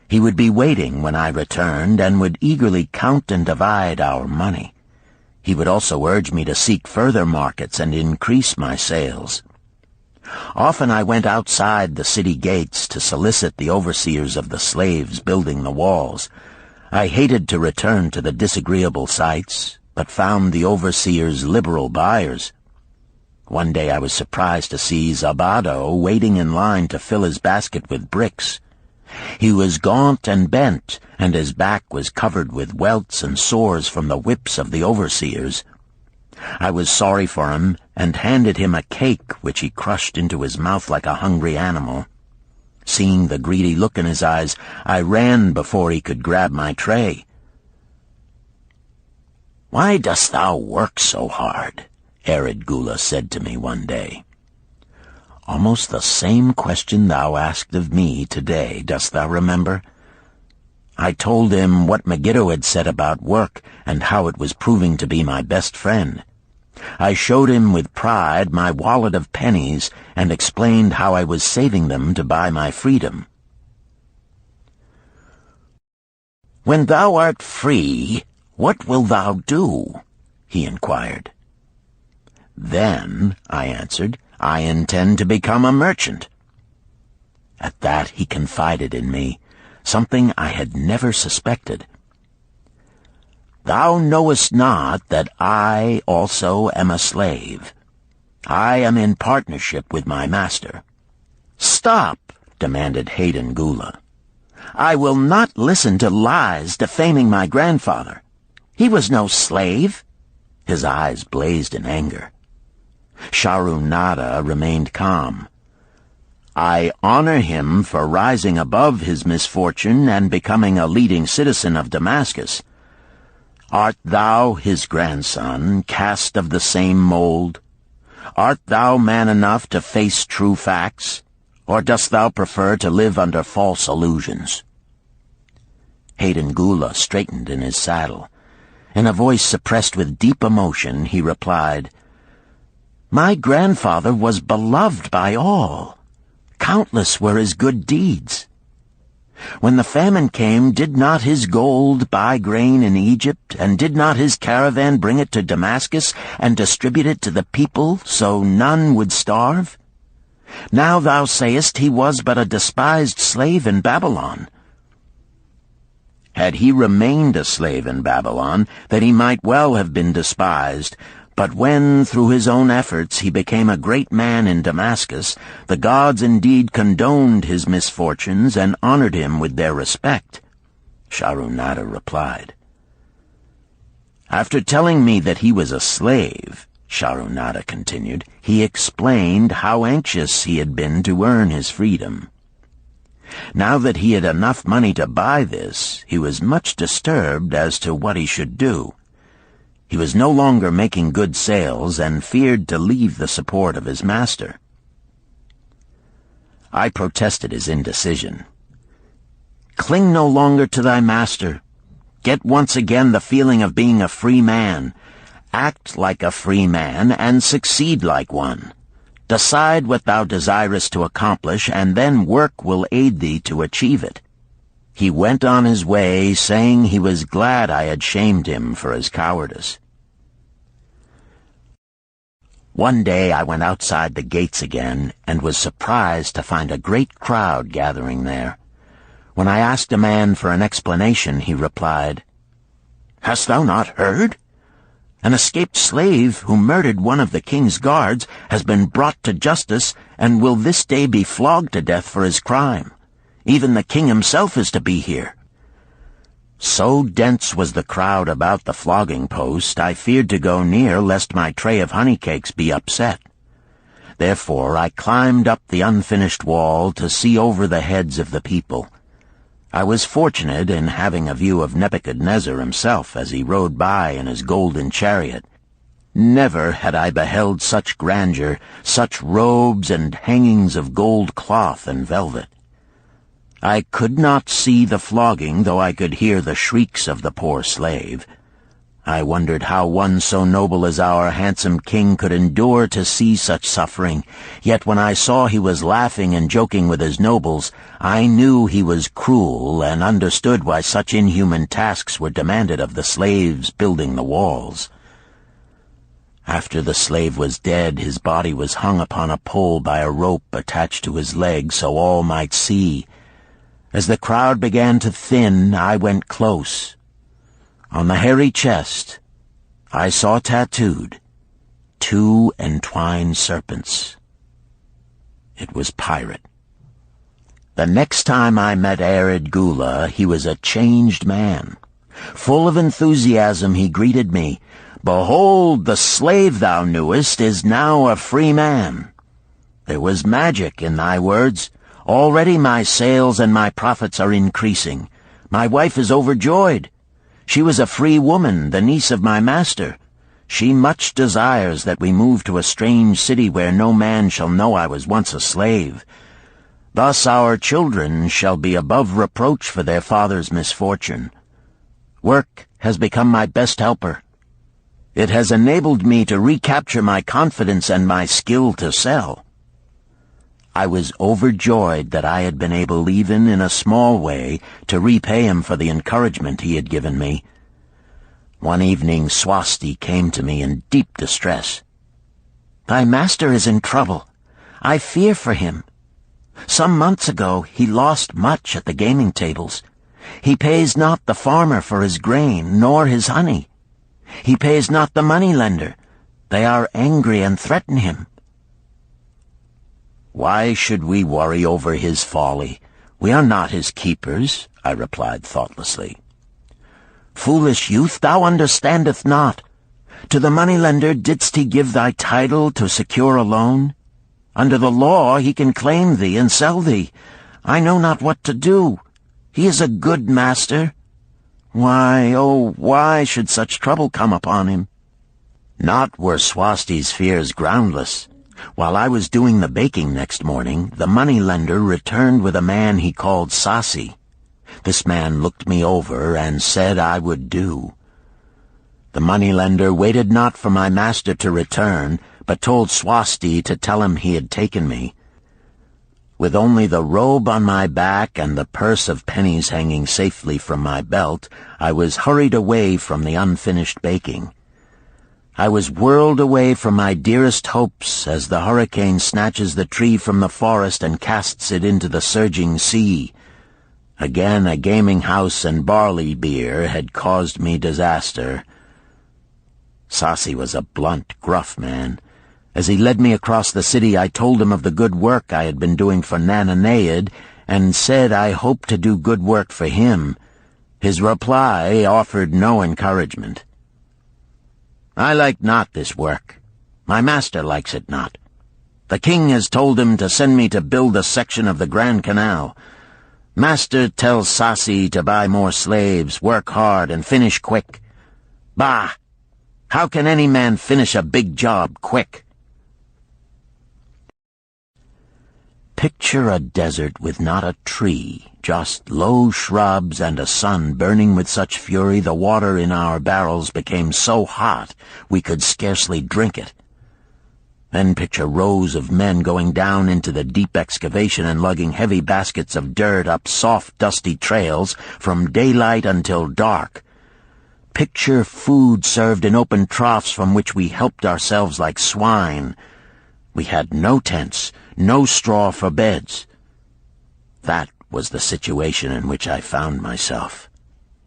He would be waiting when I returned, and would eagerly count and divide our money. He would also urge me to seek further markets and increase my sales. Often I went outside the city gates to solicit the overseers of the slaves building the walls. I hated to return to the disagreeable sights, but found the overseers liberal buyers. One day I was surprised to see Zabado waiting in line to fill his basket with bricks. He was gaunt and bent, and his back was covered with welts and sores from the whips of the overseers. I was sorry for him, and handed him a cake which he crushed into his mouth like a hungry animal. Seeing the greedy look in his eyes, I ran before he could grab my tray. "Why dost thou work so hard?" Arid Gula said to me one day. "Almost the same question thou asked of me today, dost thou remember?" I told him what Megiddo had said about work and how it was proving to be my best friend. I showed him with pride my wallet of pennies and explained how I was saving them to buy my freedom. "When thou art free, what wilt thou do?" he inquired. "Then," I answered, "I intend to become a merchant." At that he confided in me, something I had never suspected. "Thou knowest not that I also am a slave. I am in partnership with my master." "Stop," demanded Hayden Gula. "I will not listen to lies defaming my grandfather. He was no slave." His eyes blazed in anger. Sharunada remained calm. "I honor him for rising above his misfortune and becoming a leading citizen of Damascus. Art thou his grandson, cast of the same mold? Art thou man enough to face true facts, or dost thou prefer to live under false illusions?" Hayden Gula straightened in his saddle. In a voice suppressed with deep emotion, he replied, "My grandfather was beloved by all. Countless were his good deeds. When the famine came, did not his gold buy grain in Egypt, and did not his caravan bring it to Damascus and distribute it to the people so none would starve? Now thou sayest he was but a despised slave in Babylon. Had he remained a slave in Babylon, then he might well have been despised. But when, through his own efforts, he became a great man in Damascus, the gods indeed condoned his misfortunes and honored him with their respect," Sharunada replied. "After telling me that he was a slave," Sharunada continued, "he explained how anxious he had been to earn his freedom. Now that he had enough money to buy this, he was much disturbed as to what he should do. He was no longer making good sales and feared to leave the support of his master." I protested his indecision. "Cling no longer to thy master. Get once again the feeling of being a free man. Act like a free man and succeed like one. Decide what thou desirest to accomplish, and then work will aid thee to achieve it." He went on his way, saying he was glad I had shamed him for his cowardice. One day I went outside the gates again, and was surprised to find a great crowd gathering there. When I asked a man for an explanation, he replied, "Hast thou not heard? An escaped slave who murdered one of the king's guards has been brought to justice and will this day be flogged to death for his crime. Even the king himself is to be here." So dense was the crowd about the flogging post, I feared to go near lest my tray of honey cakes be upset. Therefore I climbed up the unfinished wall to see over the heads of the people. I was fortunate in having a view of Nebuchadnezzar himself as he rode by in his golden chariot. Never had I beheld such grandeur, such robes and hangings of gold cloth and velvet. I could not see the flogging, though I could hear the shrieks of the poor slave. I wondered how one so noble as our handsome king could endure to see such suffering, yet when I saw he was laughing and joking with his nobles, I knew he was cruel and understood why such inhuman tasks were demanded of the slaves building the walls. After the slave was dead, his body was hung upon a pole by a rope attached to his leg so all might see. As the crowd began to thin, I went close. On the hairy chest, I saw tattooed 2 entwined serpents. It was Pirate. The next time I met Arid Gula, he was a changed man. Full of enthusiasm, he greeted me. "Behold, the slave thou knewest is now a free man. There was magic in thy words. Already my sales and my profits are increasing. My wife is overjoyed. She was a free woman, the niece of my master. She much desires that we move to a strange city where no man shall know I was once a slave. Thus our children shall be above reproach for their father's misfortune. Work has become my best helper. It has enabled me to recapture my confidence and my skill to sell." I was overjoyed that I had been able, even in a small way, to repay him for the encouragement he had given me. One evening Swasti came to me in deep distress. "Thy master is in trouble. I fear for him. Some months ago he lost much at the gaming tables. He pays not the farmer for his grain, nor his honey. He pays not the money-lender. They are angry and threaten him." "Why should we worry over his folly? We are not his keepers," I replied thoughtlessly. "Foolish youth, thou understandest not. To the moneylender didst he give thy title to secure a loan? Under the law he can claim thee and sell thee. I know not what to do. He is a good master. Why, oh, why should such trouble come upon him? Not were Swasti's fears groundless. While I was doing the baking next morning, the moneylender returned with a man he called Sasi. This man looked me over and said I would do. The moneylender waited not for my master to return, but told Swasti to tell him he had taken me. With only the robe on my back and the purse of pennies hanging safely from my belt, I was hurried away from the unfinished baking. I was whirled away from my dearest hopes as the hurricane snatches the tree from the forest and casts it into the surging sea. Again a gaming house and barley beer had caused me disaster. Sasi was a blunt, gruff man. As he led me across the city, I told him of the good work I had been doing for Nananeid, and said I hoped to do good work for him. His reply offered no encouragement. I like not this work. My master likes it not. The king has told him to send me to build a section of the Grand Canal. Master tells Sasi to buy more slaves, work hard, and finish quick. Bah! How can any man finish a big job quick? Picture a desert with not a tree, just low shrubs and a sun burning with such fury the water in our barrels became so hot we could scarcely drink it. Then picture rows of men going down into the deep excavation and lugging heavy baskets of dirt up soft, dusty trails from daylight until dark. Picture food served in open troughs from which we helped ourselves like swine. We had no tents, no straw for beds. That was the situation in which I found myself.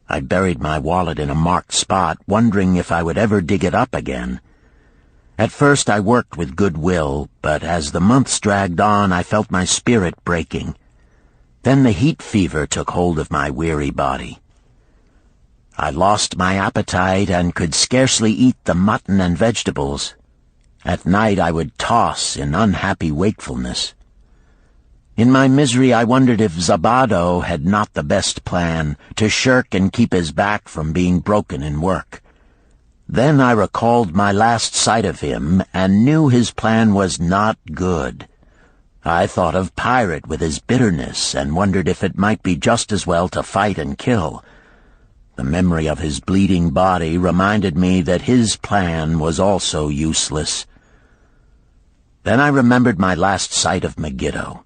I buried my wallet in a marked spot, wondering if I would ever dig it up again. At first I worked with good will, but as the months dragged on I felt my spirit breaking. Then the heat fever took hold of my weary body. I lost my appetite and could scarcely eat the mutton and vegetables. At night I would toss in unhappy wakefulness. In my misery I wondered if Zabado had not the best plan, to shirk and keep his back from being broken in work. Then I recalled my last sight of him and knew his plan was not good. I thought of Pirate with his bitterness and wondered if it might be just as well to fight and kill. The memory of his bleeding body reminded me that his plan was also useless. Then I remembered my last sight of Megiddo.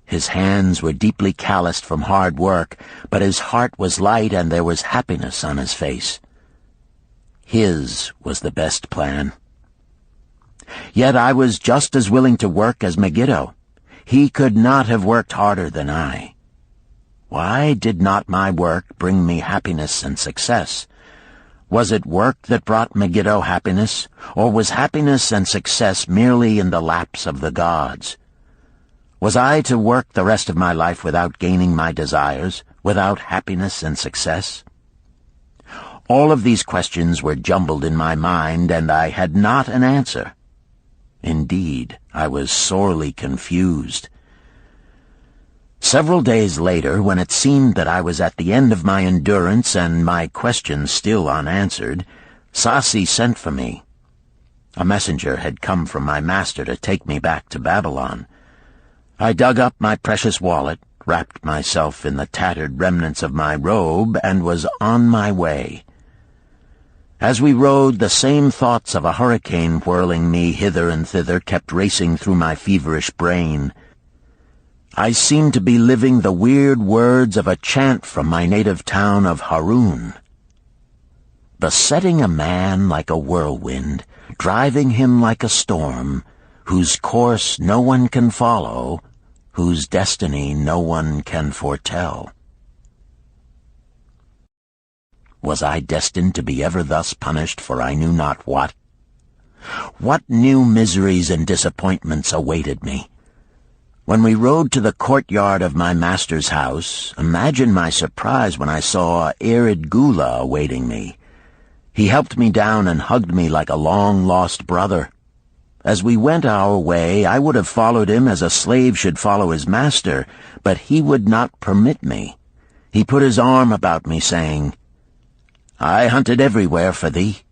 His hands were deeply calloused from hard work, but his heart was light and there was happiness on his face. His was the best plan. Yet I was just as willing to work as Megiddo. He could not have worked harder than I. Why did not my work bring me happiness and success? Was it work that brought Megiddo happiness, or was happiness and success merely in the laps of the gods? Was I to work the rest of my life without gaining my desires, without happiness and success? All of these questions were jumbled in my mind, and I had not an answer. Indeed, I was sorely confused. Several days later, when it seemed that I was at the end of my endurance and my questions still unanswered, Sasi sent for me. A messenger had come from my master to take me back to Babylon. I dug up my precious wallet, wrapped myself in the tattered remnants of my robe, and was on my way. As we rode, the same thoughts of a hurricane whirling me hither and thither kept racing through my feverish brain. I seemed to be living the weird words of a chant from my native town of Harun. Besetting a man like a whirlwind, driving him like a storm, whose course no one can follow, whose destiny no one can foretell. Was I destined to be ever thus punished for I knew not what? What new miseries and disappointments awaited me? When we rode to the courtyard of my master's house, imagine my surprise when I saw Erid Gula awaiting me. He helped me down and hugged me like a long-lost brother. As we went our way, I would have followed him as a slave should follow his master, but he would not permit me. He put his arm about me, saying, "I hunted everywhere for thee.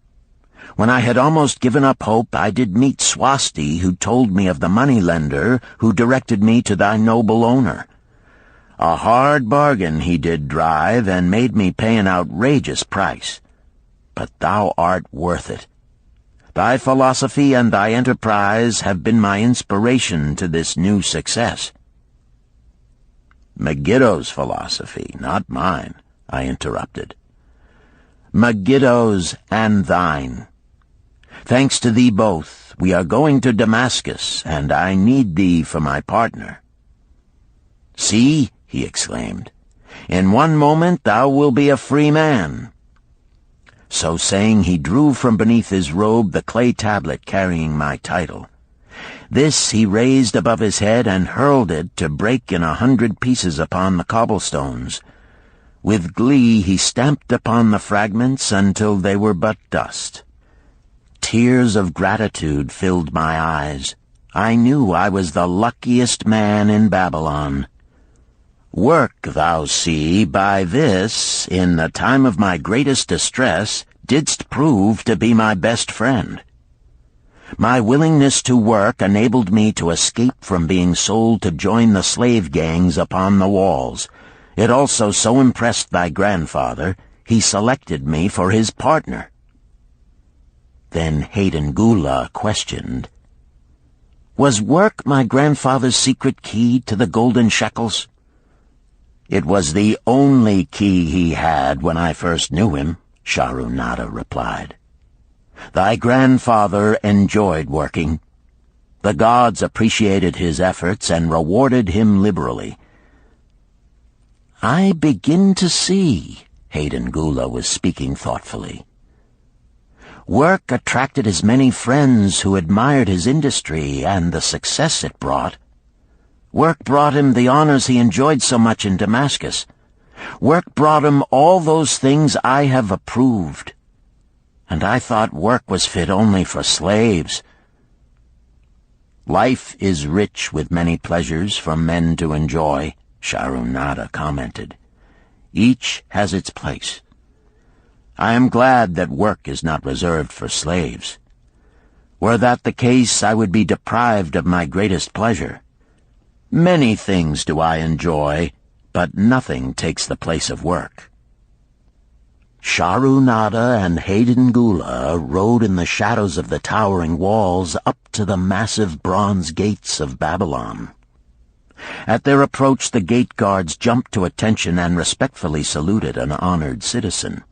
When I had almost given up hope, I did meet Swasti, who told me of the money-lender who directed me to thy noble owner. A hard bargain he did drive, and made me pay an outrageous price. But thou art worth it. Thy philosophy and thy enterprise have been my inspiration to this new success." "Megiddo's philosophy, not mine," I interrupted. "Megiddo's and thine. Thanks to thee both, we are going to Damascus, and I need thee for my partner." "See," he exclaimed, "in one moment thou wilt be a free man." So saying, he drew from beneath his robe the clay tablet carrying my title. This he raised above his head and hurled it to break in 100 pieces upon the cobblestones. With glee he stamped upon the fragments until they were but dust. Tears of gratitude filled my eyes. I knew I was the luckiest man in Babylon. Work, thou see, by this, in the time of my greatest distress, didst prove to be my best friend. My willingness to work enabled me to escape from being sold to join the slave gangs upon the walls. It also so impressed thy grandfather, he selected me for his partner. Then Hayden Gula questioned, "Was work my grandfather's secret key to the golden shekels?" "It was the only key he had when I first knew him," Sharunada replied. "Thy grandfather enjoyed working. The gods appreciated his efforts and rewarded him liberally." "I begin to see," Hayden Gula was speaking thoughtfully. "Work attracted his many friends who admired his industry and the success it brought. Work brought him the honors he enjoyed so much in Damascus. Work brought him all those things I have approved. And I thought work was fit only for slaves." "Life is rich with many pleasures for men to enjoy," Sharunada commented. "Each has its place. I am glad that work is not reserved for slaves. Were that the case, I would be deprived of my greatest pleasure. Many things do I enjoy, but nothing takes the place of work." Sharunada and Hayden Gula rode in the shadows of the towering walls up to the massive bronze gates of Babylon. At their approach, the gate guards jumped to attention and respectfully saluted an honored citizen.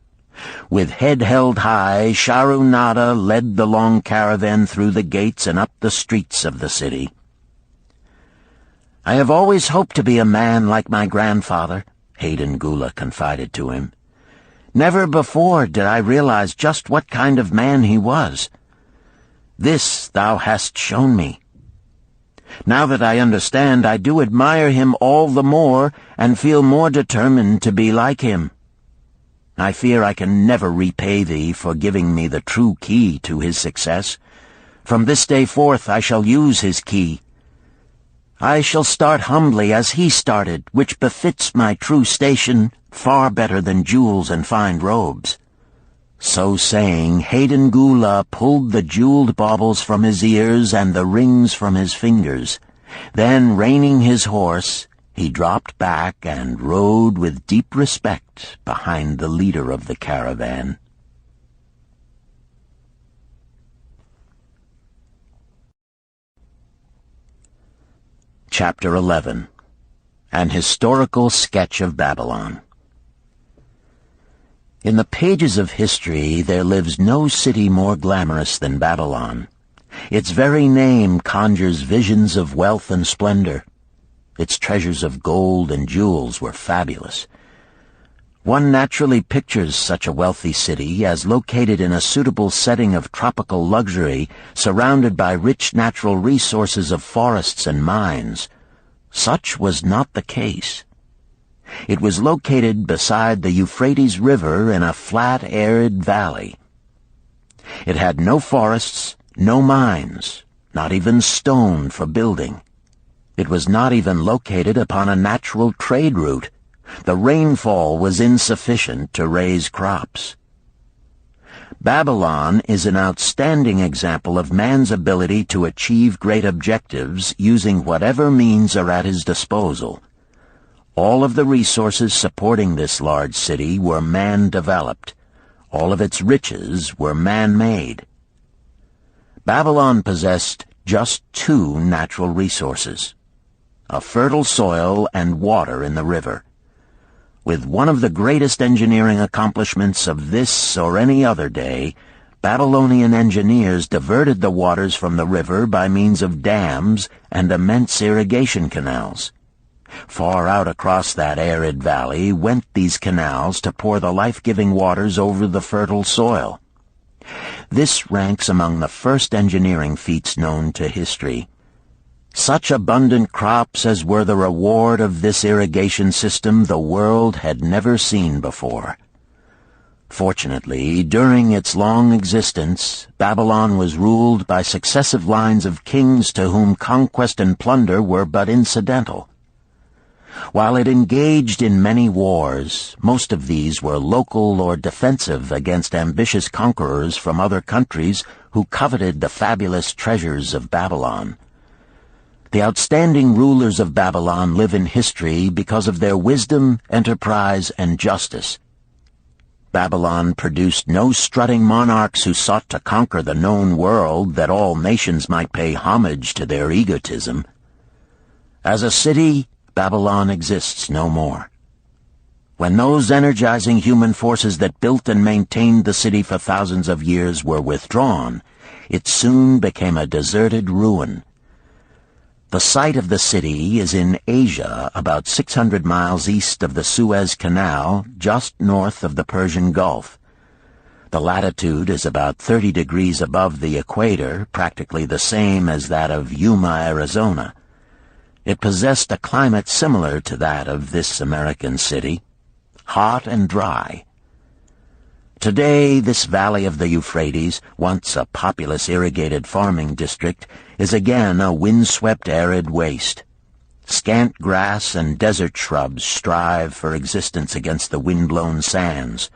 With head held high, Sharunada led the long caravan through the gates and up the streets of the city. "I have always hoped to be a man like my grandfather," Hayden Gula confided to him. "Never before did I realize just what kind of man he was. This thou hast shown me. Now that I understand, I do admire him all the more and feel more determined to be like him. I fear I can never repay thee for giving me the true key to his success. From this day forth I shall use his key. I shall start humbly as he started, which befits my true station far better than jewels and fine robes." So saying, Hayden Gula pulled the jeweled baubles from his ears and the rings from his fingers. Then, reining his horse, he dropped back and rode with deep respect behind the leader of the caravan. Chapter 11. An Historical Sketch of Babylon. In the pages of history there lives no city more glamorous than Babylon. Its very name conjures visions of wealth and splendor. Its treasures of gold and jewels were fabulous. One naturally pictures such a wealthy city as located in a suitable setting of tropical luxury, surrounded by rich natural resources of forests and mines. Such was not the case. It was located beside the Euphrates River in a flat, arid valley. It had no forests, no mines, not even stone for building. It was not even located upon a natural trade route. The rainfall was insufficient to raise crops. Babylon is an outstanding example of man's ability to achieve great objectives using whatever means are at his disposal. All of the resources supporting this large city were man-developed. All of its riches were man-made. Babylon possessed just two natural resources: a fertile soil and water in the river. With one of the greatest engineering accomplishments of this or any other day, Babylonian engineers diverted the waters from the river by means of dams and immense irrigation canals. Far out across that arid valley went these canals to pour the life-giving waters over the fertile soil. This ranks among the first engineering feats known to history. Such abundant crops as were the reward of this irrigation system the world had never seen before. Fortunately, during its long existence, Babylon was ruled by successive lines of kings to whom conquest and plunder were but incidental. While it engaged in many wars, most of these were local or defensive against ambitious conquerors from other countries who coveted the fabulous treasures of Babylon. The outstanding rulers of Babylon live in history because of their wisdom, enterprise, and justice. Babylon produced no strutting monarchs who sought to conquer the known world that all nations might pay homage to their egotism. As a city, Babylon exists no more. When those energizing human forces that built and maintained the city for thousands of years were withdrawn, it soon became a deserted ruin. The site of the city is in Asia, about 600 miles east of the Suez Canal, just north of the Persian Gulf. The latitude is about 30 degrees above the equator, practically the same as that of Yuma, Arizona. It possessed a climate similar to that of this American city, hot and dry. Today, this valley of the Euphrates, once a populous irrigated farming district, is again a windswept arid waste. Scant grass and desert shrubs strive for existence against the wind-blown sands.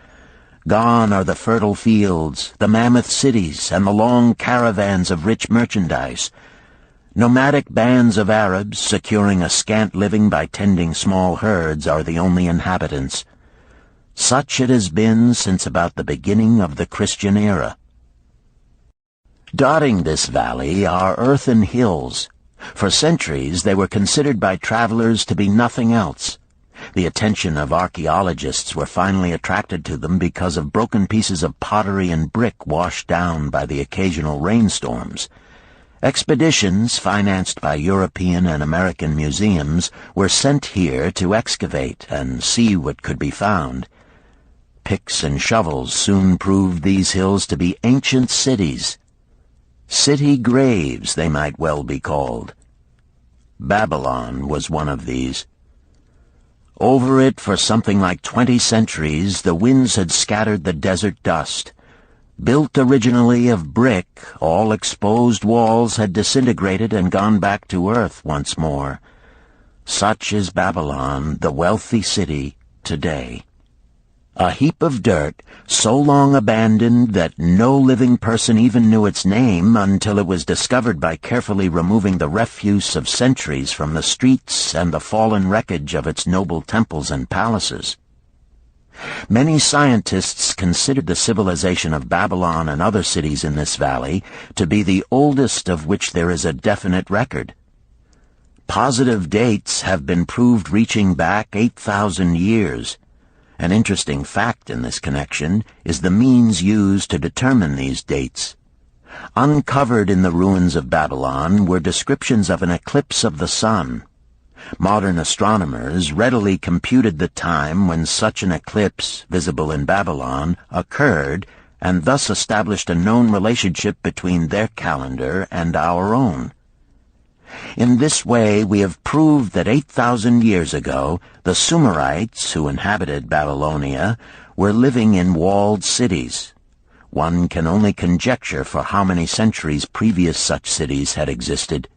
Gone are the fertile fields, the mammoth cities, and the long caravans of rich merchandise. Nomadic bands of Arabs, securing a scant living by tending small herds, are the only inhabitants. Such it has been since about the beginning of the Christian era. Dotting this valley are earthen hills. For centuries they were considered by travelers to be nothing else. The attention of archaeologists were finally attracted to them because of broken pieces of pottery and brick washed down by the occasional rainstorms. Expeditions, financed by European and American museums, were sent here to excavate and see what could be found. Picks and shovels soon proved these hills to be ancient cities. City graves, they might well be called. Babylon was one of these. Over it for something like 20 centuries, the winds had scattered the desert dust. Built originally of brick, all exposed walls had disintegrated and gone back to earth once more. Such is Babylon, the wealthy city, today. A heap of dirt, so long abandoned that no living person even knew its name until it was discovered by carefully removing the refuse of centuries from the streets and the fallen wreckage of its noble temples and palaces. Many scientists considered the civilization of Babylon and other cities in this valley to be the oldest of which there is a definite record. Positive dates have been proved reaching back 8,000 years. An interesting fact in this connection is the means used to determine these dates. Uncovered in the ruins of Babylon were descriptions of an eclipse of the sun. Modern astronomers readily computed the time when such an eclipse, visible in Babylon, occurred, and thus established a known relationship between their calendar and our own. In this way, we have proved that 8,000 years ago, the Sumerites, who inhabited Babylonia, were living in walled cities. one can only conjecture for how many centuries previous such cities had existed.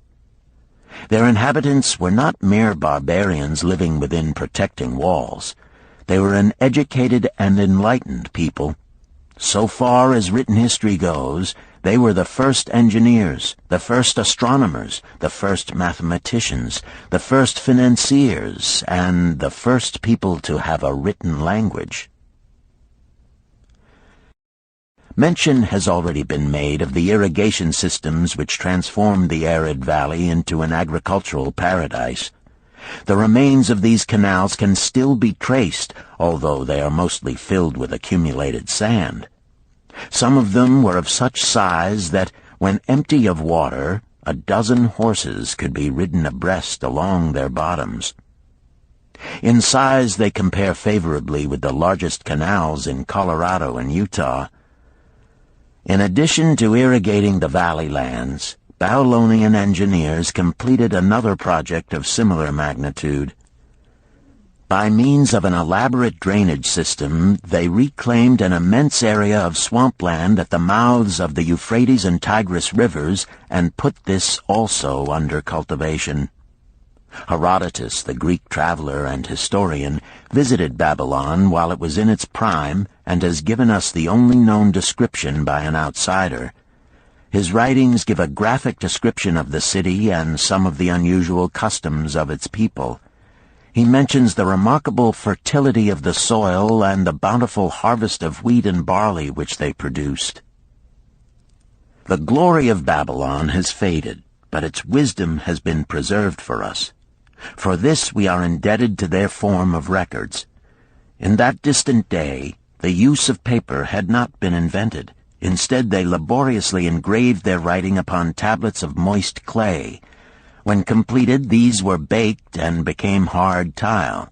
Their inhabitants were not mere barbarians living within protecting walls. They were an educated and enlightened people. So far as written history goes, they were the first engineers, the first astronomers, the first mathematicians, the first financiers, and the first people to have a written language. Mention has already been made of the irrigation systems which transformed the arid valley into an agricultural paradise. The remains of these canals can still be traced, although they are mostly filled with accumulated sand. Some of them were of such size that, when empty of water, a dozen horses could be ridden abreast along their bottoms. In size they compare favorably with the largest canals in Colorado and Utah. In addition to irrigating the valley lands, Babylonian engineers completed another project of similar magnitude. By means of an elaborate drainage system, they reclaimed an immense area of swampland at the mouths of the Euphrates and Tigris rivers and put this also under cultivation. Herodotus, the Greek traveler and historian, visited Babylon while it was in its prime and has given us the only known description by an outsider. His writings give a graphic description of the city and some of the unusual customs of its people. He mentions the remarkable fertility of the soil and the bountiful harvest of wheat and barley which they produced. The glory of Babylon has faded, but its wisdom has been preserved for us. For this we are indebted to their form of records. In that distant day, the use of paper had not been invented. Instead, they laboriously engraved their writing upon tablets of moist clay. When completed, these were baked and became hard tile.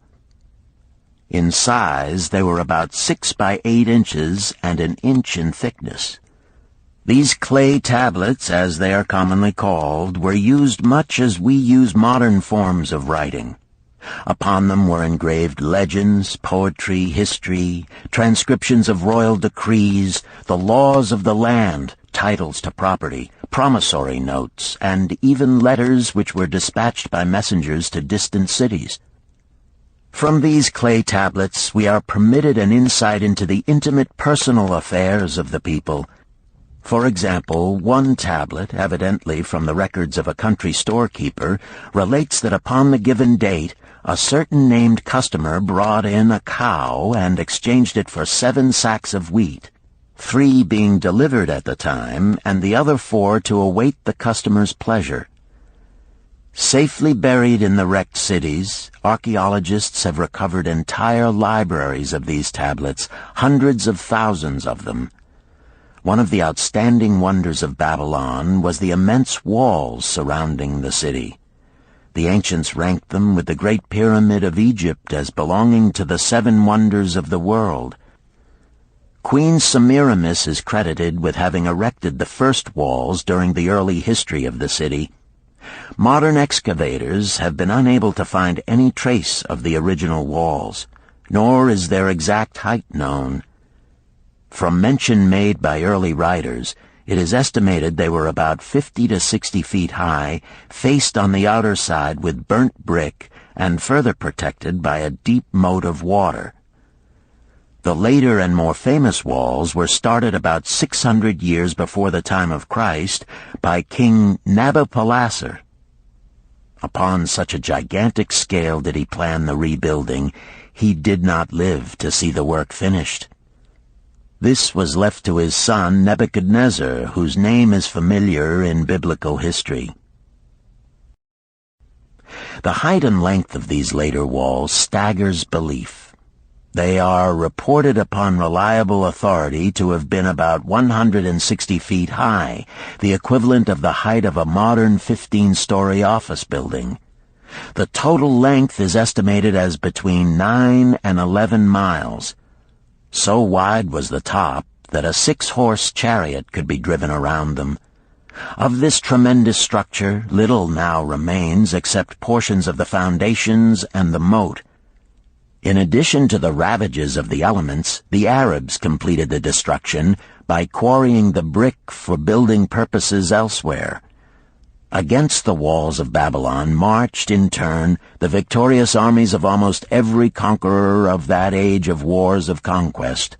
In size, they were about 6 by 8 inches and an inch in thickness. These clay tablets, as they are commonly called, were used much as we use modern forms of writing. Upon them were engraved legends, poetry, history, transcriptions of royal decrees, the laws of the land, titles to property, promissory notes, and even letters which were dispatched by messengers to distant cities. From these clay tablets we are permitted an insight into the intimate personal affairs of the people. For example, one tablet, evidently from the records of a country storekeeper, relates that upon the given date, a certain named customer brought in a cow and exchanged it for 7 sacks of wheat, 3 being delivered at the time, and the other 4 to await the customer's pleasure. Safely buried in the wrecked cities, archaeologists have recovered entire libraries of these tablets, hundreds of thousands of them. One of the outstanding wonders of Babylon was the immense walls surrounding the city. The ancients ranked them with the Great Pyramid of Egypt as belonging to the 7 wonders of the world. Queen Semiramis is credited with having erected the first walls during the early history of the city. Modern excavators have been unable to find any trace of the original walls, nor is their exact height known. From mention made by early writers, it is estimated they were about 50 to 60 feet high, faced on the outer side with burnt brick, and further protected by a deep moat of water. The later and more famous walls were started about 600 years before the time of Christ by King Nabopolassar. Upon such a gigantic scale did he plan the rebuilding, he did not live to see the work finished. This was left to his son Nebuchadnezzar, whose name is familiar in biblical history. The height and length of these later walls staggers belief. They are reported upon reliable authority to have been about 160 feet high, the equivalent of the height of a modern 15-story office building. The total length is estimated as between 9 and 11 miles. So wide was the top that a 6-horse chariot could be driven around them. Of this tremendous structure, little now remains except portions of the foundations and the moat. In addition to the ravages of the elements, the Arabs completed the destruction by quarrying the brick for building purposes elsewhere. Against the walls of Babylon marched, in turn, the victorious armies of almost every conqueror of that age of wars of conquest.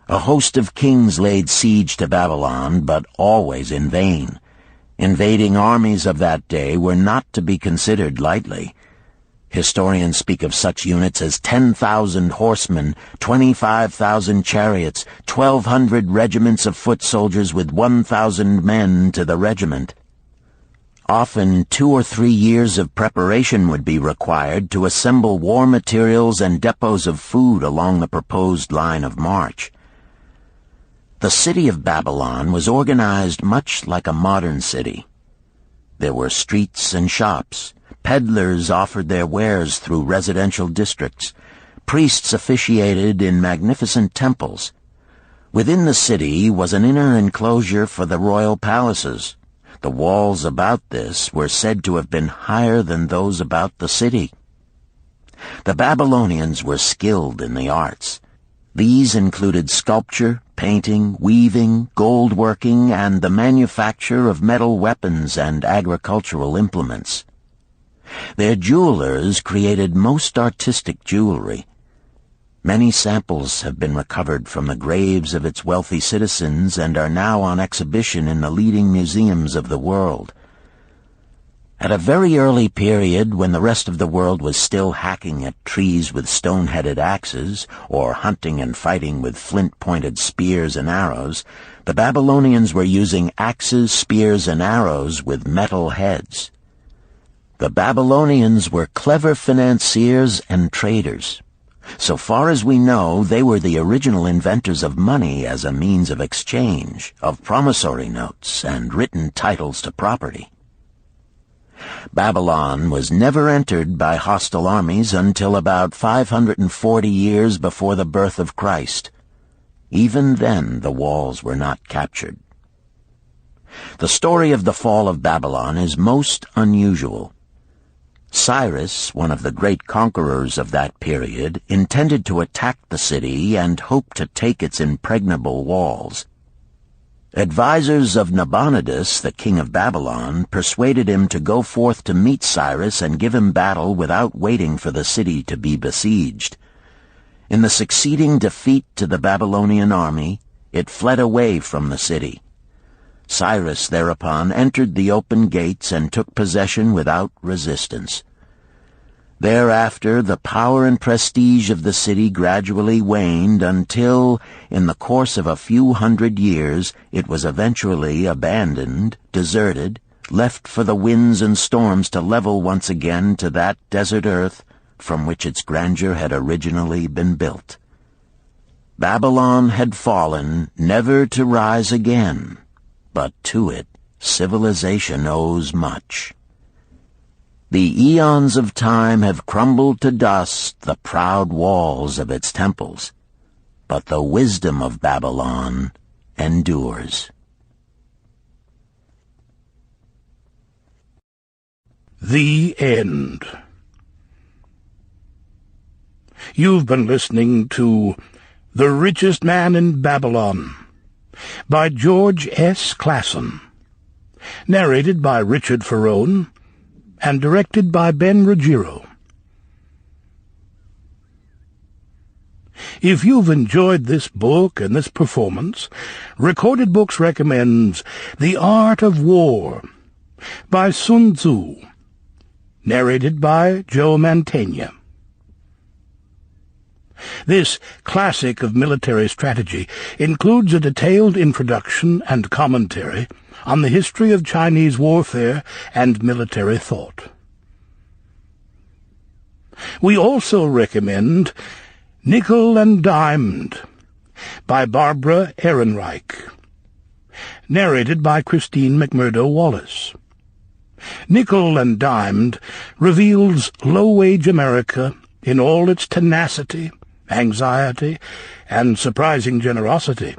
A host of kings laid siege to Babylon, but always in vain. Invading armies of that day were not to be considered lightly. Historians speak of such units as 10,000 horsemen, 25,000 chariots, 1,200 regiments of foot soldiers with 1,000 men to the regiment. Often 2 or 3 years of preparation would be required to assemble war materials and depots of food along the proposed line of march. The city of Babylon was organized much like a modern city. There were streets and shops. Peddlers offered their wares through residential districts. Priests officiated in magnificent temples. Within the city was an inner enclosure for the royal palaces. The walls about this were said to have been higher than those about the city. The Babylonians were skilled in the arts. These included sculpture, painting, weaving, gold working, and the manufacture of metal weapons and agricultural implements. Their jewelers created most artistic jewelry. Many samples have been recovered from the graves of its wealthy citizens and are now on exhibition in the leading museums of the world. At a very early period, when the rest of the world was still hacking at trees with stone-headed axes, or hunting and fighting with flint-pointed spears and arrows, the Babylonians were using axes, spears, and arrows with metal heads. The Babylonians were clever financiers and traders. So far as we know, they were the original inventors of money as a means of exchange, of promissory notes, and written titles to property. Babylon was never entered by hostile armies until about 540 years before the birth of Christ. Even then, the walls were not captured. The story of the fall of Babylon is most unusual. Cyrus, one of the great conquerors of that period, intended to attack the city and hoped to take its impregnable walls. Advisors of Nabonidus, the king of Babylon, persuaded him to go forth to meet Cyrus and give him battle without waiting for the city to be besieged. In the succeeding defeat to the Babylonian army, it fled away from the city. Cyrus thereupon entered the open gates and took possession without resistance. Thereafter, the power and prestige of the city gradually waned until, in the course of a few hundred years, it was eventually abandoned, deserted, left for the winds and storms to level once again to that desert earth from which its grandeur had originally been built. Babylon had fallen, never to rise again. But to it, civilization owes much. The eons of time have crumbled to dust the proud walls of its temples, but the wisdom of Babylon endures. The End. You've been listening to The Richest Man in Babylon by George S. Clason, narrated by Richard Ferrone, and directed by Ben Ruggiero. If you've enjoyed this book and this performance, Recorded Books recommends The Art of War by Sun Tzu, narrated by Joe Mantegna. This classic of military strategy includes a detailed introduction and commentary on the history of Chinese warfare and military thought. We also recommend Nickel and Dimed by Barbara Ehrenreich, narrated by Christine McMurdo Wallace. Nickel and Dimed reveals low-wage America in all its tenacity, anxiety, and surprising generosity.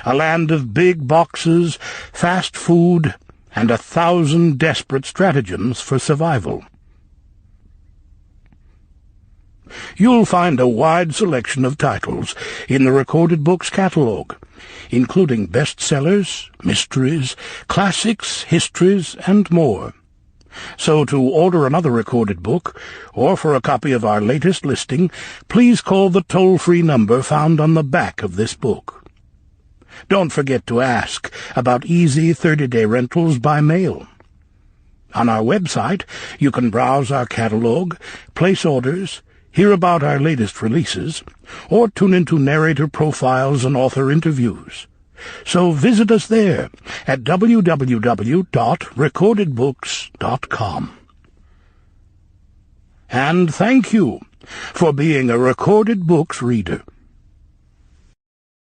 A land of big boxes, fast food, and 1,000 desperate stratagems for survival. You'll find a wide selection of titles in the Recorded Books catalog, including bestsellers, mysteries, classics, histories, and more. So to order another recorded book, or for a copy of our latest listing, please call the toll-free number found on the back of this book. Don't forget to ask about easy 30-day rentals by mail. On our website, you can browse our catalog, place orders, hear about our latest releases, or tune into narrator profiles and author interviews. So visit us there at www.recordedbooks.com. And thank you for being a Recorded Books reader.